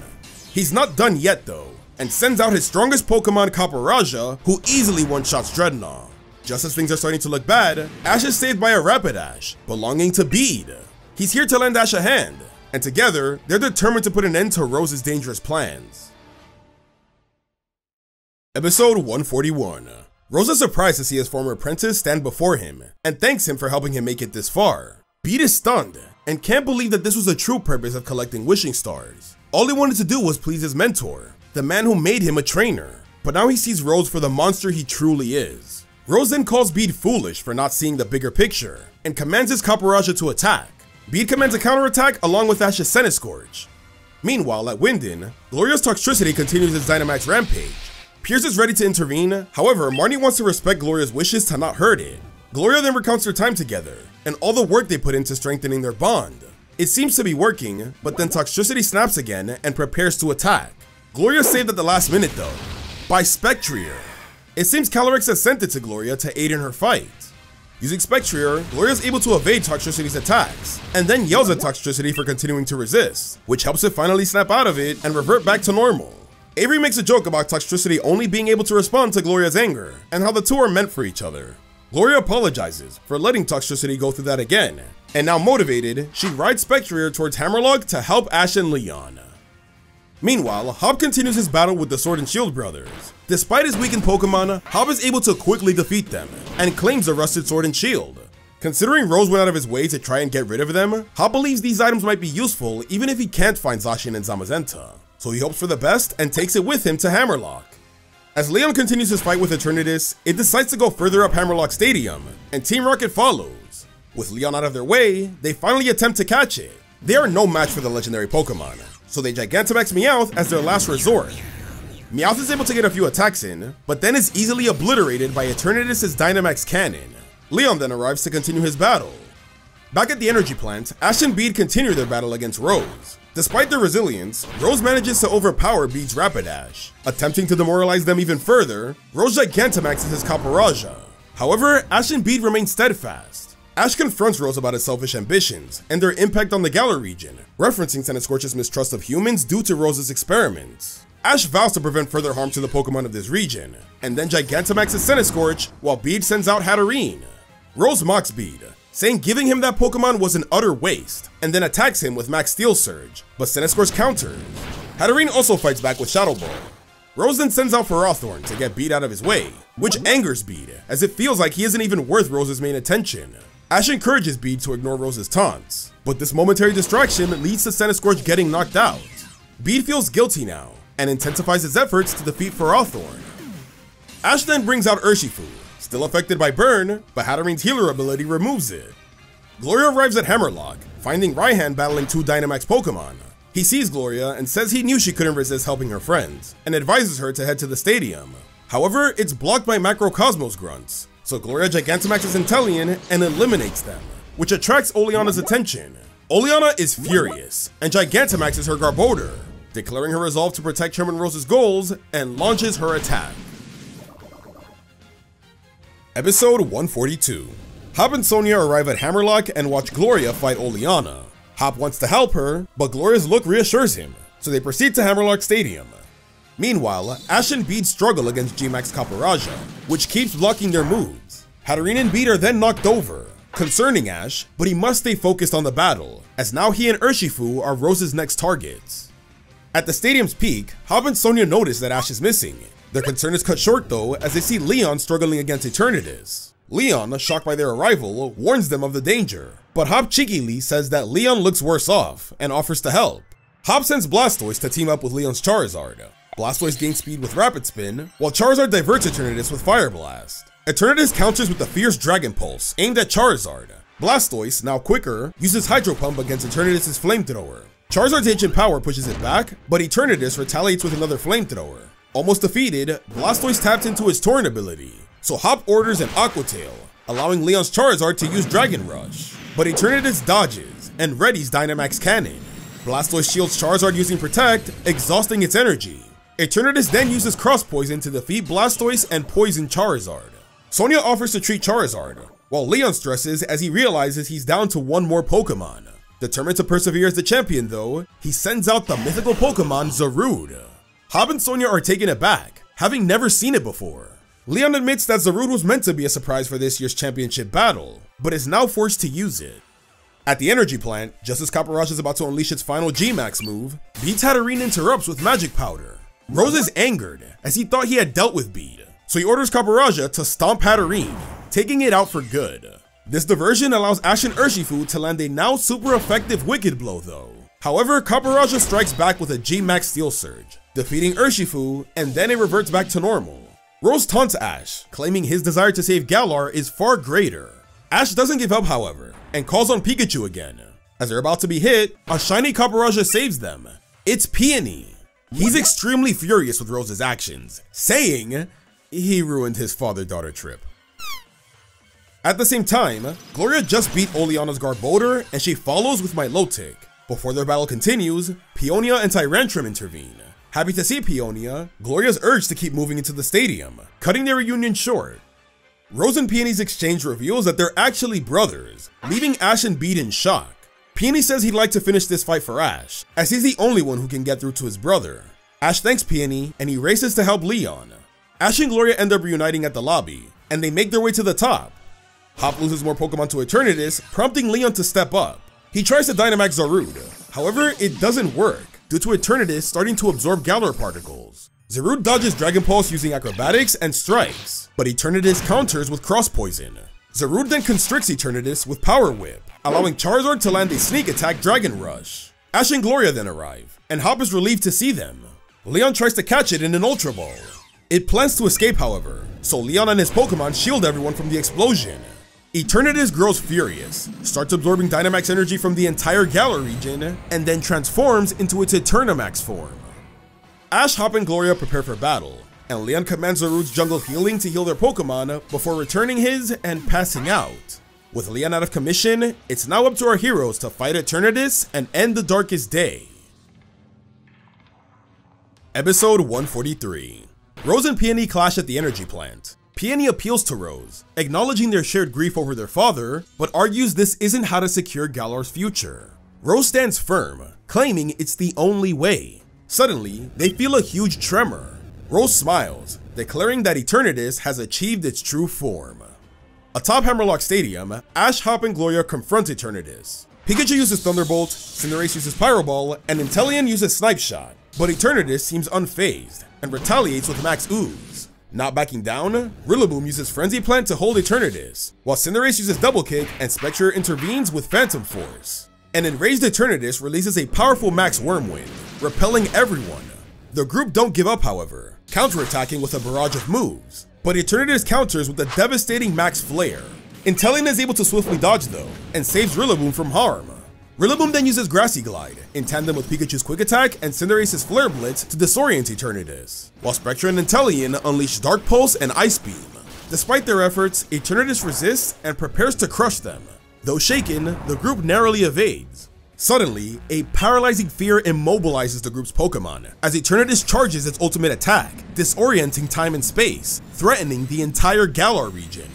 He's not done yet though, and sends out his strongest Pokemon Copperajah, who easily one-shots Dreadnought. Just as things are starting to look bad, Ash is saved by a Rapidash, belonging to Bede. He's here to lend Ash a hand, and together, they're determined to put an end to Rose's dangerous plans. Episode 141. Rose is surprised to see his former apprentice stand before him, and thanks him for helping him make it this far. Bede is stunned, and can't believe that this was the true purpose of collecting wishing stars. All he wanted to do was please his mentor, the man who made him a trainer, but now he sees Rose for the monster he truly is. Rose then calls Bede foolish for not seeing the bigger picture, and commands his Copperajah to attack. Bede commands a counterattack along with Ash's Centiskorch. Meanwhile, at Winden, Gloria's Toxtricity continues its Dynamax Rampage. Pierce is ready to intervene, however, Marnie wants to respect Gloria's wishes to not hurt it. Gloria then recounts their time together, and all the work they put into strengthening their bond. It seems to be working, but then Toxtricity snaps again and prepares to attack. Gloria saved at the last minute though, by Spectrier. It seems Calyrex has sent it to Gloria to aid in her fight. Using Spectrier, Gloria is able to evade Toxtricity's attacks, and then yells at Toxtricity for continuing to resist, which helps it finally snap out of it and revert back to normal. Avery makes a joke about Toxtricity only being able to respond to Gloria's anger, and how the two are meant for each other. Gloria apologizes for letting Toxtricity go through that again, and now motivated, she rides Spectrier towards Hammerlocke to help Ash and Leon. Meanwhile, Hop continues his battle with the Sword and Shield brothers. Despite his weakened Pokemon, Hop is able to quickly defeat them, and claims the Rusted Sword and Shield. Considering Rose went out of his way to try and get rid of them, Hop believes these items might be useful even if he can't find Zacian and Zamazenta, so he hopes for the best and takes it with him to Hammerlocke. As Leon continues his fight with Eternatus, it decides to go further up Hammerlocke Stadium, and Team Rocket follows. With Leon out of their way, they finally attempt to catch it. They are no match for the legendary Pokemon, so they Gigantamax Meowth as their last resort. Meowth is able to get a few attacks in, but then is easily obliterated by Eternatus' Dynamax Cannon. Leon then arrives to continue his battle. Back at the energy plant, Ash and Bede continue their battle against Rose. Despite their resilience, Rose manages to overpower Bede's Rapidash. Attempting to demoralize them even further, Rose Gigantamaxes his Copperajah. However, Ash and Bede remain steadfast. Ash confronts Rose about his selfish ambitions and their impact on the Galar region, referencing Centiskorch's mistrust of humans due to Rose's experiments. Ash vows to prevent further harm to the Pokemon of this region, and then Gigantamaxes Centiskorch while Bede sends out Hatterene. Rose mocks Bede, saying giving him that Pokemon was an utter waste, and then attacks him with Max Steel Surge, but Centiskorch counters. Hatterene also fights back with Shadow Ball. Rose then sends out Ferrothorn to get Bede out of his way, which angers Bede, as it feels like he isn't even worth Rose's main attention. Ash encourages Bede to ignore Rose's taunts, but this momentary distraction leads to Centiskorch getting knocked out. Bede feels guilty now, and intensifies his efforts to defeat Ferrothorn. Ash then brings out Urshifu, still affected by burn, but Hatterene's healer ability removes it. Gloria arrives at Hammerlocke, finding Raihan battling two Dynamax Pokemon. He sees Gloria and says he knew she couldn't resist helping her friends, and advises her to head to the stadium. However, it's blocked by Macrocosmos grunts, so Gloria Gigantamaxes Inteleon and eliminates them, which attracts Oleana's attention. Oleana is furious, and Gigantamaxes her Garbodor, declaring her resolve to protect Chairman Rose's goals, and launches her attack. Episode 142. Hop and Sonia arrive at Hammerlocke and watch Gloria fight Oleana. Hop wants to help her, but Gloria's look reassures him, so they proceed to Hammerlocke Stadium. Meanwhile, Ash and Bede struggle against G-Max Caporaja, which keeps blocking their moves. Hatterene and Bede are then knocked over, concerning Ash, but he must stay focused on the battle, as now he and Urshifu are Rose's next targets. At the stadium's peak, Hop and Sonia notice that Ash is missing. Their concern is cut short though, as they see Leon struggling against Eternatus. Leon, shocked by their arrival, warns them of the danger, but Hop cheekily says that Leon looks worse off, and offers to help. Hop sends Blastoise to team up with Leon's Charizard. Blastoise gains speed with Rapid Spin, while Charizard diverts Eternatus with Fire Blast. Eternatus counters with the fierce Dragon Pulse, aimed at Charizard. Blastoise, now quicker, uses Hydro Pump against Eternatus' Flamethrower. Charizard's ancient power pushes it back, but Eternatus retaliates with another Flamethrower. Almost defeated, Blastoise taps into his Torrent ability, so Hop orders an Aqua Tail, allowing Leon's Charizard to use Dragon Rush. But Eternatus dodges, and readies Dynamax Cannon. Blastoise shields Charizard using Protect, exhausting its energy. Eternatus then uses Cross Poison to defeat Blastoise and poison Charizard. Sonia offers to treat Charizard, while Leon stresses as he realizes he's down to one more Pokemon. Determined to persevere as the champion though, he sends out the mythical Pokemon Zarude. Hop and Sonia are taken aback, having never seen it before. Leon admits that Zarude was meant to be a surprise for this year's championship battle, but is now forced to use it. At the energy plant, just as Caporaja is about to unleash its final G-Max move, Bede's Hatterene interrupts with Magic Powder. Rose is angered, as he thought he had dealt with Bede, so he orders Caporaja to stomp Hatterene, taking it out for good. This diversion allows Ash and Urshifu to land a now super effective Wicked Blow though. However, Caporaja strikes back with a G-Max Steel Surge, defeating Urshifu, and then it reverts back to normal. Rose taunts Ash, claiming his desire to save Galar is far greater. Ash doesn't give up however, and calls on Pikachu again. As they're about to be hit, a shiny Caporaja saves them. It's Peony. He's extremely furious with Rose's actions, saying he ruined his father-daughter trip. At the same time, Gloria just beat Oleana's Garbodor, and she follows with Milotic. Before their battle continues, Peonia and Tyrantrum intervene. Happy to see Peonia, Gloria's urged to keep moving into the stadium, cutting their reunion short. Rose and Peony's exchange reveals that they're actually brothers, leaving Ash and Bede in shock. Peony says he'd like to finish this fight for Ash, as he's the only one who can get through to his brother. Ash thanks Peony, and he races to help Leon. Ash and Gloria end up reuniting at the lobby, and they make their way to the top. Hop loses more Pokemon to Eternatus, prompting Leon to step up. He tries to Dynamax Zarude, however it doesn't work, due to Eternatus starting to absorb Galar particles. Zarude dodges Dragon Pulse using Acrobatics and strikes, but Eternatus counters with Cross Poison. Zarude then constricts Eternatus with Power Whip, allowing Charizard to land a sneak attack Dragon Rush. Ash and Gloria then arrive, and Hop is relieved to see them. Leon tries to catch it in an Ultra Ball. It plans to escape however, so Leon and his Pokemon shield everyone from the explosion. Eternatus grows furious, starts absorbing Dynamax energy from the entire Galar region, and then transforms into its Eternamax form. Ash, Hop, and Gloria prepare for battle, and Leon commands Zarude's jungle healing to heal their Pokemon before returning his and passing out. With Leon out of commission, it's now up to our heroes to fight Eternatus and end the Darkest Day. Episode 143. Rose and Peony clash at the energy plant. Peony appeals to Rose, acknowledging their shared grief over their father, but argues this isn't how to secure Galar's future. Rose stands firm, claiming it's the only way. Suddenly, they feel a huge tremor. Rose smiles, declaring that Eternatus has achieved its true form. Atop Hammerlocke Stadium, Ash, Hop, and Gloria confront Eternatus. Pikachu uses Thunderbolt, Cinderace uses Pyro Ball, and Inteleon uses Snipe Shot, but Eternatus seems unfazed and retaliates with Max Ooze. Not backing down, Rillaboom uses Frenzy Plant to hold Eternatus, while Cinderace uses Double Kick and Spectre intervenes with Phantom Force. An enraged Eternatus releases a powerful Max Whirlwind, repelling everyone. The group don't give up however, counterattacking with a barrage of moves, but Eternatus counters with a devastating Max Flair. Inteleon is able to swiftly dodge though, and saves Rillaboom from harm. Rillaboom then uses Grassy Glide, in tandem with Pikachu's Quick Attack and Cinderace's Flare Blitz to disorient Eternatus, while Spectra and Inteleon unleash Dark Pulse and Ice Beam. Despite their efforts, Eternatus resists and prepares to crush them. Though shaken, the group narrowly evades. Suddenly, a paralyzing fear immobilizes the group's Pokemon as Eternatus charges its ultimate attack, disorienting time and space, threatening the entire Galar region.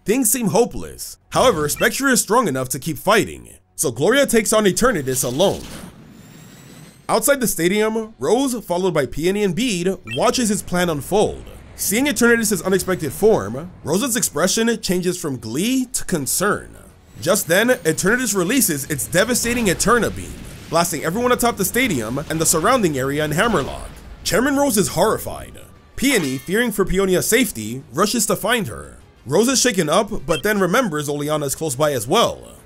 Things seem hopeless. However, Spectra is strong enough to keep fighting, so Gloria takes on Eternatus alone. Outside the stadium, Rose, followed by Peony and Bede, watches his plan unfold. Seeing Eternatus' unexpected form, Rose's expression changes from glee to concern. Just then, Eternatus releases its devastating Eterna Beam, blasting everyone atop the stadium and the surrounding area in Hammerlocke. Chairman Rose is horrified. Peony, fearing for Peonia's safety, rushes to find her. Rose is shaken up, but then remembers Oleana is close by as well.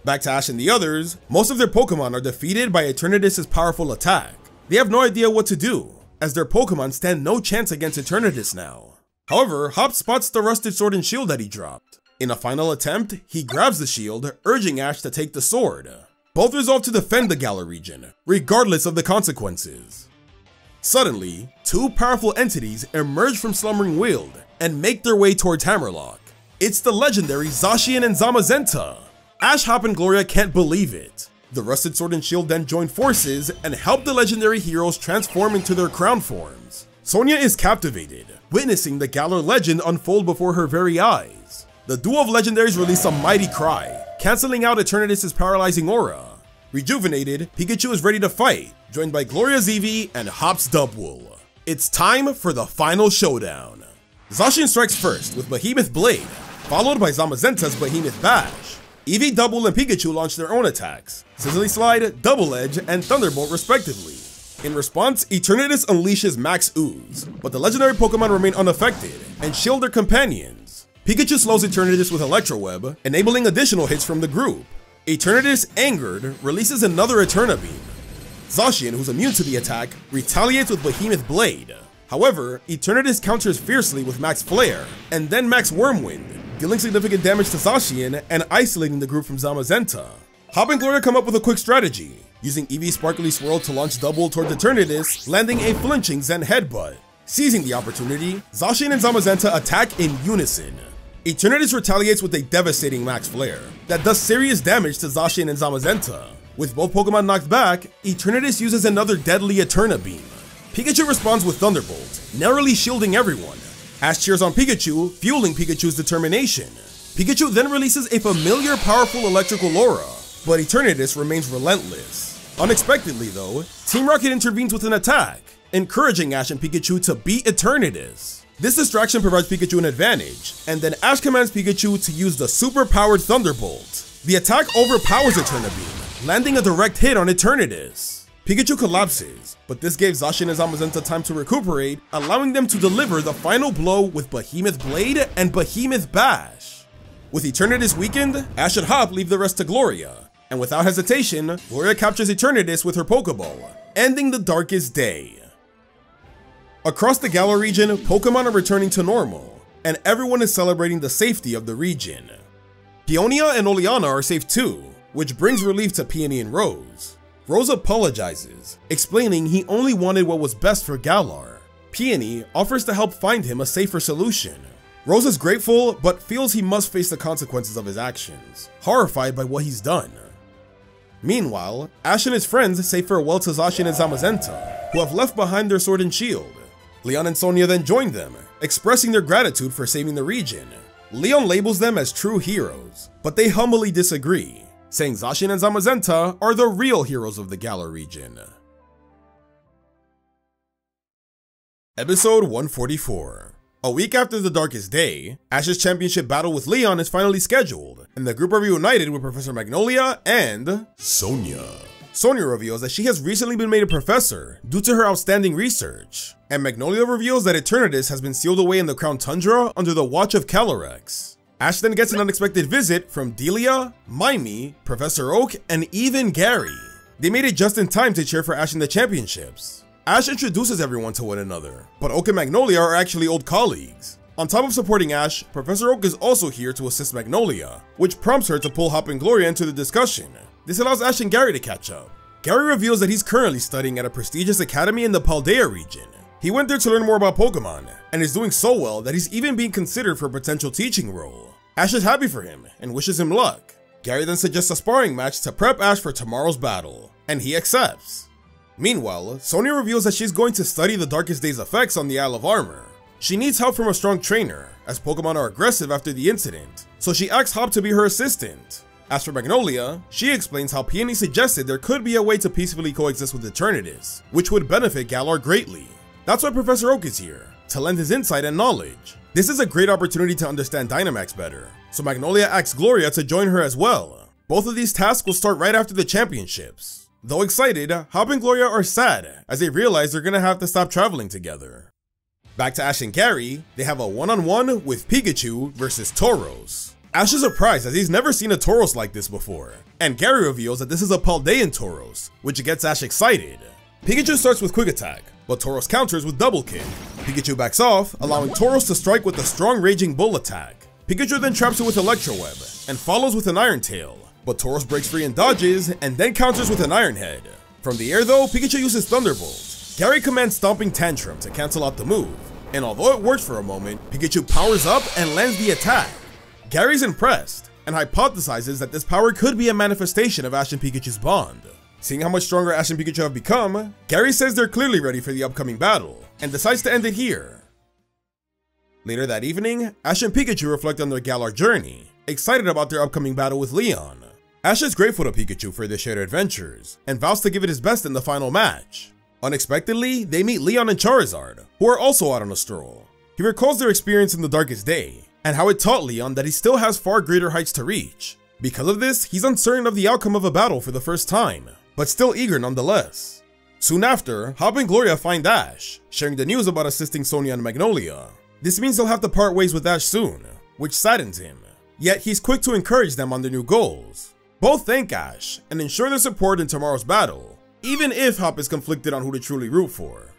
Back to Ash and the others, most of their Pokemon are defeated by Eternatus' powerful attack. They have no idea what to do, as their Pokemon stand no chance against Eternatus now. However, Hop spots the rusted sword and shield that he dropped. In a final attempt, he grabs the shield, urging Ash to take the sword. Both resolve to defend the Galar region, regardless of the consequences. Suddenly, two powerful entities emerge from Slumbering Weald and make their way towards Hammerlocke. It's the legendary Zacian and Zamazenta. Ash, Hop, and Gloria can't believe it. The rusted sword and shield then join forces and help the legendary heroes transform into their crown forms. Sonia is captivated, witnessing the Galar legend unfold before her very eyes. The duo of legendaries release a mighty cry, canceling out Eternatus' paralyzing aura. Rejuvenated, Pikachu is ready to fight, joined by Gloria's Eevee and Hop's Dubwool. It's time for the final showdown. Zacian strikes first with Behemoth Blade, followed by Zamazenta's Behemoth Bash. Eevee, Dubwool, and Pikachu launch their own attacks, Sizzly Slide, Double Edge, and Thunderbolt respectively. In response, Eternatus unleashes Max Ooze, but the legendary Pokemon remain unaffected and shield their companions. Pikachu slows Eternatus with Electro Web, enabling additional hits from the group. Eternatus, angered, releases another Eterna Beam. Zacian, who's immune to the attack, retaliates with Behemoth Blade. However, Eternatus counters fiercely with Max Flair, and then Max Wormwind, dealing significant damage to Zacian and isolating the group from Zamazenta. Hop and Gloria come up with a quick strategy, using Eevee's Sparkly Swirl to launch Dubwool towards Eternatus, landing a flinching Zen Headbutt. Seizing the opportunity, Zacian and Zamazenta attack in unison. Eternatus retaliates with a devastating Max Flare that does serious damage to Zacian and Zamazenta. With both Pokemon knocked back, Eternatus uses another deadly Eterna Beam. Pikachu responds with Thunderbolt, narrowly shielding everyone. Ash cheers on Pikachu, fueling Pikachu's determination. Pikachu then releases a familiar powerful electrical aura, but Eternatus remains relentless. Unexpectedly though, Team Rocket intervenes with an attack, encouraging Ash and Pikachu to beat Eternatus. This distraction provides Pikachu an advantage, and then Ash commands Pikachu to use the super-powered Thunderbolt. The attack overpowers Eterna Beam, landing a direct hit on Eternatus. Pikachu collapses, but this gave Zacian and Zamazenta time to recuperate, allowing them to deliver the final blow with Behemoth Blade and Behemoth Bash. With Eternatus weakened, Ash and Hop leave the rest to Gloria, and without hesitation, Gloria captures Eternatus with her Pokeball, ending the Darkest Day. Across the Galar region, Pokemon are returning to normal, and everyone is celebrating the safety of the region. Peonia and Oleana are safe too, which brings relief to Peony and Rose. Rose apologizes, explaining he only wanted what was best for Galar. Peony offers to help find him a safer solution. Rose is grateful, but feels he must face the consequences of his actions, horrified by what he's done. Meanwhile, Ash and his friends say farewell to Zacian and Zamazenta, who have left behind their sword and shield. Leon and Sonia then join them, expressing their gratitude for saving the region. Leon labels them as true heroes, but they humbly disagree, saying Zacian and Zamazenta are the real heroes of the Galar region. Episode 144. A week after the Darkest Day, Ash's championship battle with Leon is finally scheduled, and the group are reunited with Professor Magnolia and Sonia. Sonia reveals that she has recently been made a professor due to her outstanding research, and Magnolia reveals that Eternatus has been sealed away in the Crown Tundra under the watch of Calyrex. Ash then gets an unexpected visit from Delia, Mimey, Professor Oak, and even Gary. They made it just in time to cheer for Ash in the championships. Ash introduces everyone to one another, but Oak and Magnolia are actually old colleagues. On top of supporting Ash, Professor Oak is also here to assist Magnolia, which prompts her to pull Hop and Gloria into the discussion. This allows Ash and Gary to catch up. Gary reveals that he's currently studying at a prestigious academy in the Paldea region. He went there to learn more about Pokemon, and is doing so well that he's even being considered for a potential teaching role. Ash is happy for him and wishes him luck. Gary then suggests a sparring match to prep Ash for tomorrow's battle, and he accepts. Meanwhile, Sonia reveals that she's going to study the Darkest Day's effects on the Isle of Armor. She needs help from a strong trainer, as Pokemon are aggressive after the incident, so she asks Hop to be her assistant. As for Magnolia, she explains how Peony suggested there could be a way to peacefully coexist with Eternatus, which would benefit Galar greatly. That's why Professor Oak is here, to lend his insight and knowledge. This is a great opportunity to understand Dynamax better, so Magnolia asks Gloria to join her as well. Both of these tasks will start right after the championships. Though excited, Hop and Gloria are sad, as they realize they're gonna have to stop traveling together. Back to Ash and Gary, they have a one-on-one with Pikachu versus Tauros. Ash is surprised as he's never seen a Tauros like this before, and Gary reveals that this is a Paldean Tauros, which gets Ash excited. Pikachu starts with Quick Attack, but Tauros counters with Double Kick. Pikachu backs off, allowing Tauros to strike with a strong Raging Bull attack. Pikachu then traps it with Electro Web, and follows with an Iron Tail, but Tauros breaks free and dodges, and then counters with an Iron Head. From the air though, Pikachu uses Thunderbolt. Gary commands Stomping Tantrum to cancel out the move, and although it works for a moment, Pikachu powers up and lands the attack. Gary's impressed, and hypothesizes that this power could be a manifestation of Ash and Pikachu's bond. Seeing how much stronger Ash and Pikachu have become, Gary says they're clearly ready for the upcoming battle, and decides to end it here. Later that evening, Ash and Pikachu reflect on their Galar journey, excited about their upcoming battle with Leon. Ash is grateful to Pikachu for their shared adventures, and vows to give it his best in the final match. Unexpectedly, they meet Leon and Charizard, who are also out on a stroll. He recalls their experience in the Darkest Day, and how it taught Leon that he still has far greater heights to reach. Because of this, he's uncertain of the outcome of a battle for the first time, but still eager nonetheless. Soon after, Hop and Gloria find Ash, sharing the news about assisting Sonia and Magnolia. This means they'll have to part ways with Ash soon, which saddens him. Yet he's quick to encourage them on their new goals. Both thank Ash, and ensure their support in tomorrow's battle, even if Hop is conflicted on who to truly root for.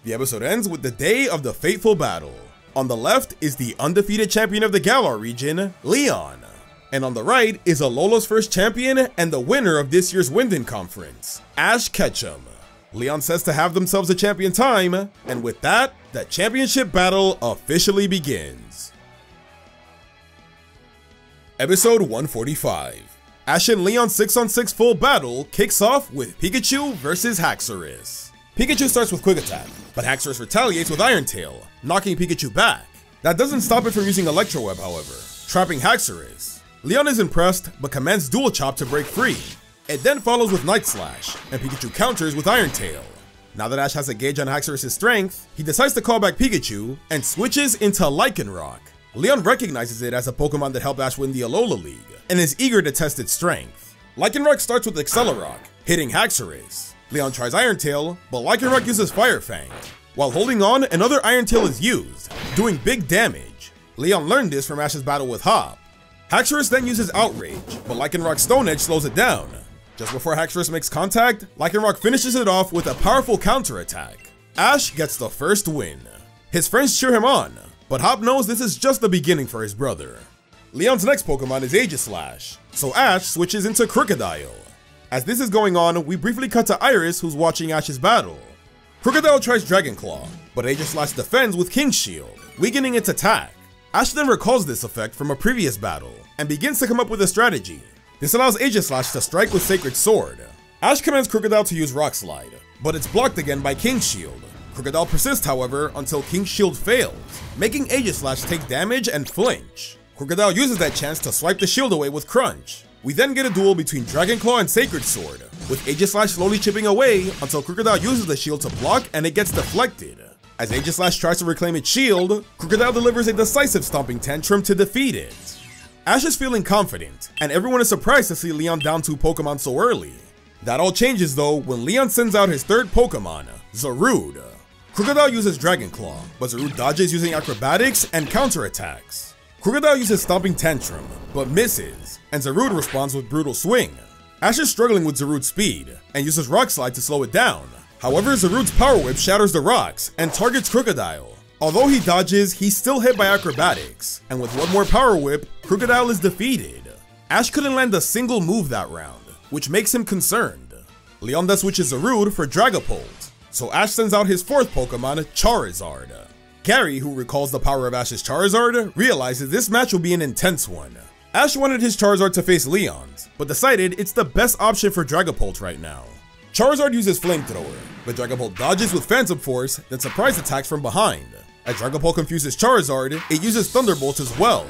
The episode ends with the day of the fateful battle. On the left is the undefeated champion of the Galar region, Leon. And on the right is Alola's first champion and the winner of this year's Winden Conference, Ash Ketchum. Leon says to have themselves a champion time, and with that, the championship battle officially begins. Episode 145. Ash and Leon's 6-on-6 full battle kicks off with Pikachu versus Haxorus. Pikachu starts with Quick Attack, but Haxorus retaliates with Iron Tail, knocking Pikachu back. That doesn't stop it from using Electro Web, however, trapping Haxorus. Leon is impressed, but commands Dual Chop to break free. It then follows with Night Slash, and Pikachu counters with Iron Tail. Now that Ash has a gauge on Haxorus' strength, he decides to call back Pikachu, and switches into Lycanroc. Leon recognizes it as a Pokemon that helped Ash win the Alola League, and is eager to test its strength. Lycanroc starts with Accelerock, hitting Haxorus. Leon tries Iron Tail, but Lycanroc uses Fire Fang. While holding on, another Iron Tail is used, doing big damage. Leon learned this from Ash's battle with Hop. Haxorus then uses Outrage, but Lycanroc's Stone Edge slows it down. Just before Haxorus makes contact, Lycanroc finishes it off with a powerful counter attack. Ash gets the first win. His friends cheer him on, but Hop knows this is just the beginning for his brother. Leon's next Pokemon is Aegislash, so Ash switches into Krookodile. As this is going on, we briefly cut to Iris, who's watching Ash's battle. Krookodile tries Dragon Claw, but Aegislash defends with King Shield, weakening its attack. Ash then recalls this effect from a previous battle, and begins to come up with a strategy. This allows Aegislash to strike with Sacred Sword. Ash commands Krookodile to use Rock Slide, but it's blocked again by King Shield. Krookodile persists, however, until King Shield fails, making Aegislash take damage and flinch. Krookodile uses that chance to swipe the shield away with Crunch. We then get a duel between Dragon Claw and Sacred Sword, with Aegislash slowly chipping away until Krookodile uses the shield to block and it gets deflected. As Aegislash tries to reclaim its shield, Krookodile delivers a decisive Stomping Tantrum to defeat it. Ash is feeling confident, and everyone is surprised to see Leon down 2 Pokemon so early. That all changes though when Leon sends out his third Pokemon, Zarude. Krookodile uses Dragon Claw, but Zarude dodges using Acrobatics and counterattacks. Krookodile uses Stomping Tantrum, but misses, and Zarude responds with Brutal Swing. Ash is struggling with Zarude's speed, and uses Rock Slide to slow it down. However, Zarude's Power Whip shatters the rocks, and targets Krookodile. Although he dodges, he's still hit by Acrobatics, and with one more Power Whip, Krookodile is defeated. Ash couldn't land a single move that round, which makes him concerned. Leon then switches Zarude for Dragapult, so Ash sends out his fourth Pokemon, Charizard. Gary, who recalls the power of Ash's Charizard, realizes this match will be an intense one. Ash wanted his Charizard to face Leon's, but decided it's the best option for Dragapult right now. Charizard uses Flamethrower, but Dragapult dodges with Phantom Force, then surprise attacks from behind. As Dragapult confuses Charizard, it uses Thunderbolt as well.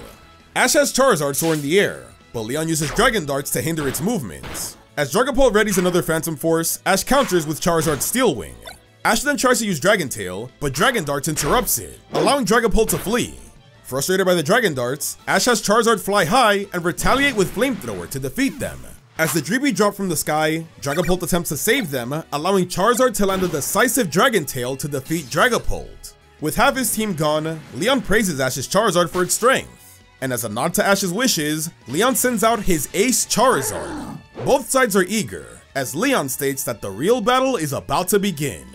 Ash has Charizard soar in the air, but Leon uses Dragon Darts to hinder its movements. As Dragapult readies another Phantom Force, Ash counters with Charizard's Steel Wing. Ash then tries to use Dragon Tail, but Dragon Darts interrupts it, allowing Dragapult to flee. Frustrated by the Dragon Darts, Ash has Charizard fly high and retaliate with Flamethrower to defeat them. As the Dreepy drop from the sky, Dragapult attempts to save them, allowing Charizard to land a decisive Dragon Tail to defeat Dragapult. With half his team gone, Leon praises Ash's Charizard for its strength. And as a nod to Ash's wishes, Leon sends out his ace Charizard. Both sides are eager, as Leon states that the real battle is about to begin.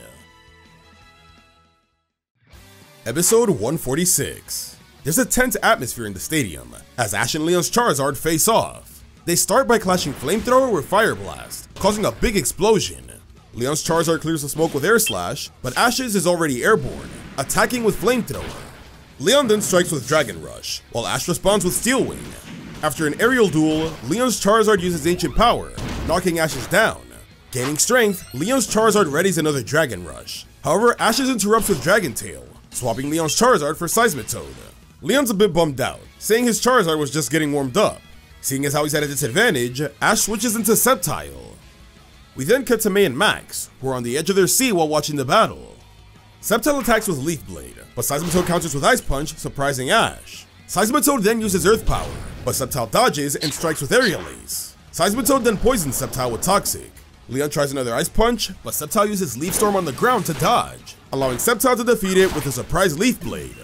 Episode 146. There's a tense atmosphere in the stadium, as Ash and Leon's Charizard face off. They start by clashing Flamethrower with Fire Blast, causing a big explosion. Leon's Charizard clears the smoke with Air Slash, but Ash's is already airborne, attacking with Flamethrower. Leon then strikes with Dragon Rush, while Ash responds with Steel Wing. After an aerial duel, Leon's Charizard uses Ancient Power, knocking Ash's down. Gaining strength, Leon's Charizard readies another Dragon Rush. However, Ash's interrupts with Dragon Tail, swapping Leon's Charizard for Seismitoad. Leon's a bit bummed out, saying his Charizard was just getting warmed up. Seeing as how he's at a disadvantage, Ash switches into Sceptile. We then cut to May and Max, who are on the edge of their seat while watching the battle. Sceptile attacks with Leaf Blade, but Seismitoad counters with Ice Punch, surprising Ash. Seismitoad then uses Earth Power, but Sceptile dodges and strikes with Aerial Ace. Seismitoad then poisons Sceptile with Toxic. Leon tries another Ice Punch, but Sceptile uses Leaf Storm on the ground to dodge, allowing Sceptile to defeat it with a surprise Leaf Blade.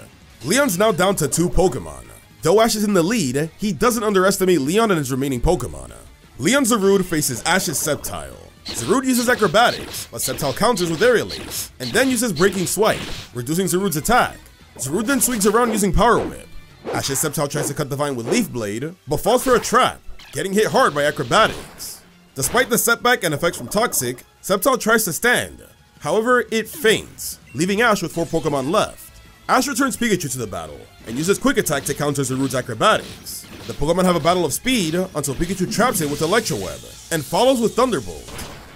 Leon's now down to 2 Pokemon. Though Ash is in the lead, he doesn't underestimate Leon and his remaining Pokemon. Leon's Zarude faces Ash's Sceptile. Zarude uses Acrobatics, but Sceptile counters with Aerial Ace, and then uses Breaking Swipe, reducing Zarude's attack. Zarude then swings around using Power Whip. Ash's Sceptile tries to cut the vine with Leaf Blade, but falls for a trap, getting hit hard by Acrobatics. Despite the setback and effects from Toxic, Sceptile tries to stand. However, it faints, leaving Ash with 4 Pokemon left. Ash returns Pikachu to the battle, and uses Quick Attack to counter Zarude's Acrobatics. The Pokemon have a battle of speed until Pikachu traps it with Electro Web, and follows with Thunderbolt.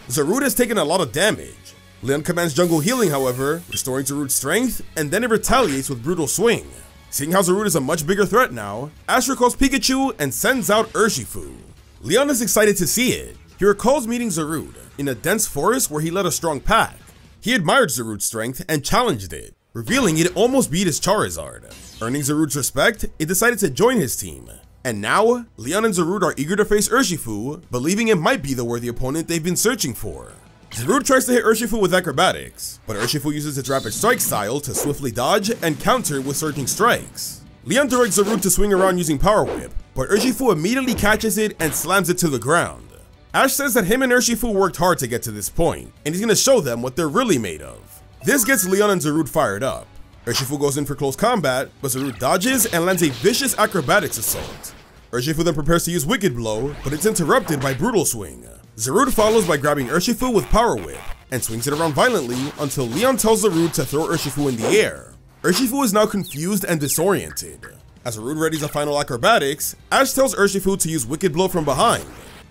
Zarude has taken a lot of damage. Leon commands Jungle Healing, however, restoring Zarude's strength, and then it retaliates with Brutal Swing. Seeing how Zarude is a much bigger threat now, Ash recalls Pikachu and sends out Urshifu. Leon is excited to see it. He recalls meeting Zarude in a dense forest where he led a strong pack. He admired Zarude's strength and challenged it, revealing it almost beat his Charizard. Earning Zarude's respect, it decided to join his team. And now, Leon and Zarude are eager to face Urshifu, believing it might be the worthy opponent they've been searching for. Zarude tries to hit Urshifu with Acrobatics, but Urshifu uses its Rapid Strike style to swiftly dodge and counter with Surging Strikes. Leon directs Zarude to swing around using Power Whip, but Urshifu immediately catches it and slams it to the ground. Ash says that him and Urshifu worked hard to get to this point, and he's gonna show them what they're really made of. This gets Leon and Zarude fired up. Urshifu goes in for close combat, but Zarude dodges and lands a vicious Acrobatics assault. Urshifu then prepares to use Wicked Blow, but it's interrupted by Brutal Swing. Zarude follows by grabbing Urshifu with Power Whip, and swings it around violently until Leon tells Zarude to throw Urshifu in the air. Urshifu is now confused and disoriented. As Zarude readies a final Acrobatics, Ash tells Urshifu to use Wicked Blow from behind.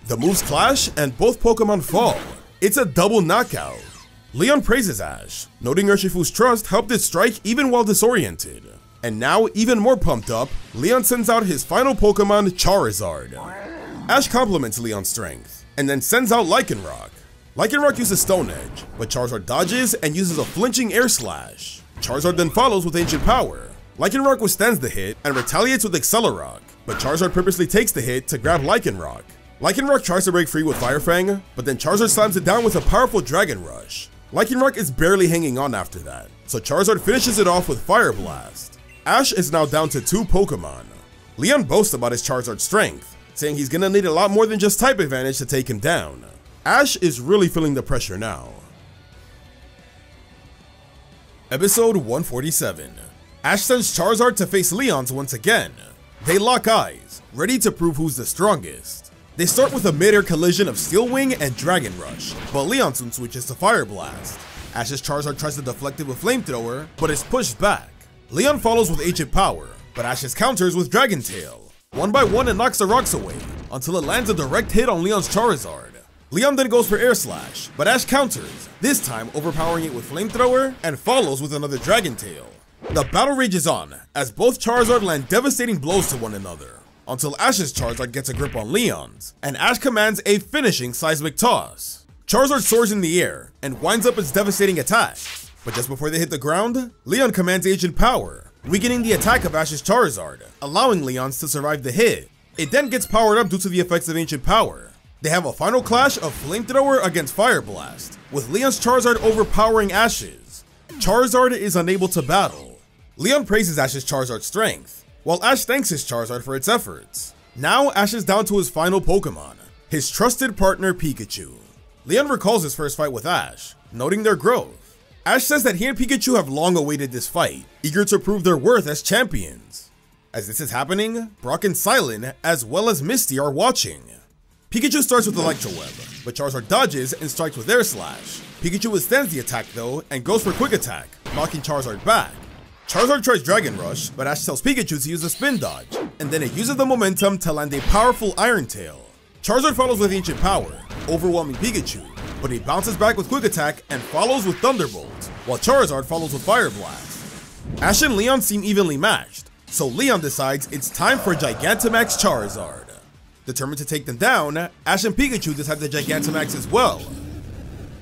The moves clash and both Pokemon fall. It's a double knockout. Leon praises Ash, noting Urshifu's trust helped it strike even while disoriented. And now, even more pumped up, Leon sends out his final Pokemon, Charizard. Ash compliments Leon's strength, and then sends out Lycanroc. Lycanroc uses Stone Edge, but Charizard dodges and uses a flinching Air Slash. Charizard then follows with Ancient Power. Lycanroc withstands the hit and retaliates with Accelerock, but Charizard purposely takes the hit to grab Lycanroc. Lycanroc tries to break free with Fire Fang, but then Charizard slams it down with a powerful Dragon Rush. Lycanroc is barely hanging on after that, so Charizard finishes it off with Fire Blast. Ash is now down to 2 Pokemon. Leon boasts about his Charizard's strength, saying he's gonna need a lot more than just type advantage to take him down. Ash is really feeling the pressure now. Episode 147. Ash sends Charizard to face Leon's once again. They lock eyes, ready to prove who's the strongest. They start with a mid-air collision of Steel Wing and Dragon Rush, but Leon soon switches to Fire Blast. Ash's Charizard tries to deflect it with Flamethrower, but is pushed back. Leon follows with Ancient Power, but Ash's counters with Dragon Tail. One by one it knocks the rocks away, until it lands a direct hit on Leon's Charizard. Leon then goes for Air Slash, but Ash counters, this time overpowering it with Flamethrower, and follows with another Dragon Tail. The battle rages on, as both Charizard land devastating blows to one another, until Ash's Charizard gets a grip on Leon's, and Ash commands a finishing Seismic Toss. Charizard soars in the air, and winds up its devastating attack, but just before they hit the ground, Leon commands Ancient Power, weakening the attack of Ash's Charizard, allowing Leon's to survive the hit. It then gets powered up due to the effects of Ancient Power. They have a final clash of Flamethrower against Fire Blast, with Leon's Charizard overpowering Ash's. Charizard is unable to battle. Leon praises Ash's Charizard's strength, while Ash thanks his Charizard for its efforts. Now Ash is down to his final Pokemon, his trusted partner Pikachu. Leon recalls his first fight with Ash, noting their growth. Ash says that he and Pikachu have long awaited this fight, eager to prove their worth as champions. As this is happening, Brock and Silent, as well as Misty, are watching. Pikachu starts with Electro Web, but Charizard dodges and strikes with Air Slash. Pikachu withstands the attack though, and goes for Quick Attack, knocking Charizard back. Charizard tries Dragon Rush, but Ash tells Pikachu to use a Spin Dodge, and then it uses the momentum to land a powerful Iron Tail. Charizard follows with Ancient Power, overwhelming Pikachu, but he bounces back with Quick Attack and follows with Thunderbolt, while Charizard follows with Fire Blast. Ash and Leon seem evenly matched, so Leon decides it's time for Gigantamax Charizard. Determined to take them down, Ash and Pikachu decide the Gigantamax as well.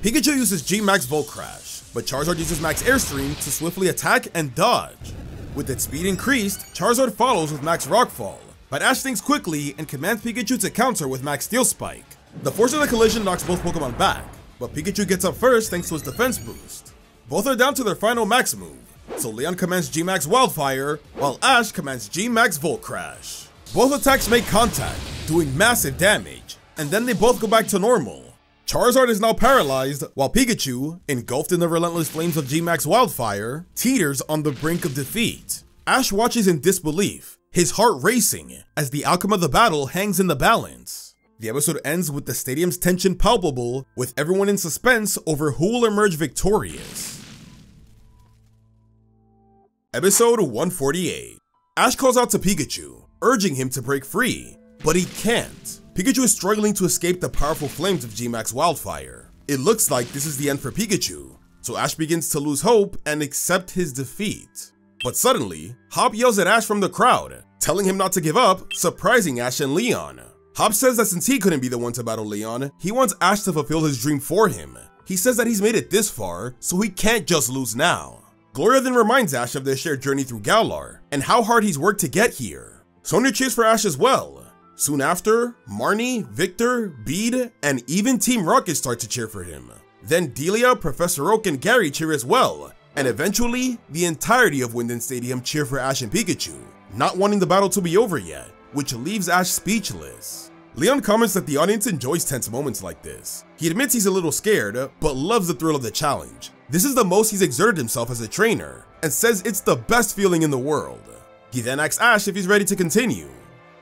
Pikachu uses G-Max Volt Crash, but Charizard uses Max Airstream to swiftly attack and dodge. With its speed increased, Charizard follows with Max Rockfall, but Ash thinks quickly and commands Pikachu to counter with Max Steel Spike. The force of the collision knocks both Pokemon back, but Pikachu gets up first thanks to his defense boost. Both are down to their final Max move, so Leon commands G-Max Wildfire, while Ash commands G-Max Volt Crash. Both attacks make contact, doing massive damage, and then they both go back to normal. Charizard is now paralyzed, while Pikachu, engulfed in the relentless flames of G-Max Wildfire, teeters on the brink of defeat. Ash watches in disbelief, his heart racing, as the outcome of the battle hangs in the balance. The episode ends with the stadium's tension palpable, with everyone in suspense over who will emerge victorious. Episode 148. Ash calls out to Pikachu, urging him to break free, but he can't. Pikachu is struggling to escape the powerful flames of G-Max Wildfire. It looks like this is the end for Pikachu, so Ash begins to lose hope and accept his defeat. But suddenly, Hop yells at Ash from the crowd, telling him not to give up, surprising Ash and Leon. Hop says that since he couldn't be the one to battle Leon, he wants Ash to fulfill his dream for him. He says that he's made it this far, so he can't just lose now. Gloria then reminds Ash of their shared journey through Galar, and how hard he's worked to get here. Sonya cheers for Ash as well. Soon after, Marnie, Victor, Bede, and even Team Rocket start to cheer for him. Then Delia, Professor Oak, and Gary cheer as well, and eventually, the entirety of Winden Stadium cheer for Ash and Pikachu, not wanting the battle to be over yet, which leaves Ash speechless. Leon comments that the audience enjoys tense moments like this. He admits he's a little scared, but loves the thrill of the challenge. This is the most he's exerted himself as a trainer, and says it's the best feeling in the world. He then asks Ash if he's ready to continue.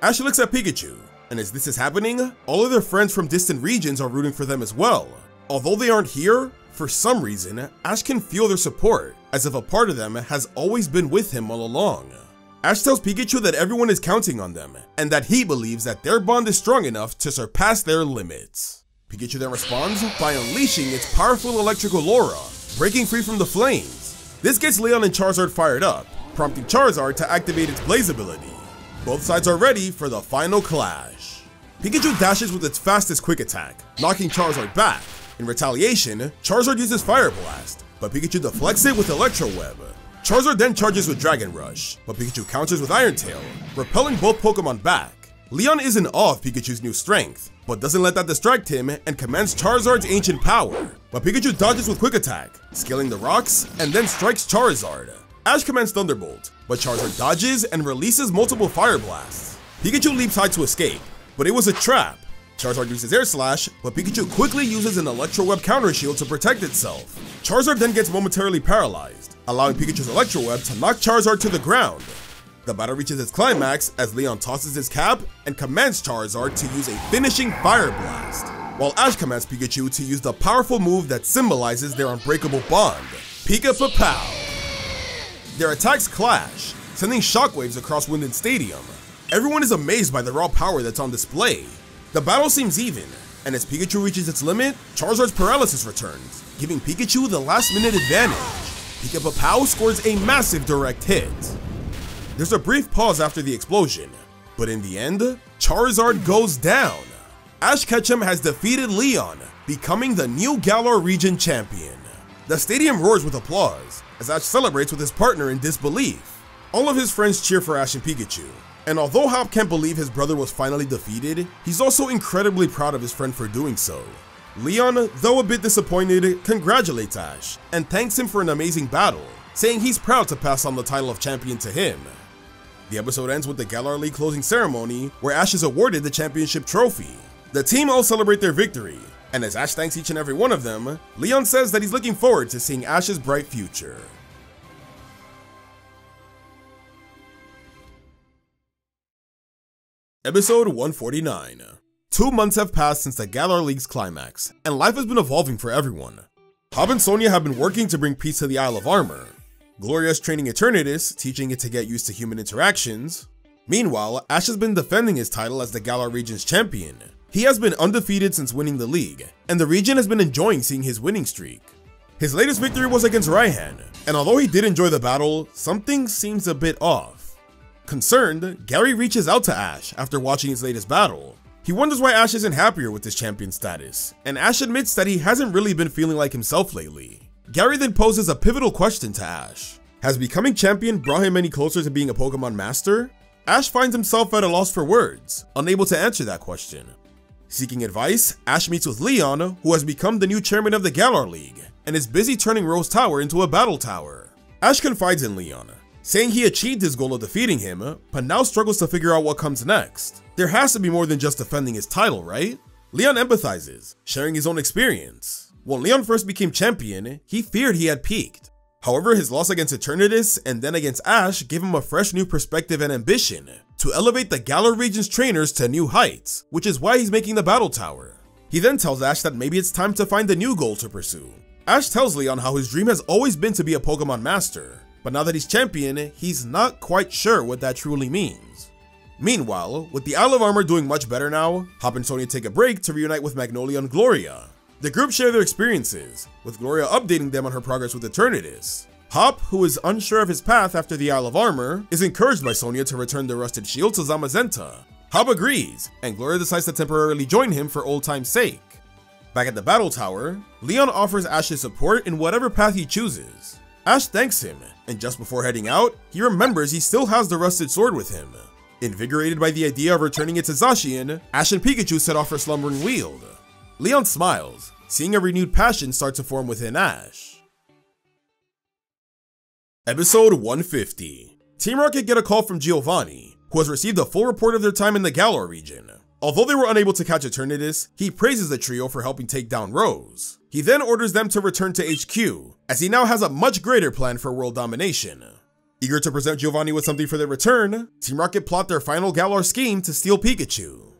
Ash looks at Pikachu, and as this is happening, all of their friends from distant regions are rooting for them as well. Although they aren't here, for some reason, Ash can feel their support, as if a part of them has always been with him all along. Ash tells Pikachu that everyone is counting on them, and that he believes that their bond is strong enough to surpass their limits. Pikachu then responds by unleashing its powerful electrical aura, breaking free from the flames. This gets Leon and Charizard fired up, prompting Charizard to activate its Blaze ability. Both sides are ready for the final clash. Pikachu dashes with its fastest Quick Attack, knocking Charizard back. In retaliation, Charizard uses Fire Blast, but Pikachu deflects it with Electro Web. Charizard then charges with Dragon Rush, but Pikachu counters with Iron Tail, repelling both Pokemon back. Leon is in awe of Pikachu's new strength, but doesn't let that distract him and commands Charizard's Ancient Power. But Pikachu dodges with Quick Attack, scaling the rocks, and then strikes Charizard. Ash commands Thunderbolt, but Charizard dodges and releases multiple Fire Blasts. Pikachu leaps high to escape, but it was a trap. Charizard uses Air Slash, but Pikachu quickly uses an Electro Web counter shield to protect itself. Charizard then gets momentarily paralyzed, allowing Pikachu's Electro Web to knock Charizard to the ground. The battle reaches its climax as Leon tosses his cap and commands Charizard to use a finishing Fire Blast, while Ash commands Pikachu to use the powerful move that symbolizes their unbreakable bond, Pika-Pa-Pow. Their attacks clash, sending shockwaves across Winden Stadium. Everyone is amazed by the raw power that's on display. The battle seems even, and as Pikachu reaches its limit, Charizard's paralysis returns, giving Pikachu the last-minute advantage. Pika-Pa-Pow scores a massive direct hit. There's a brief pause after the explosion, but in the end, Charizard goes down. Ash Ketchum has defeated Leon, becoming the new Galar region champion. The stadium roars with applause, as Ash celebrates with his partner in disbelief. All of his friends cheer for Ash and Pikachu, and although Hop can't believe his brother was finally defeated, he's also incredibly proud of his friend for doing so. Leon, though a bit disappointed, congratulates Ash, and thanks him for an amazing battle, saying he's proud to pass on the title of champion to him. The episode ends with the Galar League closing ceremony, where Ash is awarded the championship trophy. The team all celebrate their victory, and as Ash thanks each and every one of them, Leon says that he's looking forward to seeing Ash's bright future. Episode 149. 2 months have passed since the Galar League's climax, and life has been evolving for everyone. Hop and Sonia have been working to bring peace to the Isle of Armor. Gloria is training Eternatus, teaching it to get used to human interactions. Meanwhile, Ash has been defending his title as the Galar region's champion. He has been undefeated since winning the league, and the region has been enjoying seeing his winning streak. His latest victory was against Raihan, and although he did enjoy the battle, something seems a bit off. Concerned, Gary reaches out to Ash after watching his latest battle. He wonders why Ash isn't happier with his champion status, and Ash admits that he hasn't really been feeling like himself lately. Gary then poses a pivotal question to Ash. Has becoming champion brought him any closer to being a Pokemon master? Ash finds himself at a loss for words, unable to answer that question. Seeking advice, Ash meets with Leon, who has become the new chairman of the Galar League, and is busy turning Rose Tower into a battle tower. Ash confides in Leon, saying he achieved his goal of defeating him, but now struggles to figure out what comes next. There has to be more than just defending his title, right? Leon empathizes, sharing his own experience. When Leon first became champion, he feared he had peaked. However, his loss against Eternatus and then against Ash gave him a fresh new perspective and ambition to elevate the Galar region's trainers to new heights, which is why he's making the battle tower. He then tells Ash that maybe it's time to find a new goal to pursue. Ash tells Leon how his dream has always been to be a Pokemon master, but now that he's champion, he's not quite sure what that truly means. Meanwhile, with the Isle of Armor doing much better now, Hop and Sonia take a break to reunite with Magnolia and Gloria. The group share their experiences, with Gloria updating them on her progress with Eternatus. Hop, who is unsure of his path after the Isle of Armor, is encouraged by Sonia to return the rusted shield to Zamazenta. Hop agrees, and Gloria decides to temporarily join him for old time's sake. Back at the battle tower, Leon offers Ash his support in whatever path he chooses. Ash thanks him, and just before heading out, he remembers he still has the rusted sword with him. Invigorated by the idea of returning it to Zacian, Ash and Pikachu set off for Slumbering Weald. Leon smiles, seeing a renewed passion start to form within Ash. Episode 150. Team Rocket get a call from Giovanni, who has received a full report of their time in the Galar region. Although they were unable to catch Eternatus, he praises the trio for helping take down Rose. He then orders them to return to HQ, as he now has a much greater plan for world domination. Eager to present Giovanni with something for their return, Team Rocket plot their final Galar scheme to steal Pikachu.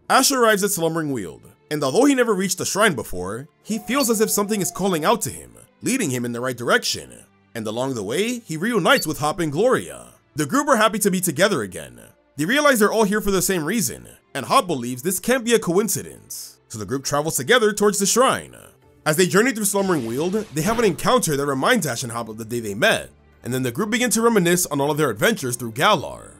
Ash arrives at Slumbering Weald, and although he never reached the shrine before, he feels as if something is calling out to him, leading him in the right direction. And along the way, he reunites with Hop and Gloria. The group are happy to be together again. They realize they're all here for the same reason, and Hop believes this can't be a coincidence. So the group travels together towards the shrine. As they journey through Slumbering Weald, they have an encounter that reminds Ash and Hop of the day they met, and then the group begin to reminisce on all of their adventures through Galar.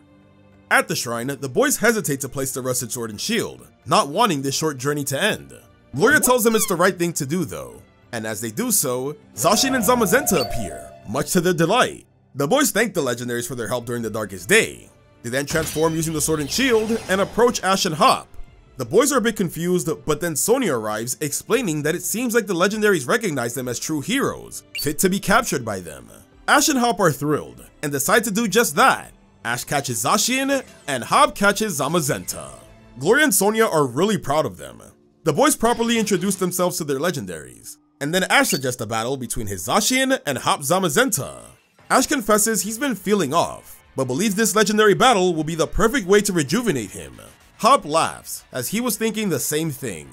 At the shrine, the boys hesitate to place the rusted sword and shield, not wanting this short journey to end. Gloria tells them it's the right thing to do though, and as they do so, Zacian and Zamazenta appear, much to their delight. The boys thank the legendaries for their help during the Darkest Day. They then transform using the sword and shield and approach Ash and Hop. The boys are a bit confused, but then Sonia arrives, explaining that it seems like the legendaries recognize them as true heroes, fit to be captured by them. Ash and Hop are thrilled, and decide to do just that. Ash catches Zacian, and Hop catches Zamazenta. Gloria and Sonia are really proud of them. The boys properly introduce themselves to their legendaries, and then Ash suggests a battle between his Zacian and Hop Zamazenta. Ash confesses he's been feeling off, but believes this legendary battle will be the perfect way to rejuvenate him. Hop laughs, as he was thinking the same thing.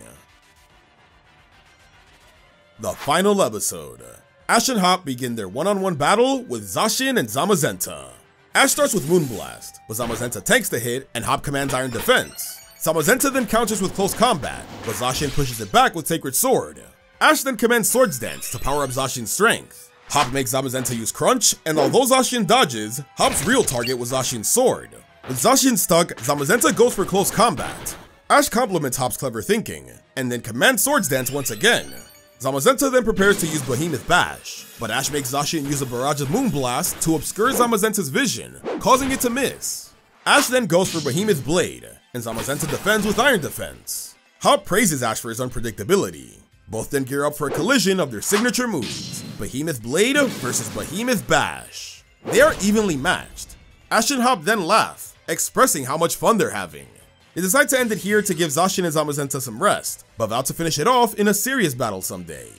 The final episode. Ash and Hop begin their one-on-one battle with Zacian and Zamazenta. Ash starts with Moonblast, but Zamazenta tanks the hit and Hop commands Iron Defense. Zamazenta then counters with Close Combat, but Zacian pushes it back with Sacred Sword. Ash then commands Swords Dance to power up Zacian's strength. Hop makes Zamazenta use Crunch, and although Zacian dodges, Hop's real target was Zacian's sword. With Zacian stuck, Zamazenta goes for Close Combat. Ash compliments Hop's clever thinking, and then commands Swords Dance once again. Zamazenta then prepares to use Behemoth Bash, but Ash makes Zacian use a barrage of Moonblast to obscure Zamazenta's vision, causing it to miss. Ash then goes for Behemoth Blade, and Zamazenta defends with Iron Defense. Hop praises Ash for his unpredictability. Both then gear up for a collision of their signature moves, Behemoth Blade versus Behemoth Bash. They are evenly matched. Ash and Hop then laugh, expressing how much fun they're having. They decide to end it here to give Zacian and Zamazenta some rest, but vow to finish it off in a serious battle someday.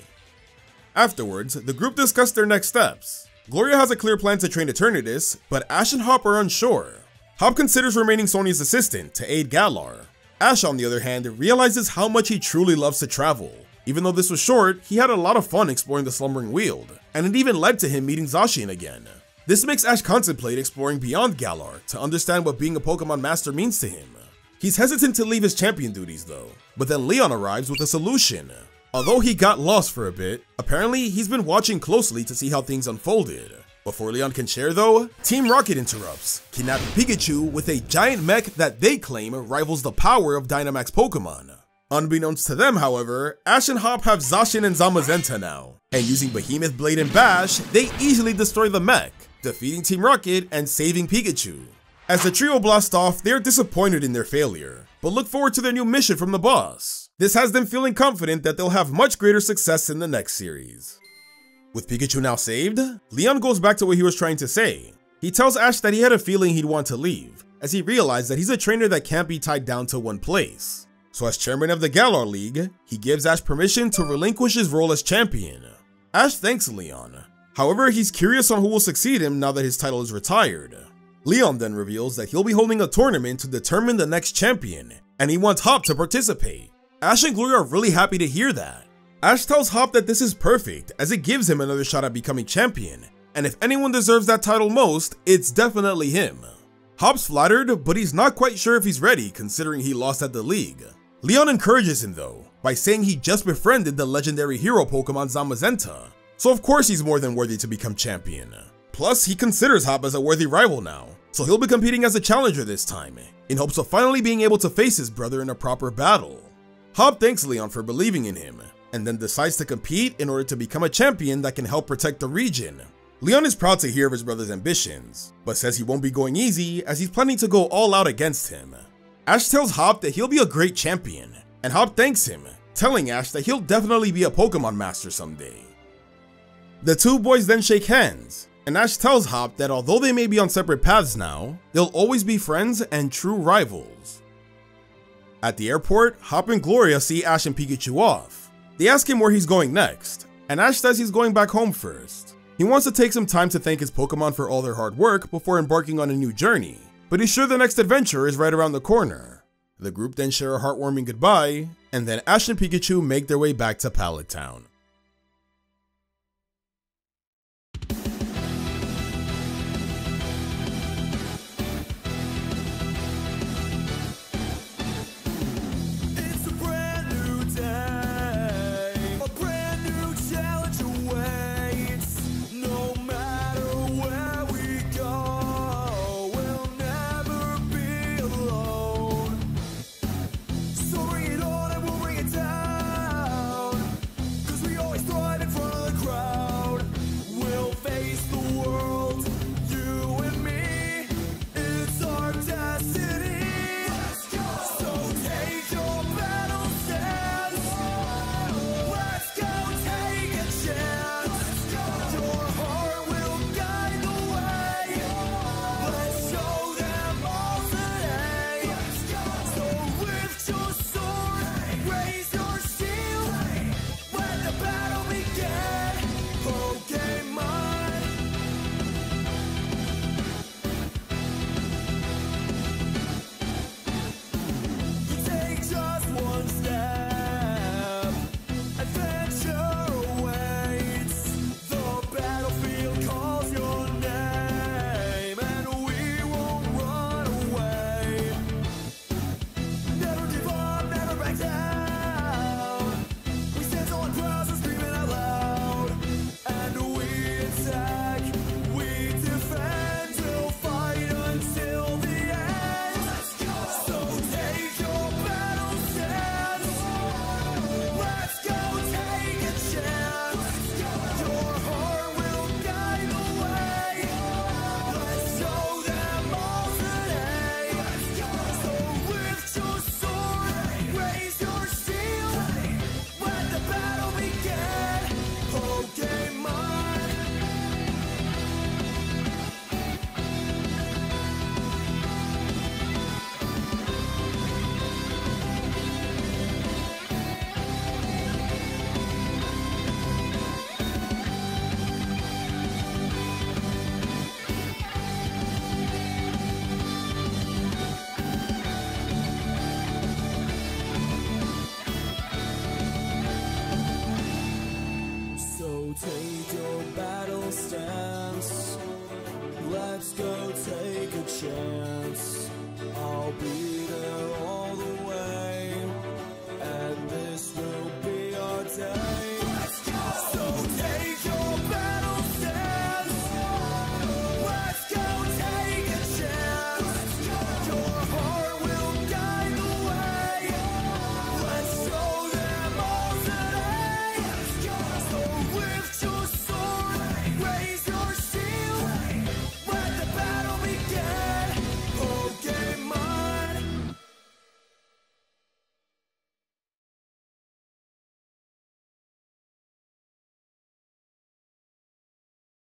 Afterwards, the group discuss their next steps. Gloria has a clear plan to train Eternatus, but Ash and Hop are unsure. Hop considers remaining Sonia's assistant to aid Galar. Ash, on the other hand, realizes how much he truly loves to travel. Even though this was short, he had a lot of fun exploring the Slumbering Weald, and it even led to him meeting Zacian again. This makes Ash contemplate exploring beyond Galar to understand what being a Pokemon Master means to him. He's hesitant to leave his champion duties though, but then Leon arrives with a solution. Although he got lost for a bit, apparently he's been watching closely to see how things unfolded. Before Leon can share though, Team Rocket interrupts, kidnapping Pikachu with a giant mech that they claim rivals the power of Dynamax Pokemon. Unbeknownst to them, however, Ash and Hop have Zacian and Zamazenta now, and using Behemoth Blade and Bash, they easily destroy the mech, defeating Team Rocket and saving Pikachu. As the trio blast off, they are disappointed in their failure, but look forward to their new mission from the boss. This has them feeling confident that they'll have much greater success in the next series. With Pikachu now saved, Leon goes back to what he was trying to say. He tells Ash that he had a feeling he'd want to leave, as he realized that he's a trainer that can't be tied down to one place. So as chairman of the Galar League, he gives Ash permission to relinquish his role as champion. Ash thanks Leon. However, he's curious on who will succeed him now that his title is retired. Leon then reveals that he'll be holding a tournament to determine the next champion, and he wants Hop to participate. Ash and Gloria are really happy to hear that. Ash tells Hop that this is perfect, as it gives him another shot at becoming champion, and if anyone deserves that title most, it's definitely him. Hop's flattered, but he's not quite sure if he's ready considering he lost at the league. Leon encourages him though, by saying he just befriended the legendary hero Pokemon Zamazenta, so of course he's more than worthy to become champion. Plus, he considers Hop as a worthy rival now, so he'll be competing as a challenger this time, in hopes of finally being able to face his brother in a proper battle. Hop thanks Leon for believing in him, and then decides to compete in order to become a champion that can help protect the region. Leon is proud to hear of his brother's ambitions, but says he won't be going easy as he's planning to go all out against him. Ash tells Hop that he'll be a great champion, and Hop thanks him, telling Ash that he'll definitely be a Pokemon Master someday. The two boys then shake hands, and Ash tells Hop that although they may be on separate paths now, they'll always be friends and true rivals. At the airport, Hop and Gloria see Ash and Pikachu off. They ask him where he's going next, and Ash says he's going back home first. He wants to take some time to thank his Pokemon for all their hard work before embarking on a new journey, but he's sure the next adventure is right around the corner. The group then share a heartwarming goodbye, and then Ash and Pikachu make their way back to Pallet Town. So take your battle stance. Let's go take a chance. I'll be there all the way, and this will be our day.